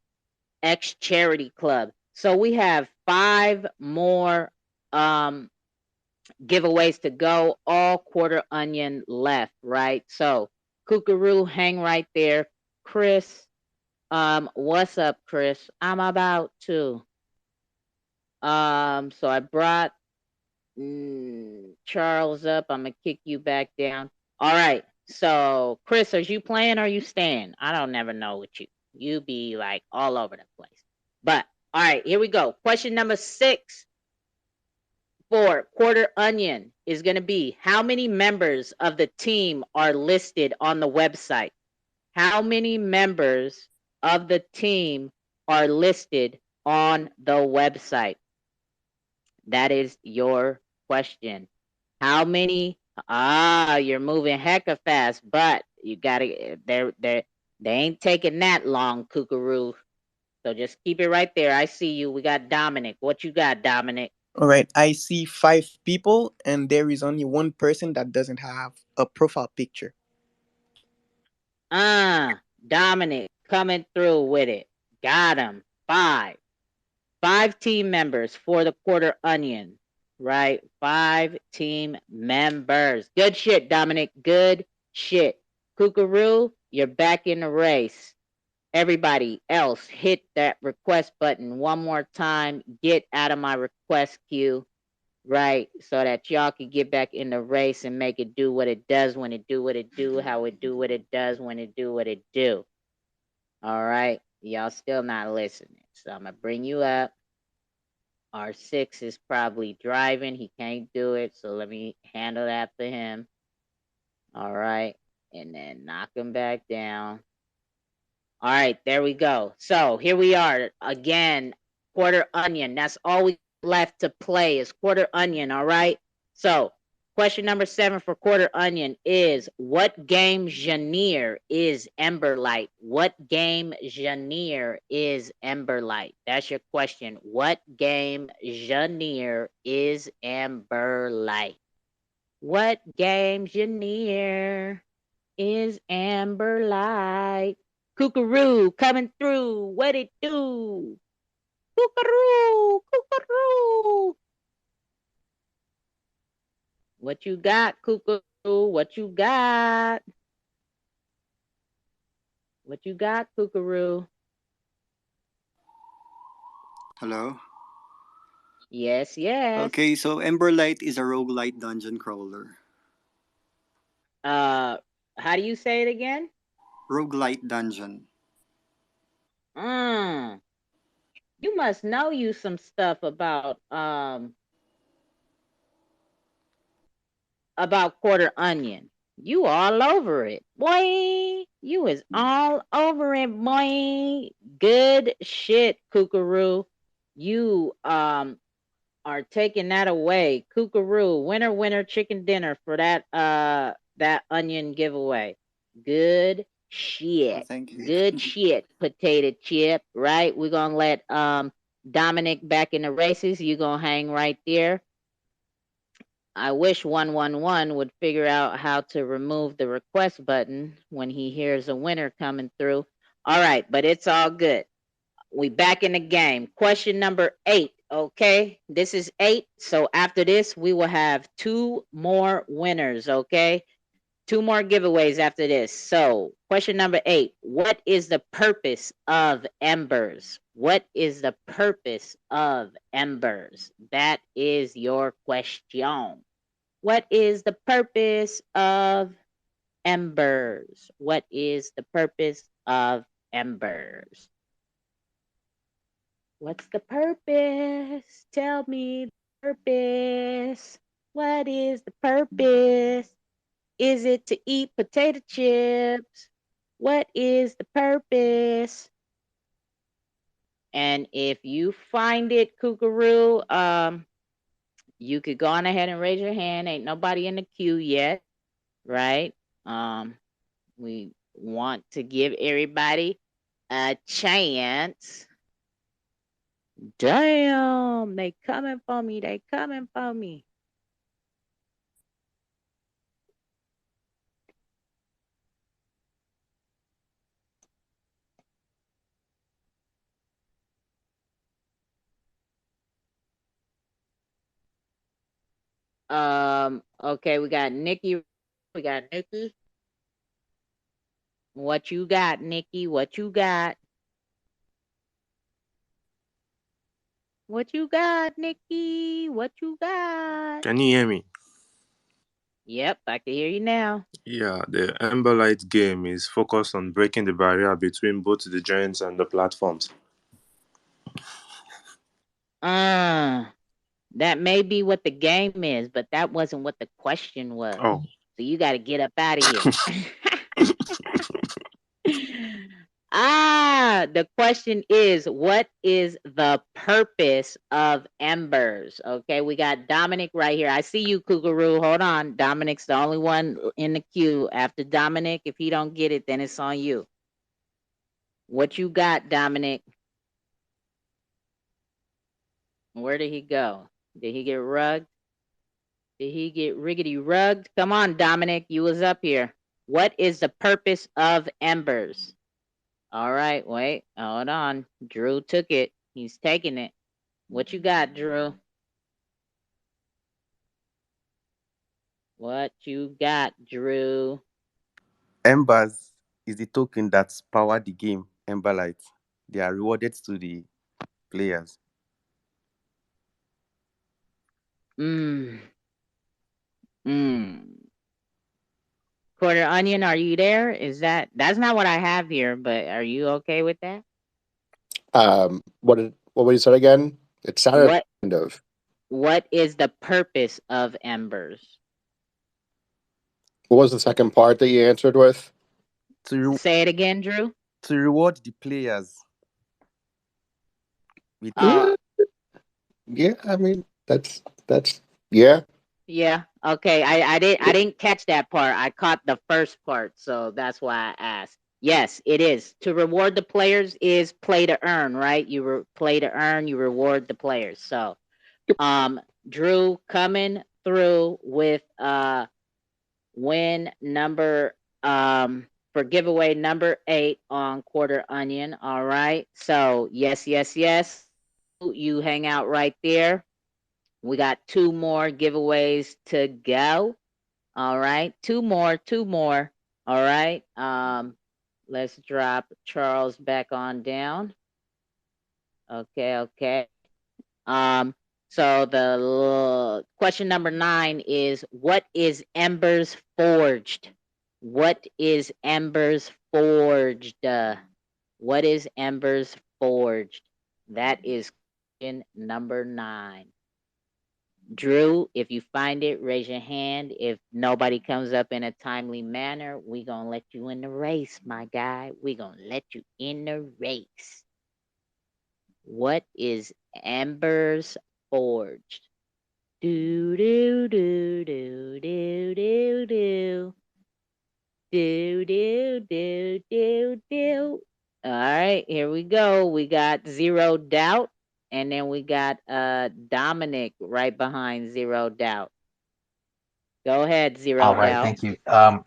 X Charity Club. So we have 5 more giveaways to go, all Quarter Onion left, right? So Kookaroo, hang right there. Chris, what's up, Chris? I'm about to. So I brought Charles up. I'm gonna kick you back down. All right. So Chris, are you playing or are you staying? I don't never know with you. You be like all over the place. But all right, here we go. Question number 6 for Quarter Onion is going to be, how many members of the team are listed on the website? How many members of the team are listed on the website? That is your question. How many? You're moving hecka fast, but you gotta. They ain't taking that long, Kookaroo. So just keep it right there. I see you. We got Dominic. What you got, Dominic? All right, I see 5 people, and there is only one person that doesn't have a profile picture. Dominic coming through with it. Got him. 5. 5 team members for the Quarter Onion, right? 5 team members. Good shit, Dominic. Good shit. Kookaroo, you're back in the race. Everybody else, hit that request button one more time. Get out of my request queue, right? So that y'all can get back in the race and make it do what it does when it do what it do, how it do what it does when it do what it do. All right. Y'all still not listening. So I'm gonna bring you up. R6 is probably driving. He can't do it. So let me handle that for him. All right. And then knock him back down. All right, there we go. So here we are again, quarter onion. That's all we left to play is quarter onion. All right. So question number 7 for quarter onion is what game genre is Emberlight? What game genre is Emberlight? That's your question. What game genre is Emberlight? What game genre is Amberlight? Kookaroo coming through. What it do? Kookaroo, kookaroo. What you got, Kookaroo? What you got? What you got, Kookaroo? Hello. Yes, yes. Okay, so Emberlight is a roguelite dungeon crawler. How do you say it again? Roguelite dungeon. You must know you some stuff about quarter onion. You all over it, boy. You is all over it, boy. Good shit, Kookaroo. You are taking that away. Kookaroo, winner, winner, chicken dinner for that onion giveaway. Good shit. Thank you. Good shit, potato chip, right? We're gonna let Dominic back in the races. You gonna hang right there. I wish 111 would figure out how to remove the request button when he hears a winner coming through. All right, but it's all good. We back in the game. Question number 8. Okay, this is 8. So after this, we will have 2 more winners. Okay, 2 more giveaways after this. So question number 8. What is the purpose of embers? What is the purpose of embers? That is your question. What is the purpose of embers? What is the purpose of embers? What's the purpose? Tell me the purpose. What is the purpose? Is it to eat potato chips? What is the purpose? And if you find it, Kookaroo, you could go on ahead and raise your hand. Ain't nobody in the queue yet, right? We want to give everybody a chance. Damn, they coming for me. They coming for me. Okay, we got Nikki. We got Nikki. What you got, Nikki? What you got? What you got, Nikki? What you got? Can you hear me? Yep, I can hear you now. Yeah, the Emberlight game is focused on breaking the barrier between both the giants and the platforms. That may be what the game is, but that wasn't what the question was. Oh. So you got to get up out of here. The question is, what is the purpose of embers? Okay, we got Dominic right here. I see you, Kookaroo. Hold on. Dominic's the only one in the queue. After Dominic, if he don't get it, then it's on you. What you got, Dominic? Where did he go? Did he get rugged? Did he get riggedy rugged? Come on, Dominic. You was up here. What is the purpose of embers? All right, wait. Hold on. Drew took it. He's taking it. What you got, Drew? What you got, Drew? Embers is the token that's powered the game. Ember Light. They are rewarded to the players. Mm. Mm. Quarter Onion, are you there? That's not what I have here, but are you okay with that? What was you said again? It sounded What kind of. what is the purpose of embers? What was the second part that you answered with? To Say it again, Drew. to reward the players with Uh Yeah, I mean that's yeah. yeah. Okay. I didn't catch that part. I caught the first part, so that's why I asked. Yes, it is. To reward the players is play to earn, right? Play to earn, you reward the players. So, Drew coming through with win number for giveaway number 8 on Quarter Onion. All right. So, yes. You hang out right there. We got 2 more giveaways to go. All right. 2 more, 2 more. All right. Let's drop Charles back on down. Okay. Um, so the question number 9 is, what is Embers Forged? What is Embers Forged? What is Embers Forged? That is question number 9. Drew, if you find it, raise your hand. If nobody comes up in a timely manner, we gonna let you in the race, my guy. We gonna let you in the race. What is Embers Forged? Do do do do do do do do do do do do. All right, here we go. We got Zero Doubt, and then we got Dominic right behind Zero Doubt. Go ahead, Zero All right, Doubt. thank you.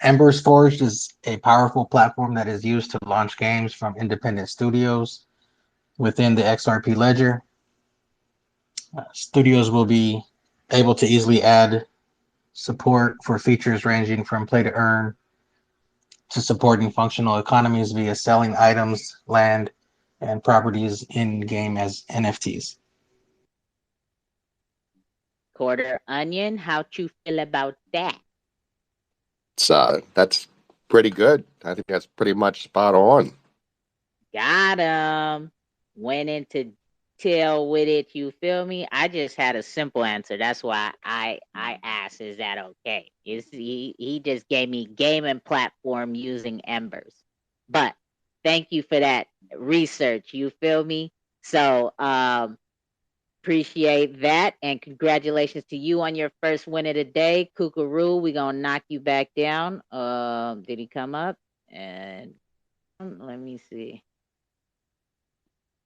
Embers Forged is a powerful platform that is used to launch games from independent studios within the XRP ledger. Studios will be able to easily add support for features ranging from play to earn to supporting functional economies via selling items, land, and properties in game as NFTs. Quarter Onion, how'd you feel about that? That's pretty good. I think that's pretty much spot on. Got him. Went into tail with it. You feel me? I just had a simple answer. That's why I asked, is that okay? He just gave me game and platform using Embers. But thank you for that research. You feel me? So appreciate that, and congratulations to you on your first win of the day. Kookaroo, we gonna knock you back down. Did he come up? And let me see.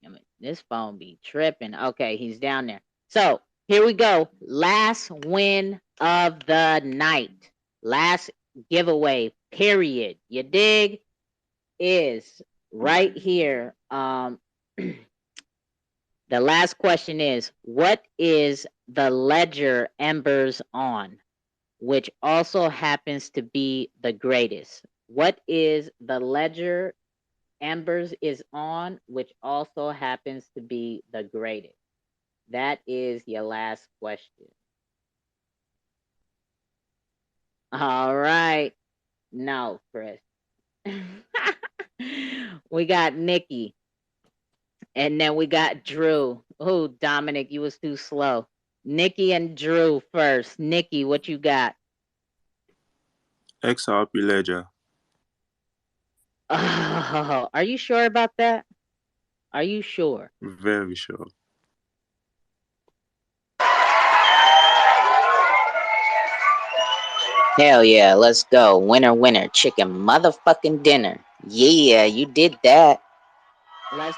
I mean, this phone be tripping. Okay, he's down there. So here we go. Last win of the night. Last giveaway, period. You dig? Is right here. The last question is, what is the ledger Embers on, which also happens to be the greatest? What is the ledger Embers is on, which also happens to be the greatest? That is your last question. All right. No, Chris. We got Nikki. And then we got Drew. Oh, Dominic, you was too slow. Nikki and Drew first. Nikki, what you got? XRP Ledger. Oh, are you sure about that? Are you sure? Very sure. Hell yeah, let's go. Winner, chicken motherfucking dinner. Yeah, you did that. Let's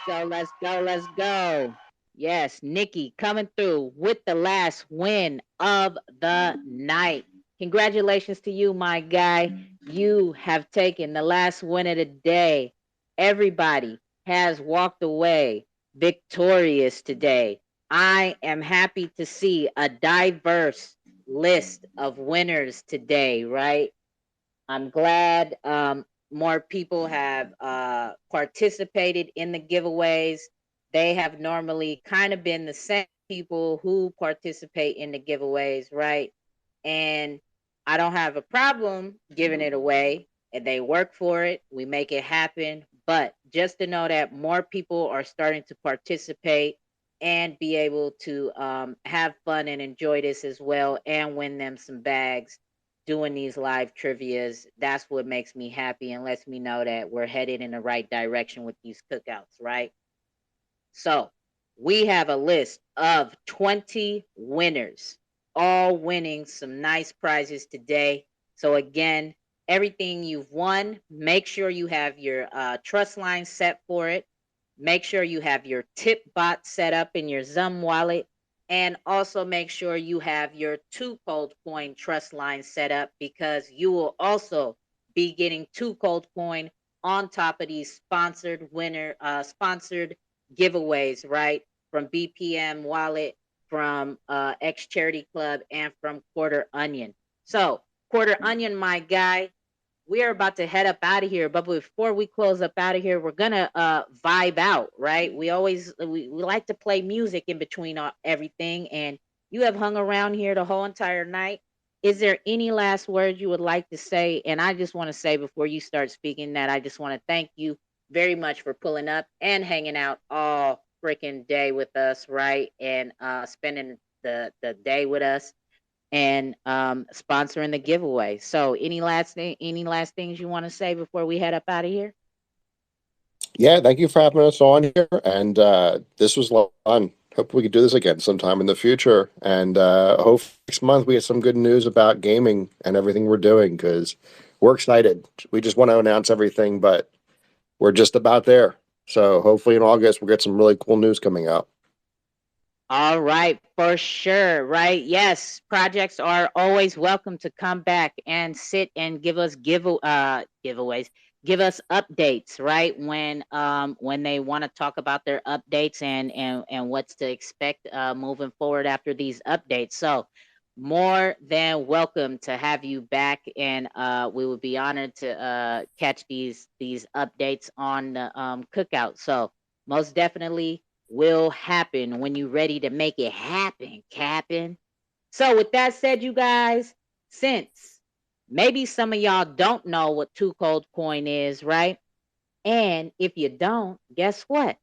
go. Yes, Nikki coming through with the last win of the night. Congratulations to you, my guy. You have taken the last win of the day. Everybody has walked away victorious today. I am happy to see a diverse list of winners today, right? I'm glad more people have participated in the giveaways. They have normally kind of been the same people who participate in the giveaways, right? And I don't have a problem giving it away. And they work for it. We make it happen. But just to know that more people are starting to participate and be able to have fun and enjoy this as well and win them some bags doing these live trivias, that's what makes me happy and lets me know that we're headed in the right direction with these cookouts, right? So we have a list of 20 winners, all winning some nice prizes today. So again, everything you've won, make sure you have your trust line set for it. Make sure you have your tip bot set up in your Zum wallet. And also make sure you have your 2Cold coin trust line set up, because you will also be getting 2Cold coin on top of these sponsored giveaways, right? From BPM Wallet, from X Charity Club, and from Quarter Onion. So, Quarter Onion, my guy, we are about to head up out of here. But before we close up out of here, we're gonna vibe out, right? We like to play music in between everything, and you have hung around here the whole entire night. Is there any last words you would like to say? And I just want to say before you start speaking that I just want to thank you very much for pulling up and hanging out all freaking day with us, right? And spending the day with us and sponsoring the giveaway. So any last things you want to say before we head up out of here? Yeah, thank you for having us on here. And this was fun. Hope we could do this again sometime in the future. And hope next month we get some good news about gaming and everything we're doing, because we're excited. We just want to announce everything, but we're just about there. So hopefully in August we'll get some really cool news coming out. All right, for sure, right? Yes, projects are always welcome to come back and sit and give us giveaways, give us updates, right? When they want to talk about their updates and what's to expect moving forward after these updates. So, more than welcome to have you back, and we would be honored to catch these updates on the cookout. So, most definitely will happen when you're ready to make it happen, Captain. So, with that said, you guys, since maybe some of y'all don't know what 2Cold coin is, right? And if you don't, guess what?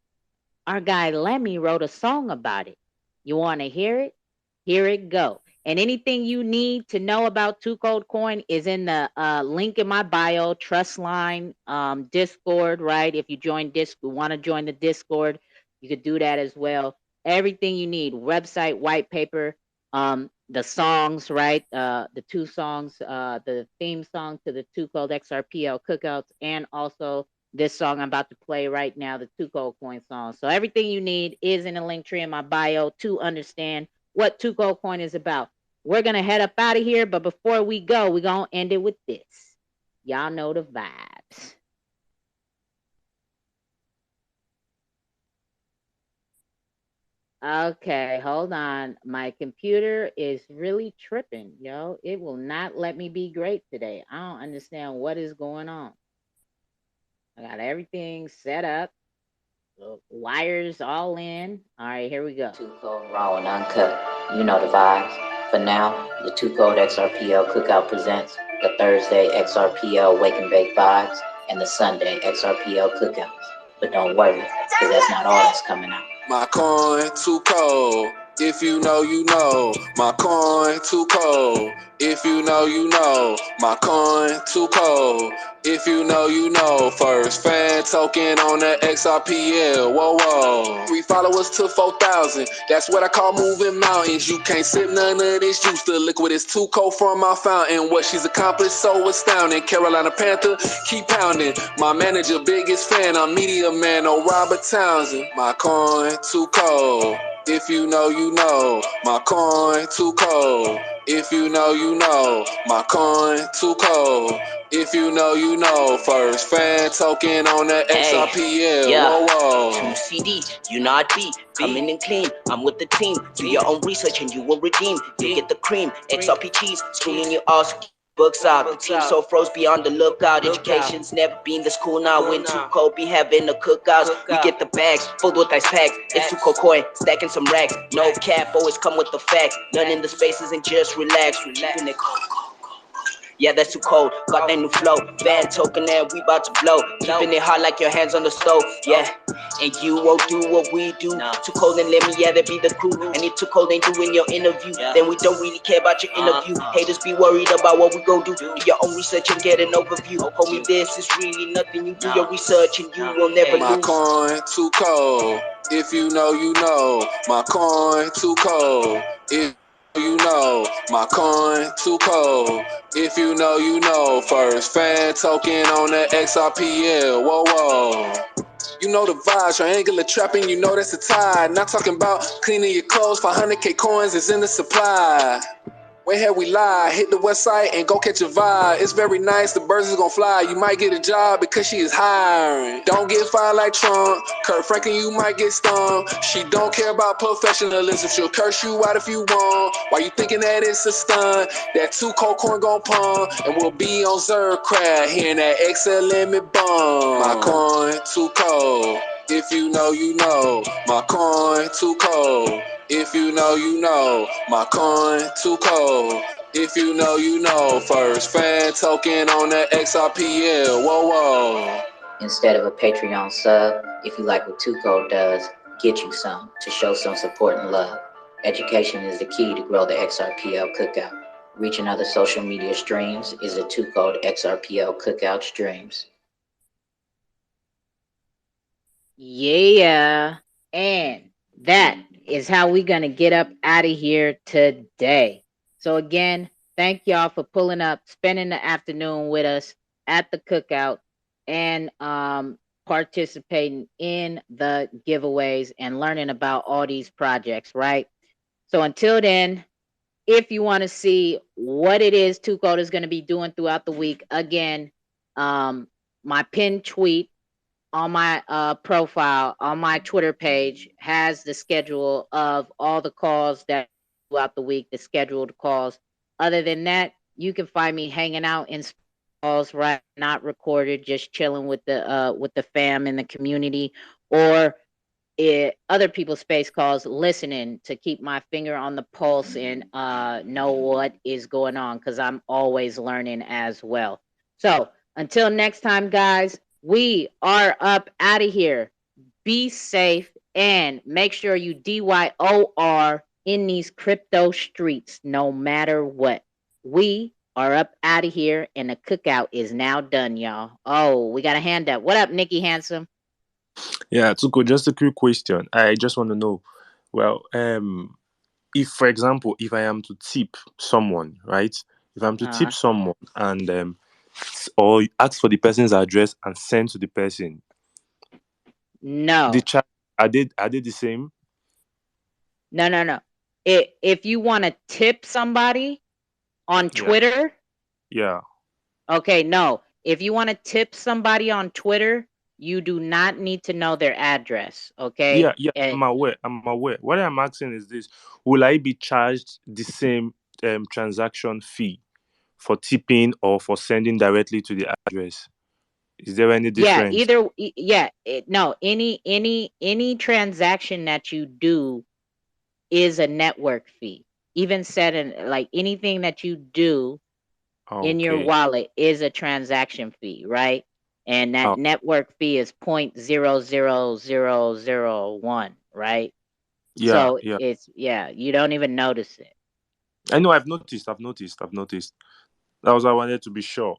Our guy Lemmy wrote a song about it. You want to hear it? Here it go. And anything you need to know about 2Cold coin is in the link in my bio, trust line, Discord, right? If you want to join the Discord, you could do that as well. Everything you need, website, white paper, the songs, right? The two songs, the theme song to the 2Cold Xrpl cookouts, and also this song I'm about to play right now, the 2Cold coin song. So everything you need is in the link tree in my bio to understand what 2Cold coin is about. We're gonna head up out of here, but before we go, we're gonna end it with this. Y'all know the vibes. Okay, hold on. My computer is really tripping, yo. It will not let me be great today. I don't understand what is going on. I got everything set up. The wires all in. All right, here we go. 2Cold raw and uncut. You know the vibes. For now, the 2Cold XRPL Cookout presents the Thursday XRPL Wake and Bake Vibes and the Sunday XRPL Cookouts. But don't worry, because that's not all that's coming out. My coin too cold. If you know, you know. My coin too cold. If you know, you know. My coin too cold. If you know, you know. First fan token on the XRPL. Whoa, whoa. 3 followers to 4,000. That's what I call moving mountains. You can't sip none of this juice. The liquid is too cold from my fountain. What she's accomplished so astounding. Carolina Panther, keep pounding. My manager, biggest fan. I'm media man, no Robert Townsend. My coin too cold. If you know, you know. My coin too cold. If you know, you know. My coin too cold. If you know, you know. First fan token on the XRPL. Yeah. Whoa, whoa. 2 CD, you not B. Coming in clean, I'm with the team. Do your own research and you will redeem. You get the cream, XRP cheese, screwing you ass. Books out, the team so froze beyond the lookout. Education's never been this cool now. When 2Cold be having the cookouts, we get the bags filled with ice packs. It's 2Cold coin, stacking some racks. No cap, always come with the facts. None in the spaces and just relax. Keeping it cold. Yeah, that's too cold. Got that new flow. Bad token and we bout to blow. Keeping it hot like your hands on the stove. Yeah. And you won't do what we do. Too cold and let me, yeah, that be the crew. And if too cold ain't doing your interview, then we don't really care about your interview. Haters be worried about what we gon' do. Do your own research and get an overview. Homie, this is really nothing. You do your research and you will never My lose. coin too cold. If you know, you know. My coin too cold. If you know, my coin too cold. If you know, you know. First fan token on the Xrpl. Whoa, whoa. You know the vibes, triangular trapping, you know that's the tide. Not talking about cleaning your clothes, 500K coins is in the supply. Where have we lie? Hit the website and go catch a vibe. It's very nice, the birds is gonna fly. You might get a job because she is hiring. Don't get fired like Trump. Kurt Franklin, you might get stung. She don't care about professionalism. She'll curse you out if you want. Why you thinking that it's a stunt? That 2Cold coin gon' pump. And we'll be on Xrpl, hearing that XL limit bump. My coin too cold. If you know, you know. My coin too cold. If you know, you know. My coin too cold. If you know, you know. First fan token on the Xrpl. Whoa, whoa. Instead of a Patreon sub, if you like what 2Cold does, get you some to show some support and love. Education is the key to grow the Xrpl Cookout. Reaching other social media streams is the 2Cold Xrpl Cookout streams. Yeah. And that is how we gonna get up out of here today. So again, thank y'all for pulling up, spending the afternoon with us at the cookout, and participating in the giveaways and learning about all these projects, right? So until then, if you want to see what it is 2Cold is going to be doing throughout the week, again, my pinned tweet on my profile on my Twitter page has the schedule of all the calls that throughout the week, the scheduled calls. Other than that, you can find me hanging out in calls, right? Not recorded, just chilling with the fam in the community, or other people's space calls, listening to keep my finger on the pulse and know what is going on, because I'm always learning as well. So until next time, guys, we are up out of here. Be safe and make sure you DYOR in these crypto streets no matter what. We are up out of here and the cookout is now done, y'all. Oh, we got a hand up. What up, Nikki Handsome? Yeah, Tuko, just a quick question. I just want to know, well, if, for example, if I am to tip someone, right? If I'm to tip someone and or ask for the person's address and send to the person, no, the charge are they the same? No. If you want to tip somebody on Twitter, Yeah. okay, no. If you want to tip somebody on Twitter, you do not need to know their address, okay? Yeah, I'm aware. What I'm asking is this: will I be charged the same transaction fee for tipping or for sending directly to the address? Is there any difference? No, any transaction that you do is a network fee. Even said in like anything that you do in your wallet is a transaction fee, right? And that network fee is 0.00001, right? So it's you don't even notice it. I know. I've noticed. That was why I wanted to be sure.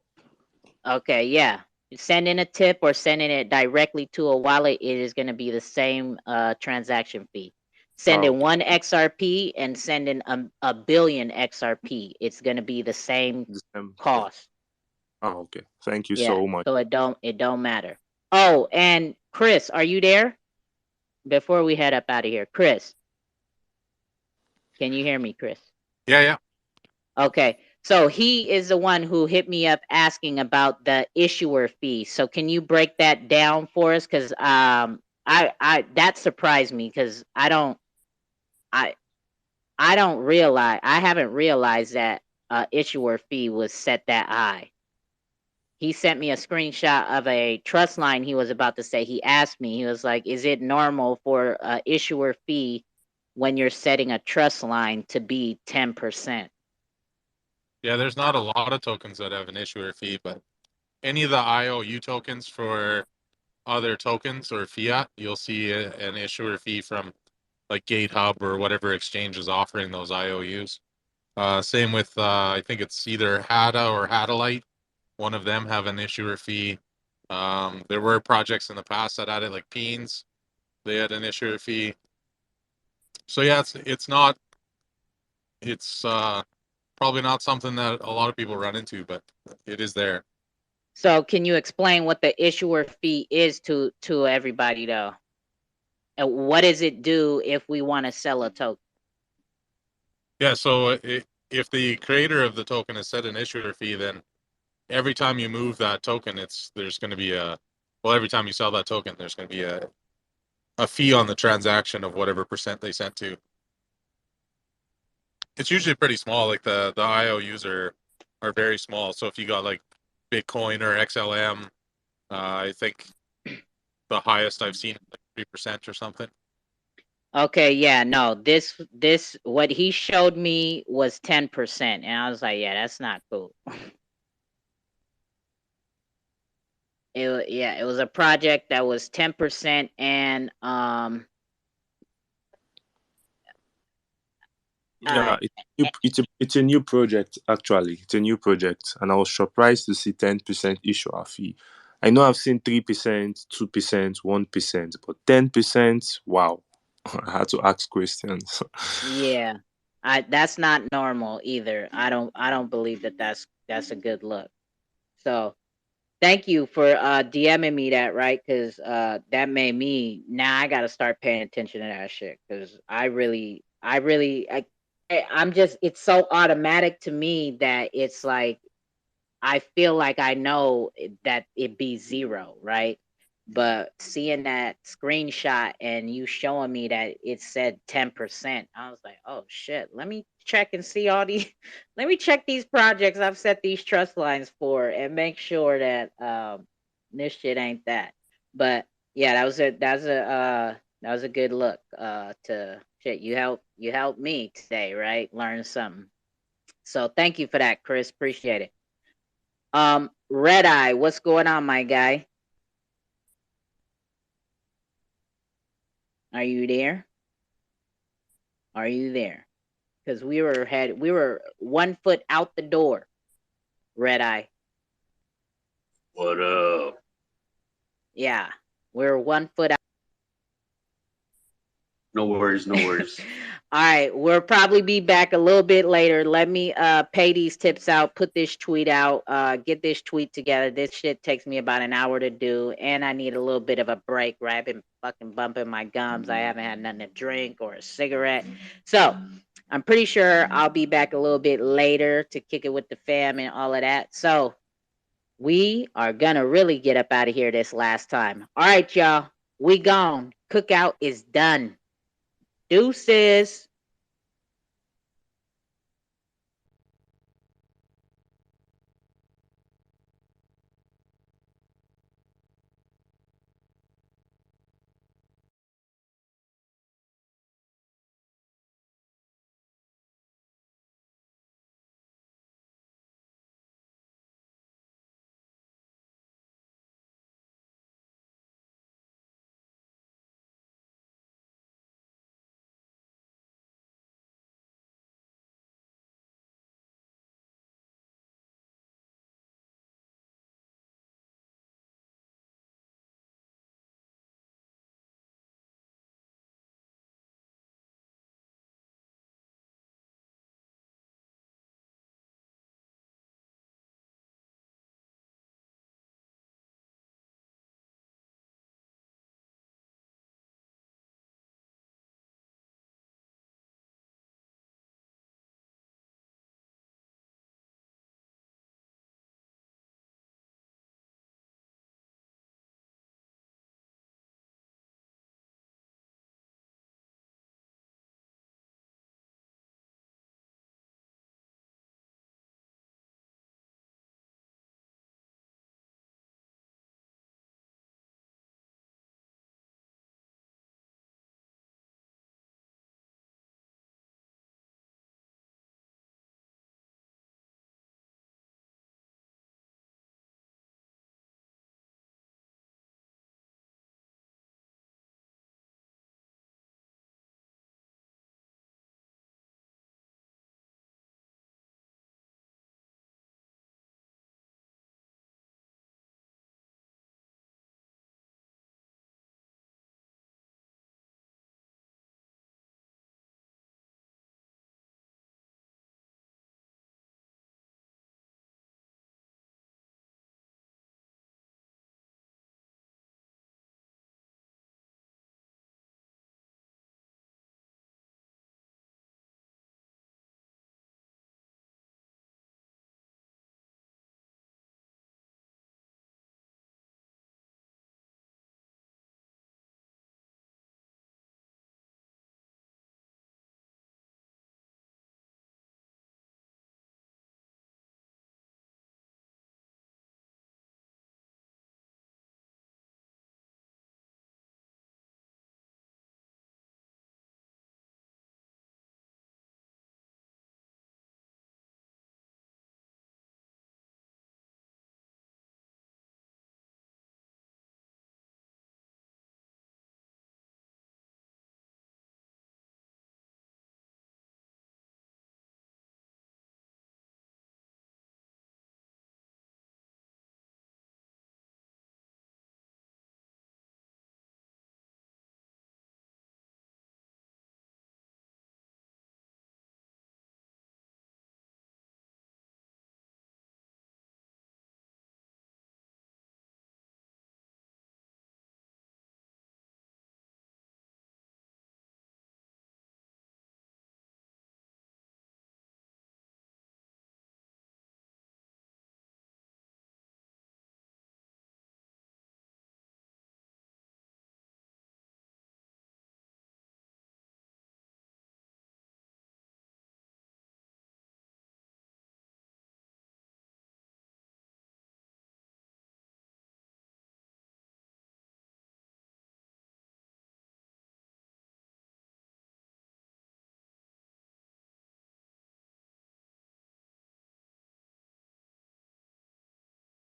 Okay, yeah. Sending a tip or sending it directly to a wallet, it is going to be the same transaction fee. Sending one XRP and sending a billion XRP, it's going to be the same cost. Oh, okay. Thank you so much. So it don't matter. Oh, and Chris, are you there? Before we head up out of here, Chris, can you hear me, Chris? Yeah. Okay. So he is the one who hit me up asking about the issuer fee. So can you break that down for us? Because I that surprised me because I haven't realized that issuer fee was set that high. He sent me a screenshot of a trust line he was about to say. He asked me, he was like, is it normal for a issuer fee when you're setting a trust line to be 10%? Yeah, there's not a lot of tokens that have an issuer fee, but any of the IOU tokens for other tokens or fiat, you'll see an issuer fee from like GateHub or whatever exchange is offering those IOUs. Same with, I think it's either HADA or HADALite. One of them have an issuer fee. There were projects in the past that had it, like Peens. They had an issuer fee. So yeah, it's not, it's probably not something that a lot of people run into, but it is there. So can you explain what the issuer fee is to everybody though? And what does it do if we want to sell a token? Yeah, so if the creator of the token has set an issuer fee, then every time you move that token, there's going to be every time you sell that token, there's going to be a fee on the transaction of whatever percent they sent to. It's usually pretty small. Like the IOUs are very small. So if you got like Bitcoin or XLM, I think the highest I've seen like 3% or something. Okay, yeah, no, this what he showed me was 10%, and I was like, yeah, that's not cool. It was a project that was 10%, and Yeah, it's a new project actually. It's a new project, and I was surprised to see 10% issuer fee. I know I've seen 3%, 2%, 1%, but 10%, wow! I had to ask questions. yeah, that's not normal either. I don't believe that that's a good look. So thank you for DMing me that, right? Because that made me, now I gotta start paying attention to that shit. Because I'm just, it's so automatic to me that it's like I feel like I know that it be zero, right? But seeing that screenshot and you showing me that it said 10%, I was like, oh shit, let me check and see all these, let me check these projects I've set these trust lines for and make sure that this shit ain't that. But yeah, that was a good look to shit. You helped me today, right? Learn something. So thank you for that, Chris. Appreciate it. Red Eye, what's going on, my guy? Are you there? Are you there? Because we were 1 foot out the door. Red Eye. What up? Yeah, we're 1 foot out. No worries, no worries. All right, we'll probably be back a little bit later. Let me pay these tips out, put this tweet out, get this tweet together. This shit takes me about an hour to do, and I need a little bit of a break, right? I've been fucking bumping my gums. I haven't had nothing to drink or a cigarette. So I'm pretty sure I'll be back a little bit later to kick it with the fam and all of that. So we are gonna really get up out of here this last time. All right, y'all. We gone. Cookout is done. Deuces.